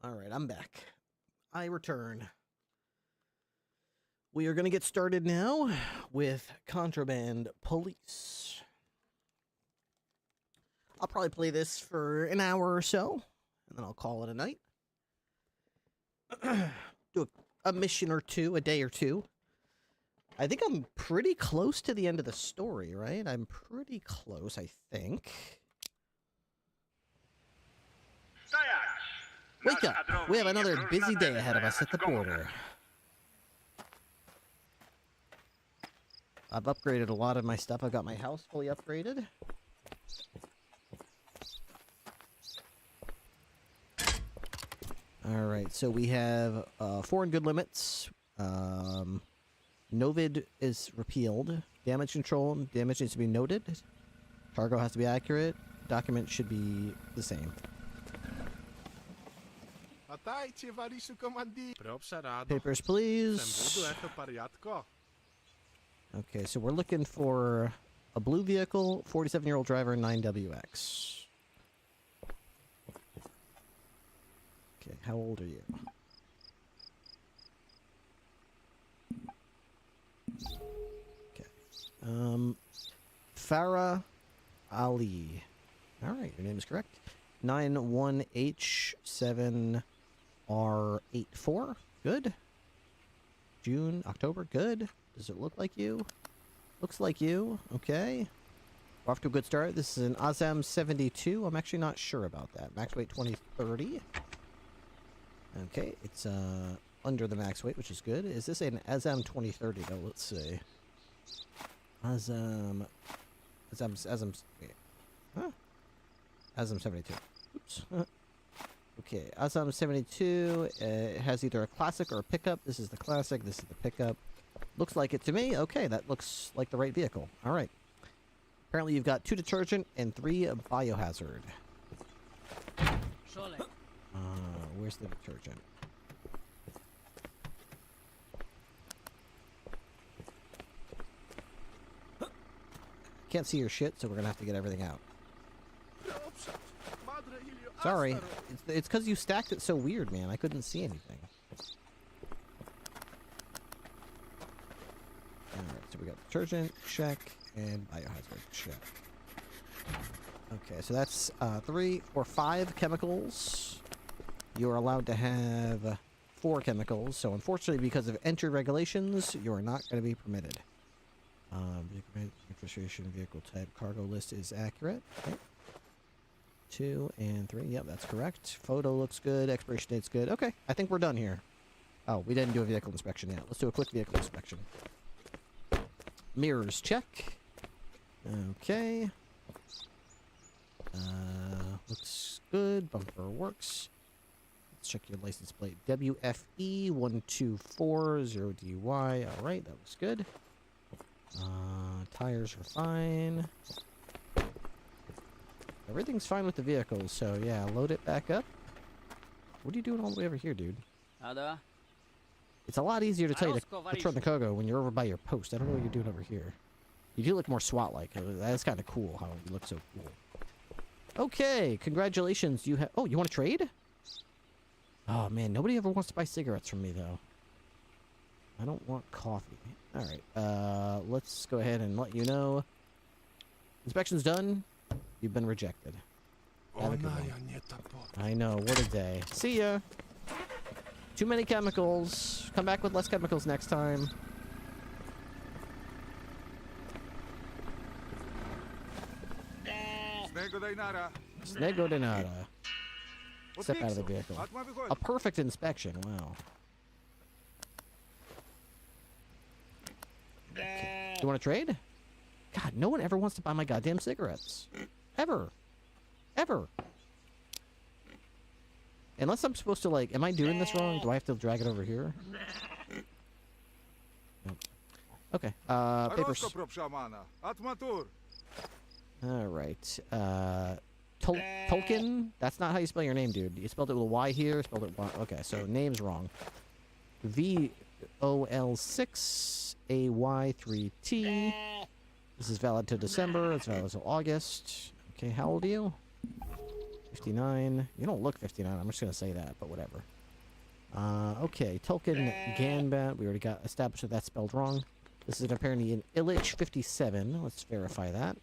Alright, I'm back. I return. We are going to get started now with Contraband Police. I'll probably play this for an hour or so, and then I'll call it a night. Do a mission or two, a day or two. I think I'm pretty close to the end of the story, right? I'm pretty close, I think. Wake up! We have another busy day ahead of us at the border. I've upgraded a lot of my stuff. I've got my house fully upgraded. Alright, so we have foreign good limits. Novid is repealed. Damage control, damage needs to be noted. Cargo has to be accurate. Document should be the same. Papers, please. Okay, so we're looking for a blue vehicle, 47-year-old driver, 9WX. Okay, how old are you? Okay. Farah Ali. Alright, your name is correct. 91H7R84. Good. June, October. Good. Does it look like you? Looks like you. Okay. We're off to a good start. This is an Azam 72. I'm actually not sure about that. Max weight 2030. Okay, it's under the max weight, which is good. Is this an Azam 2030 though? Let's see. Azam, yeah. Huh? Azam 72. Oops. Okay, Azam 72 it has either a classic or a pickup. This is the classic, this is the pickup. Looks like it to me. Okay, that looks like the right vehicle. All right. Apparently you've got 2 detergent and 3 biohazard. Where's the detergent? Can't see your shit, so we're gonna have to get everything out. Sorry. It's because you stacked it so weird, man. I couldn't see anything. Alright, so we got detergent, check, and biohazard, check. Okay, so that's 3 or 5 chemicals. You are allowed to have 4 chemicals, so unfortunately, because of entry regulations, you are not going to be permitted. Registration, vehicle type, cargo list is accurate. Okay. 2 and 3, yep, that's correct. Photo looks good, expiration date's good. Okay, I think we're done here. Oh, we didn't do a vehicle inspection yet. Let's do a quick vehicle inspection. Mirrors, check. Okay. Looks good. Bumper works. Let's check your license plate. WFE1240DY. Alright, that looks good. Tires are fine. Everything's fine with the vehicle, so yeah, load it back up. What are you doing all the way over here, dude? It's a lot easier to tell you to turn the cargo when you're over by your post. I don't know what you're doing over here. You do look more SWAT-like. That's kind of cool how you look so cool. Okay, congratulations. You have... Oh, you want to trade? Oh, man, nobody ever wants to buy cigarettes from me, though. I don't want coffee. Alright, let's go ahead and let you know. Inspection's done. You've been rejected. Have a good one. I know, what a day. See ya! Too many chemicals. Come back with less chemicals next time. Snego de nada. Step out of the vehicle. A perfect inspection, wow. Okay. You want to trade? God, no one ever wants to buy my goddamn cigarettes. Ever. Ever. Unless I'm supposed to, like, am I doing this wrong? Do I have to drag it over here? Nope. Okay, papers. Alright, Tolkien? That's not how you spell your name, dude. You spelled it with a Y here, spelled it Y. Okay, so name's wrong. VOL6AY3T. This is valid to December. It's valid till August. Okay, how old are you? 59. You don't look 59. I'm just going to say that, but whatever. Okay, Tolkien Ganbat. We already got established that that's spelled wrong. This is apparently an Illich 57. Let's verify that.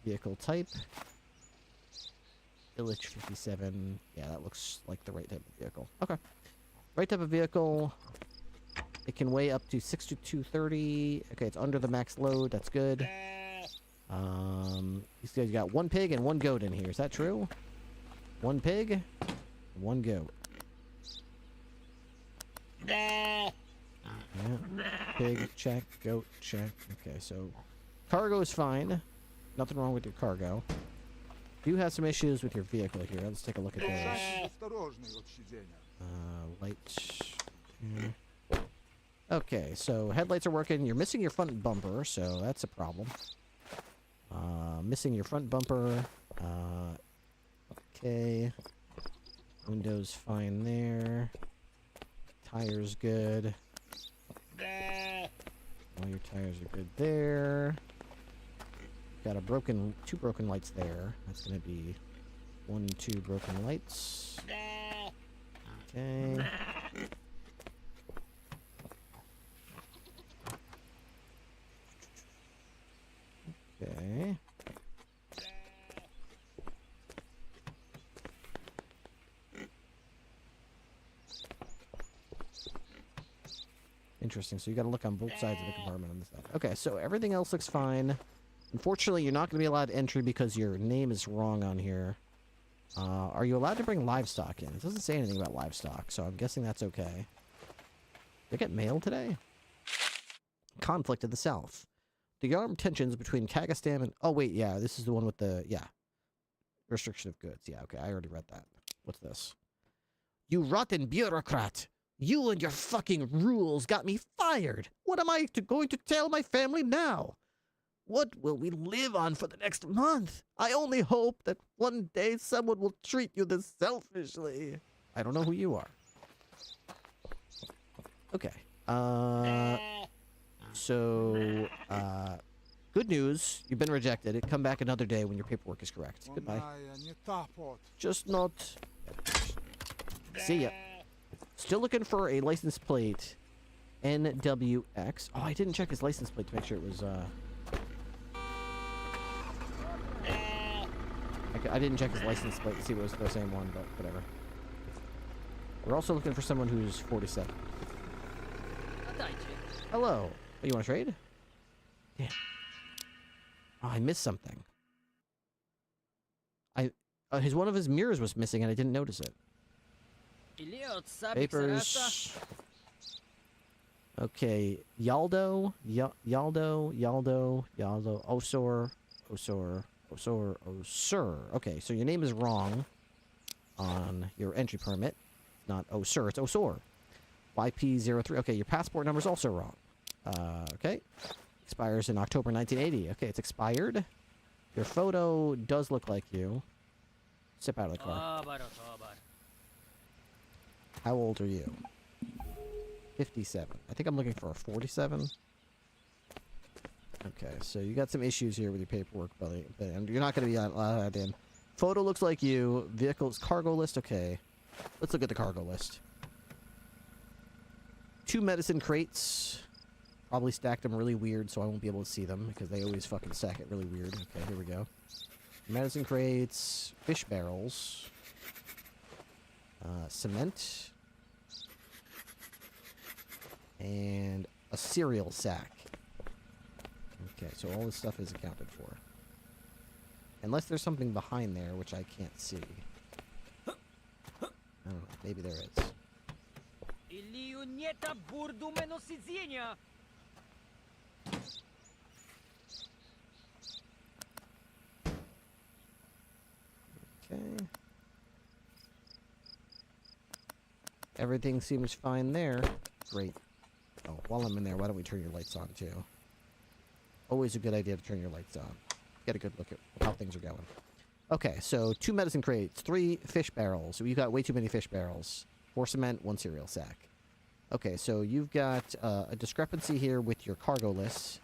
Vehicle type. Illich 57. Yeah, that looks like the right type of vehicle. Okay. Right type of vehicle. It can weigh up to 6230. Okay, it's under the max load. That's good. These guys got one pig and one goat in here. Is that true? One pig, one goat. Yeah. Pig, check. Goat, check. Okay, so cargo is fine. Nothing wrong with your cargo. You have some issues with your vehicle here. Let's take a look at those. Lights. Okay, so headlights are working. You're missing your front bumper, so that's a problem. Missing your front bumper. Okay. Windows fine there. Tires good. All your tires are good there. Got two broken lights there. That's gonna be 1, 2 broken lights. Okay. Okay. Interesting. So you got to look on both sides of the compartment on this stuff. Okay, so everything else looks fine. Unfortunately, you're not going to be allowed entry because your name is wrong on here. Are you allowed to bring livestock in? It doesn't say anything about livestock, so I'm guessing that's okay. Did I get mail today? Conflict in the south. The armed tensions between Kazakhstan and... Oh, wait, yeah, this is the one with the... Yeah. Restriction of goods. Yeah, okay, I already read that. What's this? You rotten bureaucrat! You and your fucking rules got me fired! What am I going to tell my family now? What will we live on for the next month? I only hope that one day someone will treat you this selfishly. I don't know who you are. Okay. So, good news. You've been rejected. Come back another day when your paperwork is correct. Goodbye. Just not... See ya. Still looking for a license plate. NWX. Oh, I didn't check his license plate to make sure it was, I didn't check his license plate to see if it was the same one, but whatever. We're also looking for someone who's 47. Hello. Oh, you want to trade? Damn. Oh, I missed something. One of his mirrors was missing and I didn't notice it. Papers. Okay, Yaldo, Yaldo, Osor. Okay, so your name is wrong on your entry permit. Not Osur, it's Osor. YP03. Okay, your passport number is also wrong. Okay. Expires in October 1980. Okay, it's expired. Your photo does look like you. Step out of the car. How old are you? 57. I think I'm looking for a 47. Okay, so you got some issues here with your paperwork, buddy. And you're not going to be allowed in. Photo looks like you. Vehicles, cargo list. Okay. Let's look at the cargo list. 2 medicine crates. Probably stacked them really weird, so I won't be able to see them because they always fucking stack it really weird. Okay, here we go. Medicine crates. Fish barrels. Cement. And a cereal sack. Okay, so all this stuff is accounted for. Unless there's something behind there, which I can't see. I don't know, maybe there is. Okay. Everything seems fine there. Great. Oh, while I'm in there, why don't we turn your lights on, too? Always a good idea to turn your lights on. Get a good look at how things are going. Okay, so 2 medicine crates, 3 fish barrels. So you got way too many fish barrels. 4 cement, 1 cereal sack. Okay, so you've got a discrepancy here with your cargo list.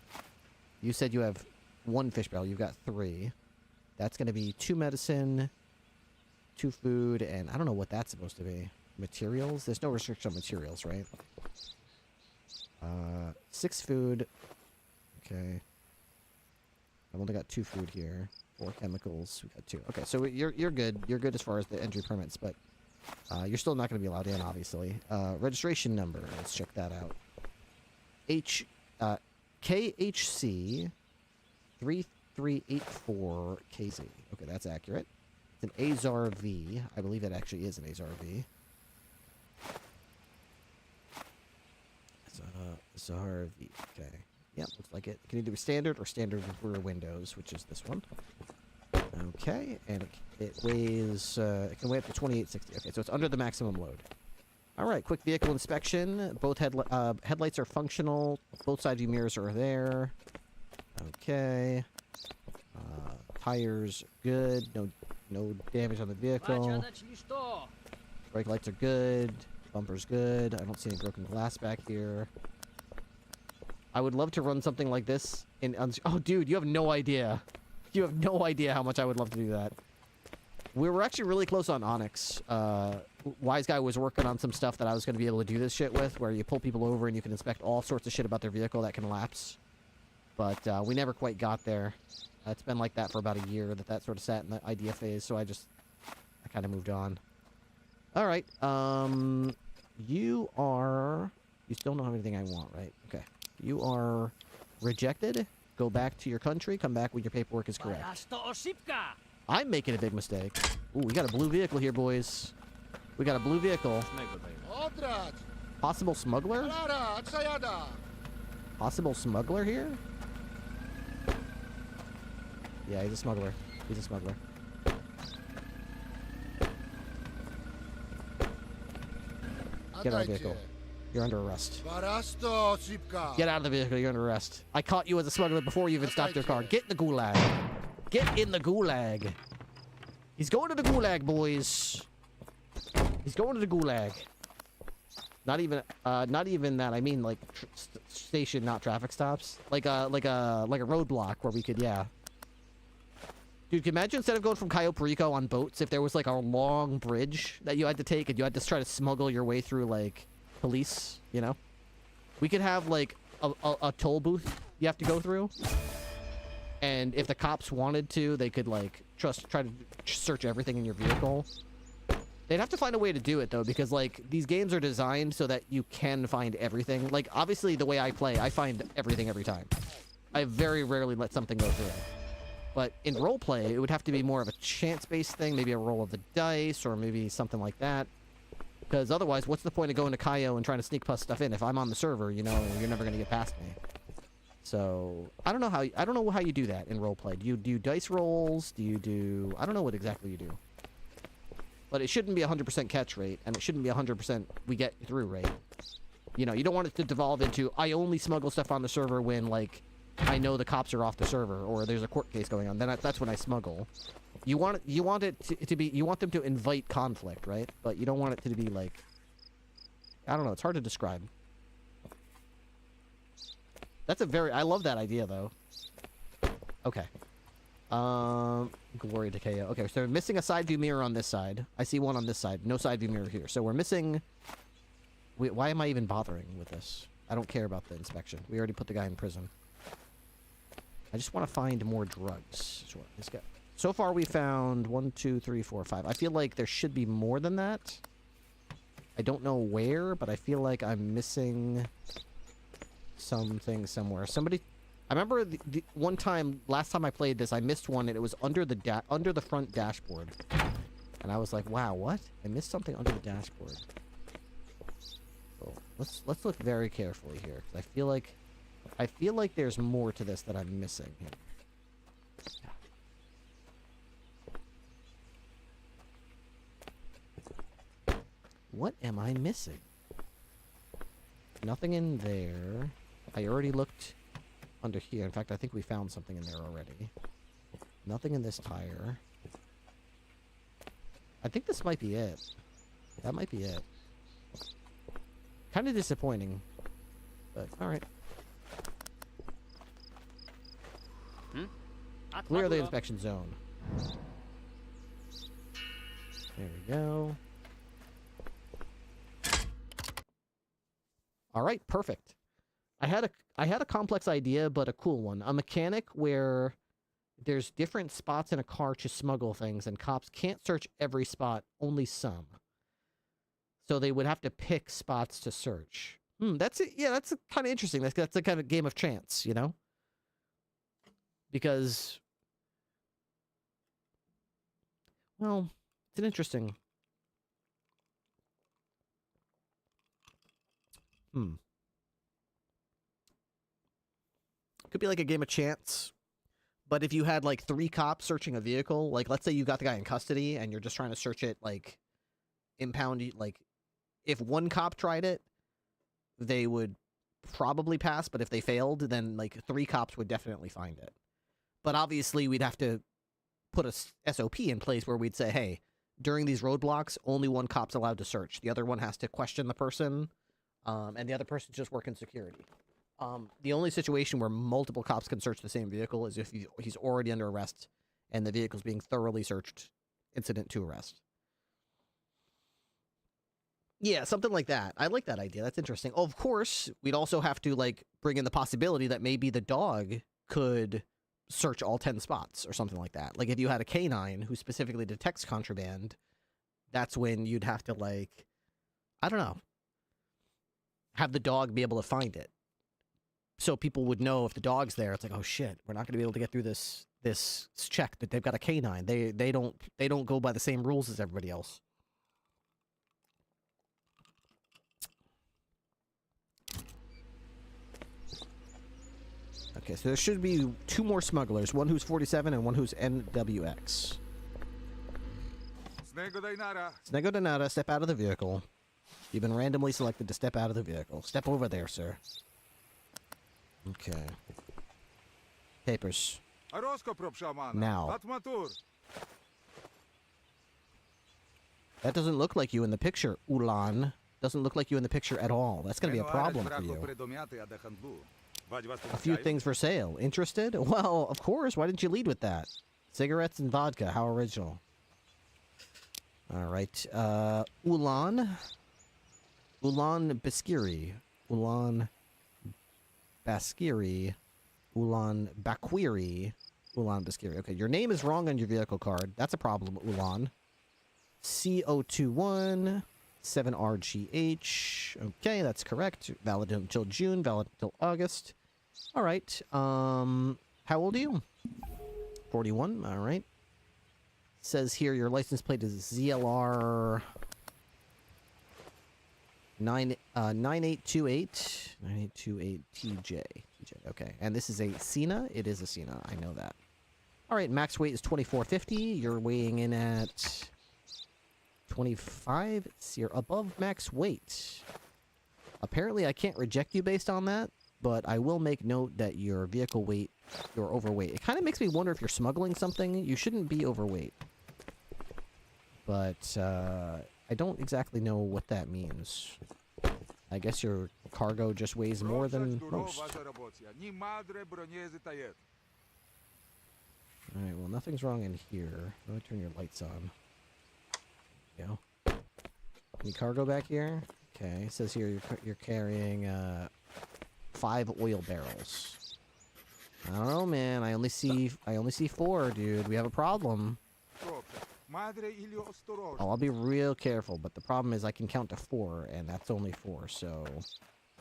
You said you have 1 fish barrel. You've got 3. That's going to be 2 medicine, 2 food, and I don't know what that's supposed to be. Materials? There's no restriction on materials, right? 6 food. Okay. I've only got 2 food here. 4 chemicals. We got 2. Okay, so you're good. You're good as far as the entry permits, but you're still not going to be allowed in, obviously. Registration number. Let's check that out. KHC 3384 KZ. Okay, that's accurate. It's an Azar V. I believe it actually is an Azar V. Azar V. Okay. Yeah, looks like it. It can either be standard or standard with rear windows, which is this one. Okay, and it weighs, it can weigh up to 2860. Okay, so it's under the maximum load. All right, quick vehicle inspection. Both headlights are functional. Both side view mirrors are there. Okay. Tires good. No damage on the vehicle. Brake lights are good. Bumper's good. I don't see any broken glass back here. I would love to run something like this in... Oh, dude, you have no idea. You have no idea how much I would love to do that. We were actually really close on Onyx. Wise Guy was working on some stuff that I was going to be able to do this shit with, where you pull people over and you can inspect all sorts of shit about their vehicle that can lapse. But we never quite got there. It's been like that for about a year, that sort of sat in the idea phase, so I kind of moved on. All right. You still don't have anything I want, right? Okay. You are rejected. Go back to your country. Come back when your paperwork is correct. I'm making a big mistake. Ooh, we got a blue vehicle here, boys. We got a blue vehicle. Possible smuggler? Possible smuggler here? Yeah, he's a smuggler. He's a smuggler. Get out of the vehicle. You're under arrest. Get out of the vehicle. You're under arrest. I caught you as a smuggler before you even stopped your car. Get in the gulag. Get in the gulag. He's going to the gulag, boys. He's going to the gulag. Not even that. I mean, like, station, not traffic stops. Like a roadblock where we could, yeah. Dude, can you imagine instead of going from Cayo Perico on boats, if there was, like, a long bridge that you had to take and you had to try to smuggle your way through, like, police, you know? We could have, like, a toll booth you have to go through. And if the cops wanted to, they could, like, try to search everything in your vehicle. They'd have to find a way to do it, though, because, like, these games are designed so that you can find everything. Like, obviously, the way I play, I find everything every time. I very rarely let something go through. But in roleplay, it would have to be more of a chance-based thing, maybe a roll of the dice, or maybe something like that. Because otherwise, what's the point of going to Cayo and trying to sneak past stuff in? If I'm on the server, you know, you're never going to get past me. So, I don't know how you do that in roleplay. Do you do dice rolls? Do you do... I don't know what exactly you do. But it shouldn't be 100% catch rate, and it shouldn't be 100% we get through rate. You know, you don't want it to devolve into, I only smuggle stuff on the server when, like, I know the cops are off the server, or there's a court case going on. Then that's when I smuggle. You want it to be, you want them to invite conflict, right? But you don't want it to be, like, I don't know, it's hard to describe. I love that idea, though. Okay. Glory to KO. Okay, so we're missing a side view mirror on this side. I see one on this side. No side view mirror here. So we're missing... Wait, why am I even bothering with this? I don't care about the inspection. We already put the guy in prison. I just want to find more drugs. So far we found 1, 2, 3, 4, 5. I feel like there should be more than that. I don't know where, but I feel like I'm missing something somewhere. I remember the one time, last time I played this, I missed one, and it was under the front dashboard. And I was like, wow, what? I missed something under the dashboard. So let's look very carefully here, because I feel like there's more to this that I'm missing here. What am I missing? Nothing in there. I already looked under here. In fact, I think we found something in there already. Nothing in this tire. I think this might be it. That might be it. Kind of disappointing. But, alright. Clear the inspection zone. There we go. All right, perfect. I had a complex idea, but a cool one. A mechanic where there's different spots in a car to smuggle things, and cops can't search every spot, only some. So they would have to pick spots to search. That's it. Yeah, that's kind of interesting. That's a kind of game of chance, you know? Because, well, it's an interesting. Could be like a game of chance. But if you had like 3 cops searching a vehicle, like let's say you got the guy in custody and you're just trying to search it, like impound, like if 1 cop tried it, they would probably pass. But if they failed, then like 3 cops would definitely find it. But obviously we'd have to put a SOP in place where we'd say, hey, during these roadblocks, only 1 cop's allowed to search. The other one has to question the person, and the other person's just working security. The only situation where multiple cops can search the same vehicle is if he's already under arrest and the vehicle's being thoroughly searched incident to arrest. Yeah, something like that. I like that idea. That's interesting. Oh, of course, we'd also have to like bring in the possibility that maybe the dog could search all 10 spots or something like that. Like if you had a canine who specifically detects contraband, that's when you'd have to like, I don't know, have the dog be able to find it. So people would know if the dog's there. It's like, oh shit, we're not going to be able to get through this check that they've got a canine. They don't go by the same rules as everybody else. Okay, so there should be 2 more smugglers, one who's 47 and one who's NWX. Snego de nada, step out of the vehicle. You've been randomly selected to step out of the vehicle. Step over there, sir. Okay. Papers. Now. That doesn't look like you in the picture, Ulan. Doesn't look like you in the picture at all. That's going to be a problem for you. A few things for sale. Interested? Well, of course. Why didn't you lead with that? Cigarettes and vodka. How original. All right. Ulan. Ulan Baskiri. Ulan Baskiri. Ulan Bakwiri. Ulan Baskiri. Okay, your name is wrong on your vehicle card. That's a problem, Ulan. CO21 7RGH. Okay, that's correct. Valid until June, valid until August. All right. How old are you? 41. All right. Says here your license plate is ZLR 9828 TJ. Okay, and this is a Cena. It is a Cena. I know that. All right. Max weight is 2450. You're weighing in at 25. So you're above max weight. Apparently, I can't reject you based on that, but I will make note that your vehicle weight, you're overweight. It kind of makes me wonder if you're smuggling something. You shouldn't be overweight. But I don't exactly know what that means. I guess your cargo just weighs more than most. Alright, well, nothing's wrong in here. Let me turn your lights on. There you go. Any cargo back here? Okay, it says here you're carrying 5 oil barrels. I don't know, man. I only see 4, dude. We have a problem. Oh, I'll be real careful, but the problem is I can count to 4, and that's only 4, so...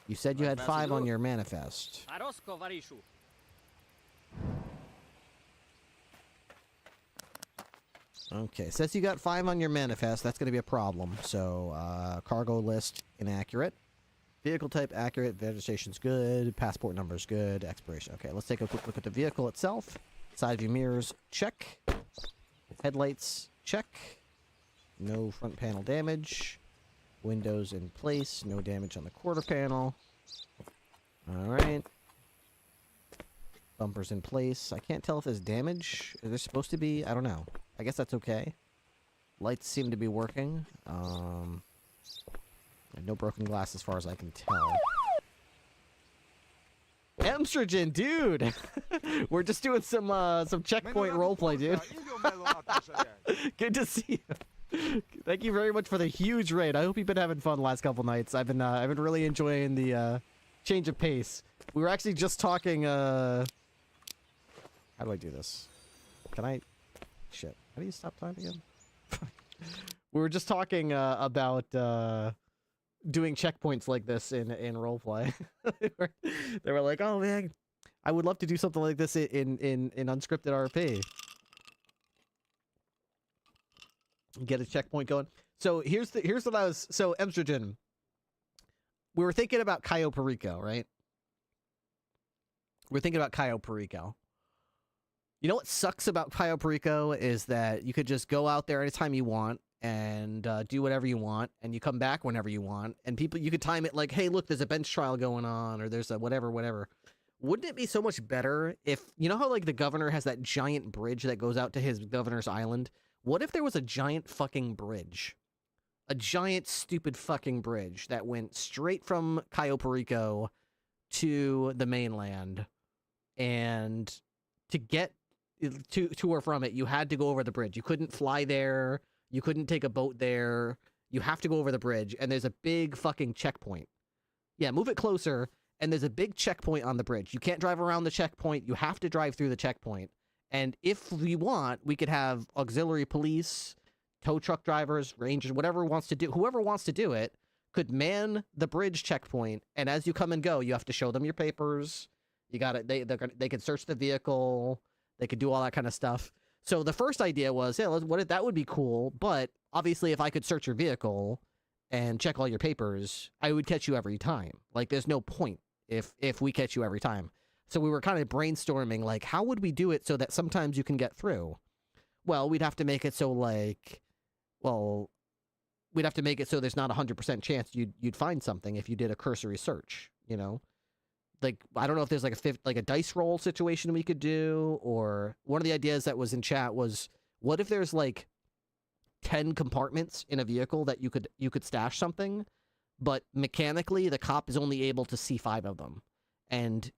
You said you had 5 on your manifest. Okay, says you got 5 on your manifest. That's going to be a problem. So, cargo list, inaccurate. Vehicle type, accurate. Registration's good. Passport number's good. Expiration. Okay, let's take a quick look at the vehicle itself. Side view mirrors, check. Headlights, check. No front panel damage. Windows in place. No damage on the quarter panel. Alright. Bumpers in place. I can't tell if there's damage. Is there supposed to be? I don't know. I guess that's okay. Lights seem to be working. No broken glass as far as I can tell. Estrogen, dude! We're just doing some checkpoint roleplay, dude. Good to see you. Thank you very much for the huge raid. I hope you've been having fun the last couple nights. I've been really enjoying the change of pace. We were actually just talking. How do I do this? Can I? Shit. How do you stop time again? We were just talking about doing checkpoints like this in roleplay. They were like, "Oh man, I would love to do something like this in unscripted RP." Get a checkpoint going. So here's what I was. So Emstrogen, we were thinking about Cayo Perico, right? We're thinking about Cayo Perico. You know what sucks about Cayo Perico is that you could just go out there anytime you want and do whatever you want, and you come back whenever you want, and people, you could time it like, hey, look, there's a bench trial going on, or there's a whatever. Wouldn't it be so much better if, you know how like the governor has that giant bridge that goes out to his governor's island? What if there was a giant fucking bridge? A giant stupid fucking bridge that went straight from Cayo Perico to the mainland, and to get to or from it, you had to go over the bridge. You couldn't fly there. You couldn't take a boat there. You have to go over the bridge, and there's a big fucking checkpoint. Yeah, move it closer, and there's a big checkpoint on the bridge. You can't drive around the checkpoint. You have to drive through the checkpoint. And if we want, we could have auxiliary police, tow truck drivers, rangers, whoever wants to do it, could man the bridge checkpoint. And as you come and go, you have to show them your papers. You got it. They could search the vehicle. They could do all that kind of stuff. So the first idea was, yeah, that would be cool. But obviously, if I could search your vehicle and check all your papers, I would catch you every time. Like, there's no point if we catch you every time. So we were kind of brainstorming, like, how would we do it so that sometimes you can get through? Well, we'd have to make it so, like, we'd have to make it so there's not a 100% chance you'd find something if you did a cursory search, you know? Like, I don't know if there's like a dice roll situation we could do, or one of the ideas that was in chat was, what if there's like 10 compartments in a vehicle that you could stash something, but mechanically the cop is only able to see 5 of them. And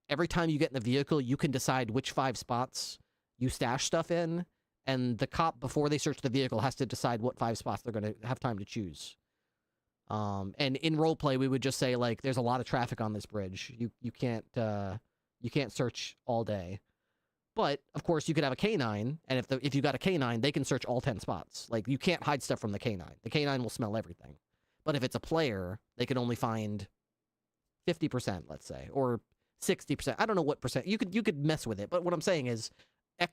every time you get in the vehicle, you can decide which 5 spots you stash stuff in, and the cop, before they search the vehicle, has to decide what 5 spots they're going to have time to choose. And in roleplay, we would just say, like, there's a lot of traffic on this bridge. You can't search all day. But of course, you could have a K9, and if you got a K9, they can search all 10 spots. Like, you can't hide stuff from the K9. The K9 will smell everything. But if it's a player, they can only find 50%, let's say, or 60%. I don't know what percent. You could mess with it. But what I'm saying is,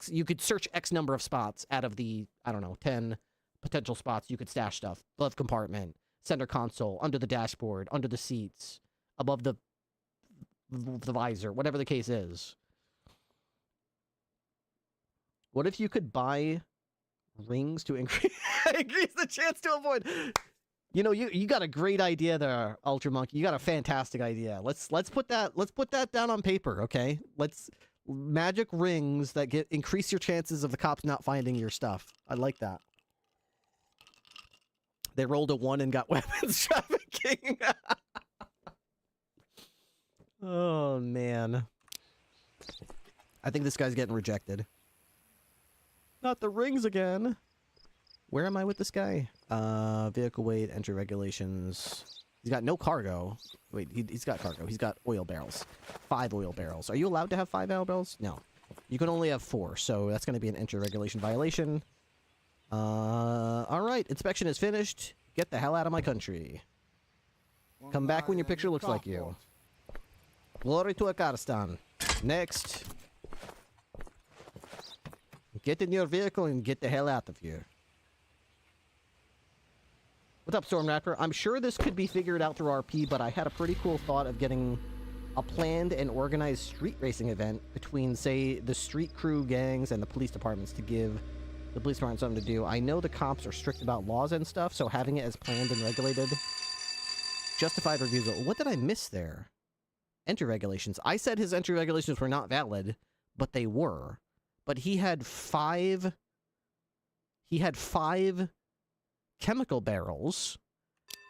you could search X number of spots out of the, I don't know, 10 potential spots you could stash stuff. Glove compartment, center console, under the dashboard, under the seats, above the visor, whatever the case is. What if you could buy rings to increase the chance to avoid? You know, you got a great idea there, Ultra Monkey. You got a fantastic idea. Let's put that down on paper, okay? Magic rings that increase your chances of the cops not finding your stuff. I like that. They rolled a 1 and got weapons trafficking. Oh, man. I think this guy's getting rejected. Not the rings again. Where am I with this guy? Vehicle weight, entry regulations. He's got no cargo. Wait, he's got cargo. He's got oil barrels. 5 oil barrels. Are you allowed to have 5 oil barrels? No. You can only have 4, so that's going to be an entry regulation violation. Alright, inspection is finished. Get the hell out of my country. Come back when your picture looks like you. Glory to Akaristan. Next. Get in your vehicle and get the hell out of here. What's up, Storm Rapper? I'm sure this could be figured out through RP, but I had a pretty cool thought of getting a planned and organized street racing event between, say, the street crew gangs and the police departments to give the police department something to do. I know the cops are strict about laws and stuff, so having it as planned and regulated. Justified reviews. What did I miss there? Entry regulations. I said his entry regulations were not valid, but they were. But he had 5 chemical barrels,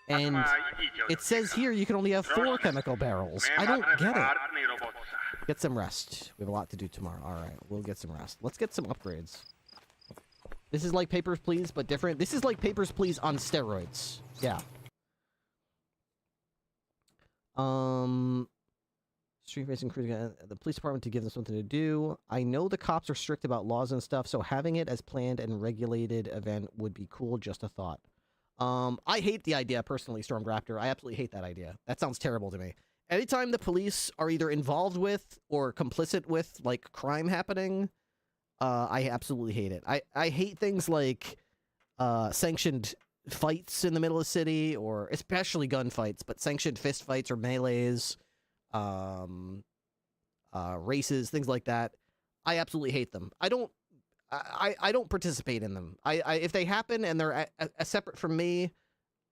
and it says here you can only have 4 chemical barrels. I don't get it. Get some rest. We have a lot to do tomorrow. All right, we'll get some rest. Let's get some upgrades. This is like Papers, Please, but different. This is like Papers, Please on steroids. Yeah. Street racing crew, the police department to give them something to do. I know the cops are strict about laws and stuff, so having it as planned and regulated event would be cool. Just a thought. I hate the idea personally, Stormgrafter. I absolutely hate that idea. That sounds terrible to me. Anytime the police are either involved with or complicit with like crime happening, I absolutely hate it. I hate things like sanctioned fights in the middle of the city, or especially gunfights, but sanctioned fist fights or melees, races, things like that. I absolutely hate them. I don't participate in them. If they happen and they're separate from me,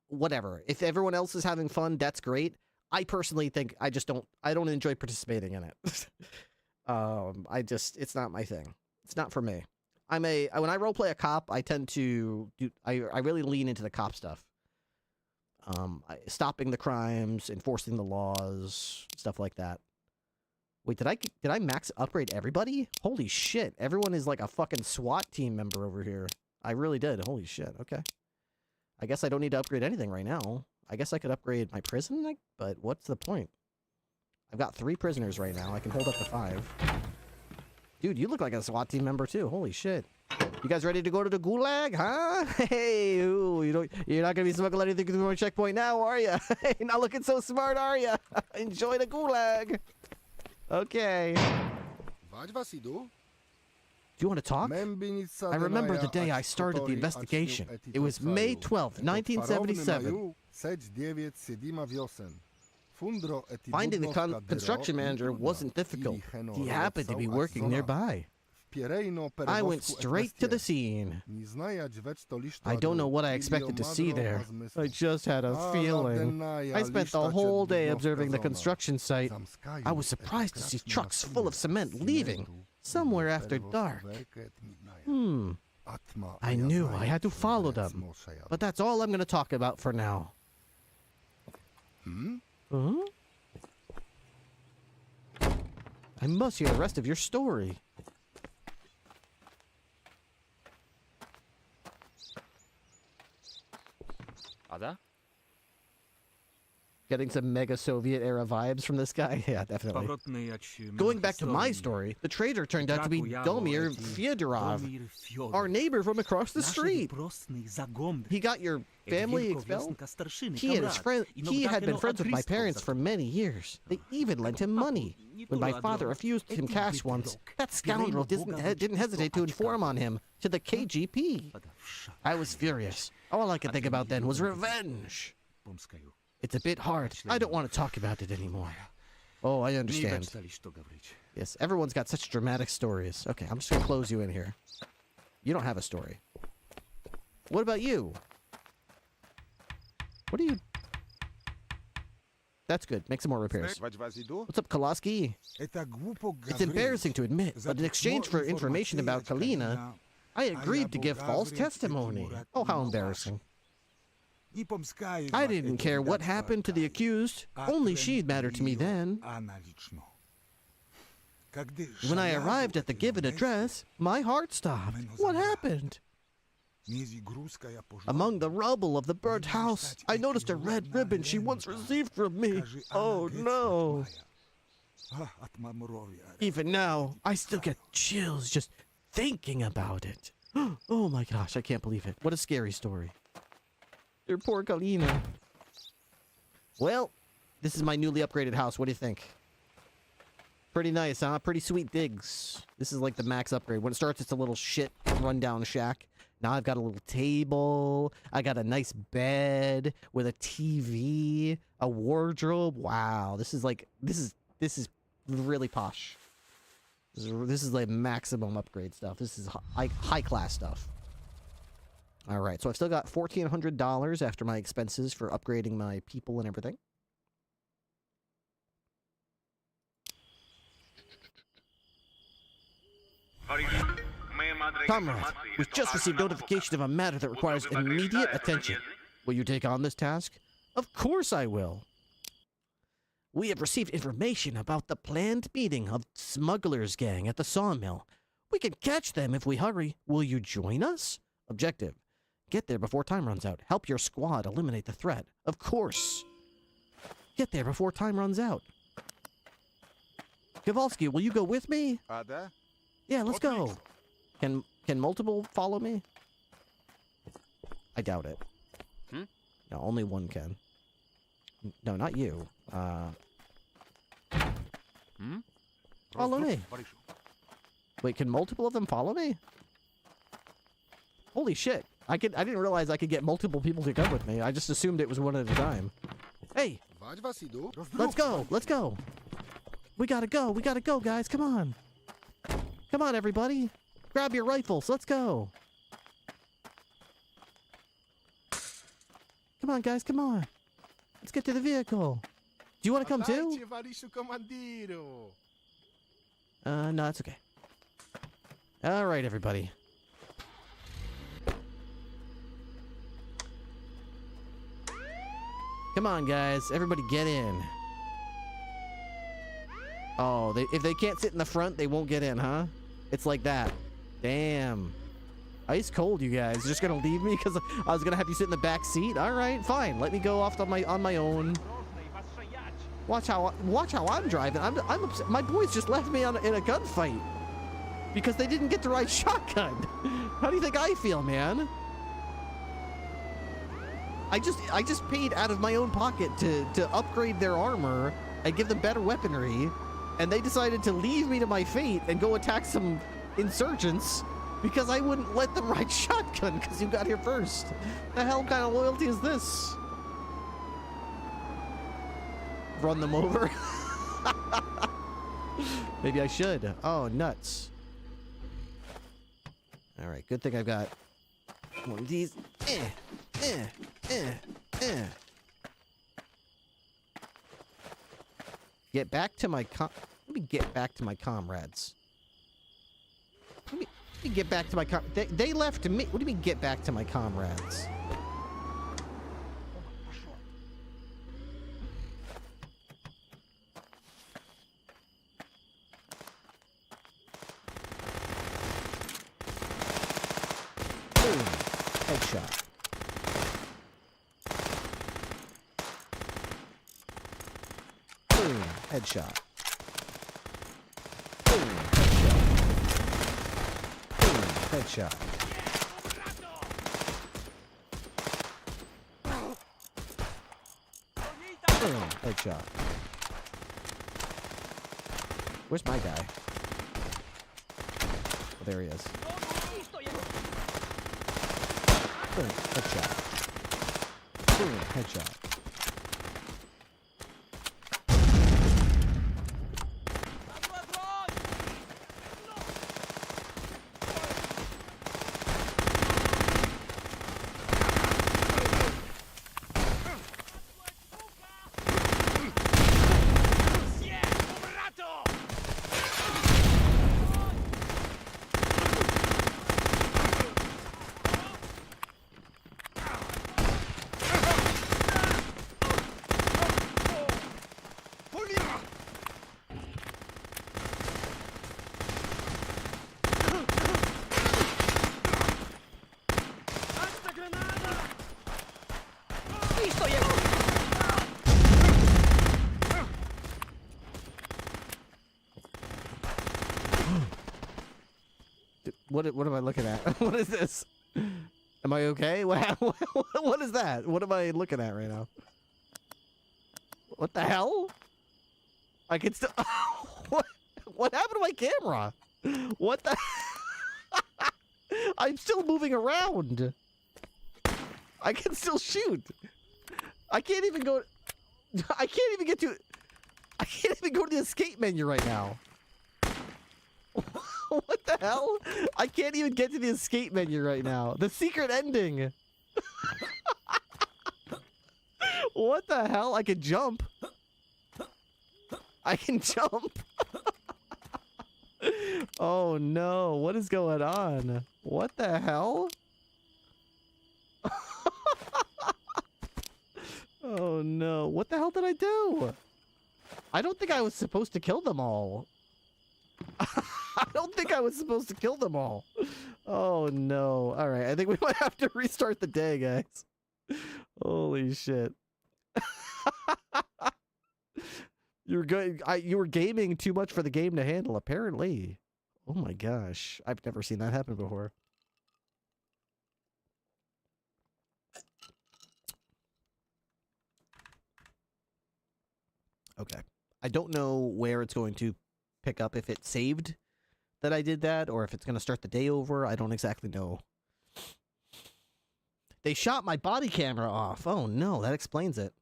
whatever. If everyone else is having fun, that's great. I personally think I don't enjoy participating in it. It's not my thing. It's not for me. When I roleplay a cop, I tend to I really lean into the cop stuff. Stopping the crimes, enforcing the laws, stuff like that. Wait, did I max upgrade everybody? Holy shit. Everyone is like a fucking SWAT team member over here. I really did. Holy shit. Okay. I guess I don't need to upgrade anything right now. I guess I could upgrade my prison, but what's the point? I've got 3 prisoners right now. I can hold up to 5. Dude, you look like a SWAT team member too. Holy shit. You guys ready to go to the gulag, huh? Hey, ooh, you're not gonna be smuggling anything through my checkpoint now, are you? You're not looking so smart, are you? Enjoy the gulag. Okay. Do you want to talk? I remember the day I started the investigation. It was May 12th, 1977. Finding the construction manager wasn't difficult. He happened to be working nearby. I went straight to the scene. I don't know what I expected to see there. I just had a feeling. I spent the whole day observing the construction site. I was surprised to see trucks full of cement leaving somewhere after dark. I knew I had to follow them. But that's all I'm going to talk about for now. I must hear the rest of your story. Ada? Getting some mega Soviet era vibes from this guy? Yeah, definitely. Going back to my story, the traitor turned out to be Domir Fyodorov, our neighbor from across the street. He got your family expelled? He had been friends with my parents for many years. They even lent him money. When my father refused him cash once, that scoundrel didn't hesitate to inform on him to the KGB. I was furious. All I could think about then was revenge. It's a bit hard. I don't want to talk about it anymore. Oh, I understand. Yes, everyone's got such dramatic stories. Okay, I'm just going to close you in here. You don't have a story. What about you? What are you... That's good. Make some more repairs. What's up, Koloski? It's embarrassing to admit, but in exchange for information about Kalina, I agreed to give false testimony. Oh, how embarrassing. I didn't care what happened to the accused. Only she mattered to me then. When I arrived at the given address, my heart stopped. What happened? Among the rubble of the burnt house, I noticed a red ribbon she once received from me. Oh no. Even now, I still get chills just thinking about it. Oh my gosh, I can't believe it. What a scary story. Your poor Kalina. Well, this is my newly upgraded house. What do you think? Pretty nice, huh? Pretty sweet digs. This is like the max upgrade. When it starts, it's a little shit rundown shack. Now I've got a little table. I got a nice bed with a TV, a wardrobe. Wow, this is really posh. This is like maximum upgrade stuff. This is high class stuff. All right, so I've still got $1,400 after my expenses for upgrading my people and everything. Comrade, we've just received notification of a matter that requires immediate attention. Will you take on this task? Of course I will. We have received information about the planned meeting of smugglers gang at the sawmill. We can catch them if we hurry. Will you join us? Objective. Get there before time runs out. Help your squad eliminate the threat. Of course. Get there before time runs out. Kowalski, will you go with me? Yeah, let's go. Can multiple follow me? I doubt it. No, only one can. No, not you. Follow me. Wait, can multiple of them follow me? Holy shit. I didn't realize I could get multiple people to come with me. I just assumed it was one at a time. Hey! Let's go! Let's go! We gotta go, guys! Come on! Come on, everybody! Grab your rifles! Let's go! Come on, guys! Come on! Let's get to the vehicle! Do you want to come too? No, it's okay. Alright, everybody. Come on, guys. Everybody get in. Oh, if they can't sit in the front, they won't get in, huh? It's like that. Damn. Ice cold, you guys. You're just gonna leave me because I was gonna have you sit in the back seat? Alright, fine. Let me go off on my own. Watch how I'm driving. I'm upset. My boys just left me in a gunfight because they didn't get the right shotgun. How do you think I feel, man? I just paid out of my own pocket to upgrade their armor and give them better weaponry, and they decided to leave me to my fate and go attack some insurgents because I wouldn't let them ride shotgun because you got here first. The hell kind of loyalty is this? Run them over? Maybe I should. Oh, nuts. Alright, good thing I've got one of these. Get back to my let me get back to my comrades. Let me get back to my they left me. What do you mean get back to my comrades? Boom. Headshot. Boom. Headshot. Boom. Headshot. Boom. Headshot. Where's my guy? Oh, there he is. Boom. Headshot. Boom. Headshot. What am I looking at? What is this? Am I okay? What is that? What am I looking at right now? What the hell? I can still... What happened to my camera? What the... I'm still moving around. I can still shoot. I can't even go... I can't even get to... I can't even go to the escape menu right now. What the hell? I can't even get to the escape menu right now. The secret ending. What the hell? I can jump. I can jump. Oh no. What is going on? What the hell? Oh no. What the hell did I do? I don't think I was supposed to kill them all. I don't think I was supposed to kill them all. Oh no. All right, I think we might have to restart the day, guys. Holy shit. You were gaming too much for the game to handle, apparently. Oh my gosh. I've never seen that happen before. Okay. I don't know where it's going to pick up, if it saved that I did that, or if it's going to start the day over. I don't exactly know. They shot my body camera off. Oh no, that explains it.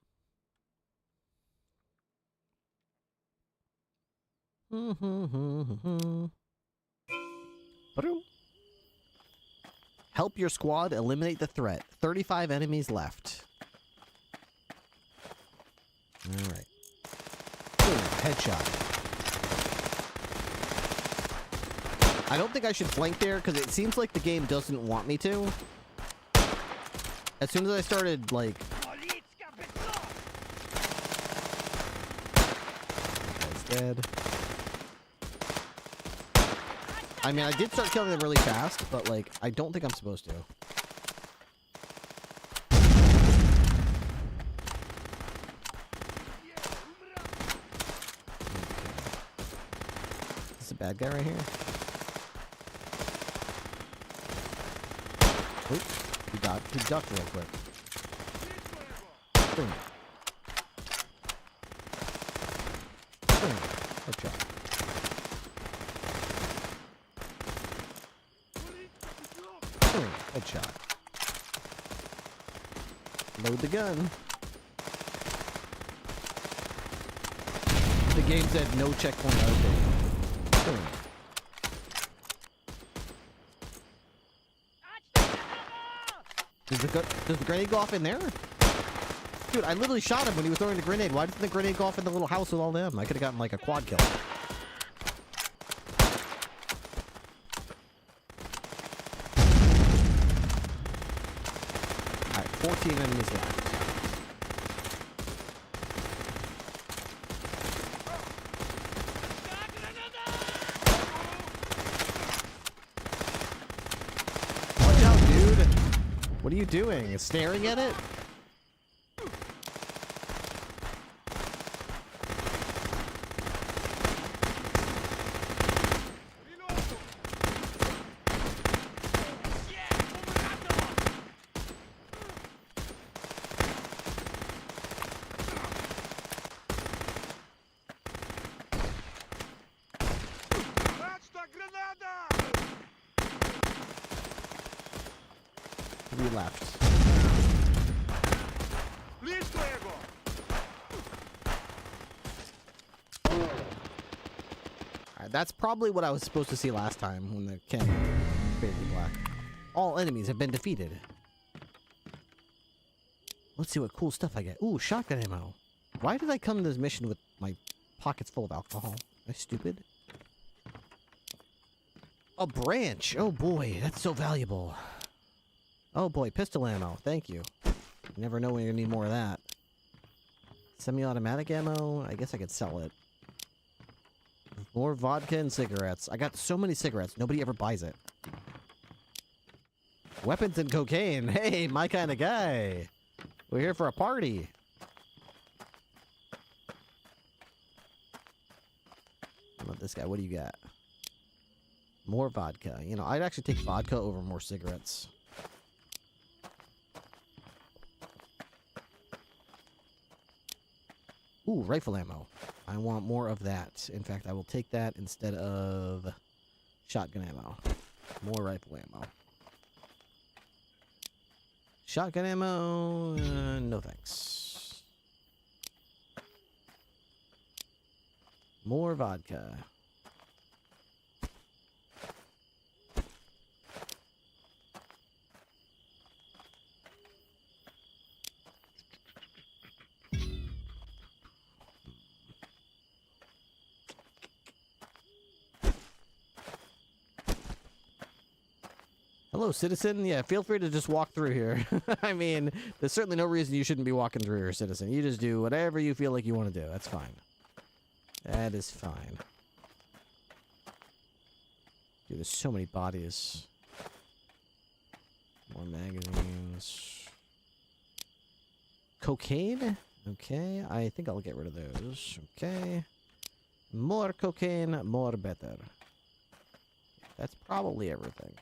Help your squad eliminate the threat. 35 enemies left. Alright. Headshot. I don't think I should flank there, because it seems like the game doesn't want me to. As soon as I started, like... Guy's dead. I mean, I did start killing them really fast, but, like, I don't think I'm supposed to. Is this a bad guy right here? Oops. He ducked real quick. Boom. Boom. Headshot. Boom. Headshot. Load the gun. The game said no checkpoint open. Boom. Does the grenade go off in there? Dude, I literally shot him when he was throwing the grenade. Why didn't the grenade go off in the little house with all them? I could have gotten like a quad kill. Alright, 14 enemies left. What are you doing? Staring at it? Left. Alright, that's probably what I was supposed to see last time when the camera faded black. All enemies have been defeated. Let's see what cool stuff I get. Ooh, shotgun ammo. Why did I come to this mission with my pockets full of alcohol? Am I stupid? A branch! Oh boy, that's so valuable. Oh boy, pistol ammo. Thank you. You never know when you're gonna need more of that. Semi-automatic ammo? I guess I could sell it. More vodka and cigarettes. I got so many cigarettes. Nobody ever buys it. Weapons and cocaine. Hey, my kind of guy. We're here for a party. How about this guy? What do you got? More vodka. You know, I'd actually take vodka over more cigarettes. Ooh, rifle ammo. I want more of that. In fact, I will take that instead of shotgun ammo. More rifle ammo. Shotgun ammo? No thanks. More vodka. Hello, citizen. Yeah, feel free to just walk through here. I mean, there's certainly no reason you shouldn't be walking through here, citizen. You just do whatever you feel like you want to do. That's fine. That is fine. Dude, there's so many bodies. More magazines. Cocaine? Okay, I think I'll get rid of those. Okay. More cocaine, more better. That's probably everything.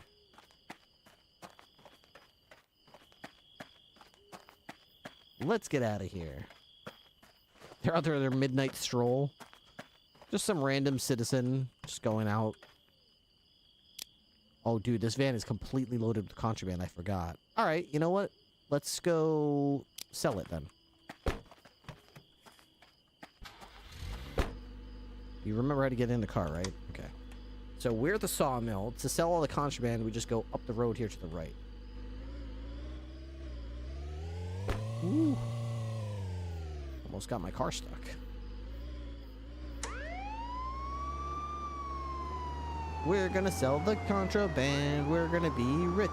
Let's get out of here. They're out there on their midnight stroll. Just some random citizen just going out. Oh, dude, this van is completely loaded with contraband. I forgot. All right, you know what? Let's go sell it then. You remember how to get in the car, right? Okay. So we're the sawmill. To sell all the contraband, we just go up the road here to the right. Ooh. Almost got my car stuck. We're gonna sell the contraband. We're gonna be rich.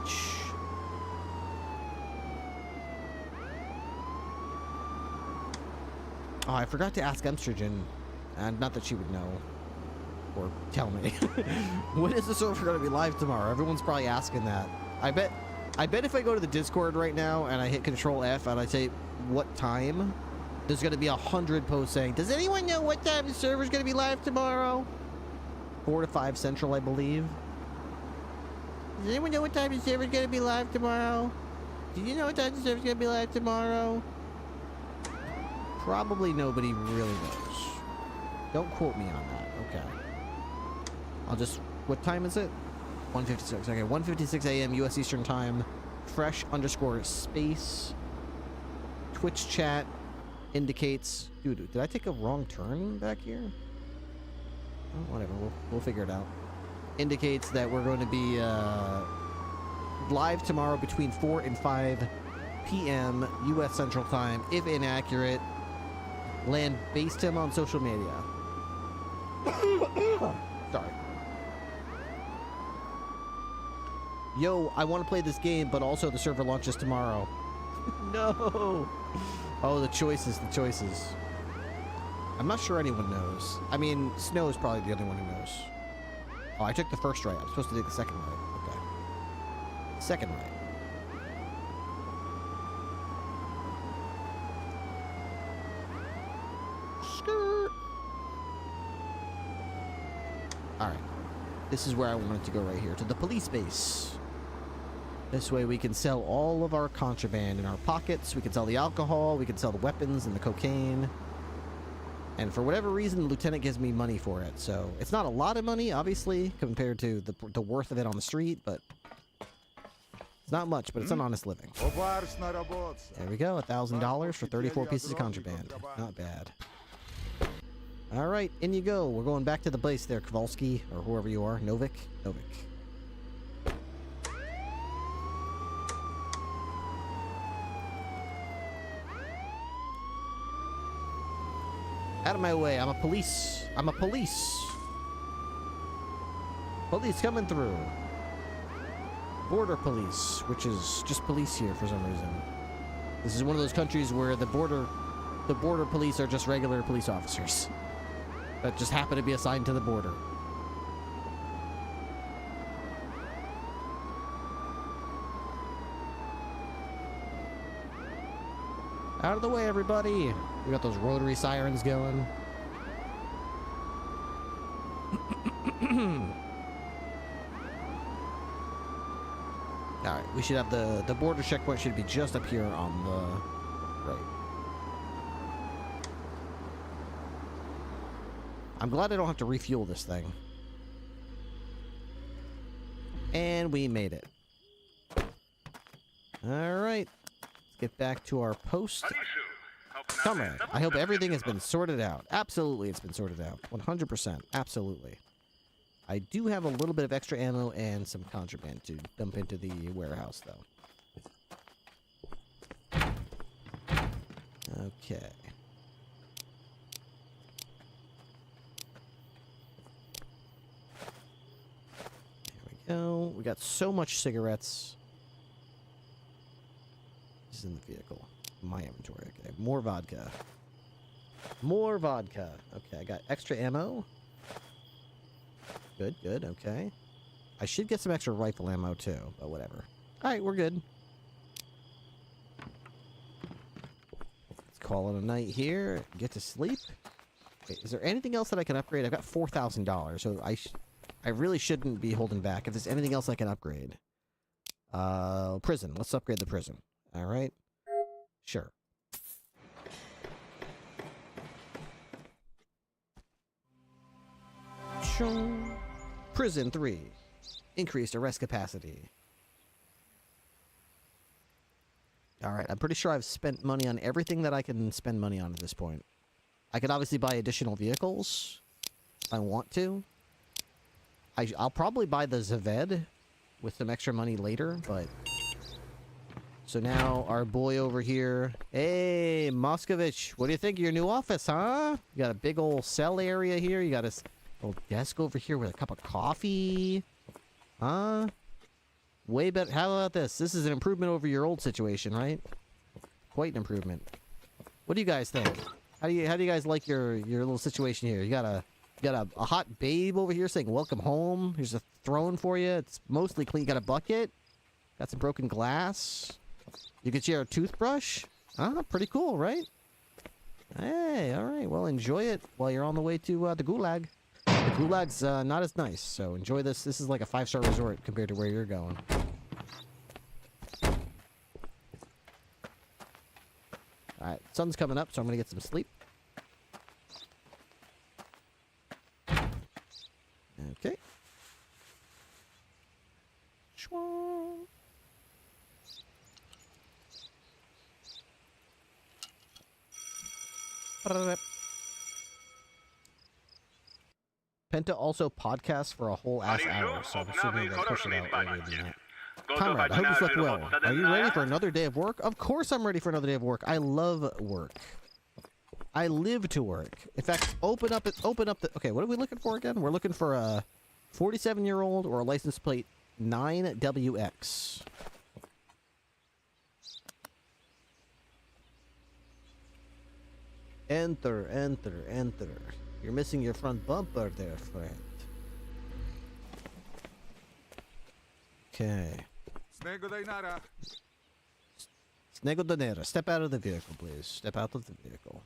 Oh, I forgot to ask Estrogen. And not that she would know. Or tell me. When is the server gonna be live tomorrow? Everyone's probably asking that. I bet if I go to the Discord right now and I hit Control F and I say what time, there's gonna be 100 posts saying, does anyone know what time the server's gonna be live tomorrow? 4 to 5 Central, I believe. Does anyone know what time the server's gonna be live tomorrow? Do you know what time the server's gonna be live tomorrow? Probably nobody really knows. Don't quote me on that. Okay. I'll just... What time is it? 1:56. Okay, 1:56 a.m. U.S. Eastern Time. Fresh_space. Twitch chat indicates... Dude, did I take a wrong turn back here? Oh, whatever. We'll figure it out. Indicates that we're going to be live tomorrow between 4 and 5 p.m. U.S. Central Time. If inaccurate, land based him on social media. Sorry. Yo, I want to play this game, but also the server launches tomorrow. No. Oh, the choices, the choices. I'm not sure anyone knows. I mean, Snow is probably the only one who knows. Oh, I took the first right. I'm supposed to take the second right. Okay. Second right. Skirt. Alright. This is where I wanted to go right here. To the police base. This way we can sell all of our contraband in our pockets. We can sell the alcohol. We can sell the weapons and the cocaine. And for whatever reason, the lieutenant gives me money for it. So it's not a lot of money, obviously, compared to the worth of it on the street, but it's not much, but it's an honest living. There we go, $1,000 for 34 pieces of contraband. Not bad. All right, in you go. We're going back to the base there, Kowalski, or whoever you are. Novik? Novik. Out of my way. I'm a police. I'm a police. Police coming through. Border police, which is just police here for some reason. This is one of those countries where the border police are just regular police officers that just happen to be assigned to the border. Out of the way, everybody. We got those rotary sirens going. Alright, we should have the border checkpoint should be just up here on the right. I'm glad I don't have to refuel this thing. And we made it. Alright. Let's get back to our post. Comrade, I hope everything has been sorted out. Absolutely, it's been sorted out. 100%. Absolutely. I do have a little bit of extra ammo and some contraband to dump into the warehouse, though. Okay. There we go. We got so much cigarettes. This is in the vehicle. My inventory. Okay, more vodka. More vodka. Okay, I got extra ammo. Good, good, okay. I should get some extra rifle ammo too, but whatever. Alright, we're good. Let's call it a night here. Get to sleep. Wait, is there anything else that I can upgrade? I've got $4,000, so I really shouldn't be holding back. If there's anything else I can upgrade. Prison. Let's upgrade the prison. Alright. Sure. Prison 3. Increased arrest capacity. Alright, I'm pretty sure I've spent money on everything that I can spend money on at this point. I could obviously buy additional vehicles if I want to. I'll probably buy the Zaved with some extra money later, but... So now, our boy over here... Hey, Moskovich, what do you think of your new office, huh? You got a big old cell area here. You got a little desk over here with a cup of coffee. Huh? Way better. How about this? This is an improvement over your old situation, right? Quite an improvement. What do you guys think? How do you guys like your little situation here? You got a hot babe over here saying welcome home. Here's a throne for you. It's mostly clean. You got a bucket. Got some broken glass. You can share a toothbrush. Ah, pretty cool, right? Hey, all right. Well, enjoy it while you're on the way to the Gulag. The Gulag's not as nice, so enjoy this. This is like a 5-star resort compared to where you're going. Alright, sun's coming up, so I'm gonna get some sleep. Okay. Penta also podcasts for a whole ass hour, so I'm assuming they'll push it out earlier than that. Comrade, I hope you slept well. Are you ready for another day of work? Of course I'm ready for another day of work. I love work. I live to work. In fact, open up the... Okay, what are we looking for again? We're looking for a 47-year-old or a license plate 9WX. Enter, enter, enter. You're missing your front bumper there, friend. Okay. Snegodonera. Step out of the vehicle, please. Step out of the vehicle.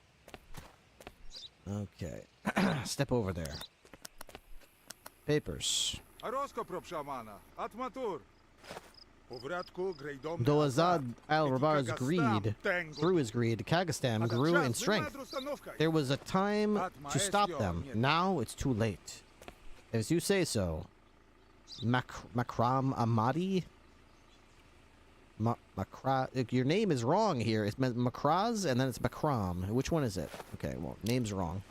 Okay. Step over there. Papers. Doazad al-Rabar's greed, through his greed, Kagastam grew in strength. There was a time to stop them. Now it's too late. As you say so. Makram Ahmadi? Your name is wrong here. It's Makraz and then it's Makram. Which one is it? Okay, well, name's wrong.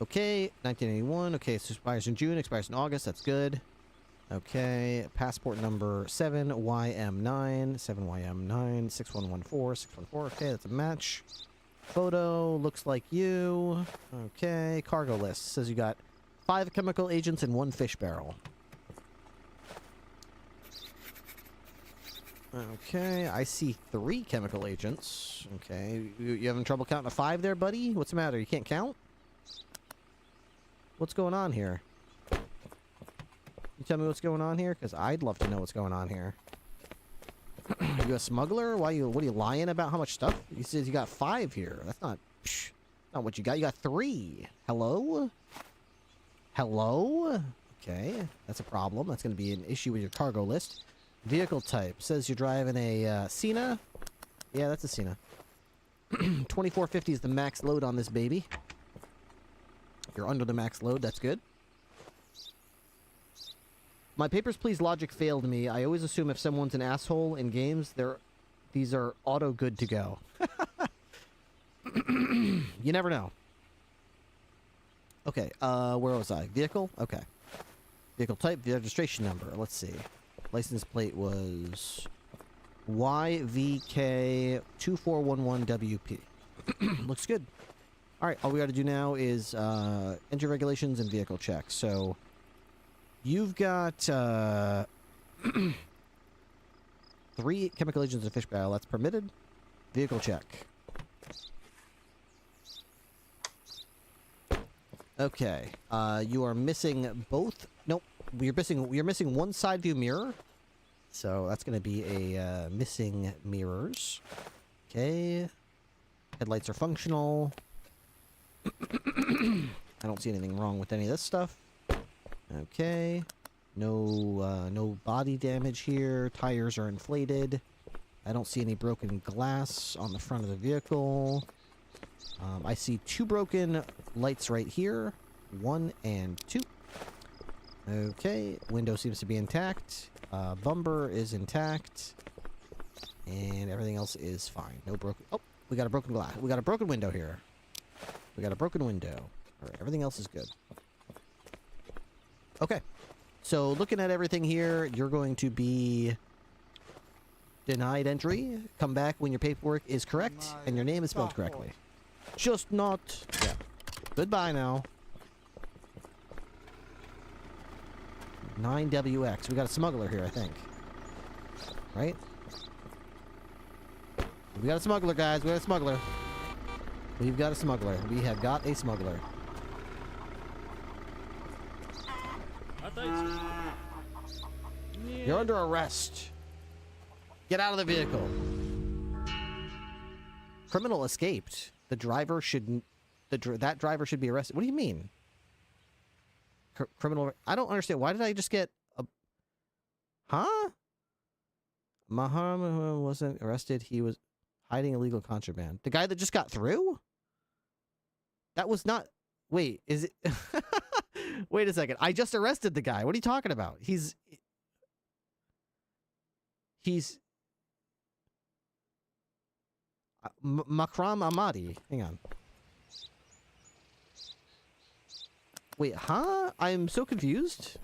Okay, 1981. Okay, it expires in June, expires in August. That's good. Okay, passport number 7YM9, 7YM9, 6114, 614. Okay, that's a match. Photo looks like you. Okay, cargo list says you got 5 chemical agents and 1 fish barrel. Okay, I see 3 chemical agents. Okay, you having trouble counting to 5 there, buddy? What's the matter? You can't count? What's going on here? You tell me what's going on here? Because I'd love to know what's going on here. You a smuggler? What are you lying about how much stuff? He says you got 5 here. That's not what you got. You got 3. Hello? Hello? Okay, that's a problem. That's going to be an issue with your cargo list. Vehicle type. Says you're driving a Cena. Yeah, that's a Cena. 2450 is the max load on this baby. You're under the max load. That's good. My papers, please logic failed me. I always assume if someone's an asshole in games, these are auto good to go. You never know. Okay, where was I? Vehicle? Okay. Vehicle type, registration number. Let's see. License plate was YVK2411WP. Looks good. Alright, all we gotta do now is engine regulations and vehicle checks. So... You've got 3 chemical agents in a fish barrel. That's permitted. Vehicle check. Okay. You are missing both. Nope. You're missing one side view mirror. So that's going to be a missing mirrors. Okay. Headlights are functional. I don't see anything wrong with any of this stuff. Okay. No body damage here. Tires are inflated. I don't see any broken glass on the front of the vehicle. I see 2 broken lights right here. 1 and 2. Okay. Window seems to be intact. Bumper is intact. And everything else is fine. No broken... Oh, we got a broken glass. We got a broken window here. We got a broken window. Alright, everything else is good. Okay. So, looking at everything here, you're going to be denied entry. Come back when your paperwork is correct and your name is spelled correctly. Just not... Yeah. Goodbye now. 9WX. We got a smuggler here, I think. Right? We got a smuggler, guys. We got a smuggler. We've got a smuggler. We have got a smuggler. You're under arrest. Get out of the vehicle. Criminal escaped. The driver shouldn't... that driver should be arrested. What do you mean? Criminal... I don't understand. Why did I just get a... Huh? Muhammad wasn't arrested. He was hiding illegal contraband. The guy that just got through? That was not... Wait, is it... Wait a second. I just arrested the guy. What are you talking about? He's... Makram Ahmadi. Hang on. Wait, huh? I'm so confused.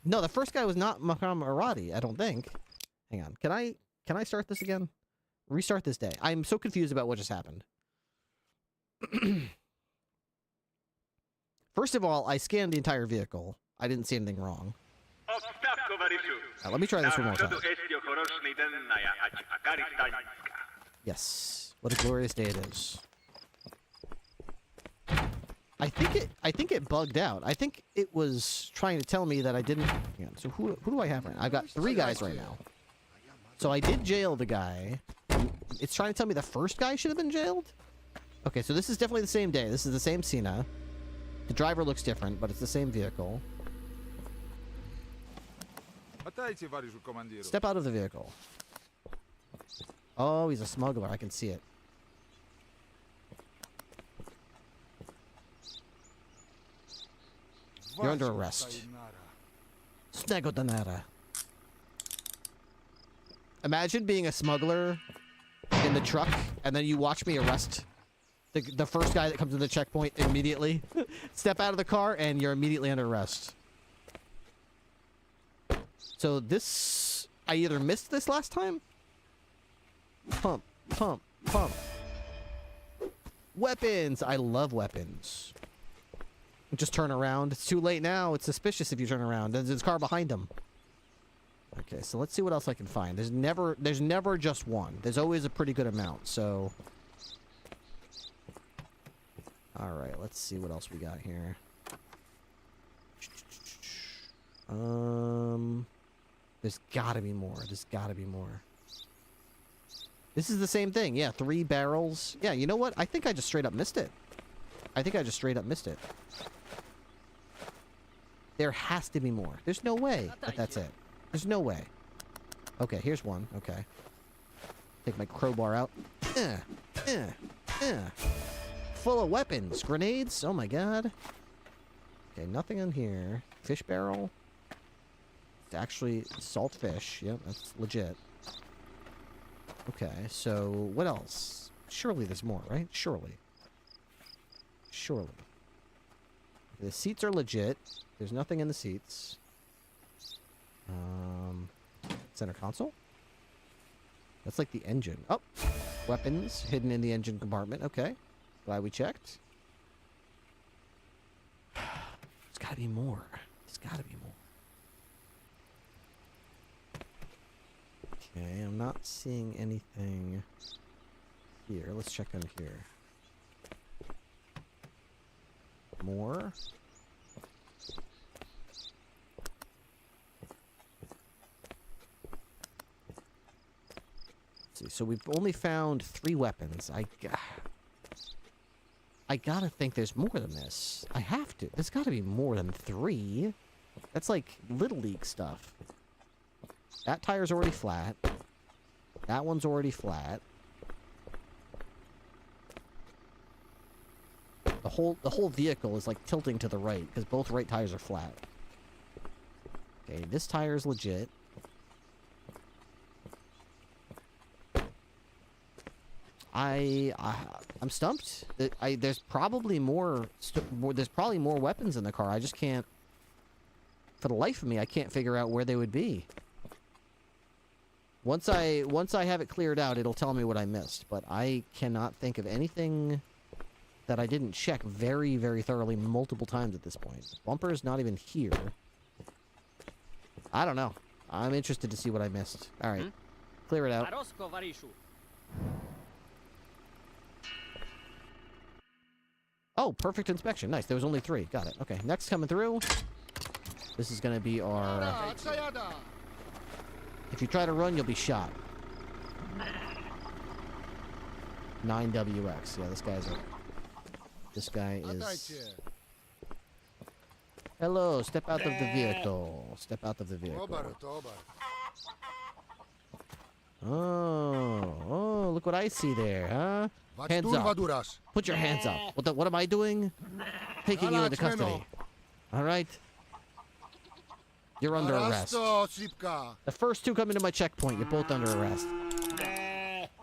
No, the first guy was not Makram Ahmadi, I don't think. Hang on. Can I start this again? Restart this day. I'm so confused about what just happened. First of all, I scanned the entire vehicle. I didn't see anything wrong. Let me try this one more time. Yes. What a glorious day it is. I think it bugged out. I think it was trying to tell me that I didn't... Yeah, so who do I have right now? I've got 3 guys right now. So I did jail the guy. It's trying to tell me the first guy should have been jailed? Okay, so this is definitely the same day. This is the same Cena. The driver looks different, but it's the same vehicle. Step out of the vehicle. Oh, he's a smuggler. I can see it. You're under arrest. Snagodonara. Imagine being a smuggler in the truck, and then you watch me arrest the first guy that comes to the checkpoint immediately. Step out of the car, and you're immediately under arrest. So this... I either missed this last time? Pump, pump, pump. Weapons! I love weapons. Just turn around. It's too late now. It's suspicious if you turn around. There's his car behind him. Okay, so let's see what else I can find. There's never just one. There's always a pretty good amount, so... Alright, let's see what else we got here. There's gotta be more. There's gotta be more. This is the same thing. Yeah, 3 barrels. Yeah, you know what? I think I just straight up missed it. I think I just straight up missed it. There has to be more. There's no way that that's it. There's no way. Okay, here's one. Okay. Take my crowbar out. Full of weapons. Grenades. Oh my god. Okay, nothing in here. Fish barrel. It's actually salt fish. Yep, that's legit. Okay, so what else? Surely there's more, right? Surely. Surely. The seats are legit. There's nothing in the seats. Center console? That's like the engine. Oh! Weapons hidden in the engine compartment. Okay. Glad we checked. There's gotta be more. There's gotta be more. Okay, I'm not seeing anything here. Let's check on here. More. so we've only found 3 weapons. I gotta think there's more than this. I have to. There's gotta be more than 3. That's like Little League stuff. That tire's already flat. That one's already flat. The whole vehicle is like tilting to the right because both right tires are flat. Okay, this tire is legit. I'm stumped. There's probably more. There's probably more weapons in the car. I just can't. For the life of me, I can't figure out where they would be. Once I have it cleared out, it'll tell me what I missed. But I cannot think of anything that I didn't check very, very thoroughly multiple times at this point. Bumper is not even here. I don't know. I'm interested to see what I missed. All right, clear it out. Oh, perfect inspection. Nice. There was only 3. Got it. Okay, next coming through. This is gonna be our. If you try to run, you'll be shot. 9WX. Yeah, this guy's a. This guy is. Hello, step out of the vehicle. Step out of the vehicle. Oh, look what I see there, huh? Hands up. Put your hands up. What am I doing? Taking you into custody. All right. You're under arrest. The first 2 come into my checkpoint. You're both under arrest.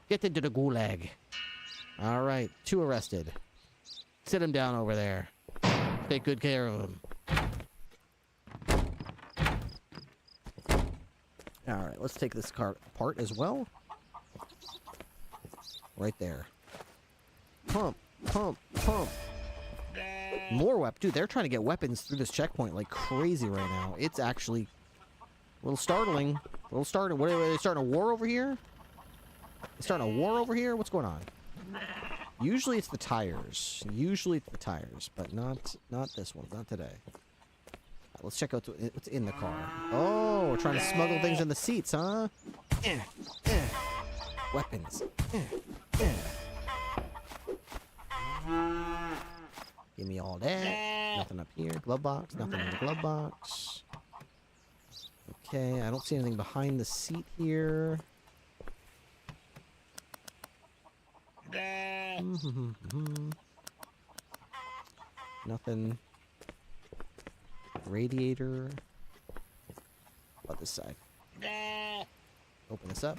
Get into the gulag. All right, 2 arrested. Sit him down over there. Take good care of him. All right, let's take this car apart as well. Right there. Pump, pump, pump. More weapons. Dude, they're trying to get weapons through this checkpoint like crazy right now. It's actually a little startling. A little startling. What, are they starting a war over here? They starting a war over here? What's going on? Usually it's the tires. Usually it's the tires, but not this one. Not today. Let's check out what's in the car. Oh, we're trying to smuggle things in the seats, huh? Weapons. Give me all that. Nothing up here. Glove box. Nothing in the glove box. Okay, I don't see anything behind the seat here. Nothing. Radiator. How about this side? Open this up.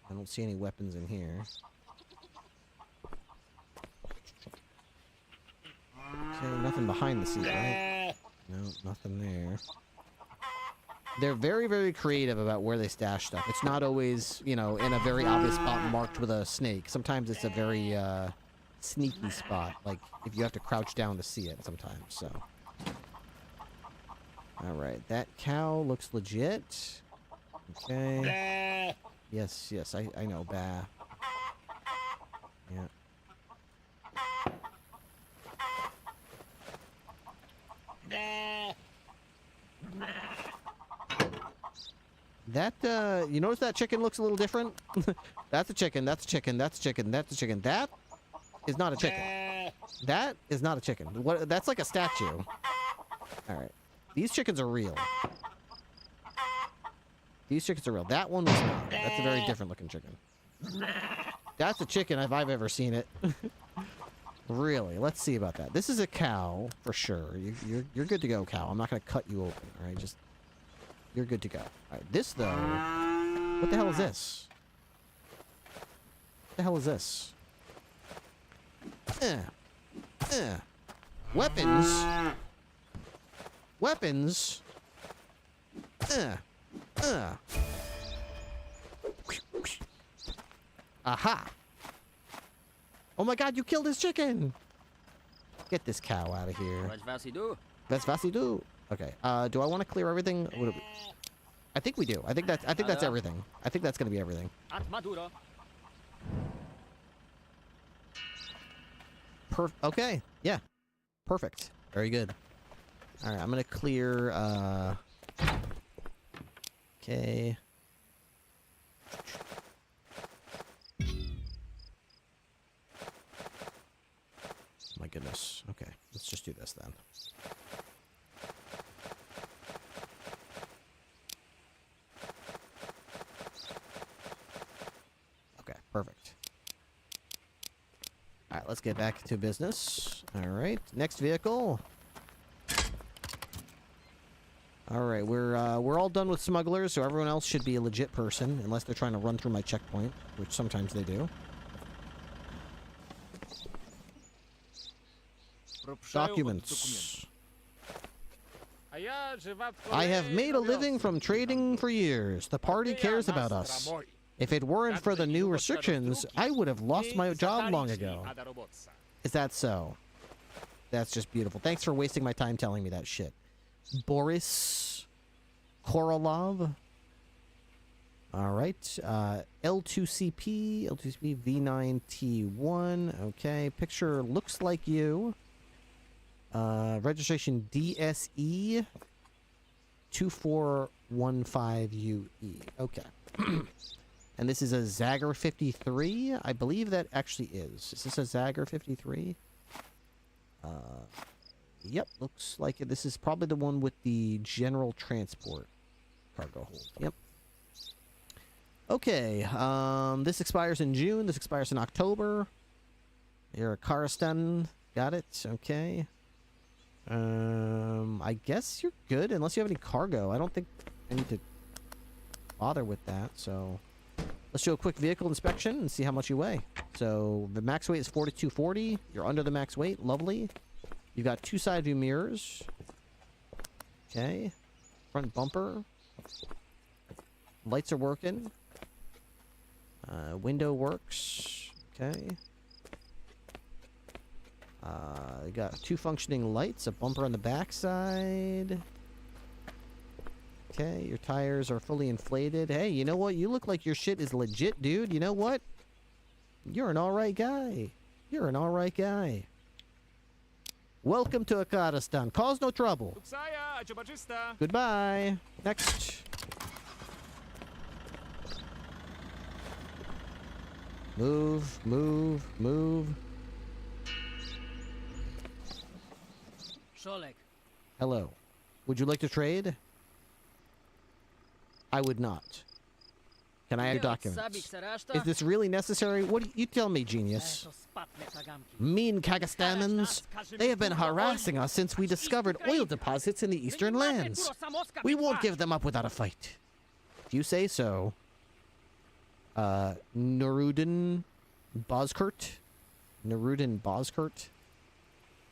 I don't see any weapons in here. Okay, nothing behind the seat, right? No, nothing there. They're very, very creative about where they stash stuff. It's not always, you know, in a very obvious spot marked with a snake. Sometimes it's a very sneaky spot, like if you have to crouch down to see it sometimes, so. Alright, that cow looks legit. Okay. Yes, yes, I know, bah. Yeah. That, you notice that chicken looks a little different? That's a chicken, that's a chicken, that's a chicken, that's a chicken. That is not a chicken. That is not a chicken. What? That's like a statue. Alright. These chickens are real. These chickens are real. That one was not. That's a very different looking chicken. That's a chicken if I've ever seen it. Really. Let's see about that. This is a cow, for sure. You're good to go, cow. I'm not going to cut you open, alright? Just... You're good to go. Alright, this, though... What the hell is this? What the hell is this? Weapons? Weapons? Aha! Oh my god, you killed his chicken! Get this cow out of here. That's Vasidu. Okay, do I want to clear everything? I think we do. I think that's everything. I think that's gonna be everything. Okay, yeah. Perfect. Very good. Alright, I'm gonna clear, okay. goodness. Okay, let's just do this then. Okay, perfect. All right, let's get back to business. All right, next vehicle. All right, we're all done with smugglers, so everyone else should be a legit person, unless they're trying to run through my checkpoint, which sometimes they do. Documents. I have made a living from trading for years. The party cares about us. If it weren't for the new restrictions, I would have lost my job long ago. Is that so? That's just beautiful. Thanks for wasting my time telling me that shit. Boris Korolov. All right. L2CP V9T1. Okay. Picture looks like you. Registration DSE 2415UE. Okay. And this is a Zagger 53. I believe that actually is. Is this a Zagger 53? Yep, looks like it. This is probably the one with the general transport cargo hold. Yep. Okay, this expires in June. This expires in October. You're a Karistan. Got it. Okay. I guess you're good unless you have any cargo. I don't think I need to bother with that, so let's do a quick vehicle inspection and see how much you weigh. So the max weight is 4240. You're under the max weight. Lovely. You've got 2 side view mirrors. Okay. Front bumper. Lights are working. Window works. Okay. You got 2 functioning lights, a bumper on the back side. Okay, your tires are fully inflated. Hey, you know what? You look like your shit is legit, dude. You know what? You're an alright guy. You're an alright guy. Welcome to Akaristan. Cause no trouble. Goodbye. Next. Move, move, move. Hello. Would you like to trade? I would not. Can I have documents? Is this really necessary? What do you tell me, genius? Mean Kagastamans. They have been harassing us since we discovered oil deposits in the eastern lands. We won't give them up without a fight. If you say so. Nerudin Boskurt. Nerudin Boskurt.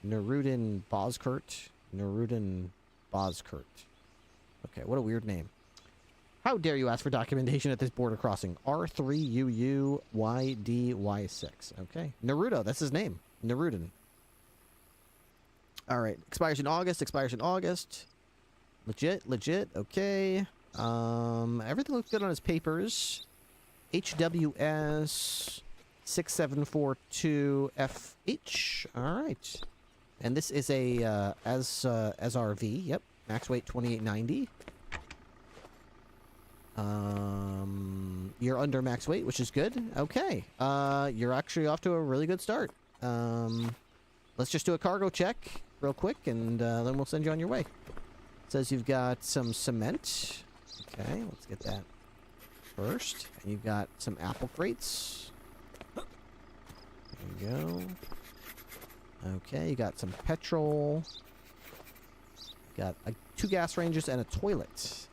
Nerudin Boskurt. Nerudin Boskurt. Okay, what a weird name. How dare you ask for documentation at this border crossing? R3UUYDY6. Okay. Naruto, that's his name. Nerudin. Alright. Expires in August. Expires in August. Legit, legit. Okay. Everything looks good on his papers. HWS 6742FH. Alright. And this is a as RV. Yep. Max weight 2890. You're under max weight, which is good. Okay. You're actually off to a really good start. Let's just do a cargo check real quick, and then we'll send you on your way. It says you've got some cement. Okay, let's get that first. And you've got some apple crates. There you go. Okay, you got some petrol. Got 2 gas ranges and a toilet.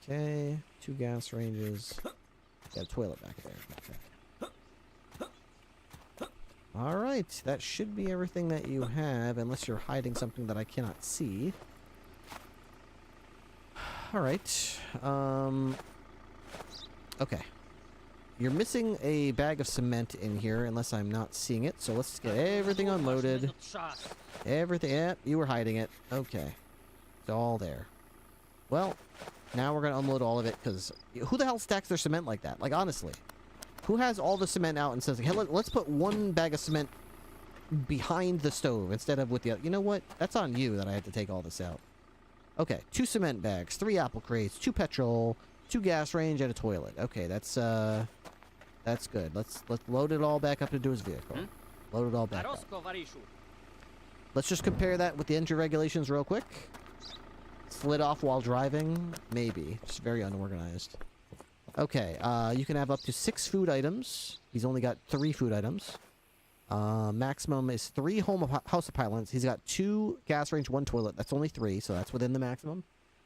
Okay, 2 gas ranges. Got a toilet back there. Okay. Alright, that should be everything that you have, unless you're hiding something that I cannot see. Alright. Okay. You're missing a bag of cement in here, unless I'm not seeing it. So let's get everything unloaded. Everything. Yep, you were hiding it. Okay. It's all there. Well, now we're going to unload all of it, because who the hell stacks their cement like that? Like, honestly. Who has all the cement out and says, hey, let's put 1 bag of cement behind the stove instead of with the other? You know what? That's on you that I had to take all this out. Okay, 2 cement bags, 3 apple crates, 2 petrol, 2 gas range, and a toilet. Okay, that's good. Let's load it all back up into his vehicle. Load it all back up. Let's just compare that with the entry regulations real quick. Slid off while driving? Maybe. Just very unorganized. Okay, you can have up to 6 food items. He's only got 3 food items. Maximum is 3 house appliances. He's got 2 gas range, 1 toilet. That's only 3, so that's within the maximum.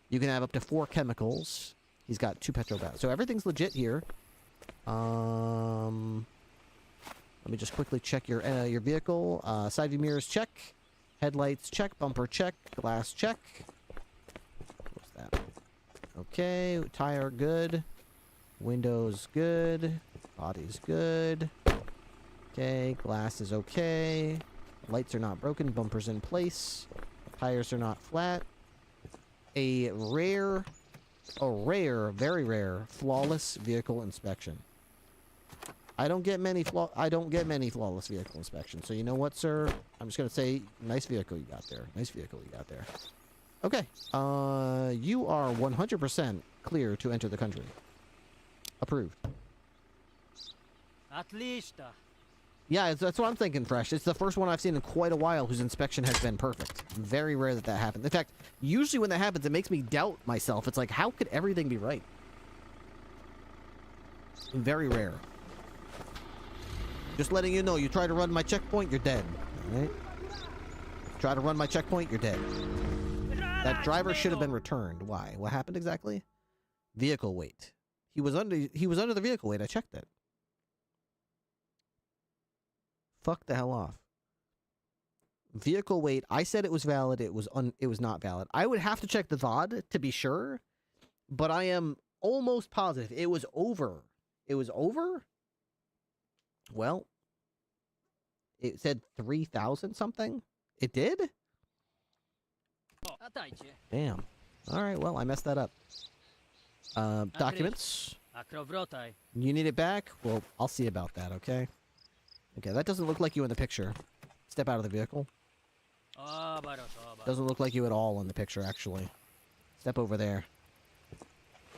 You can have up to 4 chemicals. He's got 2 petrol bags. So everything's legit here. Let me just quickly check your vehicle. Side view mirrors, check. Headlights, check. Bumper, check. Glass, check. What's that? Okay. Tire, good. Windows, good. Body's good. Okay. Glass is okay. Lights are not broken. Bumper's in place. Tires are not flat. A rare, very rare, flawless vehicle inspection. I don't get many flawless vehicle inspections. So you know what, sir? I'm just gonna say, nice vehicle you got there. Nice vehicle you got there. Okay. You are 100% clear to enter the country. Approved. At least. Yeah, that's what I'm thinking, Fresh. It's the first one I've seen in quite a while whose inspection has been perfect. Very rare that happens. In fact, usually when that happens, it makes me doubt myself. It's like, how could everything be right? Very rare. Just letting you know, you try to run my checkpoint, you're dead. Alright? Try to run my checkpoint, you're dead. That driver should have been returned. Why? What happened exactly? Vehicle weight. He was under the vehicle weight. I checked it. Fuck the hell off. Vehicle weight. I said it was valid. It was not valid. I would have to check the VOD to be sure, but I am almost positive it was over. It was over? Well, it said 3,000 something. It did? Damn. All right, well, I messed that up. Documents. You need it back? Well, I'll see about that, okay? Okay, that doesn't look like you in the picture. Step out of the vehicle. Doesn't look like you at all in the picture, actually. Step over there.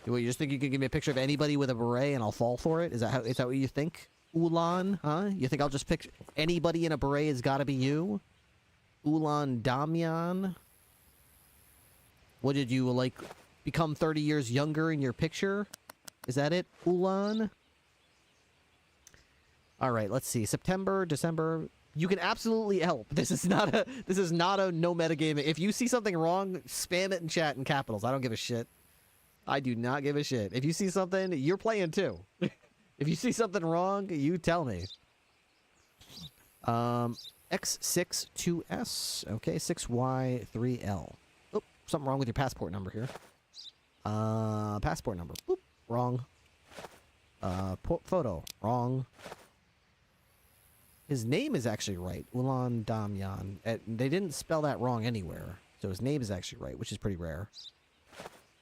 What, you just think you can give me a picture of anybody with a beret and I'll fall for it? Is that what you think? Ulan, huh? You think I'll just pick anybody in a beret has got to be you? Ulan Damian? What did you, like, become 30 years younger in your picture? Is that it, Ulan? All right, let's see. September, December. You can absolutely help. This is not a no metagame. If you see something wrong, spam it in chat in capitals. I don't give a shit. I do not give a shit. If you see something, you're playing too. If you see something wrong, you tell me. X62S. Okay, 6Y3L. Oh, something wrong with your passport number here. Passport number. Boop, wrong. Photo. Wrong. His name is actually right. Ulan Damian. They didn't spell that wrong anywhere. So his name is actually right, which is pretty rare.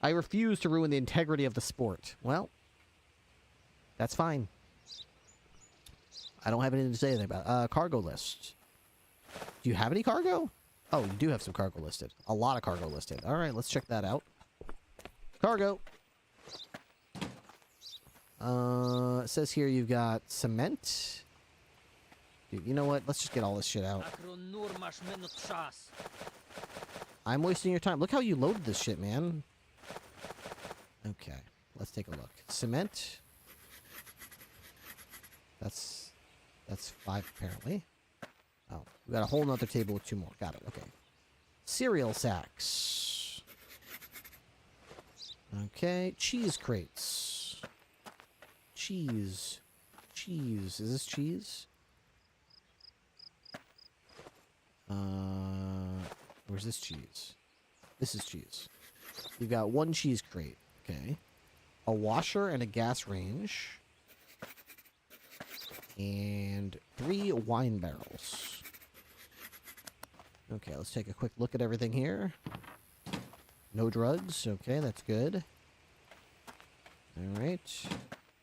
I refuse to ruin the integrity of the sport. Well, that's fine. I don't have anything to say anything about it. Cargo list. Do you have any cargo? Oh, you do have some cargo listed. A lot of cargo listed. All right, let's check that out. Cargo. It says here you've got cement. Dude, you know what? Let's just get all this shit out. I'm wasting your time. Look how you loaded this shit, man. Okay, let's take a look. Cement. That's 5 apparently. Oh, we got a whole nother table with 2 more. Got it. Okay. Cereal sacks. Okay, cheese crates. Cheese. Is this cheese? Where's this cheese? This is cheese. We've got 1 cheese crate. Okay. A washer and a gas range. And 3 wine barrels. Okay, let's take a quick look at everything here. No drugs. Okay, that's good. Alright.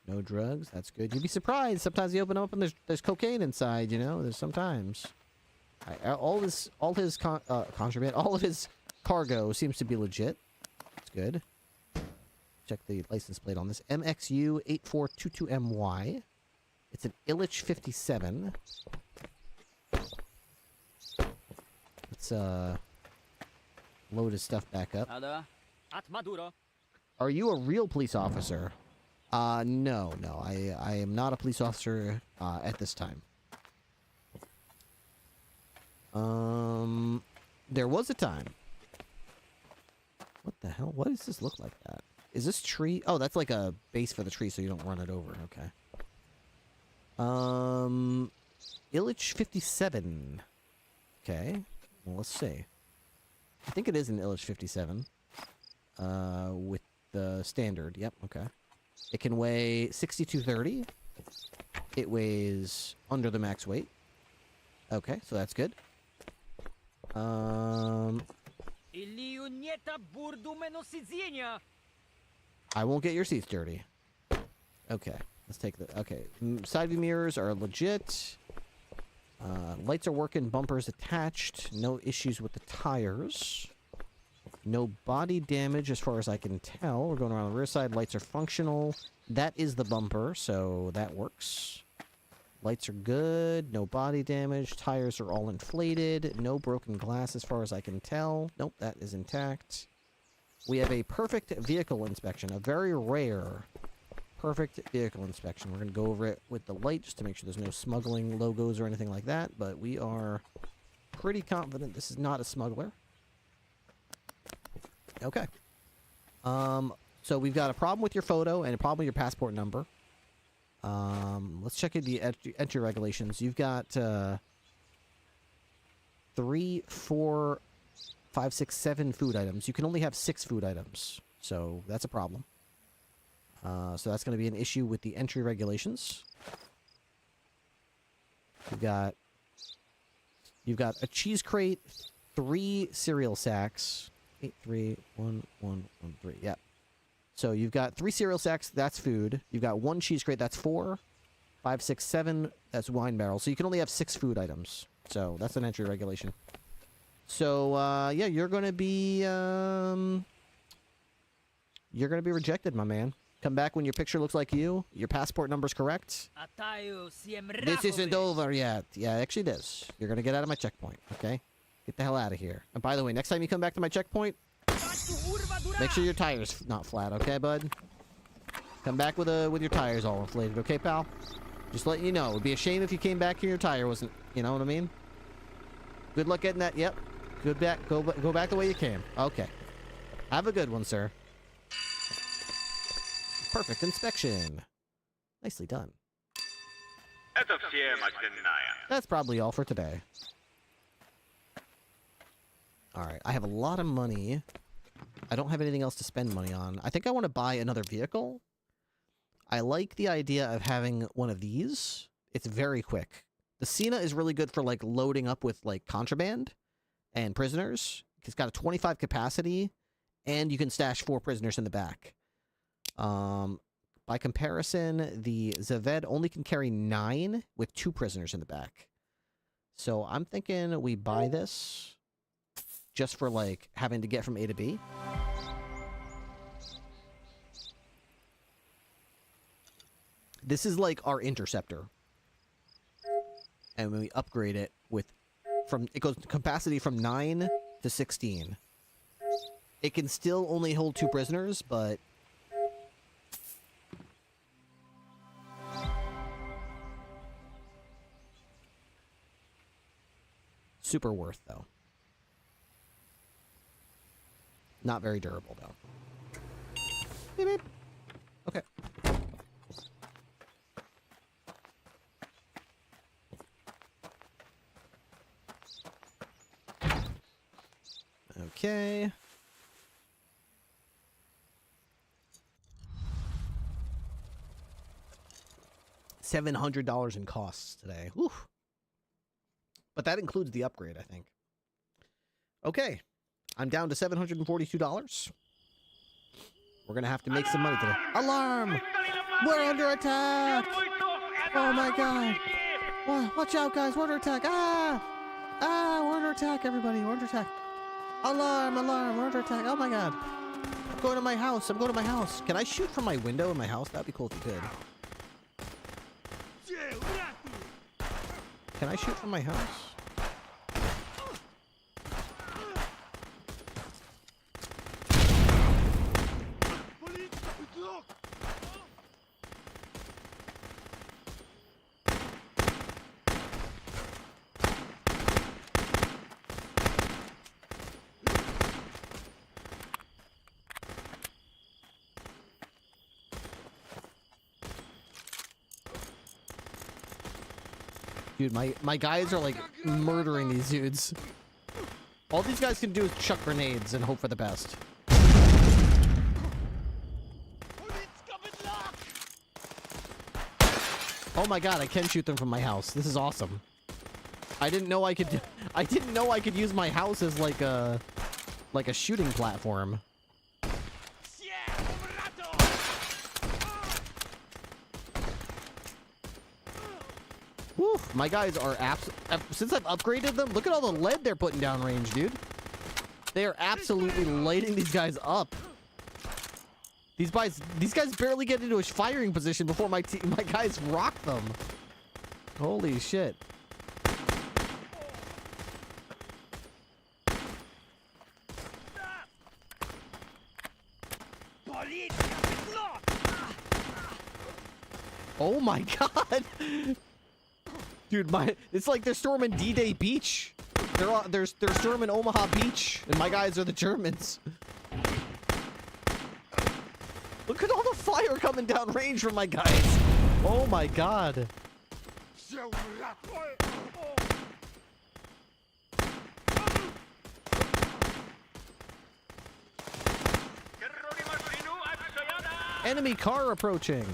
No drugs. That's good. You'd be surprised. Sometimes you open up and there's cocaine inside, you know? There's sometimes. All his contraband, all of his cargo seems to be legit. That's good. Check the license plate on this. MXU8422MY. It's an Illich 57. Let's load his stuff back up. Are you a real police officer? No. I am not a police officer at this time. There was a time. What the hell? What does this look like that? Is this tree? Oh, that's like a base for the tree so you don't run it over. Okay. Illich 57. Okay. Well, let's see. I think it is an Illich 57. With the standard. Yep, okay. It can weigh 6230. It weighs under the max weight. Okay, so that's good. I won't get your seats dirty. Okay, let's take the... Okay, side view mirrors are legit. Lights are working, bumpers attached. No issues with the tires. No body damage as far as I can tell. We're going around the rear side. Lights are functional. That is the bumper, so that works. Lights are good. No body damage. Tires are all inflated. No broken glass as far as I can tell. Nope, that is intact. We have a perfect vehicle inspection. A very rare perfect vehicle inspection. We're going to go over it with the light just to make sure there's no smuggling logos or anything like that. But we are pretty confident this is not a smuggler. Okay. So we've got a problem with your photo and a problem with your passport number. Let's check in the entry regulations. You've got 3, 4, 5, 6, 7 food items. You can only have 6 food items, so that's a problem. So that's going to be an issue with the entry regulations. You've got a cheese crate, 3 cereal sacks. 8, 3, 1, 1, 1, 3. Yeah. So you've got 3 cereal sacks, that's food. You've got 1 cheese crate, that's 4. 5, 6, 7, that's wine barrels. So you can only have 6 food items. So that's an entry regulation. So yeah, you're gonna be rejected, my man. Come back when your picture looks like you. Your passport number's correct. This isn't over yet. Yeah, actually it is. You're gonna get out of my checkpoint, okay? Get the hell out of here. And by the way, next time you come back to my checkpoint, make sure your tire's not flat, okay, bud? Come back with your tires all inflated, okay, pal? Just letting you know. It would be a shame if you came back and your tire wasn't, you know what I mean? Good luck getting that. Yep. Good back. Go back the way you came. Okay. Have a good one, sir. Perfect inspection. Nicely done. That's probably all for today. Alright, I have a lot of money. I don't have anything else to spend money on. I think I want to buy another vehicle. I like the idea of having one of these. It's very quick. The Cena is really good for, like, loading up with, like, contraband and prisoners. It's got a 25 capacity, and you can stash 4 prisoners in the back. By comparison, the Zaved only can carry 9 with 2 prisoners in the back. So I'm thinking we buy this just for, like, having to get from A to B. This is like our interceptor. And when we upgrade it it goes capacity from 9 to 16. It can still only hold 2 prisoners, but super worth, though. Not very durable, though. Beep, beep. Okay. Okay. $700 in costs today. Whew. But that includes the upgrade, I think. Okay. I'm down to $742. We're going to have to make some money today. Alarm! We're under attack! Oh my god! Watch out, guys! We're under attack! We're under attack, everybody! We're under attack! Alarm! Alarm! We're under attack! Oh my god! I'm going to my house! I'm going to my house! Can I shoot from my window in my house? That'd be cool if you could. Can I shoot from my house? Dude, my guys are like murdering these dudes. All these guys can do is chuck grenades and hope for the best. Oh my god, I can shoot them from my house. This is awesome. I didn't know I could use my house as like a shooting platform. Woo, my guys are since I've upgraded them, look at all the lead they're putting down range, dude. They are absolutely lighting these guys up. These guys barely get into a firing position before my guys rock them. Holy shit. Oh my god. Dude, it's like they're storming D-Day Beach. They're storming Omaha Beach, and my guys are the Germans. Look at all the fire coming down range from my guys. Oh my god. Enemy car approaching.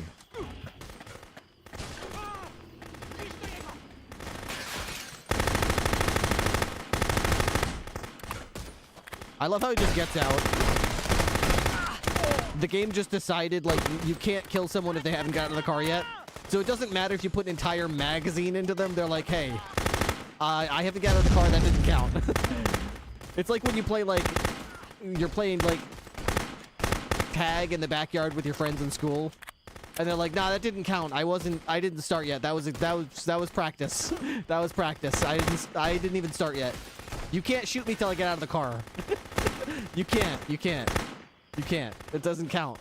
I love how he just gets out. The game just decided, like, you can't kill someone if they haven't gotten in the car yet. So it doesn't matter if you put an entire magazine into them. They're like, hey, I haven't gotten in the car. That didn't count. It's like when you play, like, you're playing, like, tag in the backyard with your friends in school. And they're like, nah, that didn't count. I didn't start yet. That was practice. That was practice. I didn't even start yet. You can't shoot me till I get out of the car. You can't. It doesn't count.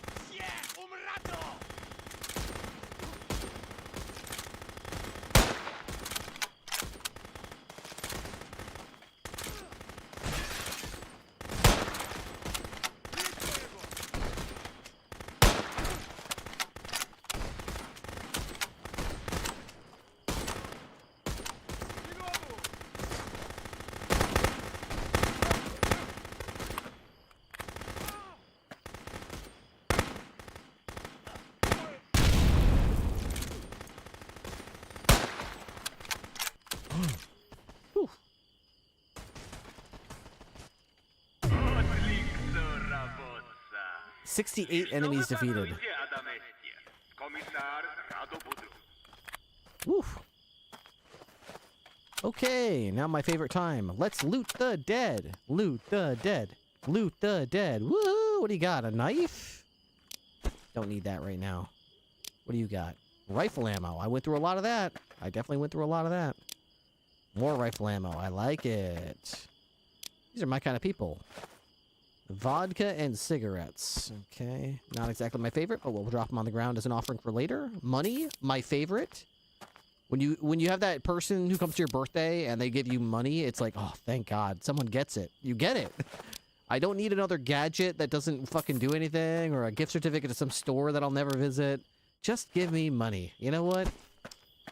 Whew. 68 enemies defeated. Woof. Okay, now my favorite time. Let's loot the dead. Loot the dead. Loot the dead. Woo! What do you got? A knife? Don't need that right now. What do you got? Rifle ammo. I went through a lot of that. I definitely went through a lot of that. More rifle ammo. I like it. These are my kind of people. Vodka and cigarettes. Okay. Not exactly my favorite, but we'll drop them on the ground as an offering for later. Money. My favorite. When you have that person who comes to your birthday and they give you money, it's like, oh, thank God. Someone gets it. You get it. I don't need another gadget that doesn't fucking do anything or a gift certificate to some store that I'll never visit. Just give me money. You know what?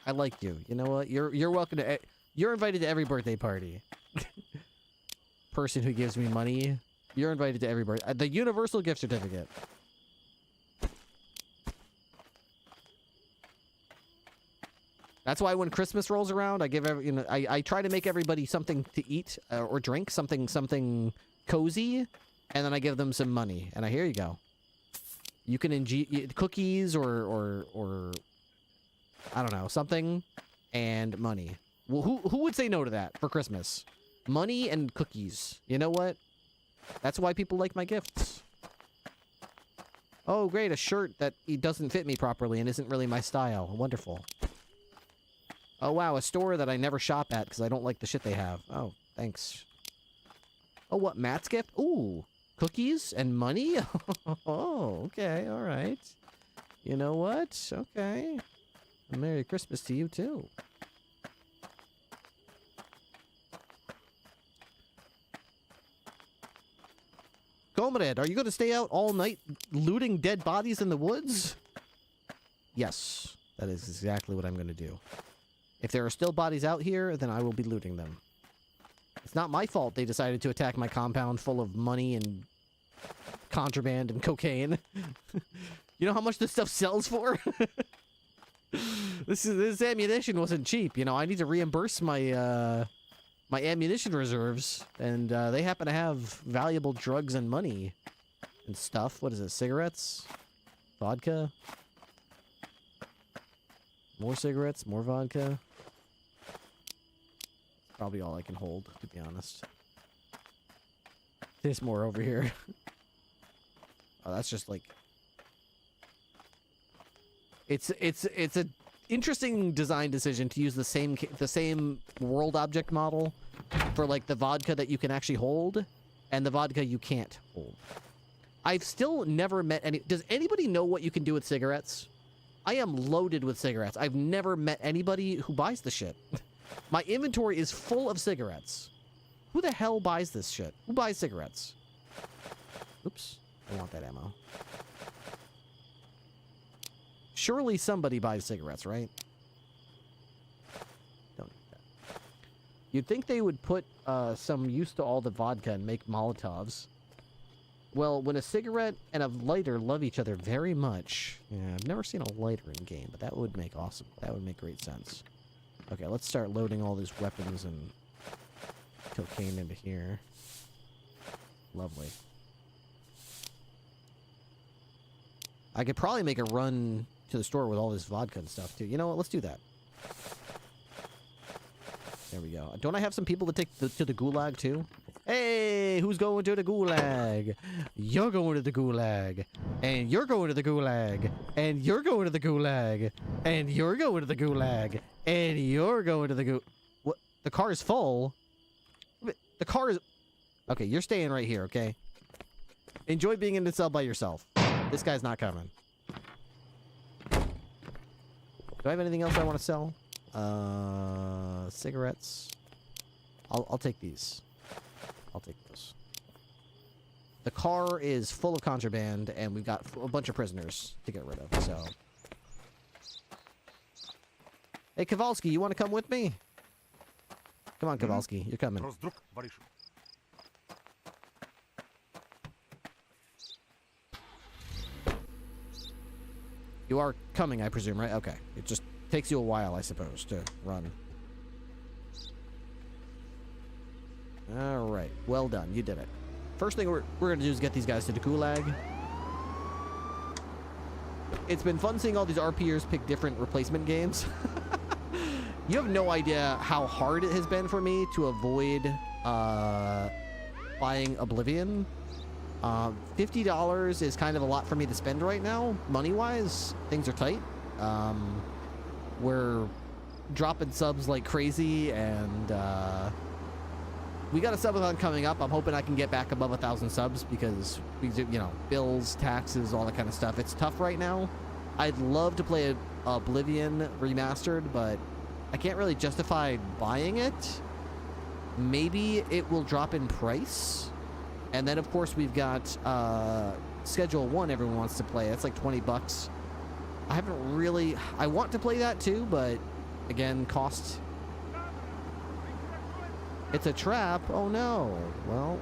I like you. You know what? You're welcome to... You're invited to every birthday party. Person who gives me money, you're invited to every birthday. The universal gift certificate. That's why when Christmas rolls around, I give I try to make everybody something to eat or drink, something cozy, and then I give them some money. And here you go. You can cookies or I don't know, something and money. Well, who would say no to that for Christmas? Money and cookies. You know what? That's why people like my gifts. Oh, great, a shirt that doesn't fit me properly and isn't really my style. Wonderful. Oh, wow, a store that I never shop at because I don't like the shit they have. Oh, thanks. Oh, what, Matt's gift? Ooh, cookies and money? Oh, okay, all right. You know what? Okay. Merry Christmas to you, too. Comrade, are you going to stay out all night looting dead bodies in the woods? Yes, that is exactly what I'm going to do. If there are still bodies out here, then I will be looting them. It's not my fault they decided to attack my compound full of money and contraband and cocaine. You know how much this stuff sells for? This ammunition wasn't cheap. You know, I need to reimburse my my ammunition reserves, and they happen to have valuable drugs and money and stuff. What is it? Cigarettes? Vodka? More cigarettes? More vodka? Probably all I can hold, to be honest. There's more over here. Oh, that's just like... It's a interesting design decision to use the same world object model for like the vodka that you can actually hold and the vodka you can't hold. I've still never met any... Does anybody know what you can do with cigarettes? I am loaded with cigarettes. I've never met anybody who buys the shit. My inventory is full of cigarettes. Who the hell buys this shit? Who buys cigarettes? Oops. I want that ammo. Surely somebody buys cigarettes, right? Don't need that. You'd think they would put some use to all the vodka and make Molotovs. Well, when a cigarette and a lighter love each other very much... Yeah, I've never seen a lighter in game, but that would make awesome. That would make great sense. Okay, let's start loading all these weapons and cocaine into here. Lovely. I could probably make a run to the store with all this vodka and stuff, too. You know what? Let's do that. There we go. Don't I have some people to take to the gulag, too? Hey, who's going to the gulag? You're going to the gulag. And you're going to the gulag. And you're going to the gulag. And you're going to the gulag. And you're going to the gulag. What? The car is full? The car is... Okay, you're staying right here, okay? Enjoy being in the cell by yourself. This guy's not coming. Do I have anything else I want to sell? Cigarettes. I'll take these. I'll take those. The car is full of contraband, and we've got a bunch of prisoners to get rid of, so... Hey, Kowalski, you want to come with me? Come on, Kowalski, you're coming. You are coming, I presume, right? Okay. It just takes you a while, I suppose, to run. Alright. Well done. You did it. First thing we're going to do is get these guys to the gulag. It's been fun seeing all these RPers pick different replacement games. You have no idea how hard it has been for me to avoid buying Oblivion. $50 is kind of a lot for me to spend right now, money-wise. Things are tight. We're dropping subs like crazy, and we got a subathon coming up. I'm hoping I can get back above 1,000 subs because we do, you know, bills, taxes, all that kind of stuff. It's tough right now. I'd love to play Oblivion remastered, but I can't really justify buying it. Maybe it will drop in price. And then, of course, we've got Schedule 1 everyone wants to play. That's like 20 bucks. I haven't really... I want to play that too, but again, cost... It's a trap? Oh no. Well...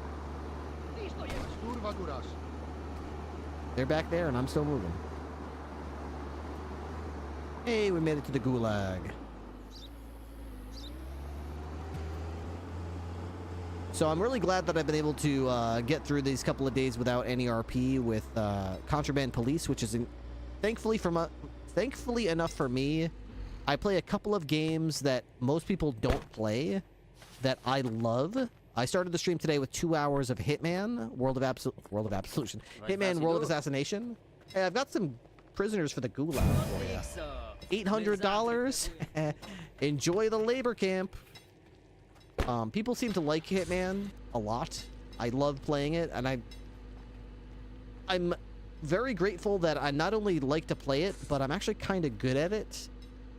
They're back there and I'm still moving. Hey, we made it to the gulag. So I'm really glad that I've been able to get through these couple of days without any RP with Contraband Police, which is thankfully enough for me. I play a couple of games that most people don't play that I love. I started the stream today with 2 hours of Hitman, World of Absolution. Hitman, World of Assassination. Hey, I've got some prisoners for the gulag for you. $800. Enjoy the labor camp. People seem to like Hitman a lot. I love playing it, and I'm very grateful that I not only like to play it, but I'm actually kind of good at it.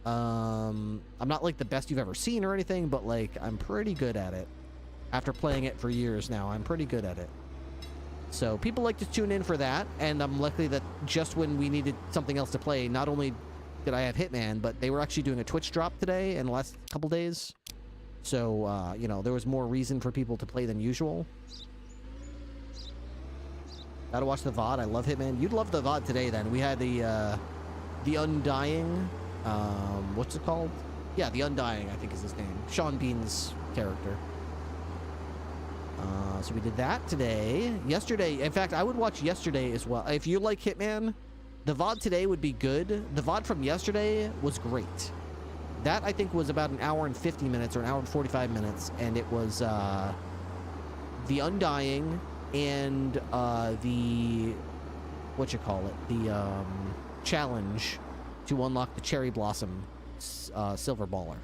I'm not like the best you've ever seen or anything, but like I'm pretty good at it. After playing it for years now, I'm pretty good at it. So people like to tune in for that, and I'm lucky that just when we needed something else to play, not only did I have Hitman, but they were actually doing a Twitch drop today in the last couple days. So, you know, there was more reason for people to play than usual. Gotta watch the VOD. I love Hitman. You'd love the VOD today, then. We had the Undying. What's it called? Yeah, the Undying, I think is his name. Sean Bean's character. So we did that today. Yesterday, in fact, I would watch yesterday as well. If you like Hitman, the VOD today would be good. The VOD from yesterday was great. That, I think, was about an hour and 50 minutes or an hour and 45 minutes. And it was the Undying and the... The challenge to unlock the Cherry Blossom Silver Baller.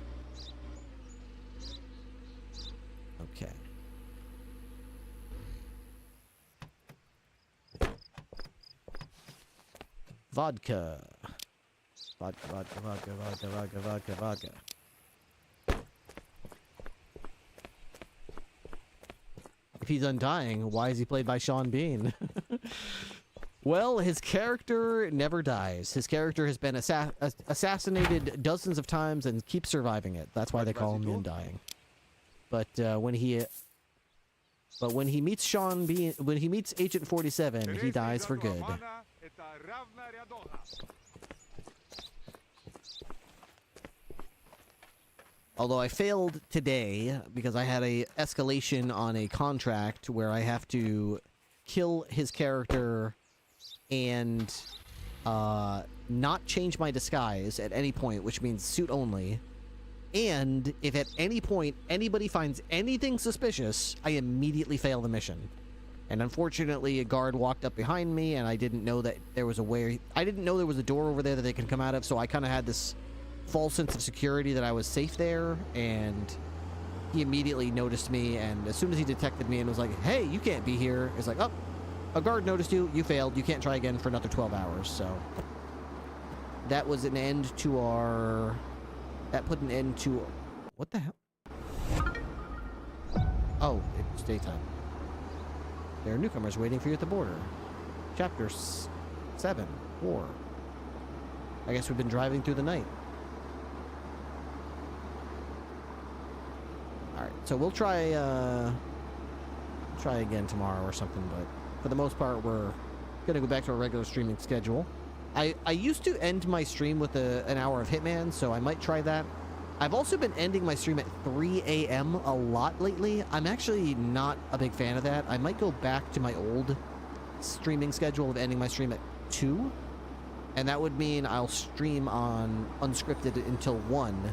Okay. Vodka. Vodka. If he's Undying, why is he played by Sean Bean? Well, his character never dies. His character has been assassinated dozens of times and keeps surviving it. That's why they call him the Undying. But when he meets Sean Bean, when he meets Agent 47, he dies for good. Although I failed today because I had a escalation on a contract where I have to kill his character and not change my disguise at any point, which means suit only. And if at any point anybody finds anything suspicious, I immediately fail the mission. And unfortunately, a guard walked up behind me, and I didn't know that there was a way. I didn't know there was a door over there that they can come out of, so I kind of had this false sense of security that I was safe there. And he immediately noticed me, and as soon as he detected me and was like, "Hey, you can't be here," it's like, "Oh, a guard noticed you. You failed. You can't try again for another 12 hours." So that was an end to our. That put an end to... What the hell? Oh, it's daytime. There are newcomers waiting for you at the border. Chapter 7. War. I guess we've been driving through the night. Alright, so we'll try again tomorrow or something, but for the most part, we're gonna go back to our regular streaming schedule. I used to end my stream with an hour of Hitman, so I might try that. I've also been ending my stream at 3 a.m. a lot lately. I'm actually not a big fan of that. I might go back to my old streaming schedule of ending my stream at 2. And that would mean I'll stream on Unscripted until 1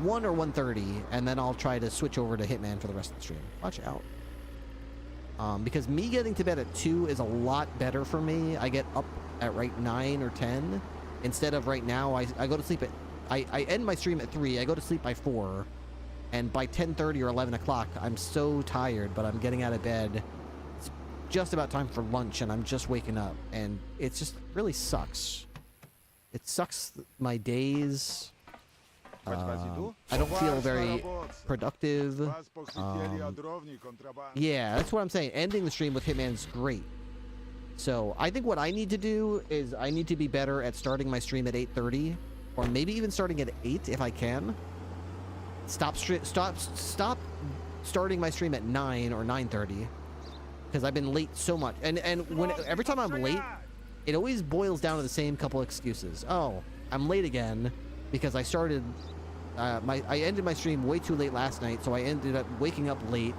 or 1:30, and then I'll try to switch over to Hitman for the rest of the stream. Watch out. Because me getting to bed at 2 is a lot better for me. I get up at right 9 or 10 instead of right now. I go to sleep at I end my stream at 3. I go to sleep by 4, and by 10:30 or 11 o'clock I'm so tired, but I'm getting out of bed. It's just about time for lunch, and I'm just waking up, and it just really sucks. It sucks my days. I don't feel very productive. Yeah, that's what I'm saying. Ending the stream with Hitman is great. So I think what I need to do is I need to be better at starting my stream at 8:30, or maybe even starting at 8 if I can. Stop starting my stream at 9 or 9:30 because I've been late so much. And every time I'm late, it always boils down to the same couple excuses. Oh, I'm late again because I started I ended my stream way too late last night, so I ended up waking up late.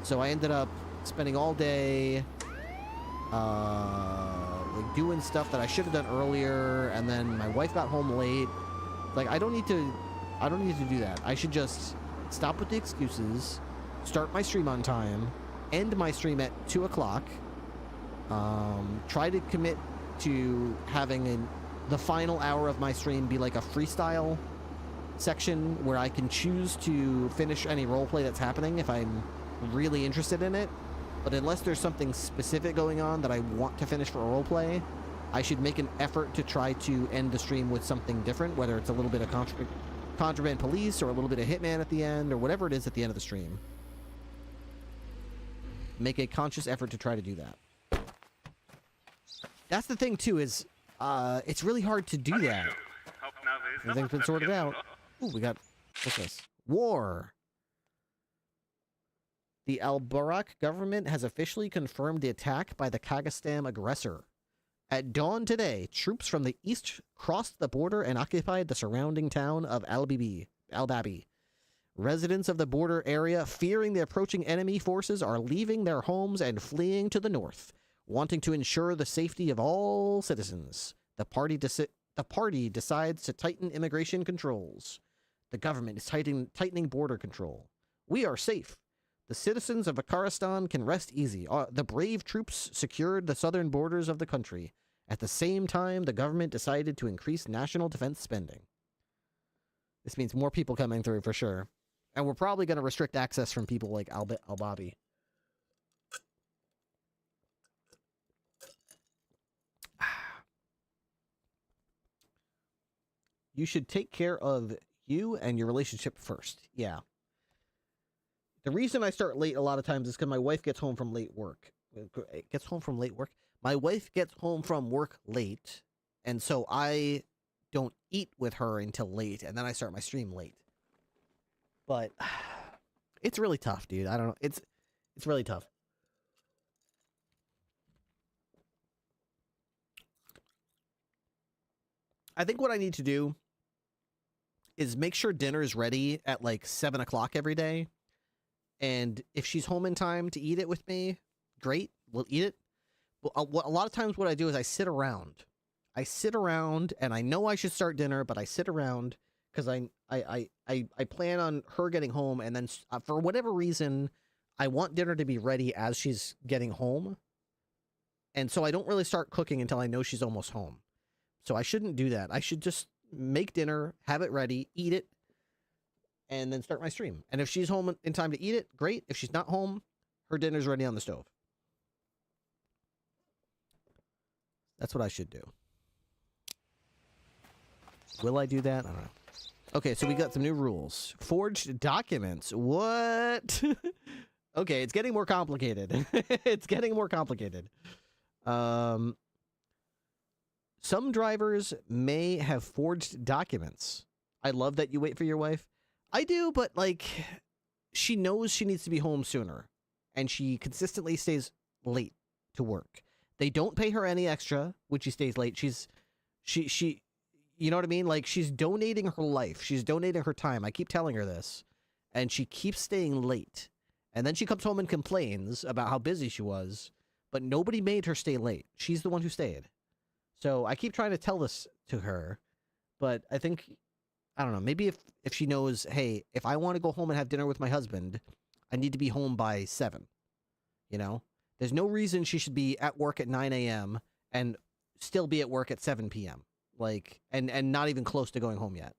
So I ended up spending all day like doing stuff that I should have done earlier, and then my wife got home late. Like, I don't need to do that. I should just stop with the excuses, start my stream on time, end my stream at 2 o'clock, try to commit to having the final hour of my stream be like a freestyle section where I can choose to finish any roleplay that's happening if I'm really interested in it. But unless there's something specific going on that I want to finish for a roleplay, I should make an effort to try to end the stream with something different, whether it's a little bit of Contraband Police or a little bit of Hitman at the end, or whatever it is at the end of the stream. Make a conscious effort to try to do that. That's the thing, too, is it's really hard to do that. Everything's been sorted out. Ooh, we got, what's this? War. The Al-Barak government has officially confirmed the attack by the Kazakhstan aggressor. At dawn today, troops from the east crossed the border and occupied the surrounding town of Al-Babi. Residents of the border area, fearing the approaching enemy forces, are leaving their homes and fleeing to the north, wanting to ensure the safety of all citizens. The party decides to tighten immigration controls. The government is tightening border control. We are safe. The citizens of Afghanistan can rest easy. The brave troops secured the southern borders of the country. At the same time, the government decided to increase national defense spending. This means more people coming through for sure. And we're probably going to restrict access from people like Al-Babi. You should take care of you and your relationship first. Yeah. The reason I start late a lot of times is because my wife gets home from late work. My wife gets home from work late, and so I don't eat with her until late, and then I start my stream late. But it's really tough, dude. I don't know. It's really tough. I think what I need to do is make sure dinner is ready at like 7 o'clock every day. And if she's home in time to eat it with me, great, we'll eat it. But a lot of times what I do is I sit around. And I know I should start dinner, but I sit around because I plan on her getting home, and then for whatever reason, I want dinner to be ready as she's getting home. And so I don't really start cooking until I know she's almost home. So I shouldn't do that. I should just make dinner, have it ready, eat it, and then start my stream. And if she's home in time to eat it, great. If she's not home, her dinner's ready on the stove. That's what I should do. Will I do that? I don't know. Okay, so we got some new rules. Forged documents. What? Okay, it's getting more complicated. It's getting more complicated. Some drivers may have forged documents. I love that you wait for your wife. I do, but like, she knows she needs to be home sooner, and she consistently stays late to work. They don't pay her any extra when she stays late. She, you know what I mean? Like, she's donating her life. She's donating her time. I keep telling her this, and she keeps staying late. And then she comes home and complains about how busy she was, but nobody made her stay late. She's the one who stayed. So I keep trying to tell this to her, but I think, I don't know, maybe if she knows, hey, if I want to go home and have dinner with my husband, I need to be home by 7, you know? There's no reason she should be at work at 9 a.m. and still be at work at 7 p.m. Like, and not even close to going home yet.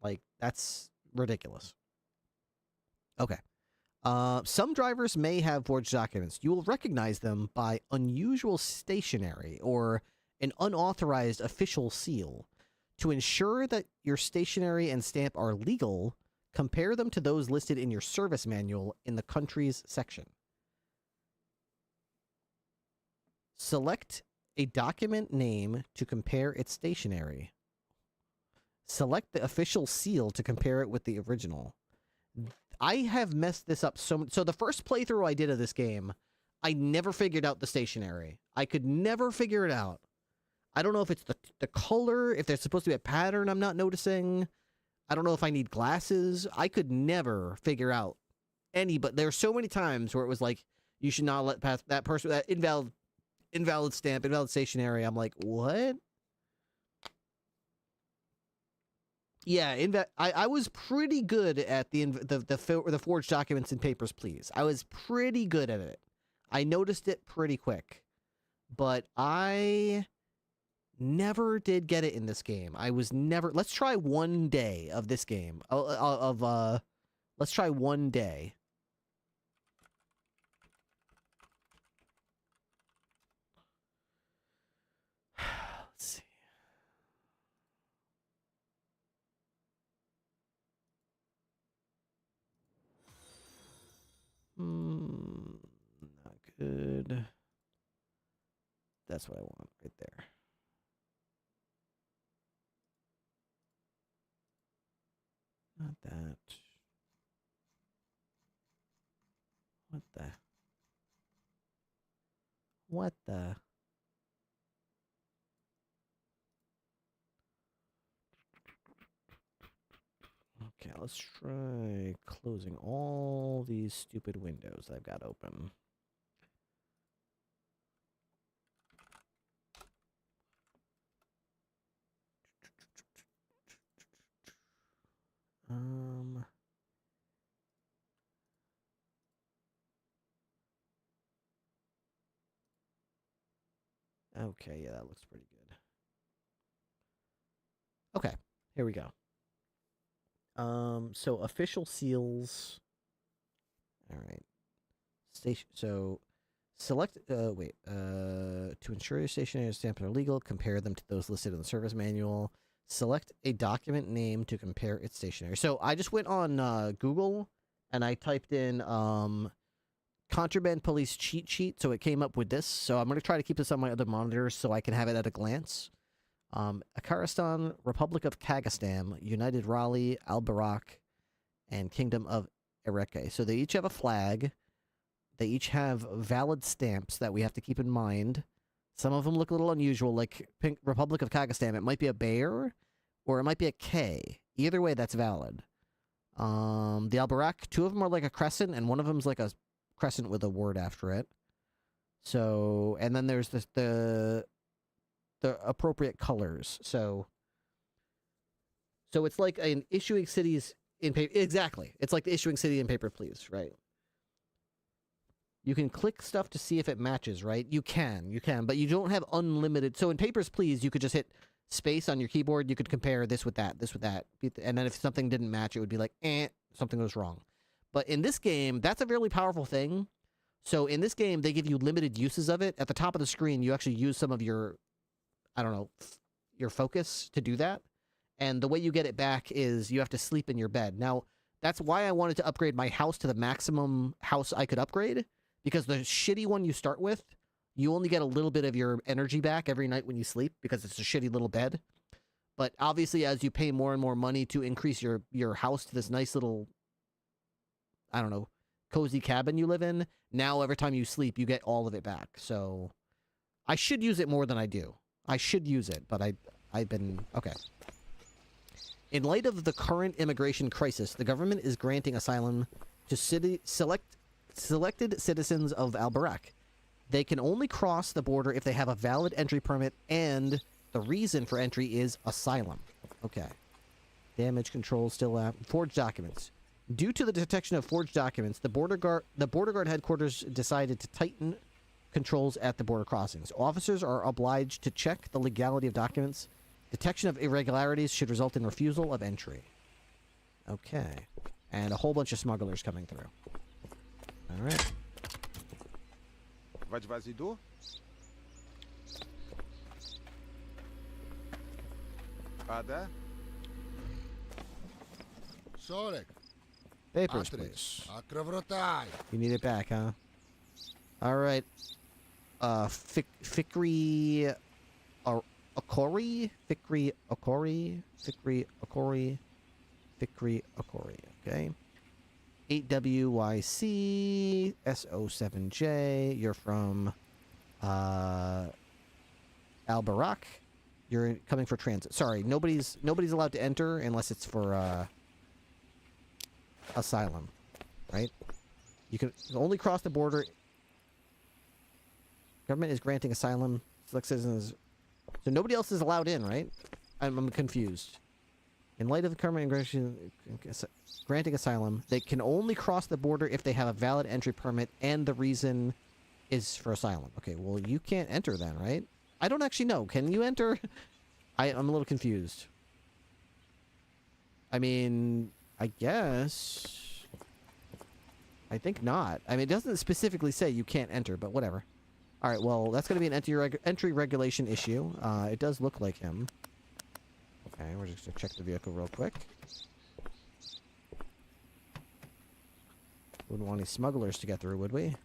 Like, that's ridiculous. Okay. Some drivers may have forged documents. You will recognize them by unusual stationery or an unauthorized official seal. To ensure that your stationery and stamp are legal, compare them to those listed in your service manual in the countries section. Select a document name to compare its stationery. Select the official seal to compare it with the original. I have messed this up so the first playthrough I did of this game, I never figured out the stationery. I could never figure it out. I don't know if it's the color, if there's supposed to be a pattern I'm not noticing. I don't know if I need glasses. I could never figure out any, but there are so many times where it was like, you should not let pass that person, that invalid stamp, invalid stationery. I'm like, what? Yeah, I was pretty good at the forged documents and papers, please. I was pretty good at it. I noticed it pretty quick. But I never did get it in this game. I was never... Let's try one day of this game. Let's try one day. Let's see. Not good. That's what I want right there. the? What the? Okay, let's try closing all these stupid windows I've got open. Okay, yeah, that looks pretty good. Okay, here we go. So official seals. All right. Station. So select. To ensure your stationery stamps are legal, compare them to those listed in the service manual. Select a document name to compare its stationery. So I just went on Google and I typed in Contraband Police cheat sheet, so it came up with this. So I'm going to try to keep this on my other monitors so I can have it at a glance. Akaristan, Republic of Kazakhstan, United Raleigh, Al-Barak, and Kingdom of Ereke. So they each have a flag. They each have valid stamps that we have to keep in mind. Some of them look a little unusual, like Republic of Kazakhstan. It might be a bear, or it might be a K. Either way, that's valid. The Al-Barak, 2 of them are like a crescent, and one of them's like a crescent with a word after it. So, and then there's the appropriate colors. So it's like an issuing cities in paper. Exactly. It's like the issuing city in paper, please, right? You can click stuff to see if it matches, right? You can, but you don't have unlimited. So in Papers, Please, you could just hit space on your keyboard. You could compare this with that, and then if something didn't match, it would be like, something was wrong. But in this game, that's a really powerful thing. So in this game, they give you limited uses of it. At the top of the screen, you actually use some of your, I don't know, your focus to do that. And the way you get it back is you have to sleep in your bed. Now, that's why I wanted to upgrade my house to the maximum house I could upgrade. Because the shitty one you start with, you only get a little bit of your energy back every night when you sleep because it's a shitty little bed. But obviously, as you pay more and more money to increase your house to this nice little, I don't know, cozy cabin you live in, now every time you sleep, you get all of it back. So I should use it more than I do. I should use it, but I've been... Okay. In light of the current immigration crisis, the government is granting asylum to selected citizens of Al-Barak. They can only cross the border if they have a valid entry permit, and the reason for entry is asylum. Okay. Damage control still out. Forged documents. Due to the detection of forged documents, the border guard headquarters decided to tighten controls at the border crossings. Officers are obliged to check the legality of documents. Detection of irregularities should result in refusal of entry. Okay. And a whole bunch of smugglers coming through. All right. Vas-y do? Ada? Sorek. Papers, please. You need it back, huh? All right. Fikri Okori? Fikri Okori? Fikri Okori? Fikri Okori, okay. 8WYC SO7J. You're from Al-Barak. You're coming for transit. Sorry, nobody's allowed to enter unless it's for asylum, right? You can only cross the border. Government is granting asylum. Select citizens. So nobody else is allowed in, right? I'm confused. In light of the current immigration granting asylum, they can only cross the border if they have a valid entry permit, and the reason is for asylum. Okay, well, you can't enter then, right? I don't actually know. Can you enter? I'm a little confused. I mean, I guess. I think not. I mean, it doesn't specifically say you can't enter, but whatever. All right, well, that's going to be an entry regulation issue. It does look like him. Okay, we're just going to check the vehicle real quick. Wouldn't want any smugglers to get through, would we?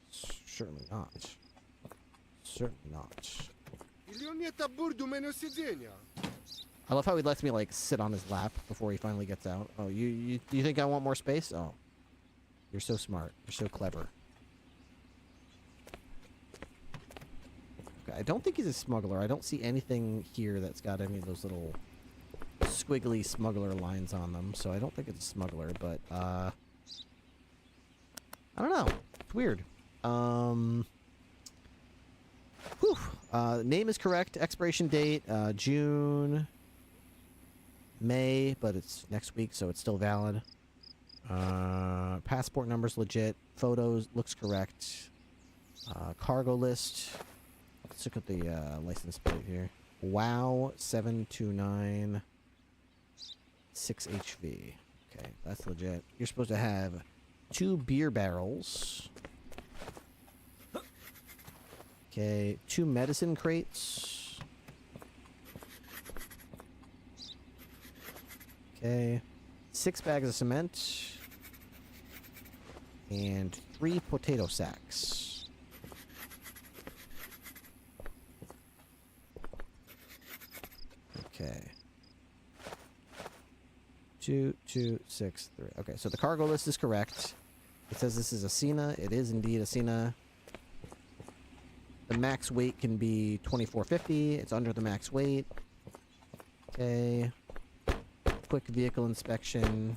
Certainly not. Certainly not. I love how he lets me, like, sit on his lap before he finally gets out. Oh, you think I want more space? Oh. You're so smart. You're so clever. Okay, I don't think he's a smuggler. I don't see anything here that's got any of those little squiggly smuggler lines on them, so I don't think it's a smuggler, but, I don't know. It's weird. Name is correct. Expiration date, June, May, but it's next week, so it's still valid. Passport number's legit. Photos looks correct. Cargo list. Let's look at the license plate here. WOW 729 6HV. Okay, that's legit. You're supposed to have 2 beer barrels. Okay, 2 medicine crates. Okay, 6 bags of cement. And 3 potato sacks. Okay. 2, 2, 6, 3. Okay, so the cargo list is correct. It says this is a Cena. It is indeed a Cena. The max weight can be 2450. It's under the max weight. Okay. Quick vehicle inspection.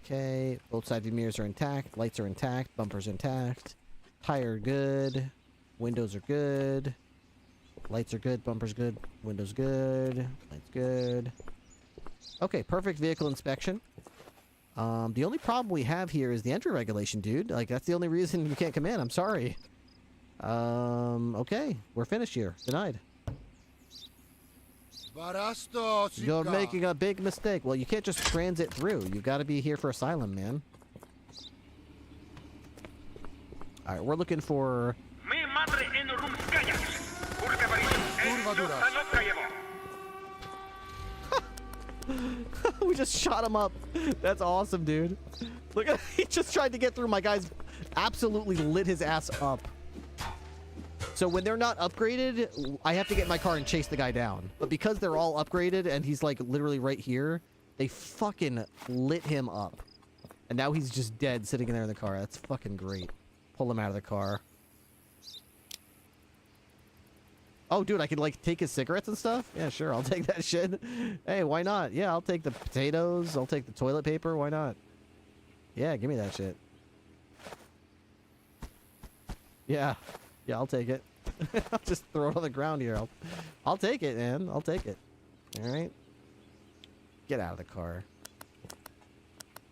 Okay. Both side view mirrors are intact. Lights are intact. Bumpers intact. Tire good. Windows are good. Lights are good. Bumpers good. Windows good. Lights good. Okay, perfect vehicle inspection. The only problem we have here is the entry regulation, dude. Like, that's the only reason you can't come in. I'm sorry. Okay. We're finished here. Denied. You're making a big mistake. Well, you can't just transit through. You've got to be here for asylum, man. Alright, we're looking for... We just shot him up. That's awesome, dude. Look at he just tried to get through. My guy's absolutely lit his ass up. So when they're not upgraded, I have to get in my car and chase the guy down. But because they're all upgraded and he's like literally right here, they fucking lit him up. And now he's just dead sitting in there in the car. That's fucking great. Pull him out of the car. Oh, dude, I can, like, take his cigarettes and stuff? Yeah, sure, I'll take that shit. Hey, why not? Yeah, I'll take the potatoes. I'll take the toilet paper. Why not? Yeah, give me that shit. Yeah. Yeah, I'll take it. I'll just throw it on the ground here. I'll take it, man. I'll take it. All right? Get out of the car.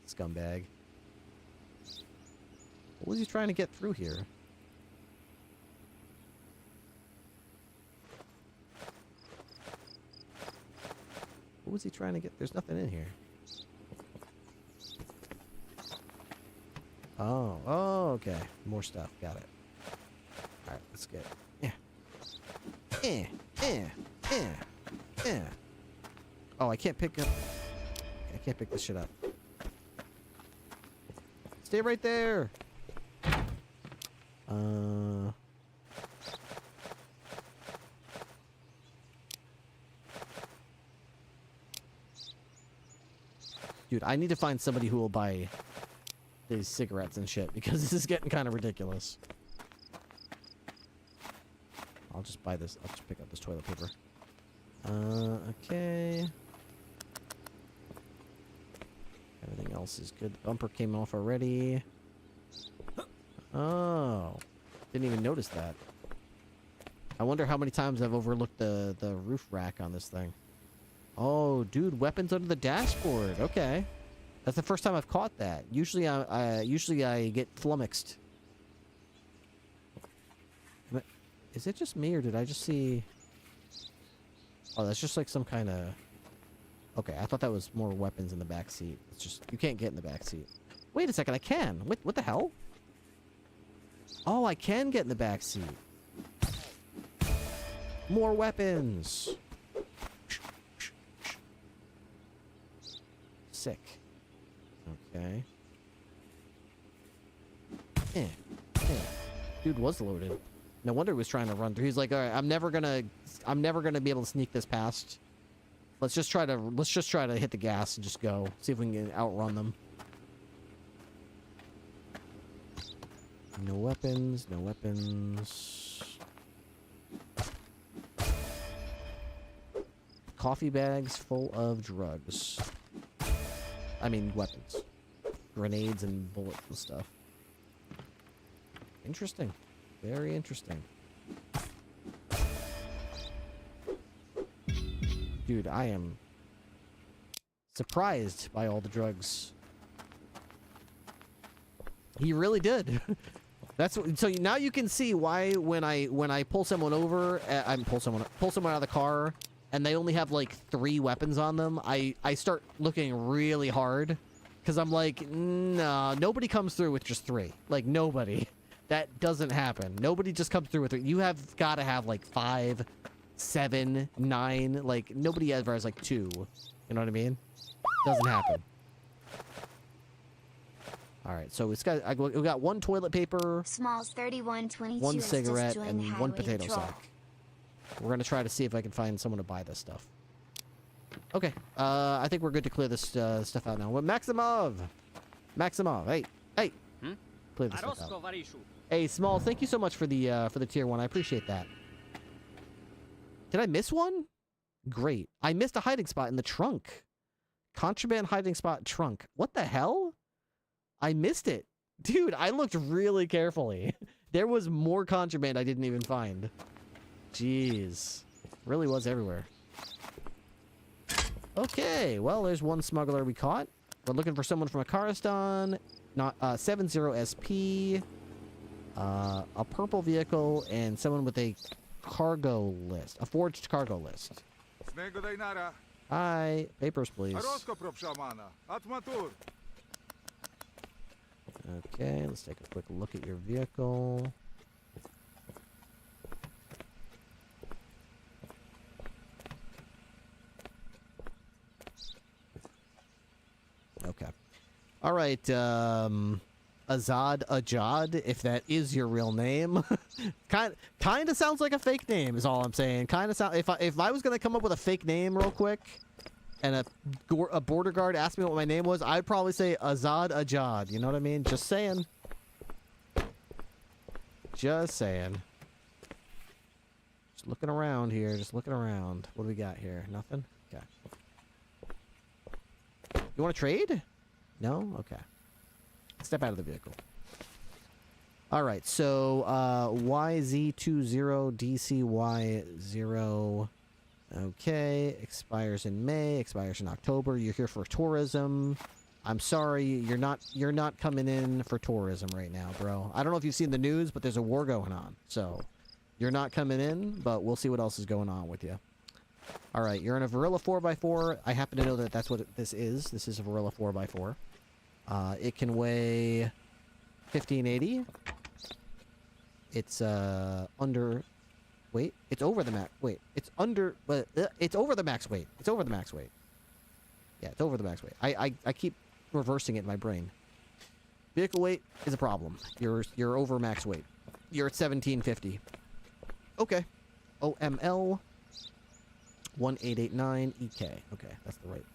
Scumbag. What was he trying to get through here? What was he trying to get? There's nothing in here. Oh, okay. More stuff. Got it. Alright, let's get it. Yeah. Oh, I can't pick up... I can't pick this shit up. Stay right there! Dude, I need to find somebody who will buy these cigarettes and shit, because this is getting kind of ridiculous. I'll just buy this. I'll just pick up this toilet paper. Okay. Everything else is good. The bumper came off already. Oh. Didn't even notice that. I wonder how many times I've overlooked the roof rack on this thing. Oh, dude, weapons under the dashboard. Okay. That's the first time I've caught that. Usually I get flummoxed. Is it just me, or did I just see... Oh, that's just like some kind of... Okay, I thought that was more weapons in the back seat. It's just... You can't get in the back seat. Wait a second, I can. What the hell? Oh, I can get in the back seat. More weapons. Sick. Okay. Dude was loaded. No wonder he was trying to run through. He's like, all right, I'm never gonna be able to sneak this past. Let's just try to hit the gas and just go. See if we can outrun them. No weapons, no weapons. Coffee bags full of drugs. I mean, weapons. Grenades and bullets and stuff. Interesting. Very interesting. Dude, I am surprised by all the drugs. He really did. That's what, so now you can see why when I pull someone over, pull someone out of the car, and they only have like 3 weapons on them. I start looking really hard, because I'm like, nah, nobody comes through with just 3. Like nobody. That doesn't happen. Nobody just comes through with 3. You have got to have like 5, 7, 9. Like nobody ever has like 2. You know what I mean? Doesn't happen. All right, so we got 1 toilet paper, Smalls 3122 1 cigarette, and 1 potato sack. We're gonna try to see if I can find someone to buy this stuff. Okay, I think we're good to clear this stuff out now. Well, Maximov, hey, clear this stuff out. Hey, Smalls, thank you so much for the tier 1. I appreciate that. Did I miss one? Great, I missed a hiding spot in the trunk. Contraband hiding spot trunk. What the hell? I missed it. Dude, I looked really carefully. There was more contraband I didn't even find. Jeez. Really was everywhere. Okay, well, there's 1 smuggler we caught. We're looking for someone from Akaristan. Not 70SP. A purple vehicle, and someone with a cargo list. A forged cargo list. Hi. Papers, please. Okay, let's take a quick look at your vehicle. Okay. All right, Azad Ajad, if that is your real name. kind of sounds like a fake name is all I'm saying. Kind of sound if I was going to come up with a fake name real quick, and a border guard asked me what my name was, I'd probably say Azad Ajad. You know what I mean? Just saying. Just saying. Just looking around here. Just looking around. What do we got here? Nothing? Okay. You want to trade? No? Okay. Step out of the vehicle. All right. So, YZ20DCY0... Okay, expires in May, expires in October. You're here for tourism. I'm sorry, you're not coming in for tourism right now, bro. I don't know if you've seen the news, but there's a war going on. So, you're not coming in, but we'll see what else is going on with you. All right, you're in a Varilla 4x4. I happen to know that that's what this is. This is a Varilla 4x4. It can weigh 1580. It's under... Wait, it's over the max. Wait, it's under. It's over the max weight. It's over the max weight. Yeah, it's over the max weight. I keep reversing it in my brain. Vehicle weight is a problem. You're over max weight. You're at 1750. Okay. OML 1889 EK. Okay, that's the right.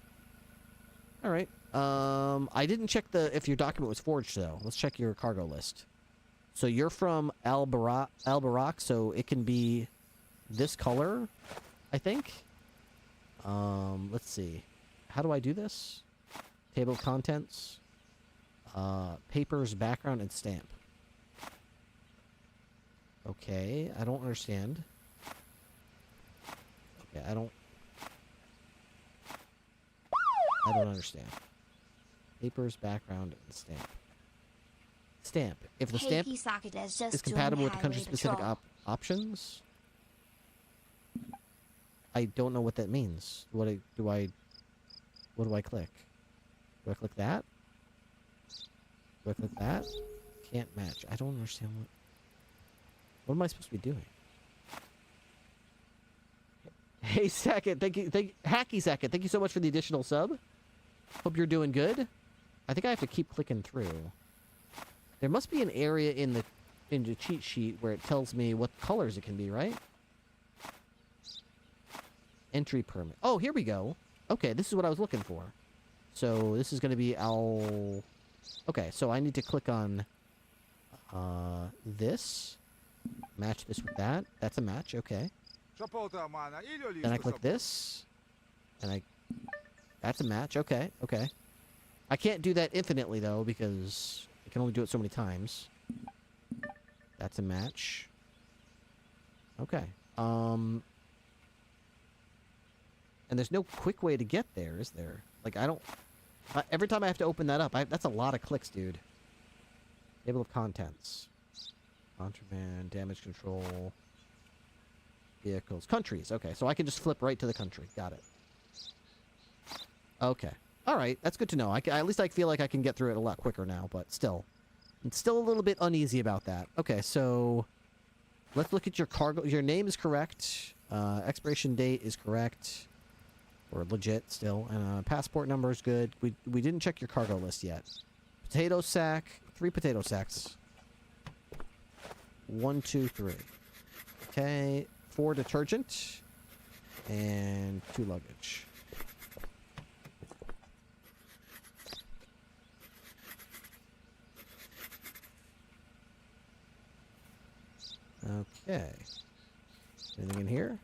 All right. I didn't check if your document was forged though. Let's check your cargo list. So you're from Al Barak, so it can be this color, I think. Let's see. How do I do this? Table of contents. Papers, background, and stamp. Okay, I don't understand. Okay, I don't understand. Papers, background, and stamp. Stamp. If the stamp is compatible with the country-specific options, I don't know what that means. What do I click? Do I click that? Do I click that? Can't match. I don't understand what am I supposed to be doing? Hey, Sackett, thank you, Hacky Sackett, thank you so much for the additional sub. Hope you're doing good. I think I have to keep clicking through. There must be an area in the cheat sheet where it tells me what colors it can be, right? Entry permit. Oh, here we go. Okay, this is what I was looking for. So this is going to be Okay, so I need to click on This. Match this with that. That's a match, okay. Then I click this. And that's a match, okay, okay. I can't do that infinitely, though, because I can only do it so many times. That's a match. Okay. And there's no quick way to get there, is there? Like, I don't... every time I have to open that up, that's a lot of clicks, dude. Table of contents. Contraband, damage control, vehicles, countries. Okay, so I can just flip right to the country. Got it. Okay. All right, that's good to know. At least I feel like I can get through it a lot quicker now, but still. I'm still a little bit uneasy about that. Okay, so let's look at your cargo. Your name is correct. Expiration date is correct. Or legit still. And passport number is good. We didn't check your cargo list yet. Potato sack. 3 potato sacks. 1, 2, 3. Okay. 4 detergent. And 2 luggage. Okay. Anything in here?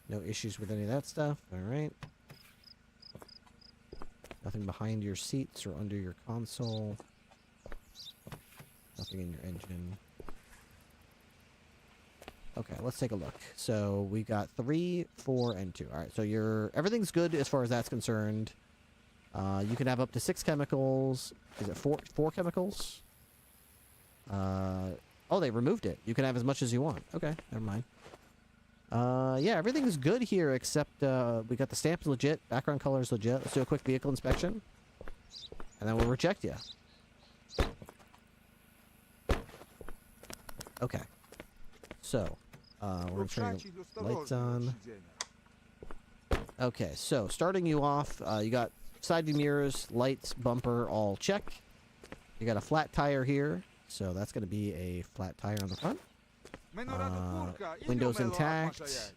No issues with any of that stuff. Alright. Nothing behind your seats or under your console. Nothing in your engine. Okay, let's take a look. So we got 3, 4, and 2. Alright, so everything's good as far as that's concerned. You can have up to 6 chemicals. Is it 4 chemicals? Oh, they removed it. You can have as much as you want. Okay, never mind. Yeah, everything's good here except we got the stamps legit, background colors legit. Let's do a quick vehicle inspection. And then we'll reject you. Okay. So, we're going to turn the lights on. Okay, so starting you off, you got side view mirrors, lights, bumper, all check. You got a flat tire here, so that's going to be a flat tire on the front. Windows intact.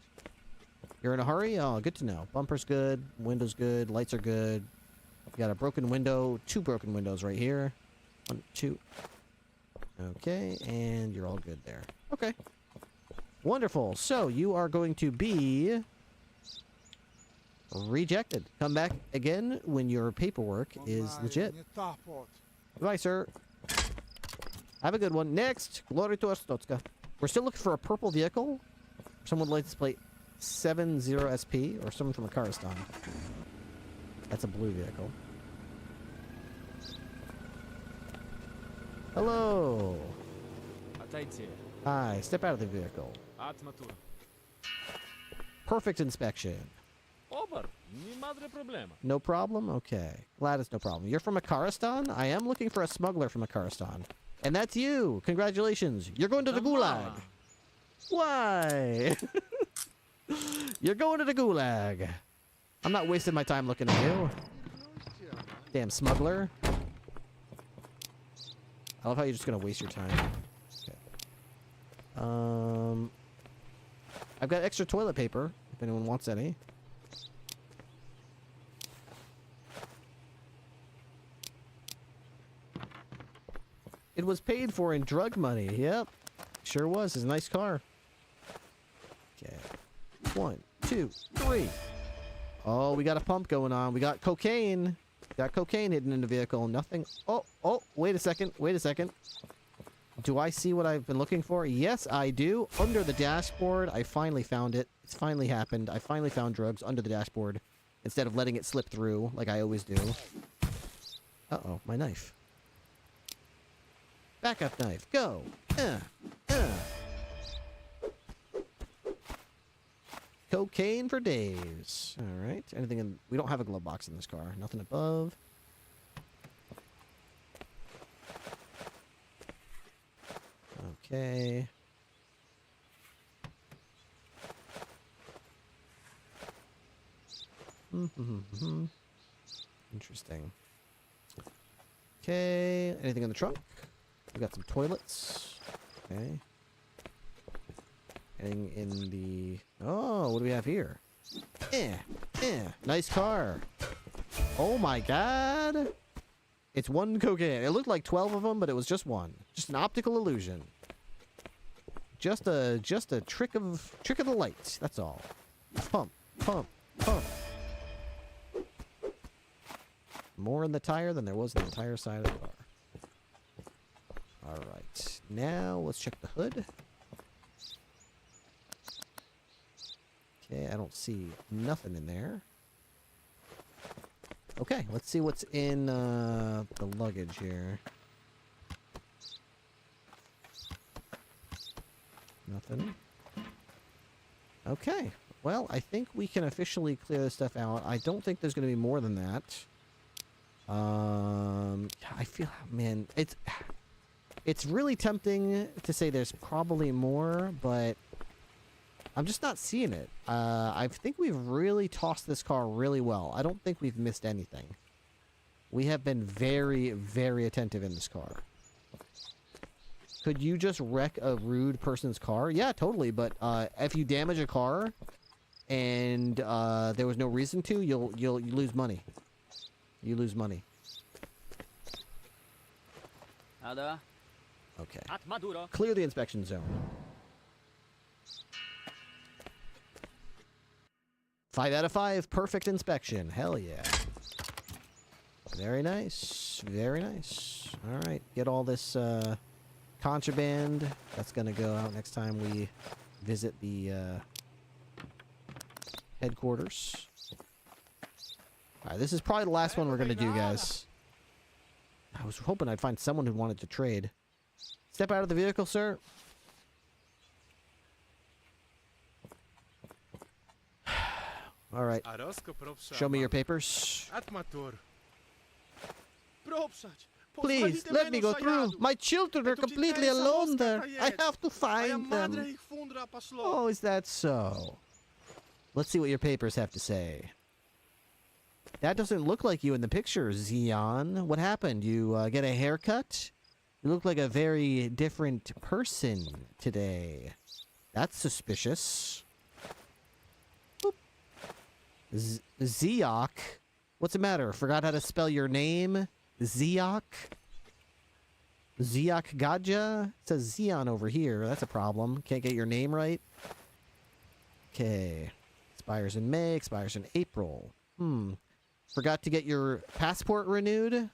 You're in a hurry? Oh, good to know. Bumper's good, windows good, lights are good. You got a broken window, 2 broken windows right here. 1, 2. Okay, and you're all good there. Okay. Wonderful. So, you are going to be rejected. Come back again when your paperwork is legit. Goodbye, sir. Have a good one. Next, Glory to Ostotska. We're still looking for a purple vehicle. Someone license plate 70SP, or someone from a Karistan. That's a blue vehicle. Hello. Hi, step out of the vehicle. Perfect inspection. No problem? Okay. Glad it's no problem. You're from a Karistan? I am looking for a smuggler from a Karistan. And that's you. Congratulations. You're going to the Gulag. Why? You're going to the Gulag. I'm not wasting my time looking at you. Damn smuggler. I love how you're just going to waste your time. Okay. I've got extra toilet paper, if anyone wants any. It was paid for in drug money. Yep. Sure was. It's a nice car. Okay. 1, 2, 3. Oh, we got a pump going on. We got cocaine. Got cocaine hidden in the vehicle. Nothing. Oh, wait a second. Wait a second. Do I see what I've been looking for? Yes, I do. Under the dashboard. I finally found it. It's finally happened. I finally found drugs under the dashboard instead of letting it slip through like I always do. Uh-oh, my knife. Backup knife. Go. Cocaine for days. All right. Anything in... We don't have a glove box in this car. Nothing above. Okay. Interesting. Okay. Anything in the trunk? We got some toilets. Okay. Anything in the... Oh, what do we have here? Nice car. Oh my god. It's one cocaine. It looked like 12 of them, but it was just one. Just an optical illusion. Just a trick of the light. That's all. Pump, pump, pump. More in the tire than there was in the entire side of the car. All right. Now let's check the hood. Okay, I don't see nothing in there. Okay, let's see what's in the luggage here. Nothing. Okay, well, I think we can officially clear this stuff out. I don't think there's going to be more than that. I feel, man, it's really tempting to say there's probably more, but I'm just not seeing it. I think we've really tossed this car really well. I don't think we've missed anything. We have been very, very attentive in this car. Could you just wreck a rude person's car? Yeah, totally. But if you damage a car and there was no reason to, you lose money. You lose money. Okay. Clear the inspection zone. 5 out of 5. Perfect inspection. Hell yeah. Very nice. Very nice. All right. Get all this contraband. That's going to go out next time we visit the headquarters. All right. This is probably the last one we're going to do, guys. I was hoping I'd find someone who wanted to trade. Step out of the vehicle, sir. All right. Show me your papers. Please, let me go through. My children are completely alone there. I have to find them. Oh, is that so? Let's see what your papers have to say. That doesn't look like you in the picture, Xeon. What happened? You get a haircut? You look like a very different person today. That's suspicious. Zeok? What's the matter? Forgot how to spell your name? Zeok? Zeok Gadja? It says Xeon over here. That's a problem. Can't get your name right. Okay. Expires in May. Expires in April. Forgot to get your passport renewed?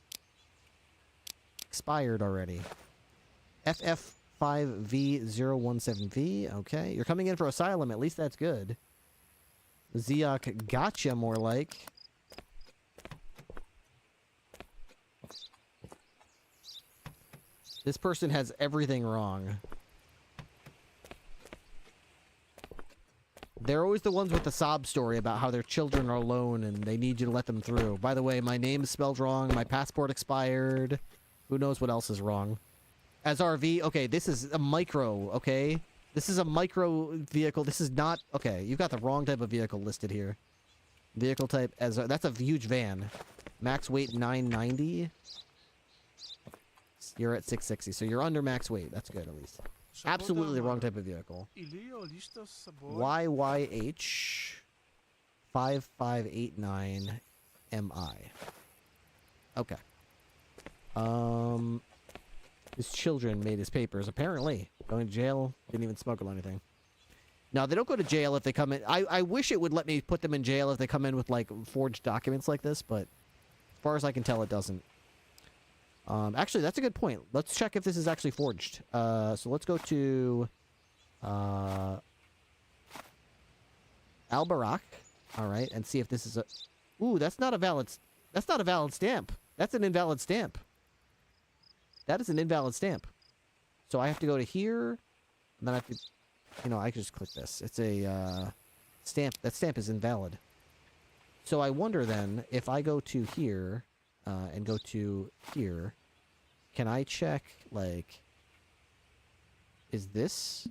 Expired already. FF5V017V. Okay. You're coming in for asylum. At least that's good. Zeok gotcha, more like. This person has everything wrong. They're always the ones with the sob story about how their children are alone and they need you to let them through. By the way, my name is spelled wrong. My passport expired. Who knows what else is wrong? As RV, okay, this is a micro, okay? This is a micro vehicle. This is not... Okay, you've got the wrong type of vehicle listed here. Vehicle type as... That's a huge van. Max weight 990. You're at 660, so you're under max weight. That's good, at least. Absolutely the wrong type of vehicle. YYH 5589 MI. Okay. His children made his papers, apparently. Going to jail, didn't even smoke or anything. No, they don't go to jail if they come in. I wish it would let me put them in jail if they come in with, like, forged documents like this, but as far as I can tell, it doesn't. Actually, that's a good point. Let's check if this is actually forged. So let's go to Al-Barak, all right, and see if this is a... Ooh, that's not a valid stamp. That's an invalid stamp. That is an invalid stamp. So I have to go to here, and then I have to... You know, I can just click this. It's a stamp. That stamp is invalid. So I wonder then, if I go to here... and go to here, can I check, like, is this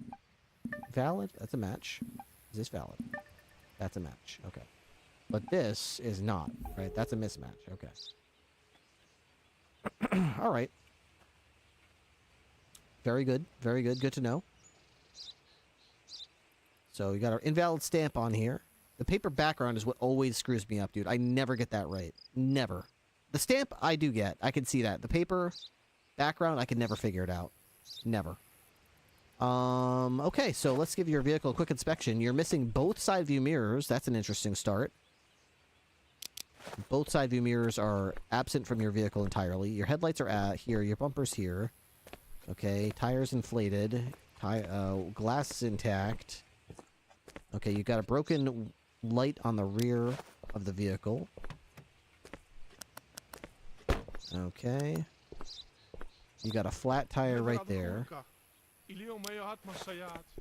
valid? That's a match. Is this valid? That's a match. Okay. But this is not, right? That's a mismatch. Okay. All right. Very good. Very good. Good to know. So we got our invalid stamp on here. The paper background is what always screws me up, dude. I never get that right. Never. The stamp, I do get. I can see that. The paper background, I could never figure it out. Never. Okay, so let's give your vehicle a quick inspection. You're missing both side view mirrors. That's an interesting start. Both side view mirrors are absent from your vehicle entirely. Your headlights are at here. Your bumper's here. Okay, tires inflated. Glass is intact. Okay, you got a broken light on the rear of the vehicle. Okay. You got a flat tire right there.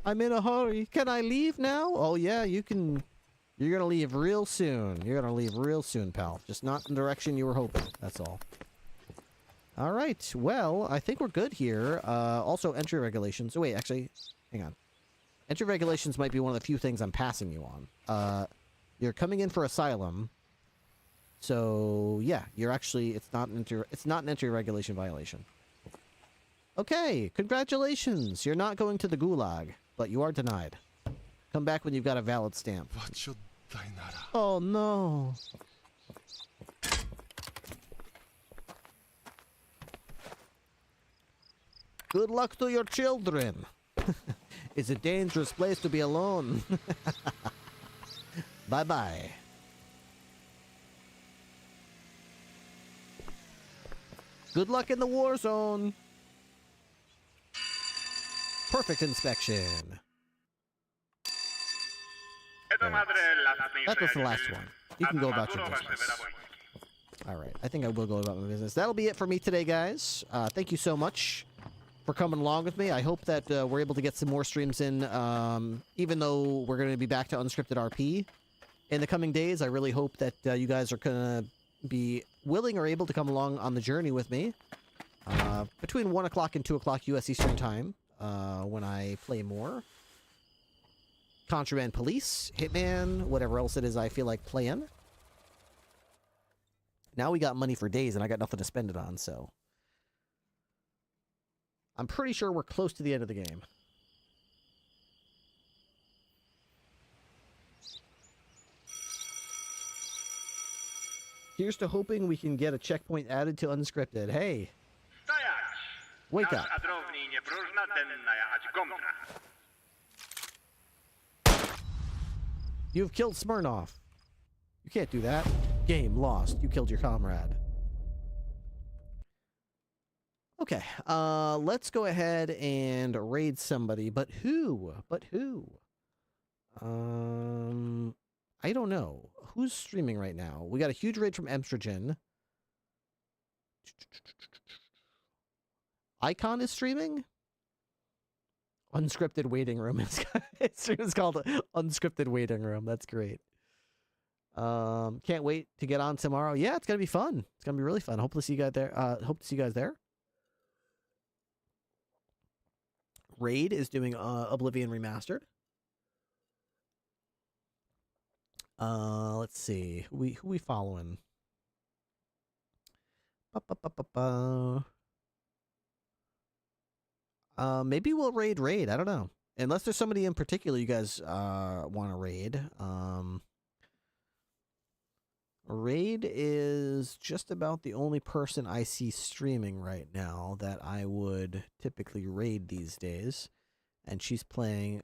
I'm in a hurry. Can I leave now? Oh yeah, you can. You're gonna leave real soon. You're gonna leave real soon, pal. Just not in the direction you were hoping. That's all. All right. Well, I think we're good here. Also, entry regulations. Oh wait, actually, hang on. Entry regulations might be one of the few things I'm passing you on. You're coming in for asylum. So yeah, you're actually it's not an entry regulation violation. Okay, congratulations. You're not going to the gulag, but you are denied. Come back when you've got a valid stamp. Oh no. Good luck to your children. It's a dangerous place to be alone. Bye-bye. Good luck in the war zone. Perfect inspection. That was the last one. You can go about your business. Alright, I think I will go about my business. That'll be it for me today, guys. Thank you so much for coming along with me. I hope that we're able to get some more streams in, even though we're going to be back to unscripted RP in the coming days. I really hope that you guys are going to be willing or able to come along on the journey with me between 1 o'clock and 2 o'clock U.S. Eastern Time when I play more. Contraband Police, Hitman, whatever else it is I feel like playing. Now we got money for days and I got nothing to spend it on, so I'm pretty sure we're close to the end of the game. Here's to hoping we can get a checkpoint added to unscripted. Hey! Wake up. You've killed Smirnoff. You can't do that. Game lost. You killed your comrade. Okay, let's go ahead and raid somebody. But who? But who? I don't know. Who's streaming right now? We got a huge raid from Emstrogen. Icon is streaming? Unscripted Waiting Room. It's called Unscripted Waiting Room. That's great. Can't wait to get on tomorrow. Yeah, it's gonna be fun. It's gonna be really fun. Hope to see you guys there. Hope to see you guys there. Raid is doing Oblivion Remastered. Let's see. Who we following? Maybe we'll raid. I don't know. Unless there's somebody in particular you guys want to raid. Raid is just about the only person I see streaming right now that I would typically raid these days. And she's playing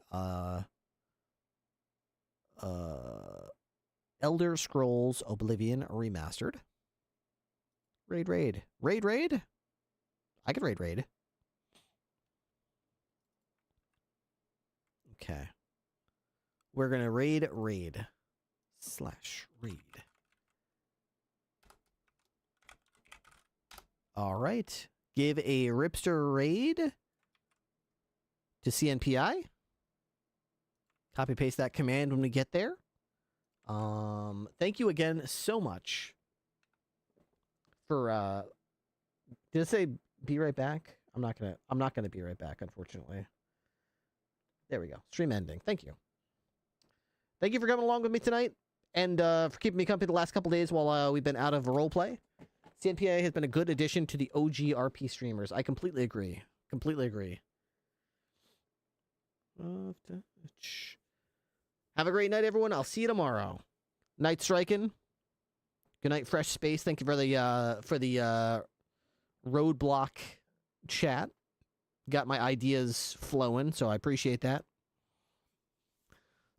Elder Scrolls Oblivion Remastered. Raid. I could raid. Okay. We're gonna raid. Alright. Give a Ripster raid to CNPI. Copy paste that command when we get there. Thank you again so much for did it say be right back? I'm not gonna be right back, unfortunately. There we go. Stream ending. Thank you. Thank you for coming along with me tonight and for keeping me company the last couple days while we've been out of roleplay. CNPA has been a good addition to the OG RP streamers. I completely agree. Have a great night, everyone. I'll see you tomorrow. Night striking. Good night, Fresh Space. Thank you for the roadblock chat. Got my ideas flowing, so I appreciate that.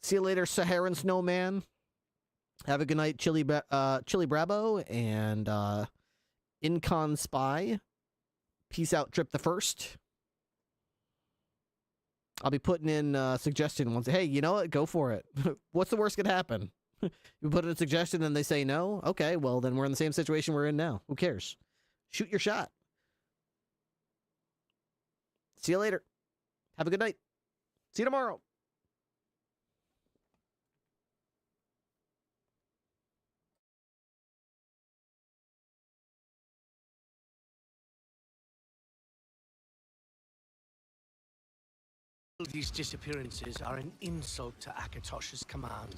See you later, Saharan Snowman. Have a good night, Chili Bravo, and Incon Spy. Peace out, Trip the First. I'll be putting in suggestion ones. Hey, you know what? Go for it. What's the worst could happen? You put in a suggestion and they say no? Okay, well, then we're in the same situation we're in now. Who cares? Shoot your shot. See you later. Have a good night. See you tomorrow. These disappearances are an insult to Akatosh's commands.